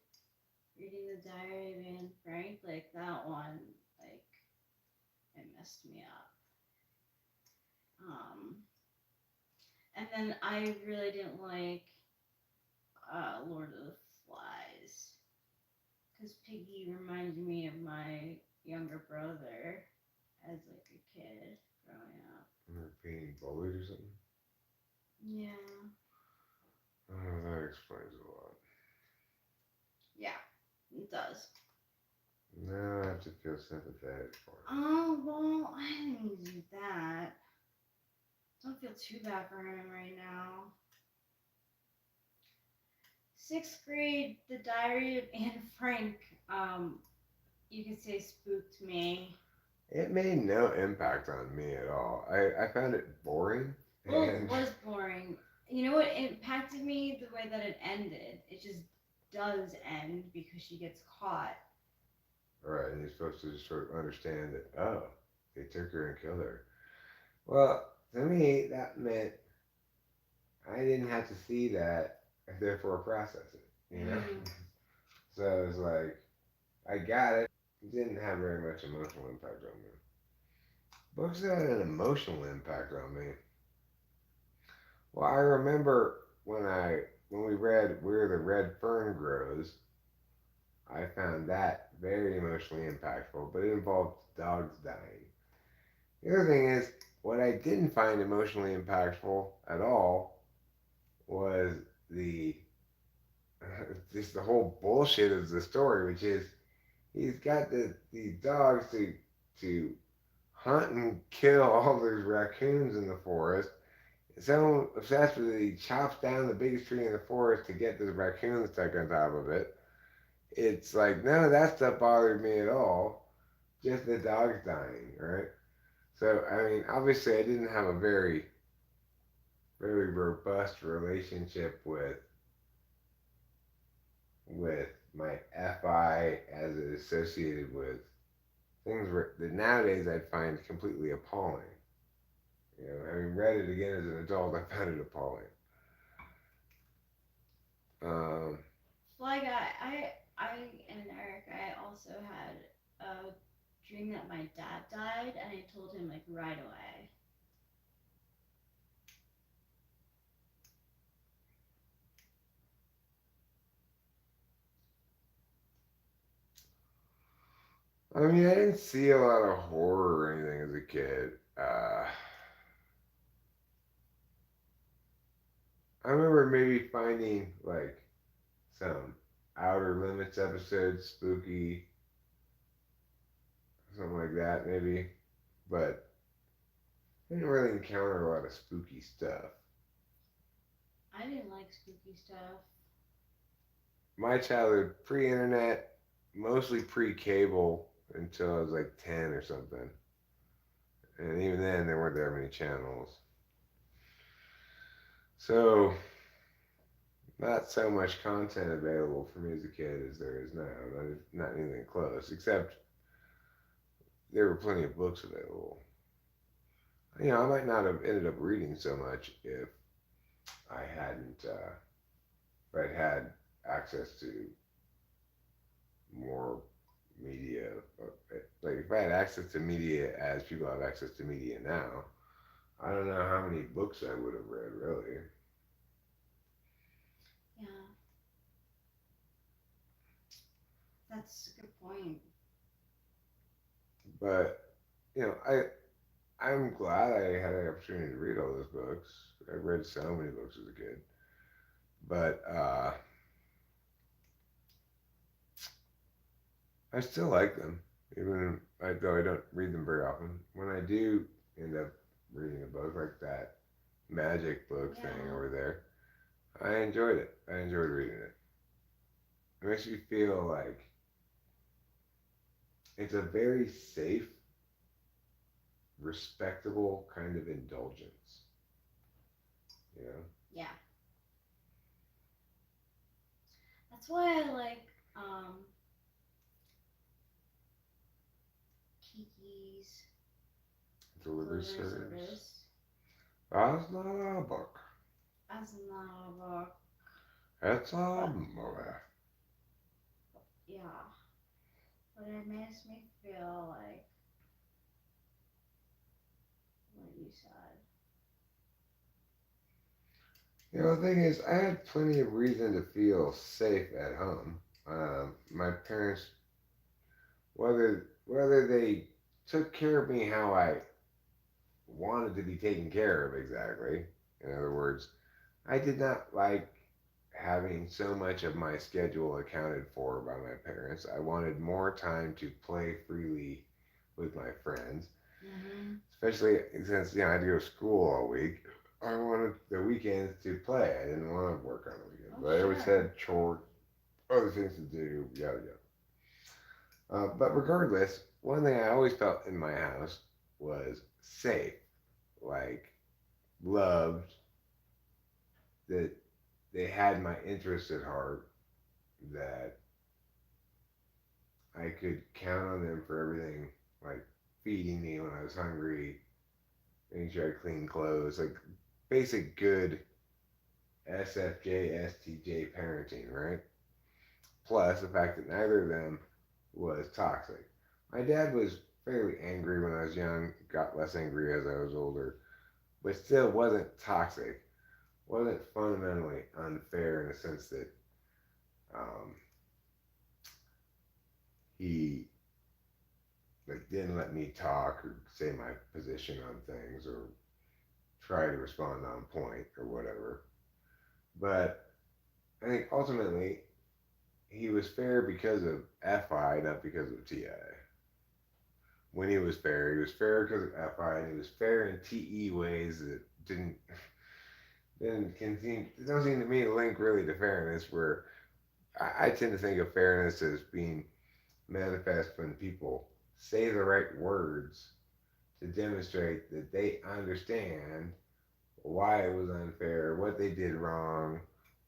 [SPEAKER 2] reading the Diary of Anne Frank. Like that one, like it messed me up. And then I really didn't like Lord of the Flies because Piggy reminded me of my younger brother as like a kid growing up.
[SPEAKER 1] Remember being bullied or something?
[SPEAKER 2] Yeah.
[SPEAKER 1] Oh, that explains a lot.
[SPEAKER 2] Yeah, it does.
[SPEAKER 1] Now I have to feel sympathetic for him.
[SPEAKER 2] Oh, well, I didn't do that. Don't feel too bad for him right now. 6th grade, The Diary of Anne Frank, you could say spooked me.
[SPEAKER 1] It made no impact on me at all. I found it boring.
[SPEAKER 2] Well, it
[SPEAKER 1] And
[SPEAKER 2] was boring. You know what impacted me? The way that it ended. It just does end because she gets caught.
[SPEAKER 1] right, and you're supposed to just sort of understand that, oh, they took her and killed her. Well, to me, that meant I didn't have to see that and therefore process it, you know?
[SPEAKER 2] Mm.
[SPEAKER 1] So it's like, I got it. It didn't have very much emotional impact on me. Books that had an emotional impact on me. Well, I remember when we read Where the Red Fern Grows, I found that very emotionally impactful, but it involved dogs dying. The other thing is, what I didn't find emotionally impactful at all was the just the whole bullshit of the story, which is he's got these dogs to hunt and kill all these raccoons in the forest. So obsessed with it, he chops down the biggest tree in the forest to get this raccoon stuck on top of it. It's like none of that stuff bothered me at all. Just the dogs dying, right? So I mean, obviously, I didn't have a very robust relationship with my FI as it associated with things that nowadays I'd find completely appalling. You know, having read it again as an adult, I found it appalling. Um,
[SPEAKER 2] Fly Guy, I and Eric, I also had a dream that my dad died, and I told him like right away.
[SPEAKER 1] I mean, I didn't see a lot of horror or anything as a kid. I remember maybe finding like some Outer Limits episodes spooky, something like that, maybe. But I didn't really encounter a lot of spooky stuff.
[SPEAKER 2] I didn't like spooky stuff.
[SPEAKER 1] My childhood, pre internet, mostly pre cable until I was like 10 or something. And even then, there weren't that many channels. So, not so much content available for me as a kid as there is now. Not anything close, except there were plenty of books available. You know, I might not have ended up reading so much if I hadn't, if I'd had access to more media. Like, if I had access to media as people have access to media now, I don't know how many books I would have read, really.
[SPEAKER 2] Yeah, that's a good point.
[SPEAKER 1] But, you know, I'm glad I had the opportunity to read all those books. I read so many books as a kid. But I still like them, though I don't read them very often. When I do end up reading a book like that magic book thing
[SPEAKER 2] Yeah,
[SPEAKER 1] over there, I enjoyed it. I enjoyed reading it. It makes me feel like it's a very safe, respectable kind of indulgence. You know?
[SPEAKER 2] yeah. That's why I like Kiki's
[SPEAKER 1] Delivery
[SPEAKER 2] delivery
[SPEAKER 1] service.
[SPEAKER 2] service.
[SPEAKER 1] That's not a book.
[SPEAKER 2] That's not a book,
[SPEAKER 1] It's a
[SPEAKER 2] but
[SPEAKER 1] movie.
[SPEAKER 2] yeah, but it makes me feel like what you said.
[SPEAKER 1] You know, the thing is, I had plenty of reason to feel safe at home. My parents, whether they took care of me how I wanted to be taken care of exactly. In other words, I did not like having so much of my schedule accounted for by my parents. I wanted more time to play freely with my friends,
[SPEAKER 2] Mhm.
[SPEAKER 1] especially since I had to go to school all week. I wanted the weekends to play. I didn't want to work on the weekends,
[SPEAKER 2] Oh
[SPEAKER 1] but I always
[SPEAKER 2] sure.
[SPEAKER 1] had chores, other things to do, yada yada. But regardless, one thing I always felt in my house was safe, like loved, that they had my interests at heart, that I could count on them for everything, like feeding me when I was hungry, making sure I clean clothes, like basic good SFJ, STJ parenting, right? Plus the fact that neither of them was toxic. My dad was fairly angry when I was young, got less angry as I was older, but still wasn't toxic, wasn't fundamentally unfair in the sense that um, he like didn't let me talk or say my position on things or try to respond on point or whatever. But I think ultimately he was fair because of FI, not because of TI. When he was fair because of FI, and he was fair in TE ways that didn't seem don't seem to me to link really to fairness. Where I tend to think of fairness as being manifest when people say the right words to demonstrate that they understand why it was unfair, what they did wrong,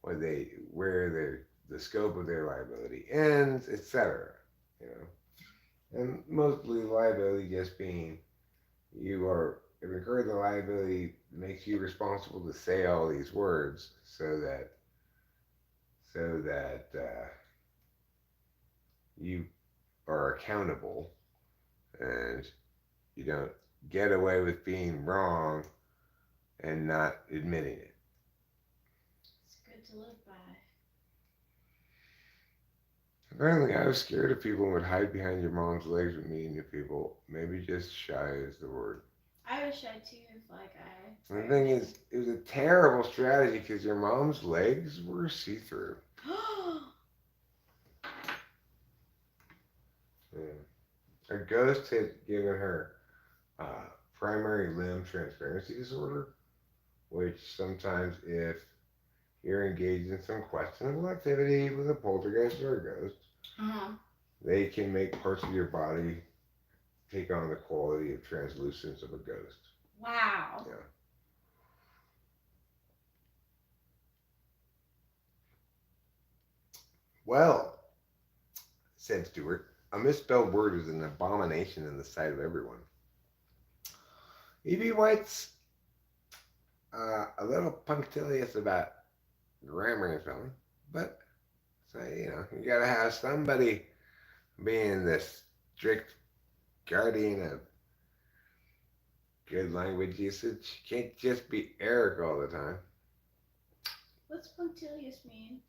[SPEAKER 1] where the scope of their liability ends, etc. You know, and mostly liability just being have incurred the liability makes you responsible to say all these words so that you are accountable and you don't get away with being wrong and not admitting it.
[SPEAKER 3] It's good to live by.
[SPEAKER 1] Apparently, I was scared of people and would hide behind your mom's legs when meeting new people. Maybe just shy is the word.
[SPEAKER 3] I was shy too, like
[SPEAKER 1] And the thing is, it was a terrible strategy because your mom's legs were see through. Yeah. A ghost had given her primary limb transparency disorder, which sometimes, if you're engaged in some questionable activity with a poltergeist or a ghost, they can make parts of your body take on the quality of translucence of a ghost.
[SPEAKER 3] Wow.
[SPEAKER 1] Yeah. Well, said Stewart, a misspelled word is an abomination in the sight of everyone. E.B. White's a little punctilious about grammar and spelling, but so, you gotta have somebody being this strict guardian of good language usage. You can't just be Eric all the time.
[SPEAKER 3] What's punctilious mean?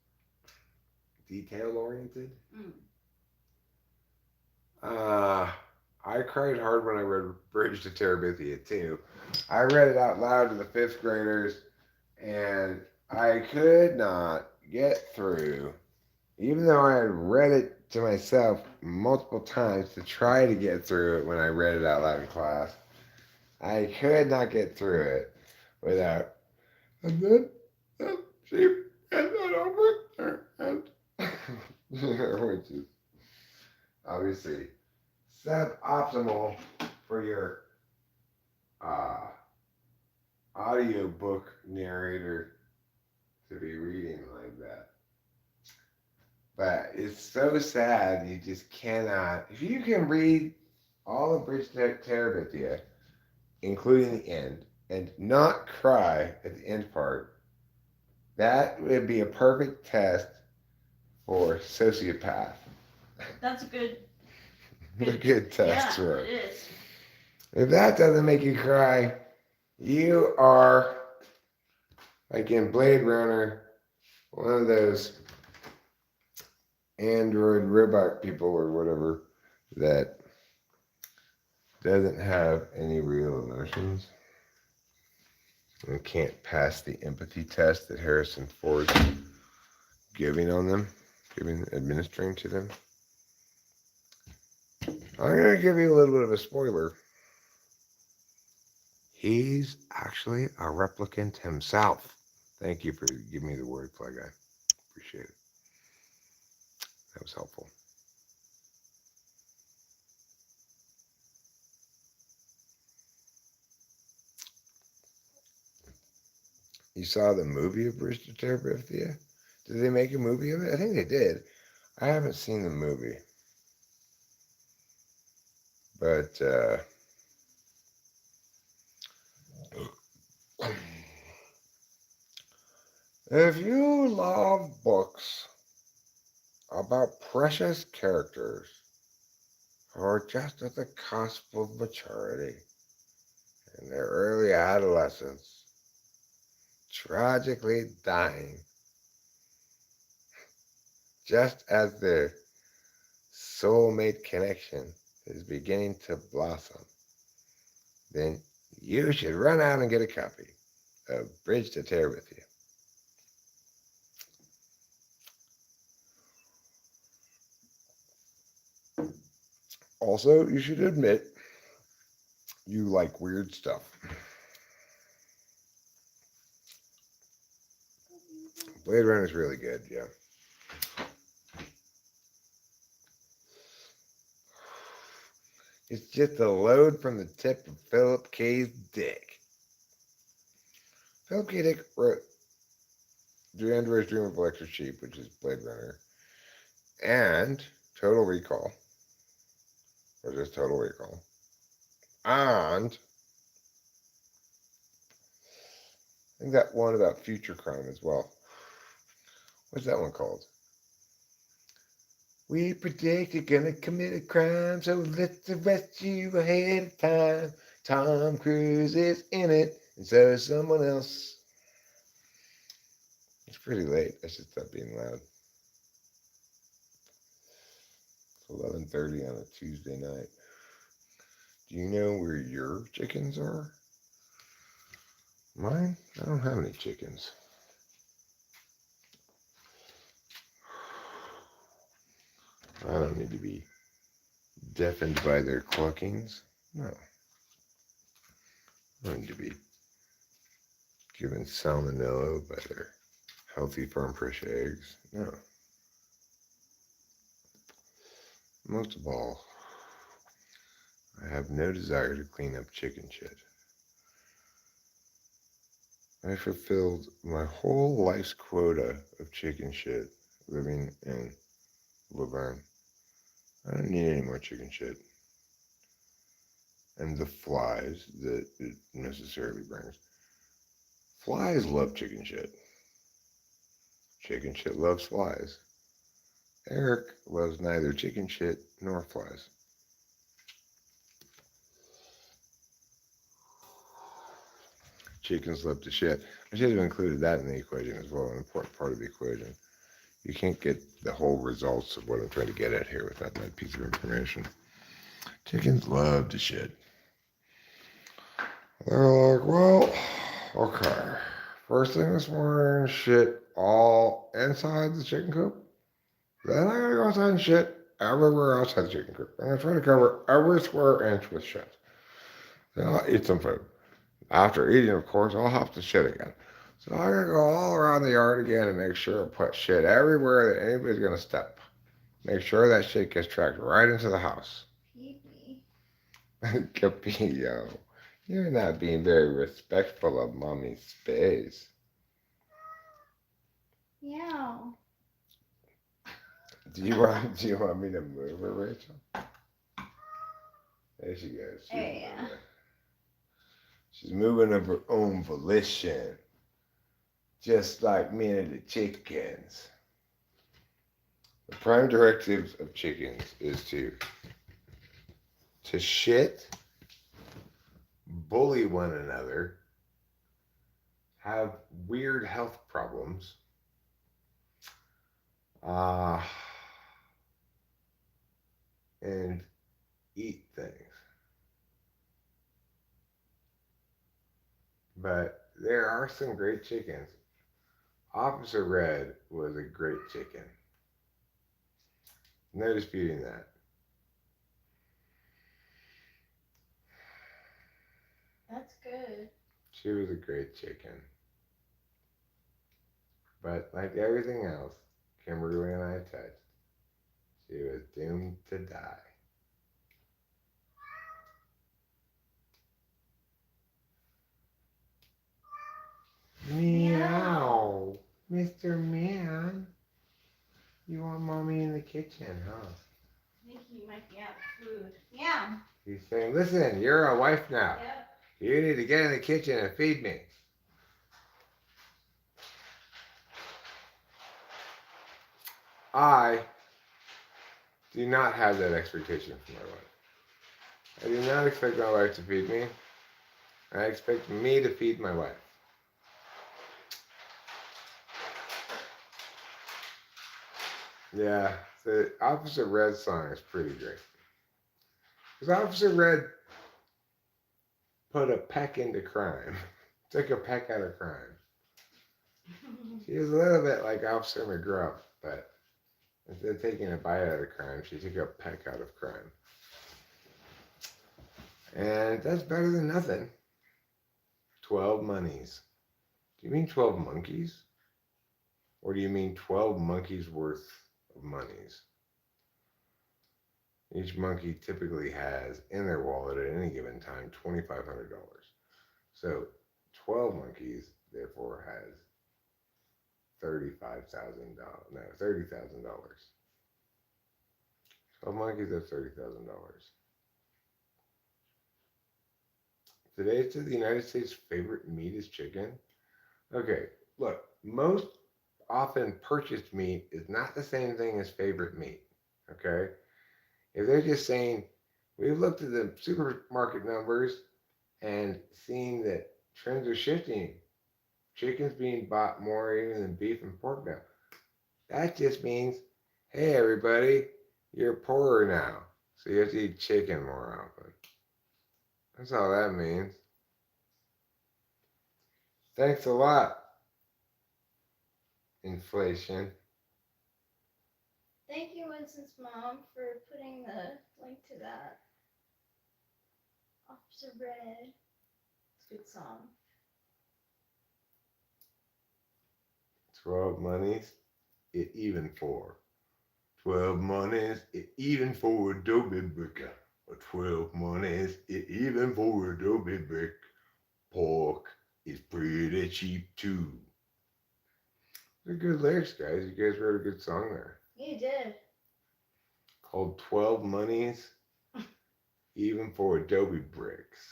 [SPEAKER 1] Detail oriented.
[SPEAKER 3] Mm.
[SPEAKER 1] I cried hard when I read Bridge to Terabithia too. I read it out loud to the fifth graders, and I could not get through, even though I had read it to myself multiple times to try to get through it when I read it out loud in class. I could not get through it without, and then she and then over there, and which is obviously suboptimal for your uh, audiobook narrator to be reading like that. But it's so sad you just cannot. If you can read all of Bridge to Terabithia, including the end, and not cry at the end part, that would be a perfect test for sociopath.
[SPEAKER 3] That's a good.
[SPEAKER 1] A good test
[SPEAKER 3] Yeah,
[SPEAKER 1] for
[SPEAKER 3] it
[SPEAKER 1] it.
[SPEAKER 3] is.
[SPEAKER 1] If that doesn't make you cry, you are like in Blade Runner, one of those android robot people or whatever that doesn't have any real emotions and can't pass the empathy test that Harrison Ford's administering to them. I'm going to give you a little bit of a spoiler. He's actually a replicant himself. Thank you for giving me the wordplay, guy. Appreciate it. That was helpful. You saw the movie of Bridge to Terabithia? Did they make a movie of it? I think they did. I haven't seen the movie. But if you love books about precious characters who are just at the cusp of maturity in their early adolescence, tragically dying just as their soulmate connection is beginning to blossom, then you should run out and get a copy of Bridge to Terabithia. Also, you should admit you like weird stuff. Blade Runner is really good, yeah. It's just a load from the tip of Philip K. Dick. Philip K. Dick wrote Android's Dream of Electric Sheep, which is Blade Runner, and Total Recall, or just Total Recall, and I think that one about future crime as well. What's that one called? We predict you're gonna commit a crime, so let's arrest you ahead of time. Tom Cruise is in it, and so is someone else. It's pretty late. I should stop being loud. It's 11:30 on a Tuesday night. Do you know where your chickens are? Mine? I don't have any chickens. I don't need to be deafened by their cluckings. No. I don't need to be given salmonella by their healthy farm fresh eggs. No. Most of all, I have no desire to clean up chicken shit. I fulfilled my whole life's quota of chicken shit living in Laverne. I don't need any more chicken shit. And the flies that it necessarily brings. Flies love chicken shit. Chicken shit loves flies. Eric loves neither chicken shit nor flies. Chickens love to shit. I should have included that in the equation as well, an important part of the equation. You can't get the whole results of what I'm trying to get at here without that piece of information. Chickens love to shit. They're like, well, okay. First thing this morning, shit all inside the chicken coop. Then I gotta go outside and shit everywhere outside the chicken coop. I'm gonna try to cover every square inch with shit. Then I'll eat some food. After eating, of course, I'll have to shit again. So I gotta go all around the yard again and make sure I put shit everywhere that anybody's gonna step. Make sure that shit gets tracked right into the house.
[SPEAKER 3] Pee-pee.
[SPEAKER 1] Capillo, you're not being very respectful of mommy's space.
[SPEAKER 3] Meow.
[SPEAKER 1] Do you want me to move her, Rachel? There she goes.
[SPEAKER 3] Yeah.
[SPEAKER 1] She's moving of her own volition. Just like me and the chickens. The prime directives of chickens is to shit, bully one another, have weird health problems, and eat things. But there are some great chickens. Officer Red was a great chicken. No disputing that.
[SPEAKER 3] That's good.
[SPEAKER 1] She was a great chicken. But like everything else Kimberly and I touched, she was doomed to die. Meow. Mr. Man. You want mommy in the kitchen, huh?
[SPEAKER 3] I think he might be out of food. Meow.
[SPEAKER 1] He's saying, listen, you're a wife now.
[SPEAKER 3] Yep.
[SPEAKER 1] You need to get in the kitchen and feed me. I do not have that expectation from my wife. I do not expect my wife to feed me. I expect me to feed my wife. Yeah, the Officer Red song is pretty great. Because Officer Red put a peck into crime. Took a peck out of crime. She was a little bit like Officer McGruff, but instead of taking a bite out of crime, she took a peck out of crime. And that's better than nothing. 12 monies. Do you mean 12 monkeys? Or do you mean 12 monkeys worth of monies? Each monkey typically has in their wallet at any given time $2,500. So 12 monkeys therefore has $35,000. No, $30,000. 12 monkeys have $30,000. Today, to the United States' favorite meat is chicken. Okay, look, most often purchased meat is not the same thing as favorite meat. Okay, if they're just saying we've looked at the supermarket numbers and seen that trends are shifting, chicken's being bought more even than beef and pork now. That just means, hey everybody, you're poorer now, so you have to eat chicken more often. That's all that means. Thanks a lot, inflation.
[SPEAKER 2] Thank you, Winston's mom, for putting the link to that. Officer Red. It's a good song.
[SPEAKER 1] 12 monies, it even for. 12 monies, it even for Adobe brick. 12 monies, it even for Adobe brick. Pork is pretty cheap too. They're good lyrics, guys. You guys wrote a good song there.
[SPEAKER 2] You did.
[SPEAKER 1] Called 12 monies, even for Adobe bricks.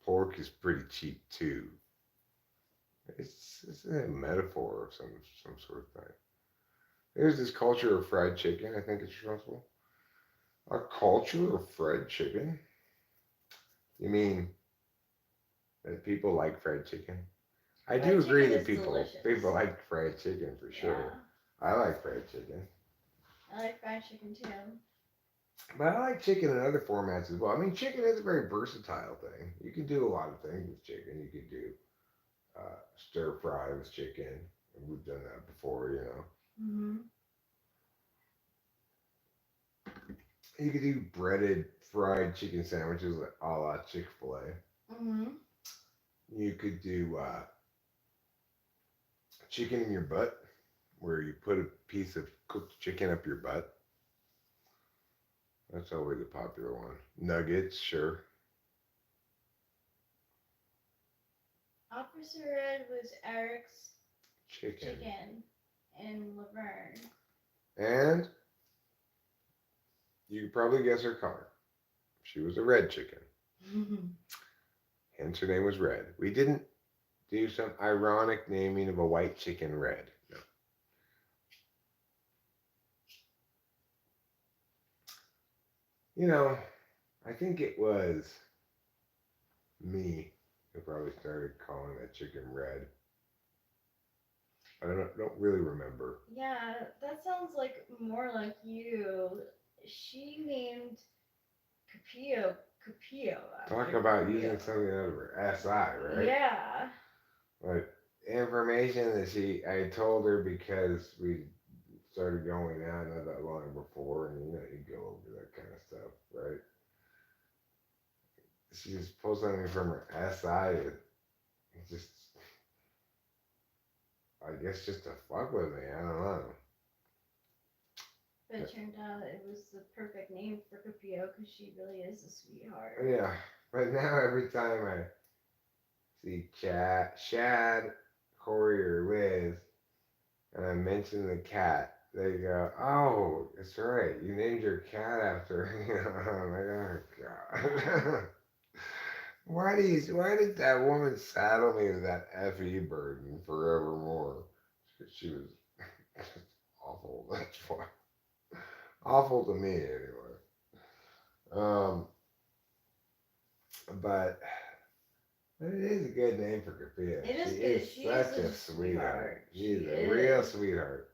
[SPEAKER 1] Pork is pretty cheap too. It's a metaphor of some sort of thing. There's this culture of fried chicken. I think it's responsible. A culture of fried chicken? You mean that people like fried chicken? I do
[SPEAKER 2] Fried
[SPEAKER 1] agree
[SPEAKER 2] chicken
[SPEAKER 1] that
[SPEAKER 2] is
[SPEAKER 1] people
[SPEAKER 2] delicious.
[SPEAKER 1] like fried chicken for sure.
[SPEAKER 2] Yeah.
[SPEAKER 1] I like fried chicken.
[SPEAKER 2] I like fried chicken too.
[SPEAKER 1] But I like chicken in other formats as well. I mean, chicken is a very versatile thing. You can do a lot of things with chicken. You could do stir fry with chicken. We've done that before, you know.
[SPEAKER 2] Mhm.
[SPEAKER 1] You could do breaded fried chicken sandwiches like a la Chick-fil-A.
[SPEAKER 2] Mhm.
[SPEAKER 1] You could do chicken in your butt, where you put a piece of cooked chicken up your butt. That's always a popular one. Nuggets, sure.
[SPEAKER 2] Officer Red was Eric's
[SPEAKER 1] Chicken.
[SPEAKER 2] chicken in Laverne.
[SPEAKER 1] And you could probably guess her color. She was a red chicken. Hence her name was Red. We didn't do some ironic naming of a white chicken red. No. You know, I think it was me who probably started calling that chicken red. I don't really remember.
[SPEAKER 2] Yeah, that sounds like more like you. She named Capio
[SPEAKER 1] Talk
[SPEAKER 2] after
[SPEAKER 1] about
[SPEAKER 2] Capio.
[SPEAKER 1] using something out of her SI, right?
[SPEAKER 2] Yeah.
[SPEAKER 1] Like information that I told her because we started going out not that long before, and you know, you go over that kind of stuff, right? She just pulls something from her SI, just, I guess, just to fuck with me. I don't know.
[SPEAKER 2] But it turned out it was the perfect name for Capio because she really is a sweetheart.
[SPEAKER 1] Yeah, but now every time I see Shad, Corey, or Liz, and I mention the cat, they go, "Oh, it's right. You named your cat after." I'm like, "Oh God." Why did that woman saddle me with that FE burden forevermore? She was just awful. That's why. Awful to me anyway. Um, but it is a good name for Kapia.
[SPEAKER 2] It is
[SPEAKER 1] She
[SPEAKER 2] good.
[SPEAKER 1] is
[SPEAKER 2] She
[SPEAKER 1] such
[SPEAKER 2] is
[SPEAKER 1] a sweetheart. She's
[SPEAKER 2] She
[SPEAKER 1] a
[SPEAKER 2] is.
[SPEAKER 1] real sweetheart.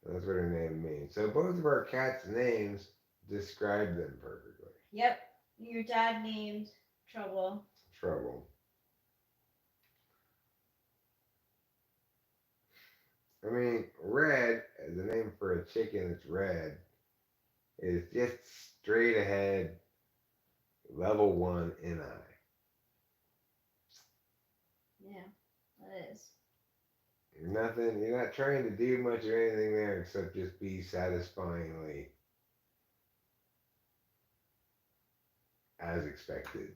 [SPEAKER 1] That's what her name means. So both of our cats' names describe them perfectly.
[SPEAKER 2] Yep. Your dad named Trouble.
[SPEAKER 1] Trouble. I mean, red, as a name for a chicken that's red, is just straight ahead, level 1 NI.
[SPEAKER 2] Yeah, that is.
[SPEAKER 1] Nothing, you're not trying to do much of anything there except just be satisfyingly as expected.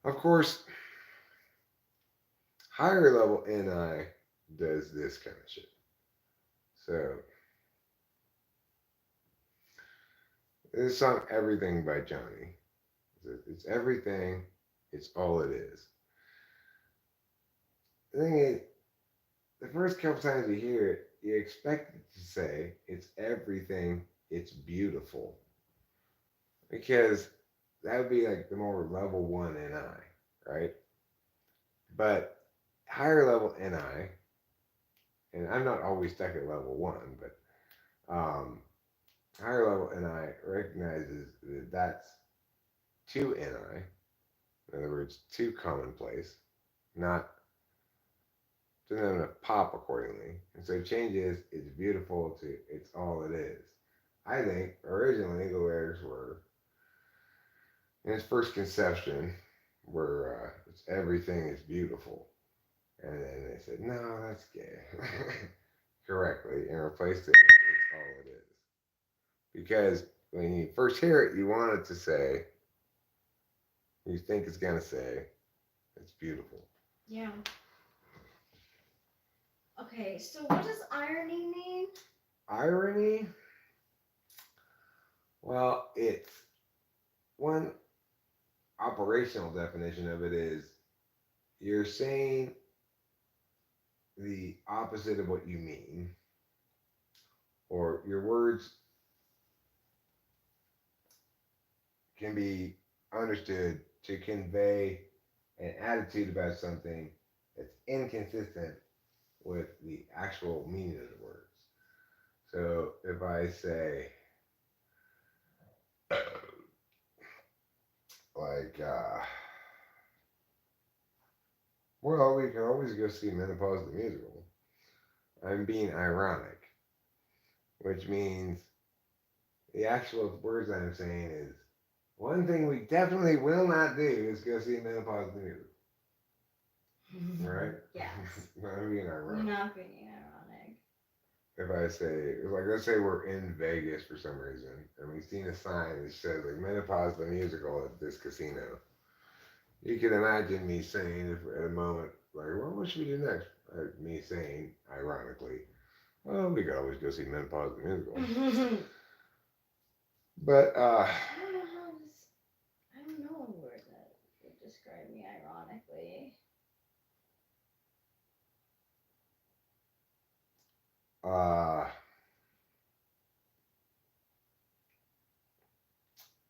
[SPEAKER 1] Of course, higher level NI does this kind of shit. So, this song Everything by Johnny. It's everything, it's all it is. The thing is, the first couple times you hear it, you expect it to say it's everything, it's beautiful. Because that would be like the more level one NI, right? But higher level NI, and I'm not always stuck at level one, but higher level NI recognizes that that's too NI. In other words, too commonplace, not doesn't have enough pop accordingly, and so changes it's beautiful to it's all it is. I think originally the lyrics were in its first conception were it's everything is beautiful, and then they said no, that's gay, correctly, and replaced it with it's all it is. Because when you first hear it, you want it to say, you think it's gonna say, it's beautiful.
[SPEAKER 2] Yeah. Okay, so what does irony mean?
[SPEAKER 1] Irony? Well, it's one operational definition of it is you're saying the opposite of what you mean, or your words can be understood to convey an attitude about something that's inconsistent with the actual meaning of the words. So if I say, like, well, we can always go see Menopause the Musical, I'm being ironic, which means the actual words I'm saying is one thing we definitely will not do is go see Menopause the Musical. Right?
[SPEAKER 2] Yes.
[SPEAKER 1] I'm being ironic.
[SPEAKER 2] You're not being ironic.
[SPEAKER 1] If I say, like, let's say we're in Vegas for some reason, and we've seen a sign that says, like, Menopause the Musical at this casino. You can imagine me saying, if at a moment, like, well, what should we do next? Me saying, ironically, well, we could always go see Menopause the Musical. But,
[SPEAKER 2] I don't know how this. I don't know a word that would describe me ironically.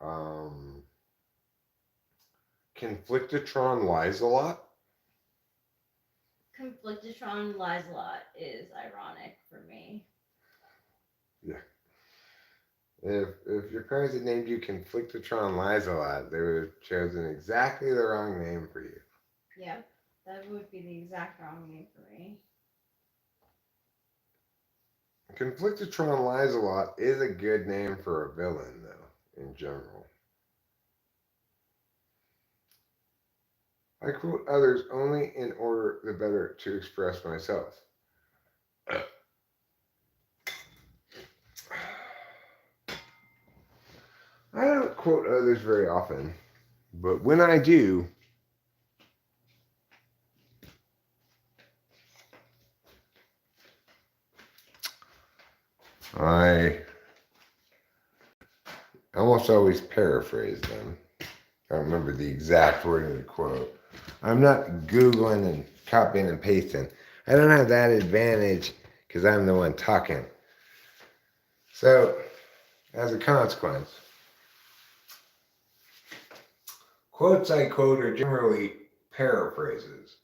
[SPEAKER 1] um, Conflictatron lies a lot.
[SPEAKER 2] Conflictatron lies a lot is ironic for me.
[SPEAKER 1] Yeah. If your parents had named you Conflictatron lies a lot, they would have chosen exactly the wrong name for you.
[SPEAKER 2] Yep, that would be the exact wrong name for me.
[SPEAKER 1] Conflictatron lies a lot is a good name for a villain, though, in general. I quote others only in order the better to express myself. I don't quote others very often, but when I do, I almost always paraphrase them. I don't remember the exact wording of the quote. I'm not Googling and copying and pasting. I don't have that advantage because I'm the one talking. So, as a consequence, quotes I quote are generally paraphrases.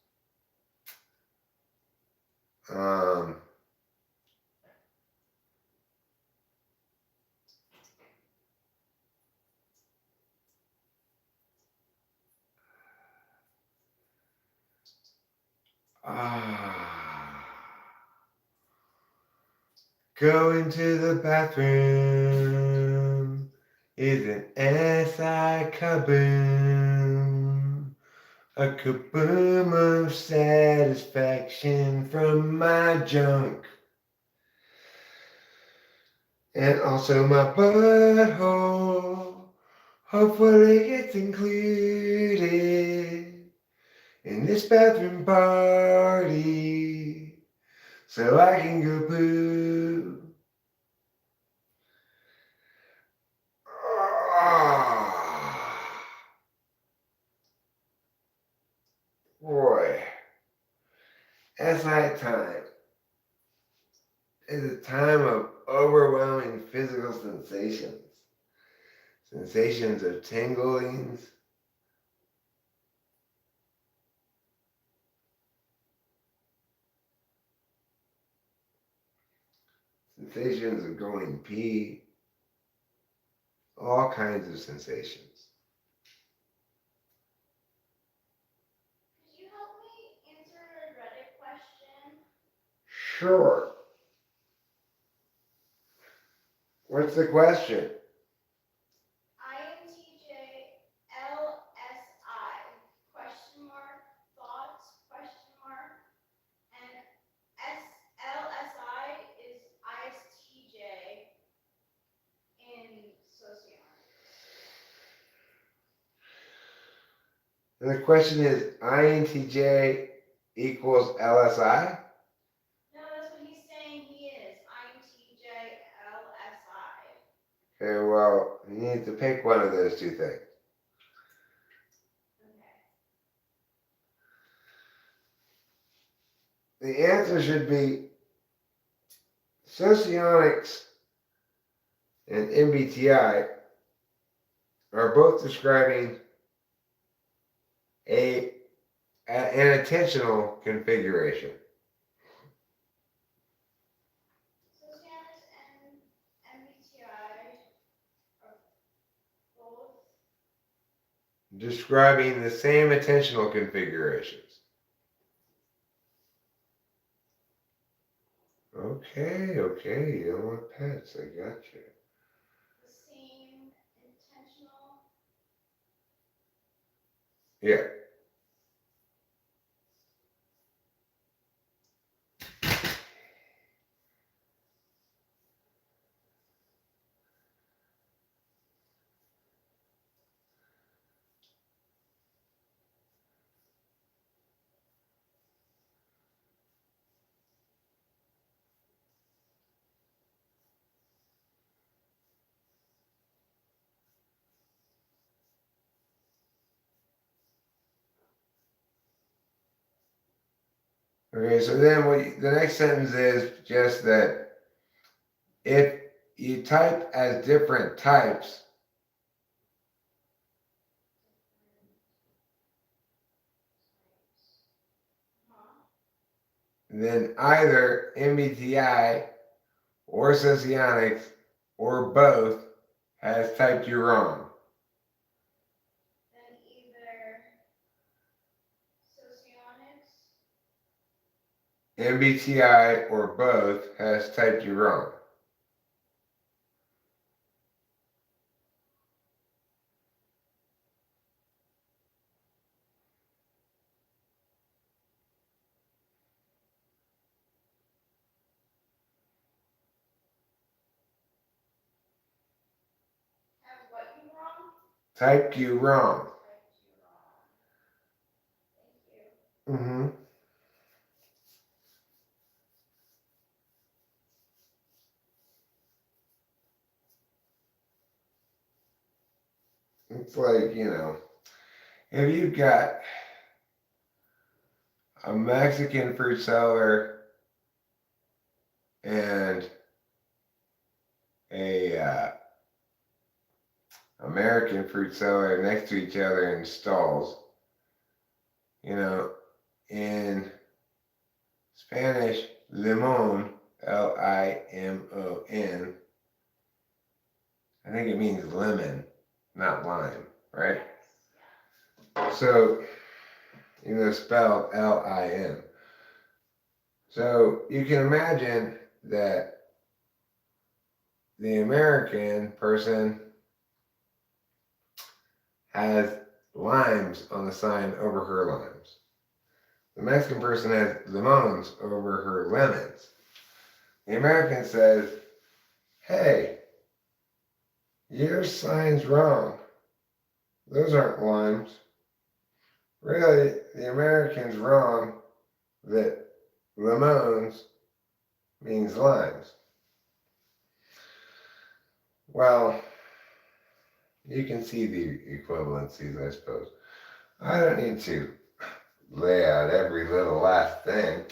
[SPEAKER 1] Um, Go into the bathroom is an SI kaboom. A kaboom of satisfaction from my junk. And also my butthole hopefully gets included in this bathroom party so I can go poo. Boy, SI time is a time of overwhelming physical sensations. Sensations of tinglings, sensations of going pee, all kinds of sensations.
[SPEAKER 2] Could you help me answer a Reddit question?
[SPEAKER 1] Sure. What's the question?
[SPEAKER 2] INTJ question mark thoughts question mark and LSI is ISTJ in sociology.
[SPEAKER 1] And the question is INTJ equals LSI?
[SPEAKER 2] No, that's what he's saying he is. INTJ LSI.
[SPEAKER 1] Okay, well, you need to pick one of those two things.
[SPEAKER 2] Okay.
[SPEAKER 1] The answer should be socionics and MBTI are both describing an attentional configuration.
[SPEAKER 2] Sociology and MBTI are both
[SPEAKER 1] Describing the same attentional configurations. Okay, you don't want pets, I got you.
[SPEAKER 2] the same intentional.
[SPEAKER 1] Yeah. Okay, so then the next sentence is just that if you type as different types, then either MBTI or Socionics or both has typed you wrong.
[SPEAKER 2] Then either socionics.
[SPEAKER 1] MBTI or both has typed you wrong.
[SPEAKER 2] Have what you wrong?
[SPEAKER 1] Typed you wrong.
[SPEAKER 2] Typed you wrong. Thank you.
[SPEAKER 1] Mm-hmm. It's like, if you've got a Mexican fruit seller and a American fruit seller next to each other in stalls, in Spanish, limon, Limon, I think it means lemon, not lime, right? So, spelled Lin. So you can imagine that the American person has limes on the sign over her limes. The Mexican person has limons over her lemons. The American says, hey, your sign's wrong. Those aren't limes. Really, the American's wrong that lemons means limes. Well, you can see the equivalencies, I suppose. I don't need to lay out every little last thing.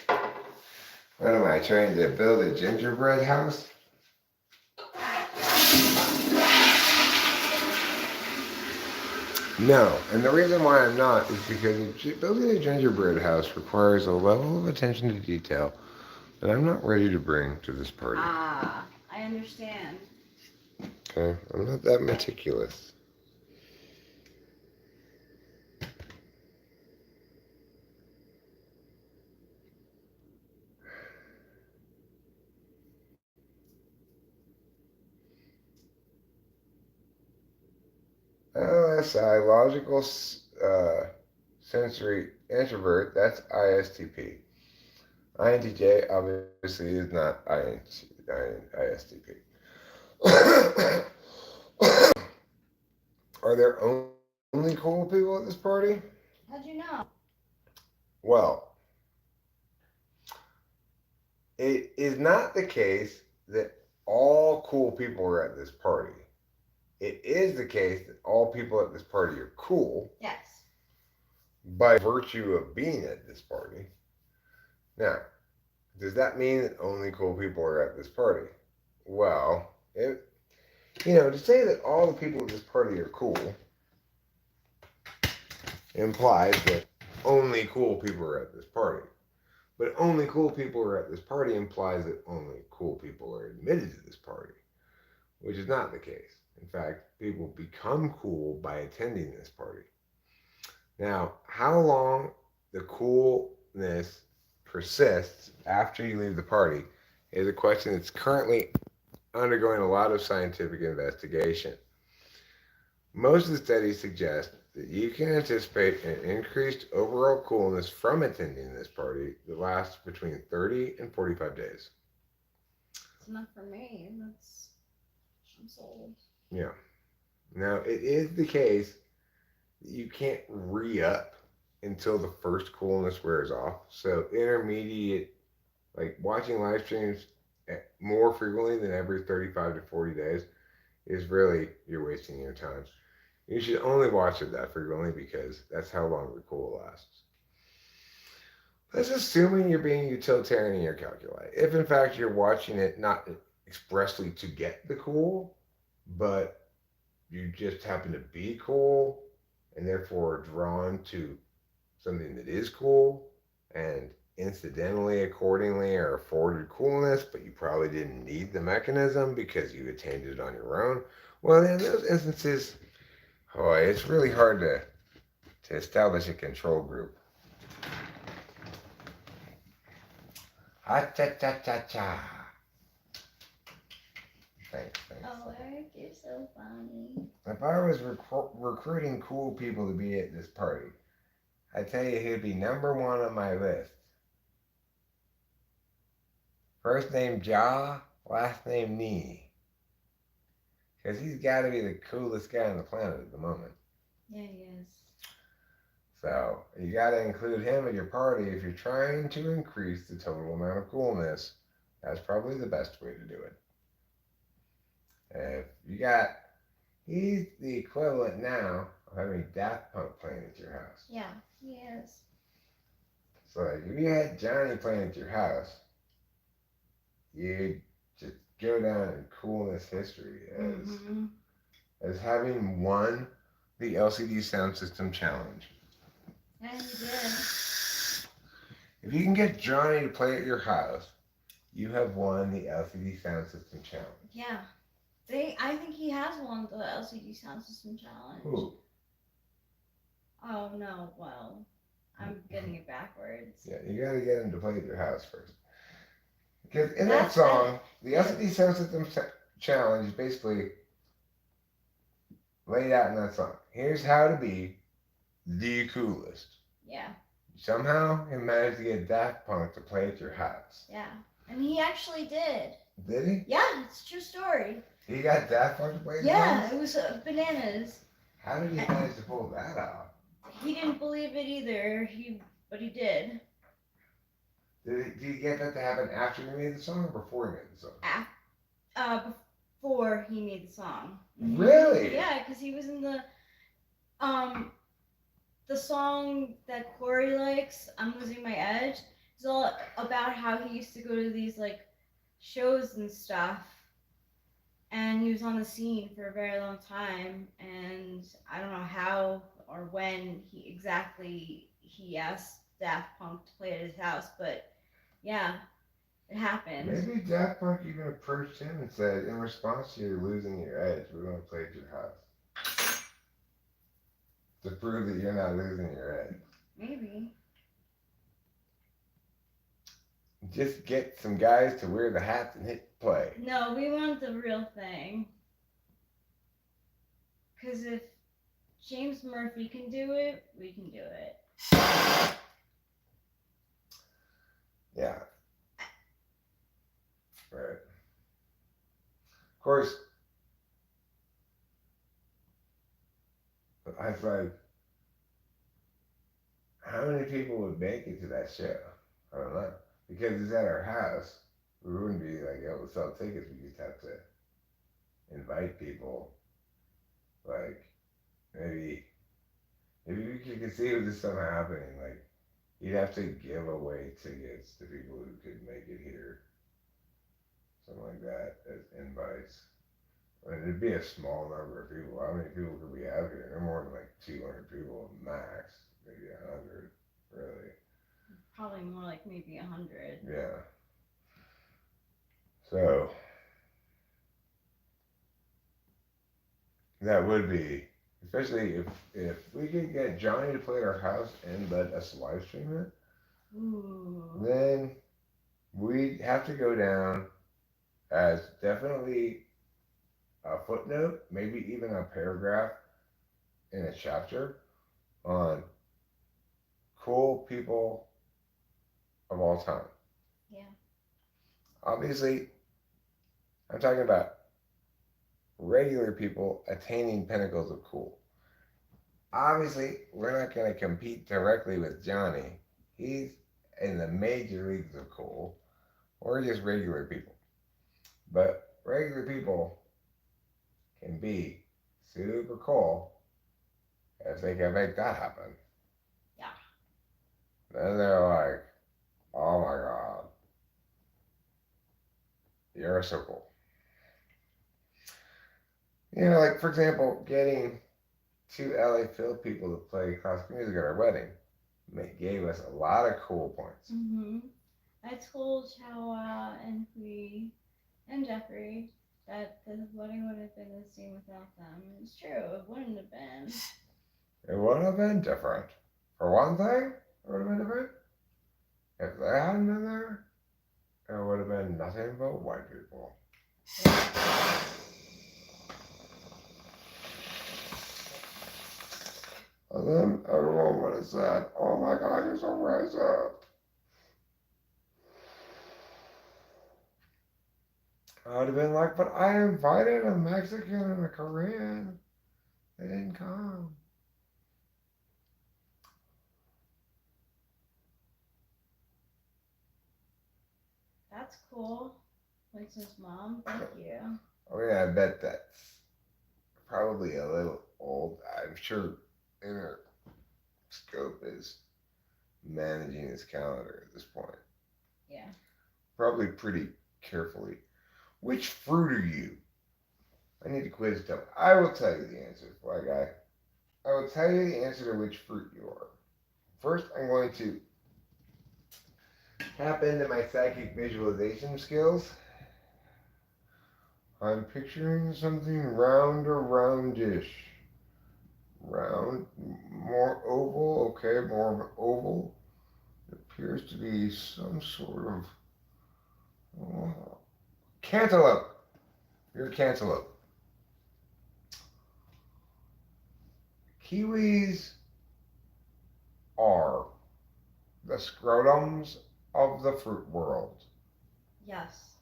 [SPEAKER 1] What am I trying to build a gingerbread house? No, and the reason why I'm not is because building a gingerbread house requires a level of attention to detail that I'm not ready to bring to this party.
[SPEAKER 3] Ah, I understand.
[SPEAKER 1] Okay, I'm not that meticulous. LSI, logical sensory introvert, that's ISTP. INTJ obviously is not ISTP. Are there only cool people at this party?
[SPEAKER 2] How'd you know?
[SPEAKER 1] Well, it is not the case that all cool people are at this party. It is the case that all people at this party are cool
[SPEAKER 2] Yes.
[SPEAKER 1] by virtue of being at this party. Now, does that mean that only cool people are at this party? Well, to say that all the people at this party are cool implies that only cool people are at this party. But only cool people are at this party implies that only cool people are admitted to this party, which is not the case. In fact, people become cool by attending this party. Now, how long the coolness persists after you leave the party is a question that's currently undergoing a lot of scientific investigation. Most of the studies suggest that you can anticipate an increased overall coolness from attending this party that lasts between 30 and 45 days.
[SPEAKER 3] It's enough for me. I'm sold.
[SPEAKER 1] Yeah. Now, it is the case that you can't re-up until the first coolness wears off. So intermediate, like watching live streams more frequently than every 35 to 40 days is really, you're wasting your time. You should only watch it that frequently because that's how long the cool lasts. That's assuming you're being utilitarian in your calculi. If in fact you're watching it not expressly to get the cool, but you just happen to be cool and therefore drawn to something that is cool and incidentally, accordingly, are afforded coolness, but you probably didn't need the mechanism because you attained it on your own. Well, in those instances, it's really hard to establish a control group. Ha cha cha cha cha. Thanks.
[SPEAKER 2] Oh, Eric, you're so funny.
[SPEAKER 1] If I was recruiting cool people to be at this party, I tell you who'd be number one on my list. First name Ja, last name Nee. Because he's got to be the coolest guy on the planet at the moment.
[SPEAKER 2] Yeah, he is.
[SPEAKER 1] So you got to include him at your party if you're trying to increase the total amount of coolness. That's probably the best way to do it. If you got, he's the equivalent now of having Daft Punk playing at your house.
[SPEAKER 2] Yeah, he is.
[SPEAKER 1] So like, if you had Johnny playing at your house, you'd just go down in coolness history as having won the LCD Sound System Challenge.
[SPEAKER 2] Yeah, he did.
[SPEAKER 1] If you can get Johnny to play at your house, you have won the LCD Sound System Challenge.
[SPEAKER 2] Yeah. I think he has won the LCD Sound System Challenge.
[SPEAKER 1] Who?
[SPEAKER 2] Oh, no, well, I'm getting it backwards.
[SPEAKER 1] Yeah, you gotta get him to play at your house first. Because in that song, the LCD Sound System Challenge is basically laid out in that song. Here's how to be the coolest.
[SPEAKER 2] Yeah.
[SPEAKER 1] Somehow he managed to get Daft Punk to play at your house.
[SPEAKER 2] Yeah. And he actually did.
[SPEAKER 1] Did he?
[SPEAKER 2] Yeah, it's a true story.
[SPEAKER 1] He got Daft Punk to play the
[SPEAKER 2] Yeah,
[SPEAKER 1] drums?
[SPEAKER 2] it was bananas.
[SPEAKER 1] How did he manage to pull that off?
[SPEAKER 2] He didn't believe it either. But he did.
[SPEAKER 1] Did you get that to happen after he made the song or before he made the song?
[SPEAKER 2] Before he made the song.
[SPEAKER 1] Really?
[SPEAKER 2] Yeah, because he was in the song that Corey likes, "I'm Losing My Edge." It's all about how he used to go to these like shows and stuff, and he was on the scene for a very long time. And I don't know how or when he asked Daft Punk to play at his house, but yeah, it happened.
[SPEAKER 1] Maybe Daft Punk even approached him and said, in response to your losing your edge, we're going to play at your house. To prove that you're not losing your edge.
[SPEAKER 2] Maybe.
[SPEAKER 1] Just get some guys to wear the hats and hit play.
[SPEAKER 2] No, we want the real thing. Because if James Murphy can do it, we can do it.
[SPEAKER 1] Yeah. Right. Of course, I was like, how many people would make it to that show? I don't know. Because it's at our house. We wouldn't be like able to sell tickets. We just have to invite people. Like, maybe we could conceive of this something happening. Like, you'd have to give away tickets to people who could make it here. Something like that as invites. I mean, it'd be a small number of people. How many people could we have here? No more than like 200 people max. Maybe 100, really.
[SPEAKER 2] Probably more like maybe 100.
[SPEAKER 1] Yeah. So, that would be, especially if we could get Johnny to play at our house and let us live stream it,
[SPEAKER 2] Ooh.
[SPEAKER 1] then we'd have to go down as definitely a footnote, maybe even a paragraph in a chapter on cool people of all time.
[SPEAKER 2] Yeah.
[SPEAKER 1] Obviously, I'm talking about regular people attaining pinnacles of cool. Obviously, we're not going to compete directly with Johnny. He's in the major leagues of cool. We're just regular people. But regular people can be super cool if they can make that happen.
[SPEAKER 2] Yeah.
[SPEAKER 1] Then they're like, oh my god, you're so cool. You know, like for example, getting two LA Phil people to play classical music at our wedding gave us a lot of cool points.
[SPEAKER 2] I told Chawa and Hui and Jeffrey that the wedding would have been the same without them. It's true, it wouldn't have been.
[SPEAKER 1] It would have been different. For one thing, it would have been different. If they hadn't been there, it would have been nothing but white people.
[SPEAKER 2] Yeah.
[SPEAKER 1] And then everyone would have said, oh my god, you're so racist. I would have been like, but I invited a Mexican and a Korean. They didn't come.
[SPEAKER 2] That's cool. Winston's mom, thank you.
[SPEAKER 1] I mean, I bet that's probably a little old. I'm sure Inner Scope is managing his calendar at this point.
[SPEAKER 2] Yeah.
[SPEAKER 1] Probably pretty carefully. Which fruit are you? I need a quiz tell. I will tell you the answer, fly guy. I will tell you the answer to which fruit you are. First, I'm going to tap into my psychic visualization skills. I'm picturing something round or roundish. Round, more oval, okay, more of an oval. It appears to be some sort of cantaloupe. You're a cantaloupe. Kiwis are the scrotums of the fruit world.
[SPEAKER 2] Yes.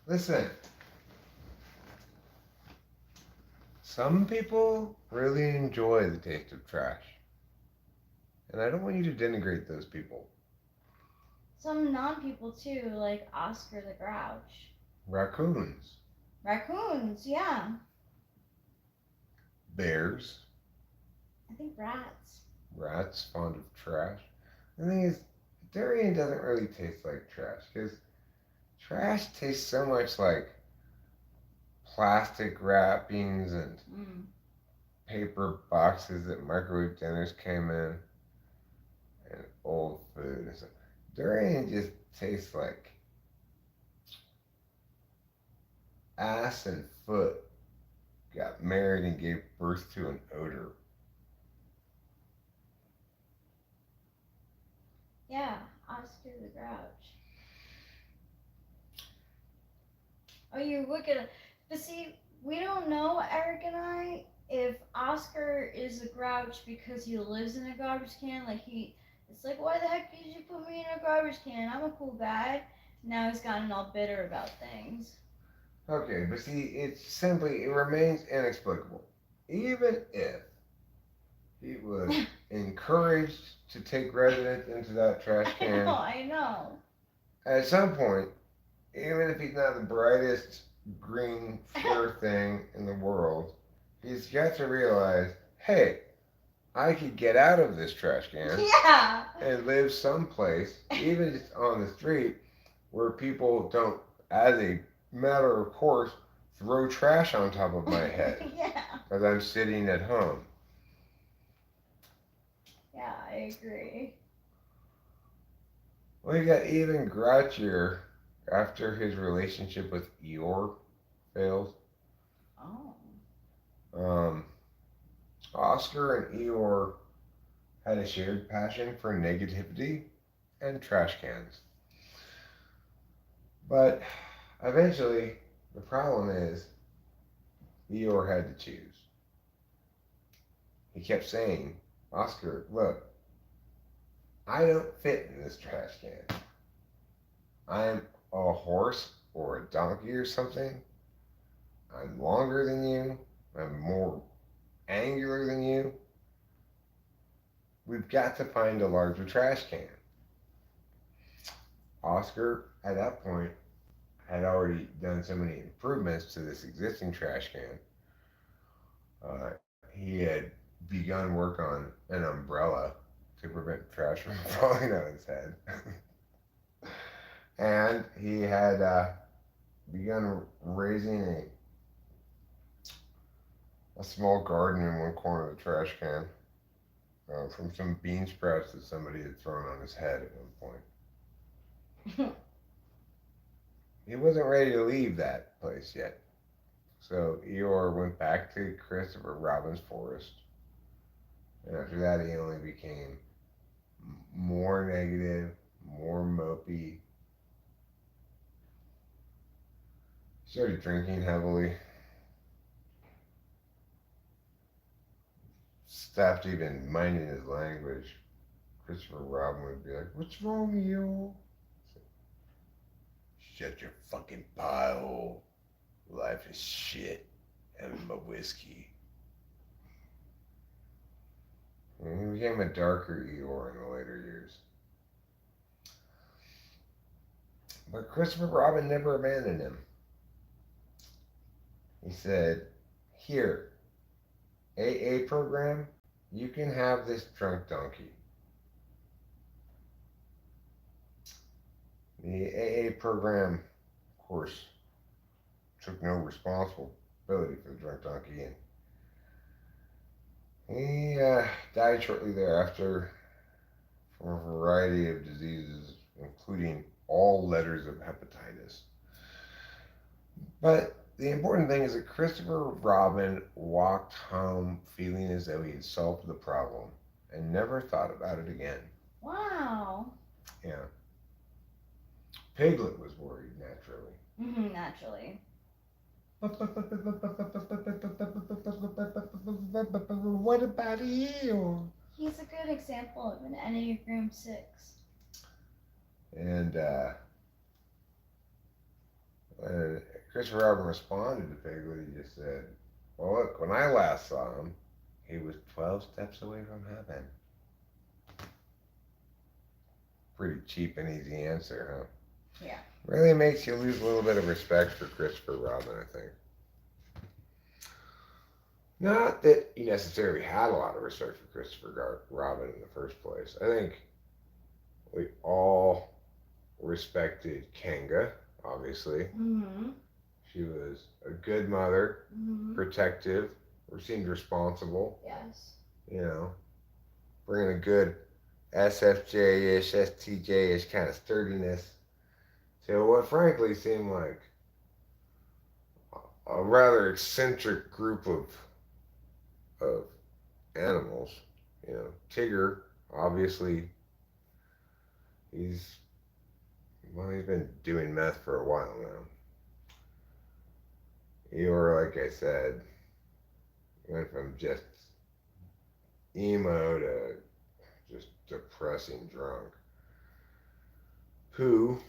[SPEAKER 1] Listen, some people really enjoy the taste of trash. And I don't want you to denigrate those people.
[SPEAKER 2] Some non-people too, like Oscar the Grouch.
[SPEAKER 1] Raccoons,
[SPEAKER 2] Raccoons, yeah.
[SPEAKER 1] bears,
[SPEAKER 2] I think rats.
[SPEAKER 1] rats fond of trash. The thing is, durian doesn't really taste like trash because trash tastes so much like plastic wrappings and
[SPEAKER 2] Mm.
[SPEAKER 1] paper boxes that microwave dinners came in and old food and stuff. Durian just tastes like ass and foot got married and gave birth to an odor.
[SPEAKER 2] Yeah, Oscar the Grouch. Oh, you look at it. But see, we don't know, Eric and I, if Oscar is a grouch because he lives in a garbage can. It's like, why the heck did you put me in a garbage can? I'm a cool guy. Now he's gotten all bitter about things.
[SPEAKER 1] Okay, but see, it remains inexplicable. Even if he was encouraged to take residence into that trash can,
[SPEAKER 2] I know.
[SPEAKER 1] at some point, even if he's not the brightest green fur thing in the world, he's got to realize, hey, I could get out of this trash can
[SPEAKER 2] Yeah.
[SPEAKER 1] and live someplace, even just on the street, where people don't, as a matter of course, throw trash on top of my head
[SPEAKER 2] Yeah.
[SPEAKER 1] as I'm sitting at home.
[SPEAKER 2] Yeah, I agree.
[SPEAKER 1] Well, he got even grouchier after his relationship with Eeyore failed.
[SPEAKER 2] Oh.
[SPEAKER 1] Um, Oscar and Eeyore had a shared passion for negativity and trash cans. But eventually, the problem is Eeyore had to choose. He kept saying, Oscar, look, I don't fit in this trash can. I'm a horse or a donkey or something. I'm longer than you. I'm more angular than you. We've got to find a larger trash can. Oscar, at that point, had already done so many improvements to this existing trash can. He had begun work on an umbrella to prevent trash from falling on his head. And he had begun raising a small garden in one corner of the trash can from some bean sprouts that somebody had thrown on his head at one point. He wasn't ready to leave that place yet. So Eeyore went back to Christopher Robin's forest. And after that, he only became more negative, more mopey. Started drinking heavily. Stopped even minding his language. Christopher Robin would be like, "What's wrong, Eeyore?" Shut your fucking pie hole. Life is shit. Having my whiskey. And he became a darker Eeyore in the later years. But Christopher Robin never abandoned him. He said, "Here, AA program, you can have this drunk donkey." The AA program, of course, took no responsibility for the drunk donkey, and he died shortly thereafter from a variety of diseases, including all letters of hepatitis. But the important thing is that Christopher Robin walked home feeling as though he had solved the problem and never thought about it again.
[SPEAKER 2] Wow.
[SPEAKER 1] Yeah. Piglet was worried, naturally.
[SPEAKER 2] Naturally.
[SPEAKER 1] What about you?
[SPEAKER 2] He's a good example of an Enneagram 6.
[SPEAKER 1] And And Christopher Robin responded to Piglet. He just said, "Well, look, when I last saw him, he was 12 steps away from heaven." Pretty cheap and easy answer, huh?
[SPEAKER 2] Yeah.
[SPEAKER 1] Really makes you lose a little bit of respect for Christopher Robin, I think. Not that you necessarily had a lot of respect for Christopher Robin in the first place. I think we all respected Kanga, obviously.
[SPEAKER 2] Mm-hmm.
[SPEAKER 1] She was a good mother,
[SPEAKER 2] Mm-hmm.
[SPEAKER 1] protective, or seemed responsible,
[SPEAKER 2] Yes.
[SPEAKER 1] you know, bringing a good SFJ ish, STJ ish kind of sturdiness to what frankly seemed like a rather eccentric group of animals. You know, Tigger, obviously, he's he's been doing meth for a while now. Eeyore, like I said, went from just emo to just depressing drunk. Who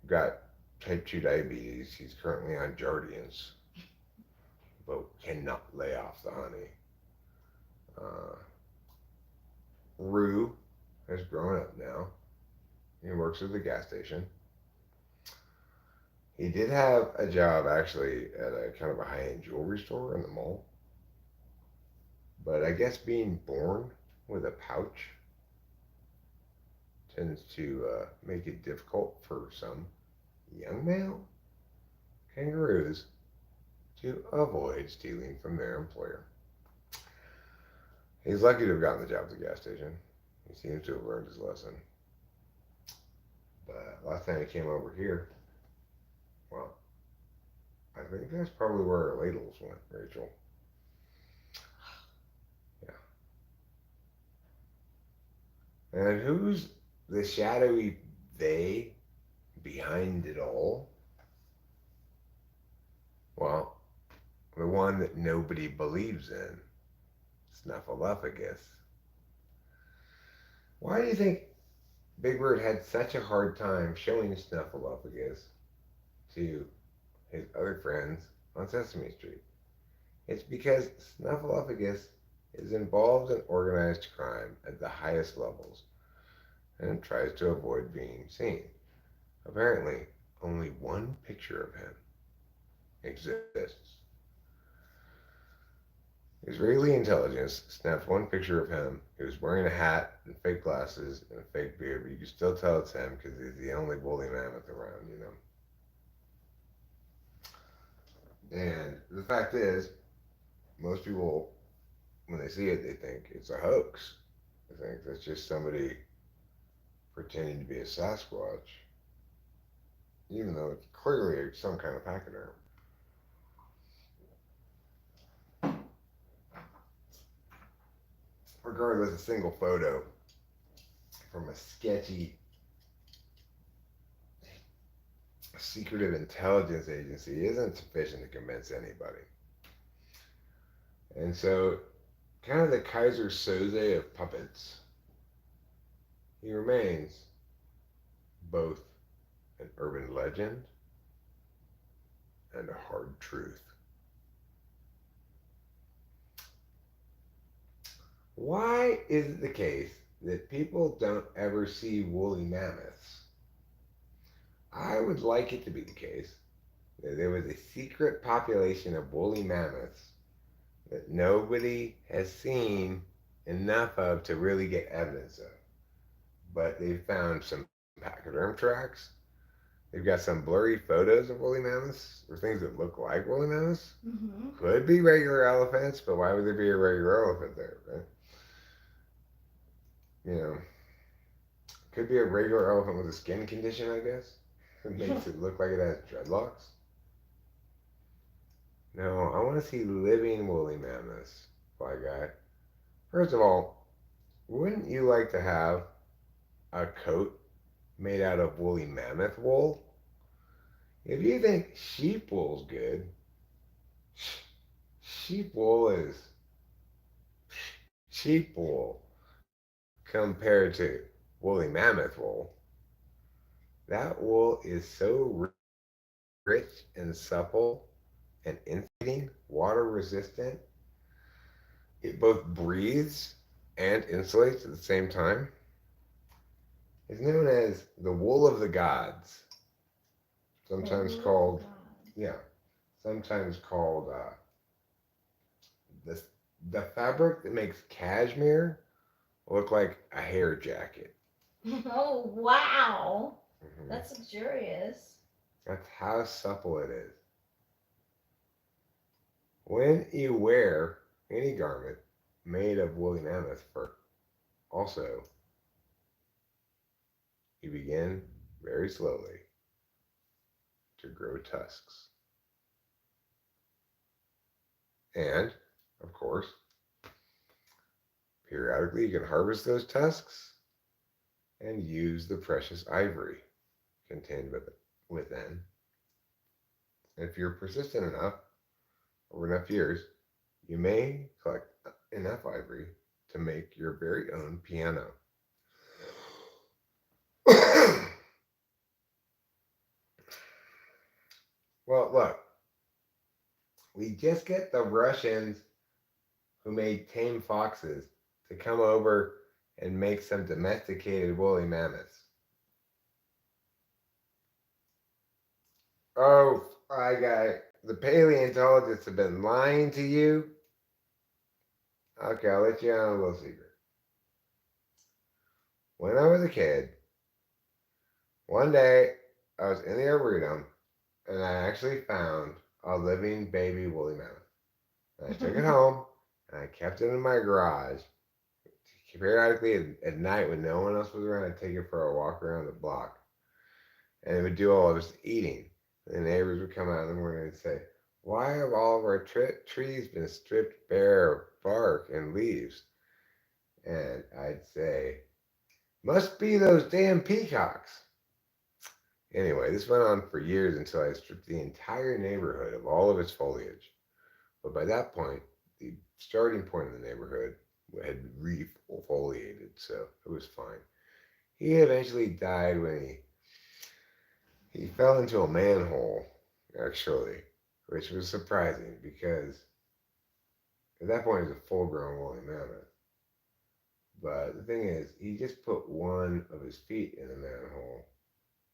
[SPEAKER 1] got type 2 diabetes. He's currently on Jardians, but cannot lay off the honey. Uh, Rue has grown up now. He works at the gas station. He did have a job actually at a kind of a high end jewelry store in the mall. But I guess being born with a pouch tends to make it difficult for some young male kangaroos to avoid stealing from their employer. He's lucky to have gotten the job at the gas station. He seems to have learned his lesson. But last time he came over here, well, I think that's probably where our ladles went, Rachel. Yeah. And who's the shadowy they behind it all? Well, the one that nobody believes in, Snuffleupagus. Why do you think Big Bird had such a hard time showing Snuffleupagus to his other friends on Sesame Street? It's because Snuffleupagus is involved in organized crime at the highest levels and tries to avoid being seen. Apparently, only one picture of him exists. Israeli intelligence snapped one picture of him. He was wearing a hat and fake glasses and a fake beard, but you can still tell it's him because he's the only woolly mammoth around, you know. And the fact is, most people, when they see it, they think it's a hoax. They think that's just somebody pretending to be a Sasquatch, even though it's clearly some kind of pachyderm. Regardless, a single photo from a sketchy, secretive intelligence agency isn't sufficient to convince anybody. And so, kind of the Kaiser Soze of puppets, he remains both an urban legend and a hard truth. Why is it the case that people don't ever see woolly mammoths? I would like it to be the case that there was a secret population of woolly mammoths that nobody has seen enough of to really get evidence of. But they've found some pachyderm tracks. They've got some blurry photos of woolly mammoths or things that look like woolly mammoths.
[SPEAKER 2] Mm-hmm.
[SPEAKER 1] Could be regular elephants, but why would there be a regular elephant there, right? You know, could be a regular elephant with a skin condition, I guess. It makes it look like it has dreadlocks. No, I want to see living woolly mammoths, Fly Guy. First of all, wouldn't you like to have a coat made out of woolly mammoth wool? If you think sheep wool's good, sheep wool is sheep wool compared to woolly mammoth wool. That wool is so rich and supple and insulating, water resistant. It both breathes and insulates at the same time. It's known as the wool of the gods, sometimes
[SPEAKER 2] Wool of the
[SPEAKER 1] called,
[SPEAKER 2] gods.
[SPEAKER 1] yeah, sometimes called the, the fabric that makes cashmere look like a hair jacket.
[SPEAKER 2] Oh wow,
[SPEAKER 1] Mhm.
[SPEAKER 2] that's luxurious.
[SPEAKER 1] That's how supple it is. When you wear any garment made of woolly mammoth fur, also, you begin very slowly to grow tusks. And, of course, periodically you can harvest those tusks and use the precious ivory contained within. If you're persistent enough over enough years, you may collect enough ivory to make your very own piano. Well, look, we just get the Russians who made tame foxes to come over and make some domesticated woolly mammoths. Oh, I got it. The paleontologists have been lying to you. Okay, I'll let you on a little secret. When I was a kid, one day I was in the Arboretum and I actually found a living baby woolly mammoth. And I took it home and I kept it in my garage. Periodically at night when no one else was around, I'd take it for a walk around the block. And it would do all of its eating. The neighbors would come out in the morning and say, "Why have all of our trees been stripped bare of bark and leaves?" And I'd say, "Must be those damn peacocks." Anyway, this went on for years until I stripped the entire neighborhood of all of its foliage. But by that point, the starting point of the neighborhood had refoliated, so it was fine. He eventually died when he fell into a manhole, actually, which was surprising because at that point he was a full-grown woolly mammoth. But the thing is, he just put one of his feet in the manhole,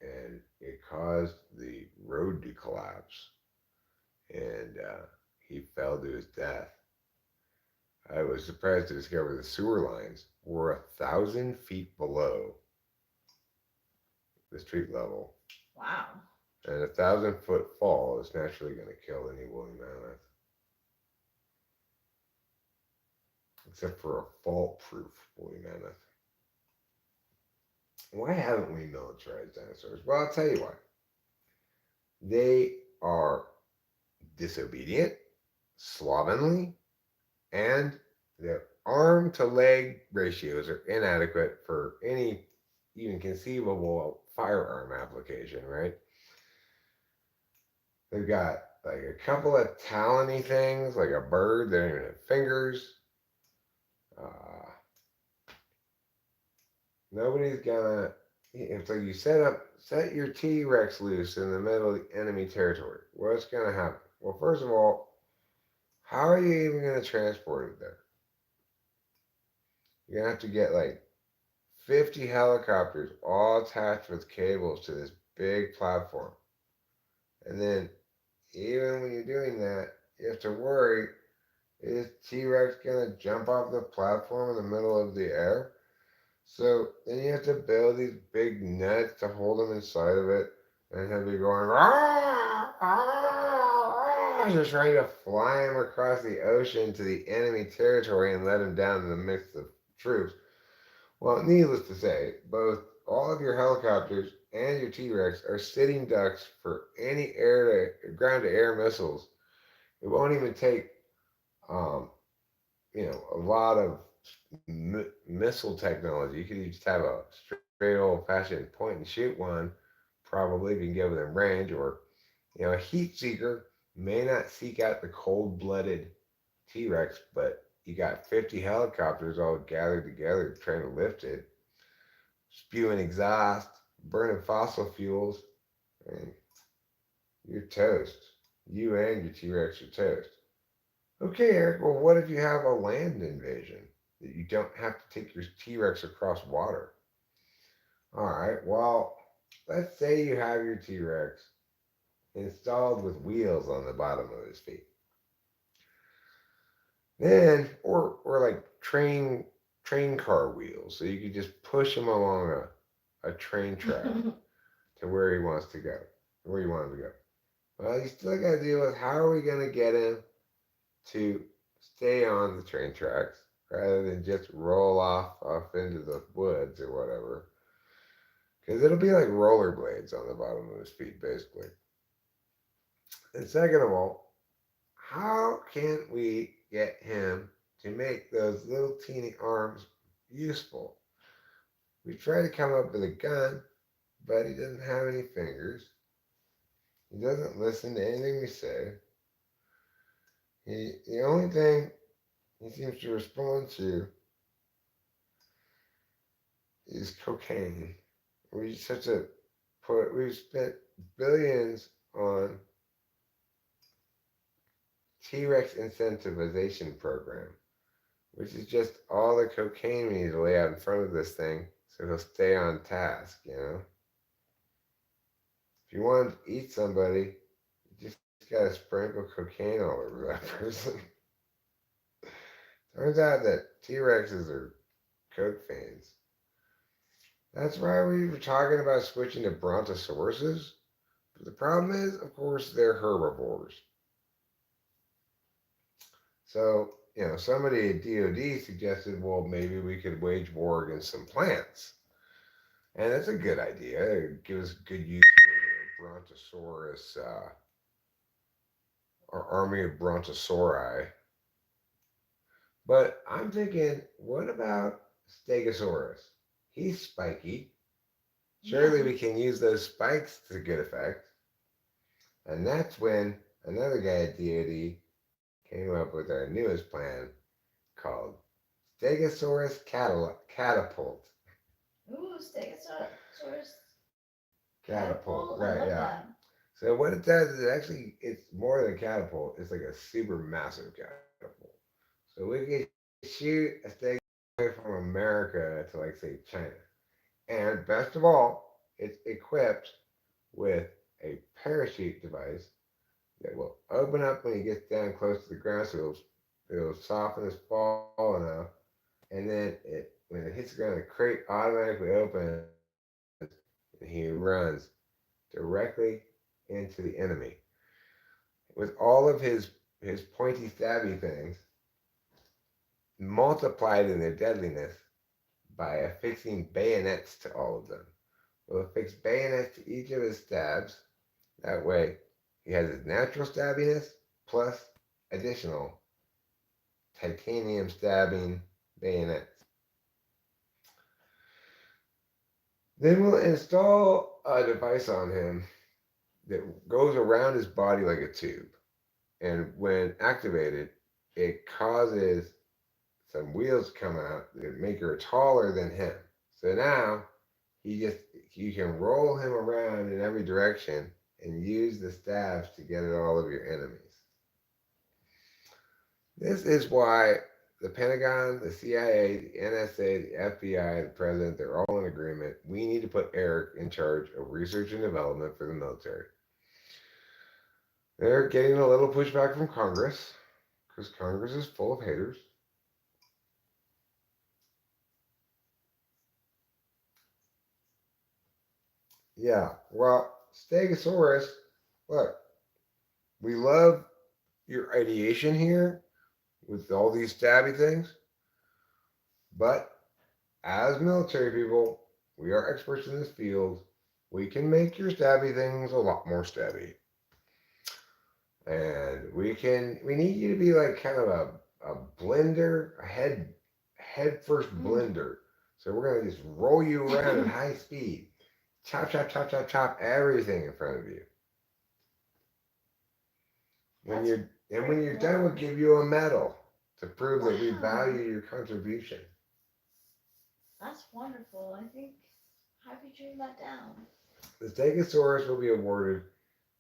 [SPEAKER 1] and it caused the road to collapse, and he fell to his death. I was surprised to discover the sewer lines were 1,000 feet below the street level,
[SPEAKER 2] Wow.
[SPEAKER 1] and 1,000 foot fall is naturally going to kill any woolly mammoth, except for a fault-proof woolly mammoth. Why haven't we militarized dinosaurs? Well, I'll tell you why. They are disobedient, slovenly, and their arm to leg ratios are inadequate for any even conceivable firearm application, right? They've got like a couple of talony things, like a bird that don't even have fingers. Uh, Nobody's gonna. It's like you set your T Rex loose in the middle of the enemy territory. What's gonna happen? Well, first of all, how are you even gonna transport it there? You're gonna have to get like 50 helicopters all attached with cables to this big platform. And then, even when you're doing that, you have to worry, is T Rex going to jump off the platform in the middle of the air? So then you have to build these big nets to hold them inside of it. And he'll be going, "Rah, rah, rah," just trying to fly him across the ocean to the enemy territory and let him down in the midst of troops. Well, needless to say, both all of your helicopters and your T Rex are sitting ducks for any air to ground to air missiles. It won't even take, um, a lot of missile technology. You could just have a straight old fashioned point and shoot one, probably if you can get within range, or a heat seeker may not seek out the cold blooded T Rex, but you got 50 helicopters all gathered together trying to lift it, spewing exhaust, burning fossil fuels. And You're toast. You and your T Rex are toast. Okay, Eric, well, what if you have a land invasion that you don't have to take your T Rex across water? All right, well, let's say you have your T Rex installed with wheels on the bottom of his feet. Then, or like train car wheels, so you could just push him along a train track to where he wants to go, where you want him to go. Well, you still got to deal with how are we going to get him to stay on the train tracks rather than just roll off into the woods or whatever. Because it'll be like rollerblades on the bottom of his feet, basically. And second of all, how can we get him to make those little teeny arms useful? We try to come up with a gun, but he doesn't have any fingers. He doesn't listen to anything we say. The only thing he seems to respond to is cocaine. We've spent billions on T-Rex incentivization program, which is just all the cocaine we need to lay out in front of this thing so he'll stay on task, you know? If you want to eat somebody, you just gotta sprinkle cocaine all over that person. Turns out that T-Rexes are coke fans. That's why we were talking about switching to brontosauruses. But the problem is, of course, they're herbivores. So, somebody at DOD suggested, well, maybe we could wage war against some plants. And that's a good idea. It gives good use for the Brontosaurus, our army of Brontosauri. But I'm thinking, what about Stegosaurus? He's spiky. Surely
[SPEAKER 3] Yeah.
[SPEAKER 1] we can use those spikes to good effect. And that's when another guy at DOD came up with our newest plan called Stegosaurus Catapult.
[SPEAKER 2] Ooh, Stegosaurus
[SPEAKER 1] Catapult,
[SPEAKER 2] catapult. I
[SPEAKER 1] right,
[SPEAKER 2] love
[SPEAKER 1] yeah.
[SPEAKER 2] that.
[SPEAKER 1] So what it does is it's more than a catapult. It's like a super massive catapult. So we can shoot a Stegosaurus away from America to like say China. And best of all, it's equipped with a parachute device that will open up when he gets down close to the ground, so it'll soften his fall enough, and then when it hits the ground, the crate automatically opens, and he runs directly into the enemy with all of his pointy, stabby things multiplied in their deadliness by affixing bayonets to all of them. We'll affix bayonets to each of his stabs. That way, he has his natural stabbiness plus additional titanium stabbing bayonets. Then we'll install a device on him that goes around his body like a tube. And when activated, it causes some wheels to come out that make her taller than him. So now you can roll him around in every direction and use the stabs to get at all of your enemies. This is why the Pentagon, the CIA, the NSA, the FBI, the president, they're all in agreement. We need to put Eric in charge of research and development for the military. They're getting a little pushback from Congress because Congress is full of haters. Yeah, well, Stegosaurus, look, we love your ideation here with all these stabby things, but as military people, we are experts in this field. We can make your stabby things a lot more stabby. And we need you to be like kind of a blender, a head first blender. So we're gonna just roll you around at high speed. Chop, chop, chop, chop, chop everything in front of you. When
[SPEAKER 2] That's
[SPEAKER 1] you're done, we'll give you a medal to prove that we
[SPEAKER 2] Wow.
[SPEAKER 1] value your contribution.
[SPEAKER 2] That's wonderful. I think have you dream that down.
[SPEAKER 1] The Stegosaurus will be awarded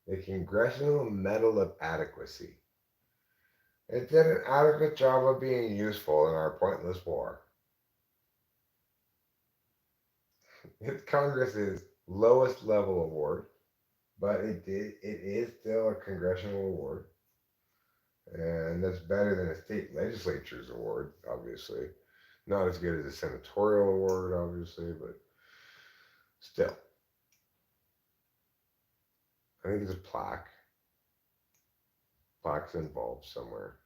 [SPEAKER 1] the Congressional Medal of Adequacy. It did an adequate job of being useful in our pointless war. It's Congress's lowest level award, but it is still a congressional award, and that's better than a state legislature's award, obviously. Not as good as a senatorial award, obviously, but still. I think it's a plaque. Plaque's involved somewhere.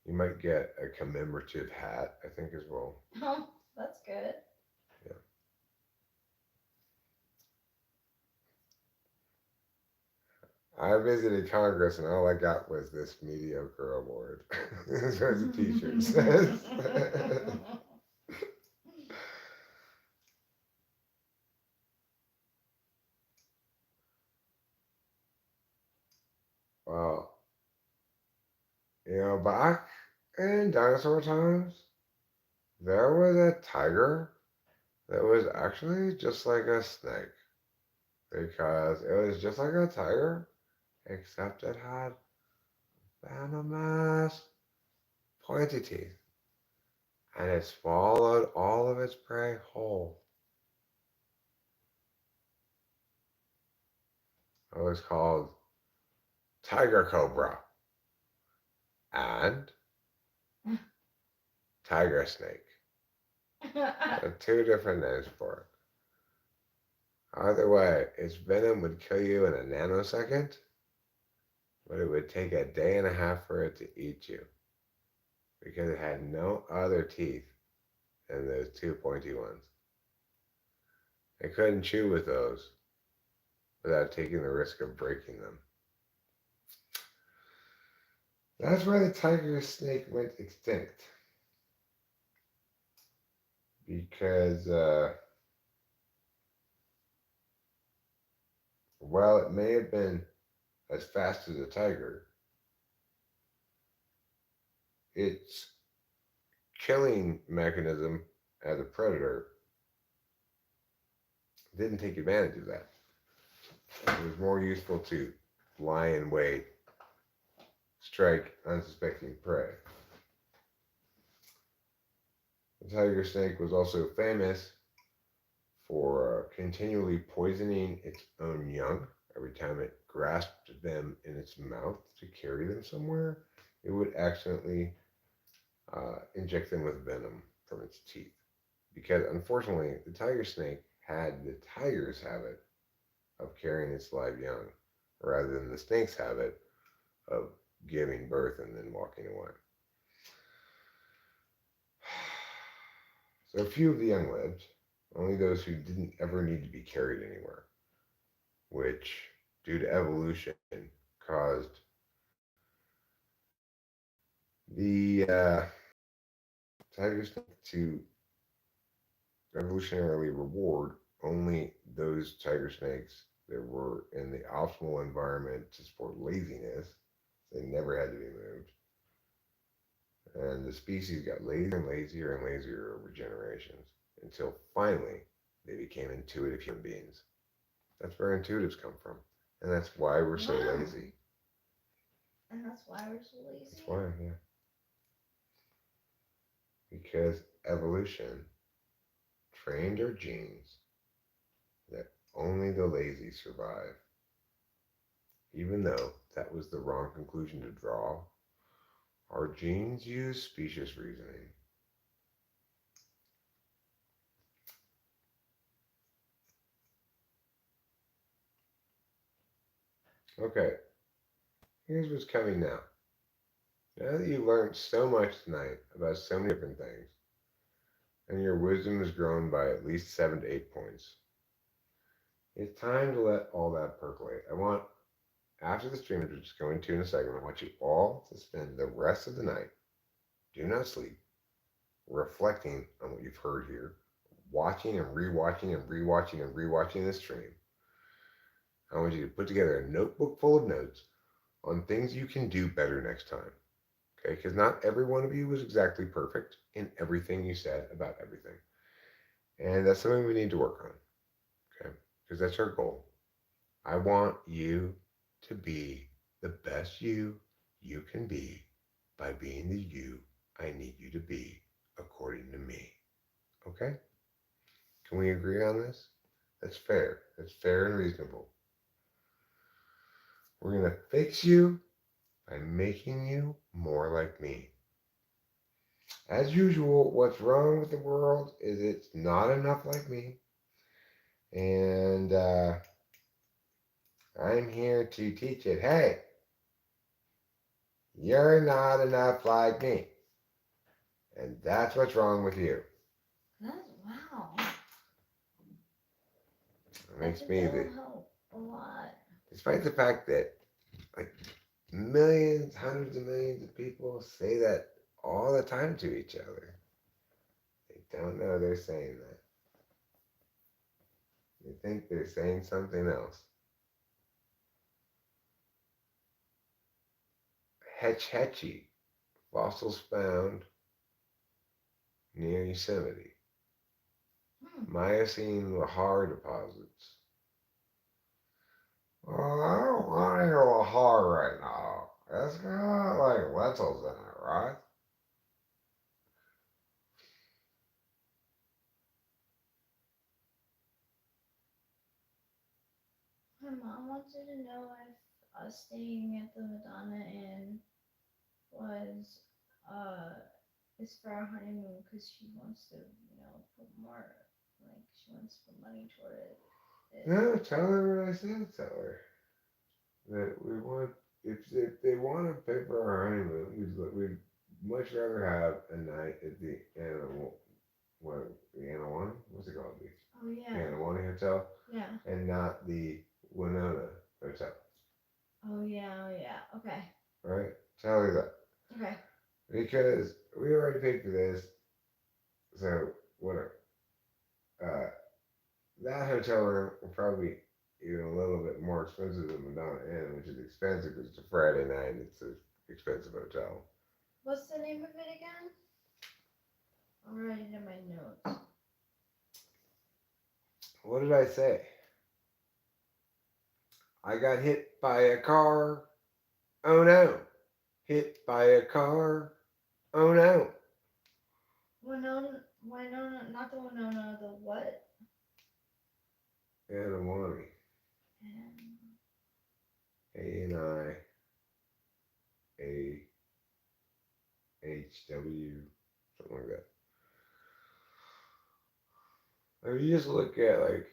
[SPEAKER 1] You might get a commemorative hat, I think, as well.
[SPEAKER 2] Oh, that's good.
[SPEAKER 1] Yeah. I visited Congress and all I got was this mediocre award. As far as the t-shirt says. Well, back in dinosaur times, there was a tiger that was actually just like a snake. Because it was just like a tiger, except it had venomous pointy teeth. And it swallowed all of its prey whole. It was called tiger cobra and tiger snake. There are two different names for it. Either way, its venom would kill you in a nanosecond, but it would take a day and a half for it to eat you because it had no other teeth than those two pointy ones. It couldn't chew with those without taking the risk of breaking them. That's why the tiger snake went extinct. Because, while it may have been as fast as a tiger, its killing mechanism as a predator didn't take advantage of that. It was more useful to lie in wait, strike unsuspecting prey. The tiger snake was also famous for continually poisoning its own young. Every time it grasped them in its mouth to carry them somewhere, it would accidentally inject them with venom from its teeth. Because unfortunately, the tiger snake had the tiger's habit of carrying its live young, rather than the snake's habit of giving birth and then walking away. So few of the young lived, only those who didn't ever need to be carried anywhere, which, due to evolution, caused the tiger snake to evolutionarily reward only those tiger snakes that were in the optimal environment to support laziness. They never had to be moved. And the species got lazier and lazier and lazier over generations until finally they became intuitive human beings. That's where intuitives come from. And that's why we're so
[SPEAKER 2] Wow.
[SPEAKER 1] lazy.
[SPEAKER 2] And that's why we're so lazy.
[SPEAKER 1] That's why, yeah. Because evolution trained our genes that only the lazy survive. Even though that was the wrong conclusion to draw, our genes use specious reasoning. Okay, here's what's coming now. Now that you've learned so much tonight about so many different things, and your wisdom has grown by at least 7 to 8 points, it's time to let all that percolate. I want, after the stream, which is going to in a second, I want you all to spend the rest of the night, do not sleep, reflecting on what you've heard here, watching and rewatching and rewatching and rewatching this stream. I want you to put together a notebook full of notes on things you can do better next time. Okay, because not every one of you was exactly perfect in everything you said about everything. And that's something we need to work on. Okay, because that's our goal. I want you to be the best you can be by being the you I need you to be according to me. Okay? Can we agree on this? That's fair. That's fair and reasonable. We're going to fix you by making you more like me. As usual, what's wrong with the world is it's not enough like me. And I'm here to teach it. Hey, you're not enough like me. And that's what's wrong with you.
[SPEAKER 2] That's wow.
[SPEAKER 1] It makes
[SPEAKER 2] That
[SPEAKER 1] me
[SPEAKER 2] will
[SPEAKER 1] the,
[SPEAKER 2] help a lot.
[SPEAKER 1] despite the fact that like millions, hundreds of millions of people say that all the time to each other, they don't know they're saying that. They think they're saying something else. Hetch Hetchy, fossils found near Yosemite. Miocene Lahar deposits. Well, I don't want any Lahar right now. It's got like lentils in it, right?
[SPEAKER 2] My mom wanted to know if us staying at the Madonna Inn was is for our honeymoon because she wants to, put more, like she wants to put money toward it.
[SPEAKER 1] No, tell her what I said. Tell her that we want if they want to pay for our honeymoon, we'd much rather have a night at the Anawani? What's it called?
[SPEAKER 2] Oh
[SPEAKER 1] The
[SPEAKER 2] yeah.
[SPEAKER 1] Anawani Hotel,
[SPEAKER 2] Yeah.
[SPEAKER 1] and not the Winona Hotel.
[SPEAKER 2] Oh yeah. Oh yeah. Okay.
[SPEAKER 1] Right? Tell her that.
[SPEAKER 2] Okay.
[SPEAKER 1] Because we already paid for this, so whatever. Uh, that hotel room will probably be even a little bit more expensive than Madonna Inn, which is expensive because it's a Friday night. It's an expensive hotel.
[SPEAKER 2] What's the name of it again? I'll write it in my notes.
[SPEAKER 1] What did I say? I got hit by a car. Oh no. Hit by a car. Oh no.
[SPEAKER 2] Winona, not the Winona, the what?
[SPEAKER 1] Anawani. ANIAHW. Something like that. If you just look at like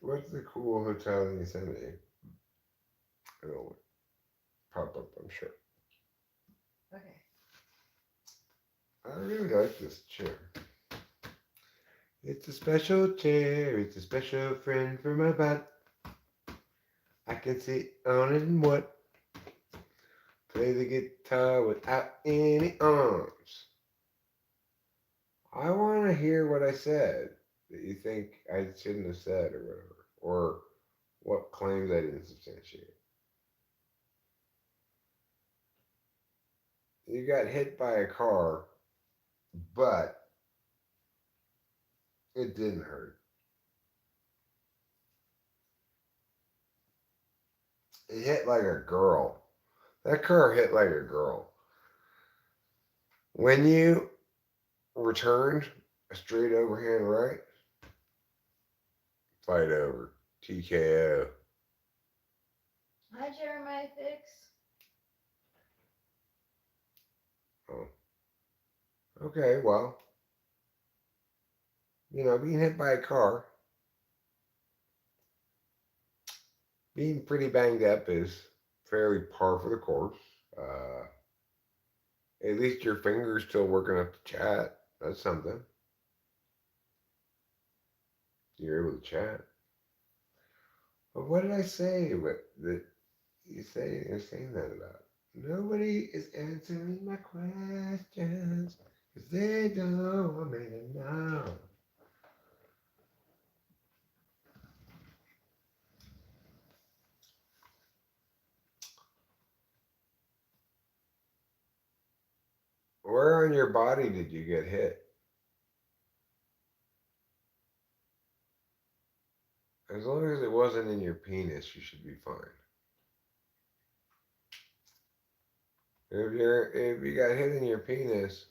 [SPEAKER 1] what's the cool hotel in Yosemite? It'll pop up, I'm sure.
[SPEAKER 2] Okay.
[SPEAKER 1] I really like this chair. It's a special chair. It's a special friend for my butt. I can sit on it and what? Play the guitar without any arms. I want to hear what I said that you think I shouldn't have said or whatever. Or what claims I didn't substantiate. You got hit by a car, but it didn't hurt. It hit like a girl. That car hit like a girl. When you returned a straight overhand right, fight over. TKO.
[SPEAKER 2] Hi, Jeremiah Fix.
[SPEAKER 1] Oh. Okay, well, being hit by a car, being pretty banged up is fairly par for the course. Uh, at least your finger's still working up the chat. That's something. You're able to chat. But what did I say that you're saying that about? Nobody is answering my questions because they don't want me to know. Where on your body did you get hit? As long as it wasn't in your penis, you should be fine. If you got hit in your penis,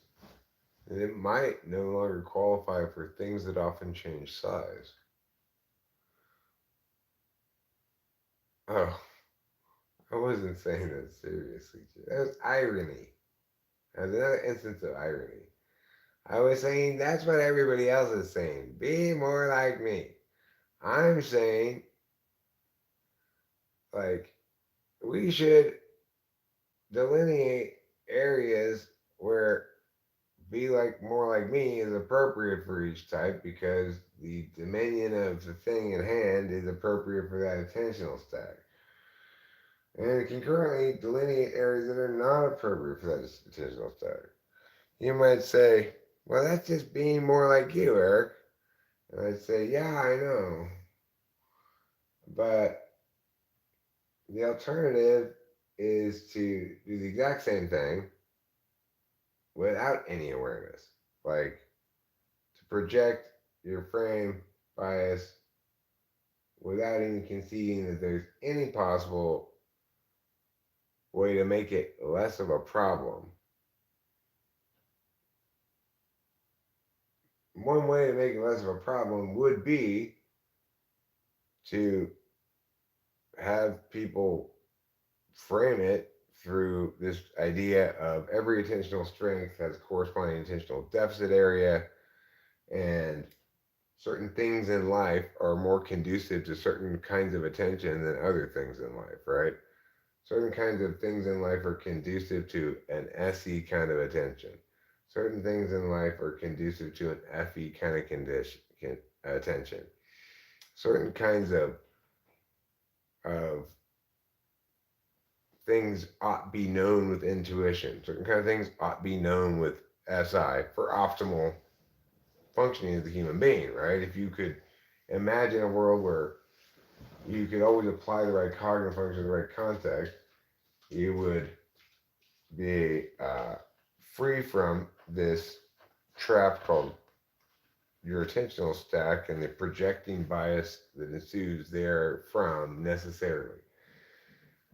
[SPEAKER 1] then it might no longer qualify for things that often change size. Oh, I wasn't saying that seriously. That was irony. That was another instance of irony. I was saying that's what everybody else is saying. Be more like me. I'm saying, like, we should delineate areas where be like more like me is appropriate for each type because the dominion of the thing in hand is appropriate for that attentional stack. And it can currently delineate areas that are not appropriate for that attentional stack. You might say, well, that's just being more like you, Eric. And I'd say, yeah, I know. But the alternative is to do the exact same thing without any awareness. Like to project your frame bias without even conceding that there's any possible way to make it less of a problem. One way to make it less of a problem would be to have people frame it through this idea of every attentional strength has a corresponding attentional deficit area, and certain things in life are more conducive to certain kinds of attention than other things in life, right? Certain kinds of things in life are conducive to an SE kind of attention. Certain things in life are conducive to an FE kind of attention. Certain kinds of things ought be known with intuition. Certain kind of things ought be known with SI for optimal functioning as a human being, right? If you could imagine a world where you could always apply the right cognitive function in the right context, you would be free from this trap called your attentional stack and the projecting bias that ensues therefrom necessarily.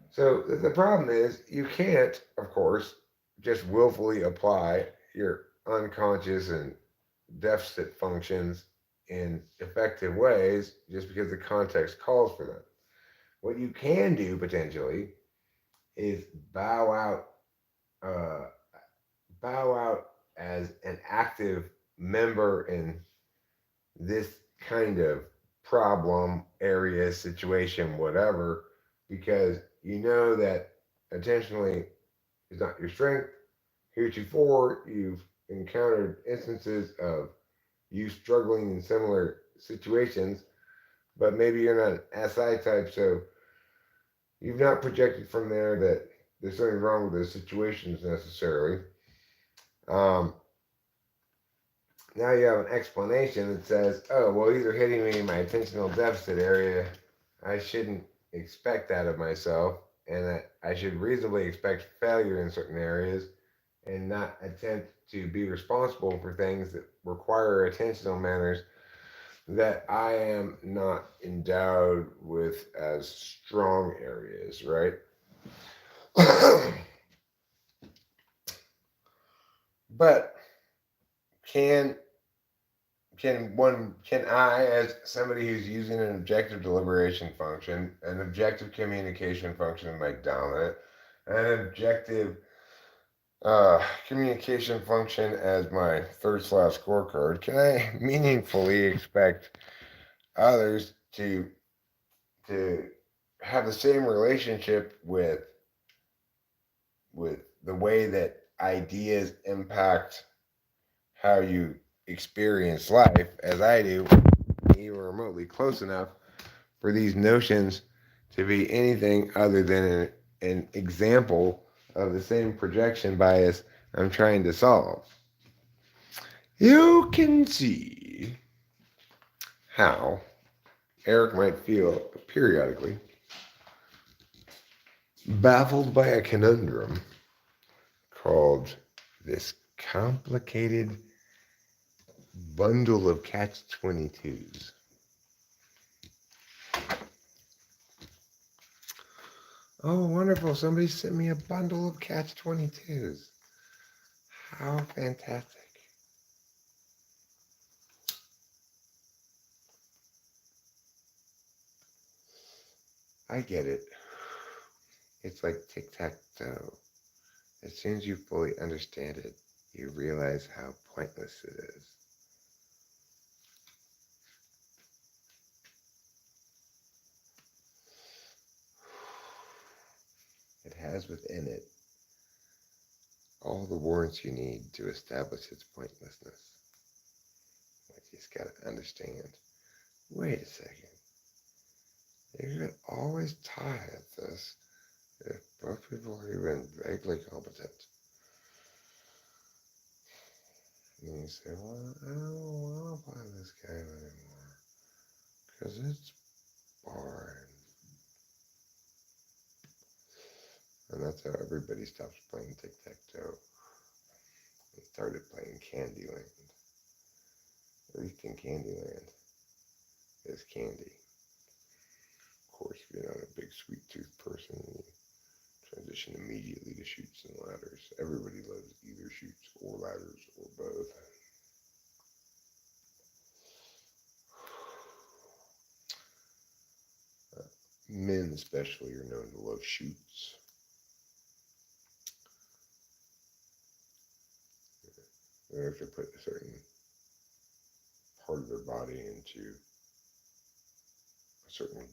[SPEAKER 1] So the problem is you can't, of course, just willfully apply your unconscious and deficit functions in effective ways just because the context calls for them. What you can do potentially is uh, bow out as an active member in this kind of problem, area, situation, whatever, because you know that intentionally is not your strength. Heretofore, you've encountered instances of you struggling in similar situations, but maybe you're not an SI type, so you've not projected from there that there's something wrong with those situations necessarily. Um, Now you have an explanation that says, oh, well, these are hitting me in my attentional deficit area. I shouldn't expect that of myself, and that I should reasonably expect failure in certain areas and not attempt to be responsible for things that require attentional manners that I am not endowed with as strong areas, right? But can can I, as somebody who's using an objective deliberation function, an objective communication function in my dominant, an objective communication function as my third slash scorecard, can I meaningfully expect others to have the same relationship with the way that ideas impact how you experience life as I do, even remotely close enough for these notions to be anything other than an example of the same projection bias I'm trying to solve? You can see how Eric might feel periodically baffled by a conundrum called this complicated bundle of catch 22s. Oh, wonderful. Somebody sent me a bundle of Catch 22s. How fantastic. I get it. It's like tic-tac-toe. As soon as you fully understand it, you realize how pointless it is. It has within it all the warrants you need to establish its pointlessness. Like you just gotta understand. Wait a second. You could always tie at this if both people are even vaguely competent. And you say, well, I don't want to play this game anymore because it's boring. And that's how everybody stops playing tic-tac-toe and started playing Candyland. At least in Candyland, there's candy. Of course, if you're not a big sweet tooth person, you transition immediately to chutes and ladders. Everybody loves either chutes or ladders or both. Men especially are known to love chutes. They have to put a certain part of their body into certain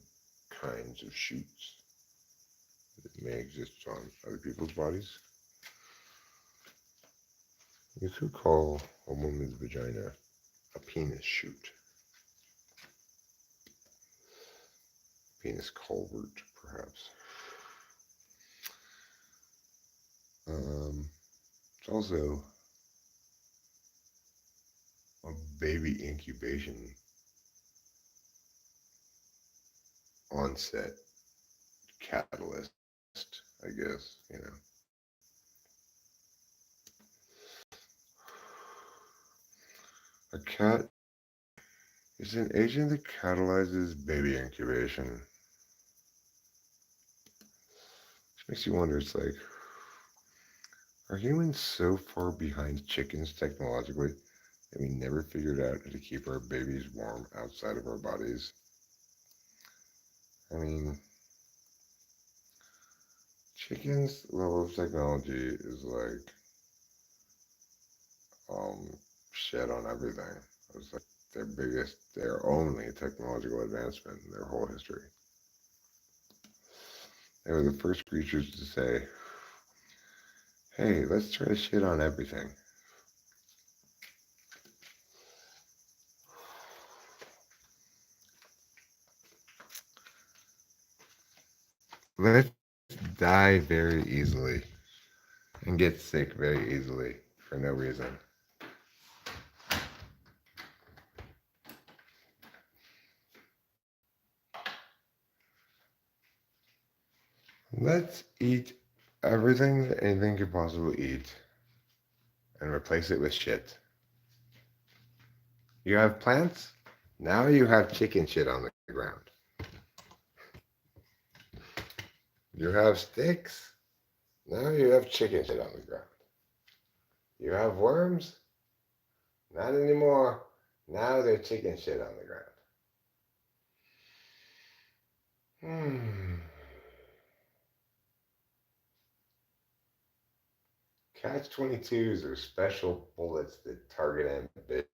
[SPEAKER 1] kinds of chutes that may exist on other people's bodies. You could call a woman's vagina a penis chute. Penis culvert, perhaps. It's also a baby incubation onset catalyst, I guess, you know. A cat is an agent that catalyzes baby incubation. Which makes you wonder, it's like, are humans so far behind chickens technologically that we never figured out how to keep our babies warm outside of our bodies? I mean, chickens' level of technology is like shit on everything. It's like their only technological advancement in their whole history. They were the first creatures to say, hey, let's try to shit on everything. Let's die very easily and get sick very easily for no reason. Let's eat everything that anything could possibly eat and replace it with shit. You have plants? Now you have chicken shit on the ground. You have sticks? Now you have chicken shit on the ground. You have worms? Not anymore. Now there's chicken shit on the ground. Catch 22s are special bullets that target ambition.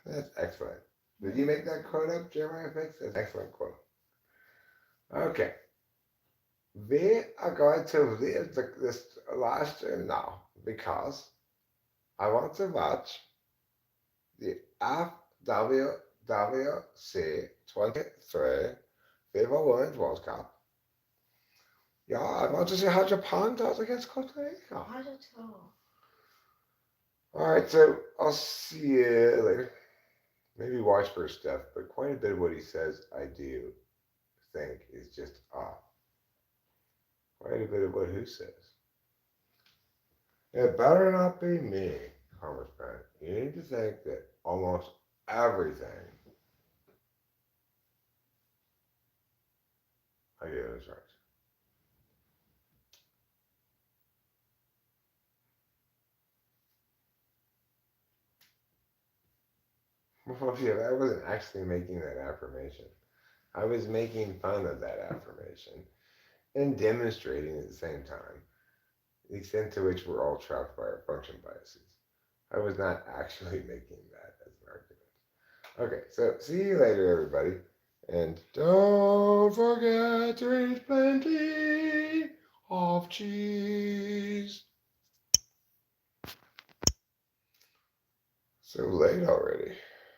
[SPEAKER 1] That's excellent. Did you make that quote up, Jeremiah Fix? That's an excellent quote. Okay. We are going to leave this last stream now because I want to watch the FWWC 23 FIFA Women's World Cup. Yeah, I want to see how Japan does against Costa Rica.
[SPEAKER 2] Not at all.
[SPEAKER 1] Alright, so I'll see you later. Maybe Washburn stuff, but quite a bit of what he says I do think is just off. Quite a bit of what who says. It better not be me, Congressman. You need to think that almost everything Oh yeah, that's right. Well, yeah, I wasn't actually making that affirmation. I was making fun of that affirmation and demonstrating at the same time the extent to which we're all trapped by our function biases. I was not actually making that as an argument. Okay, so see you later, everybody. And don't forget to eat plenty of cheese. So late already.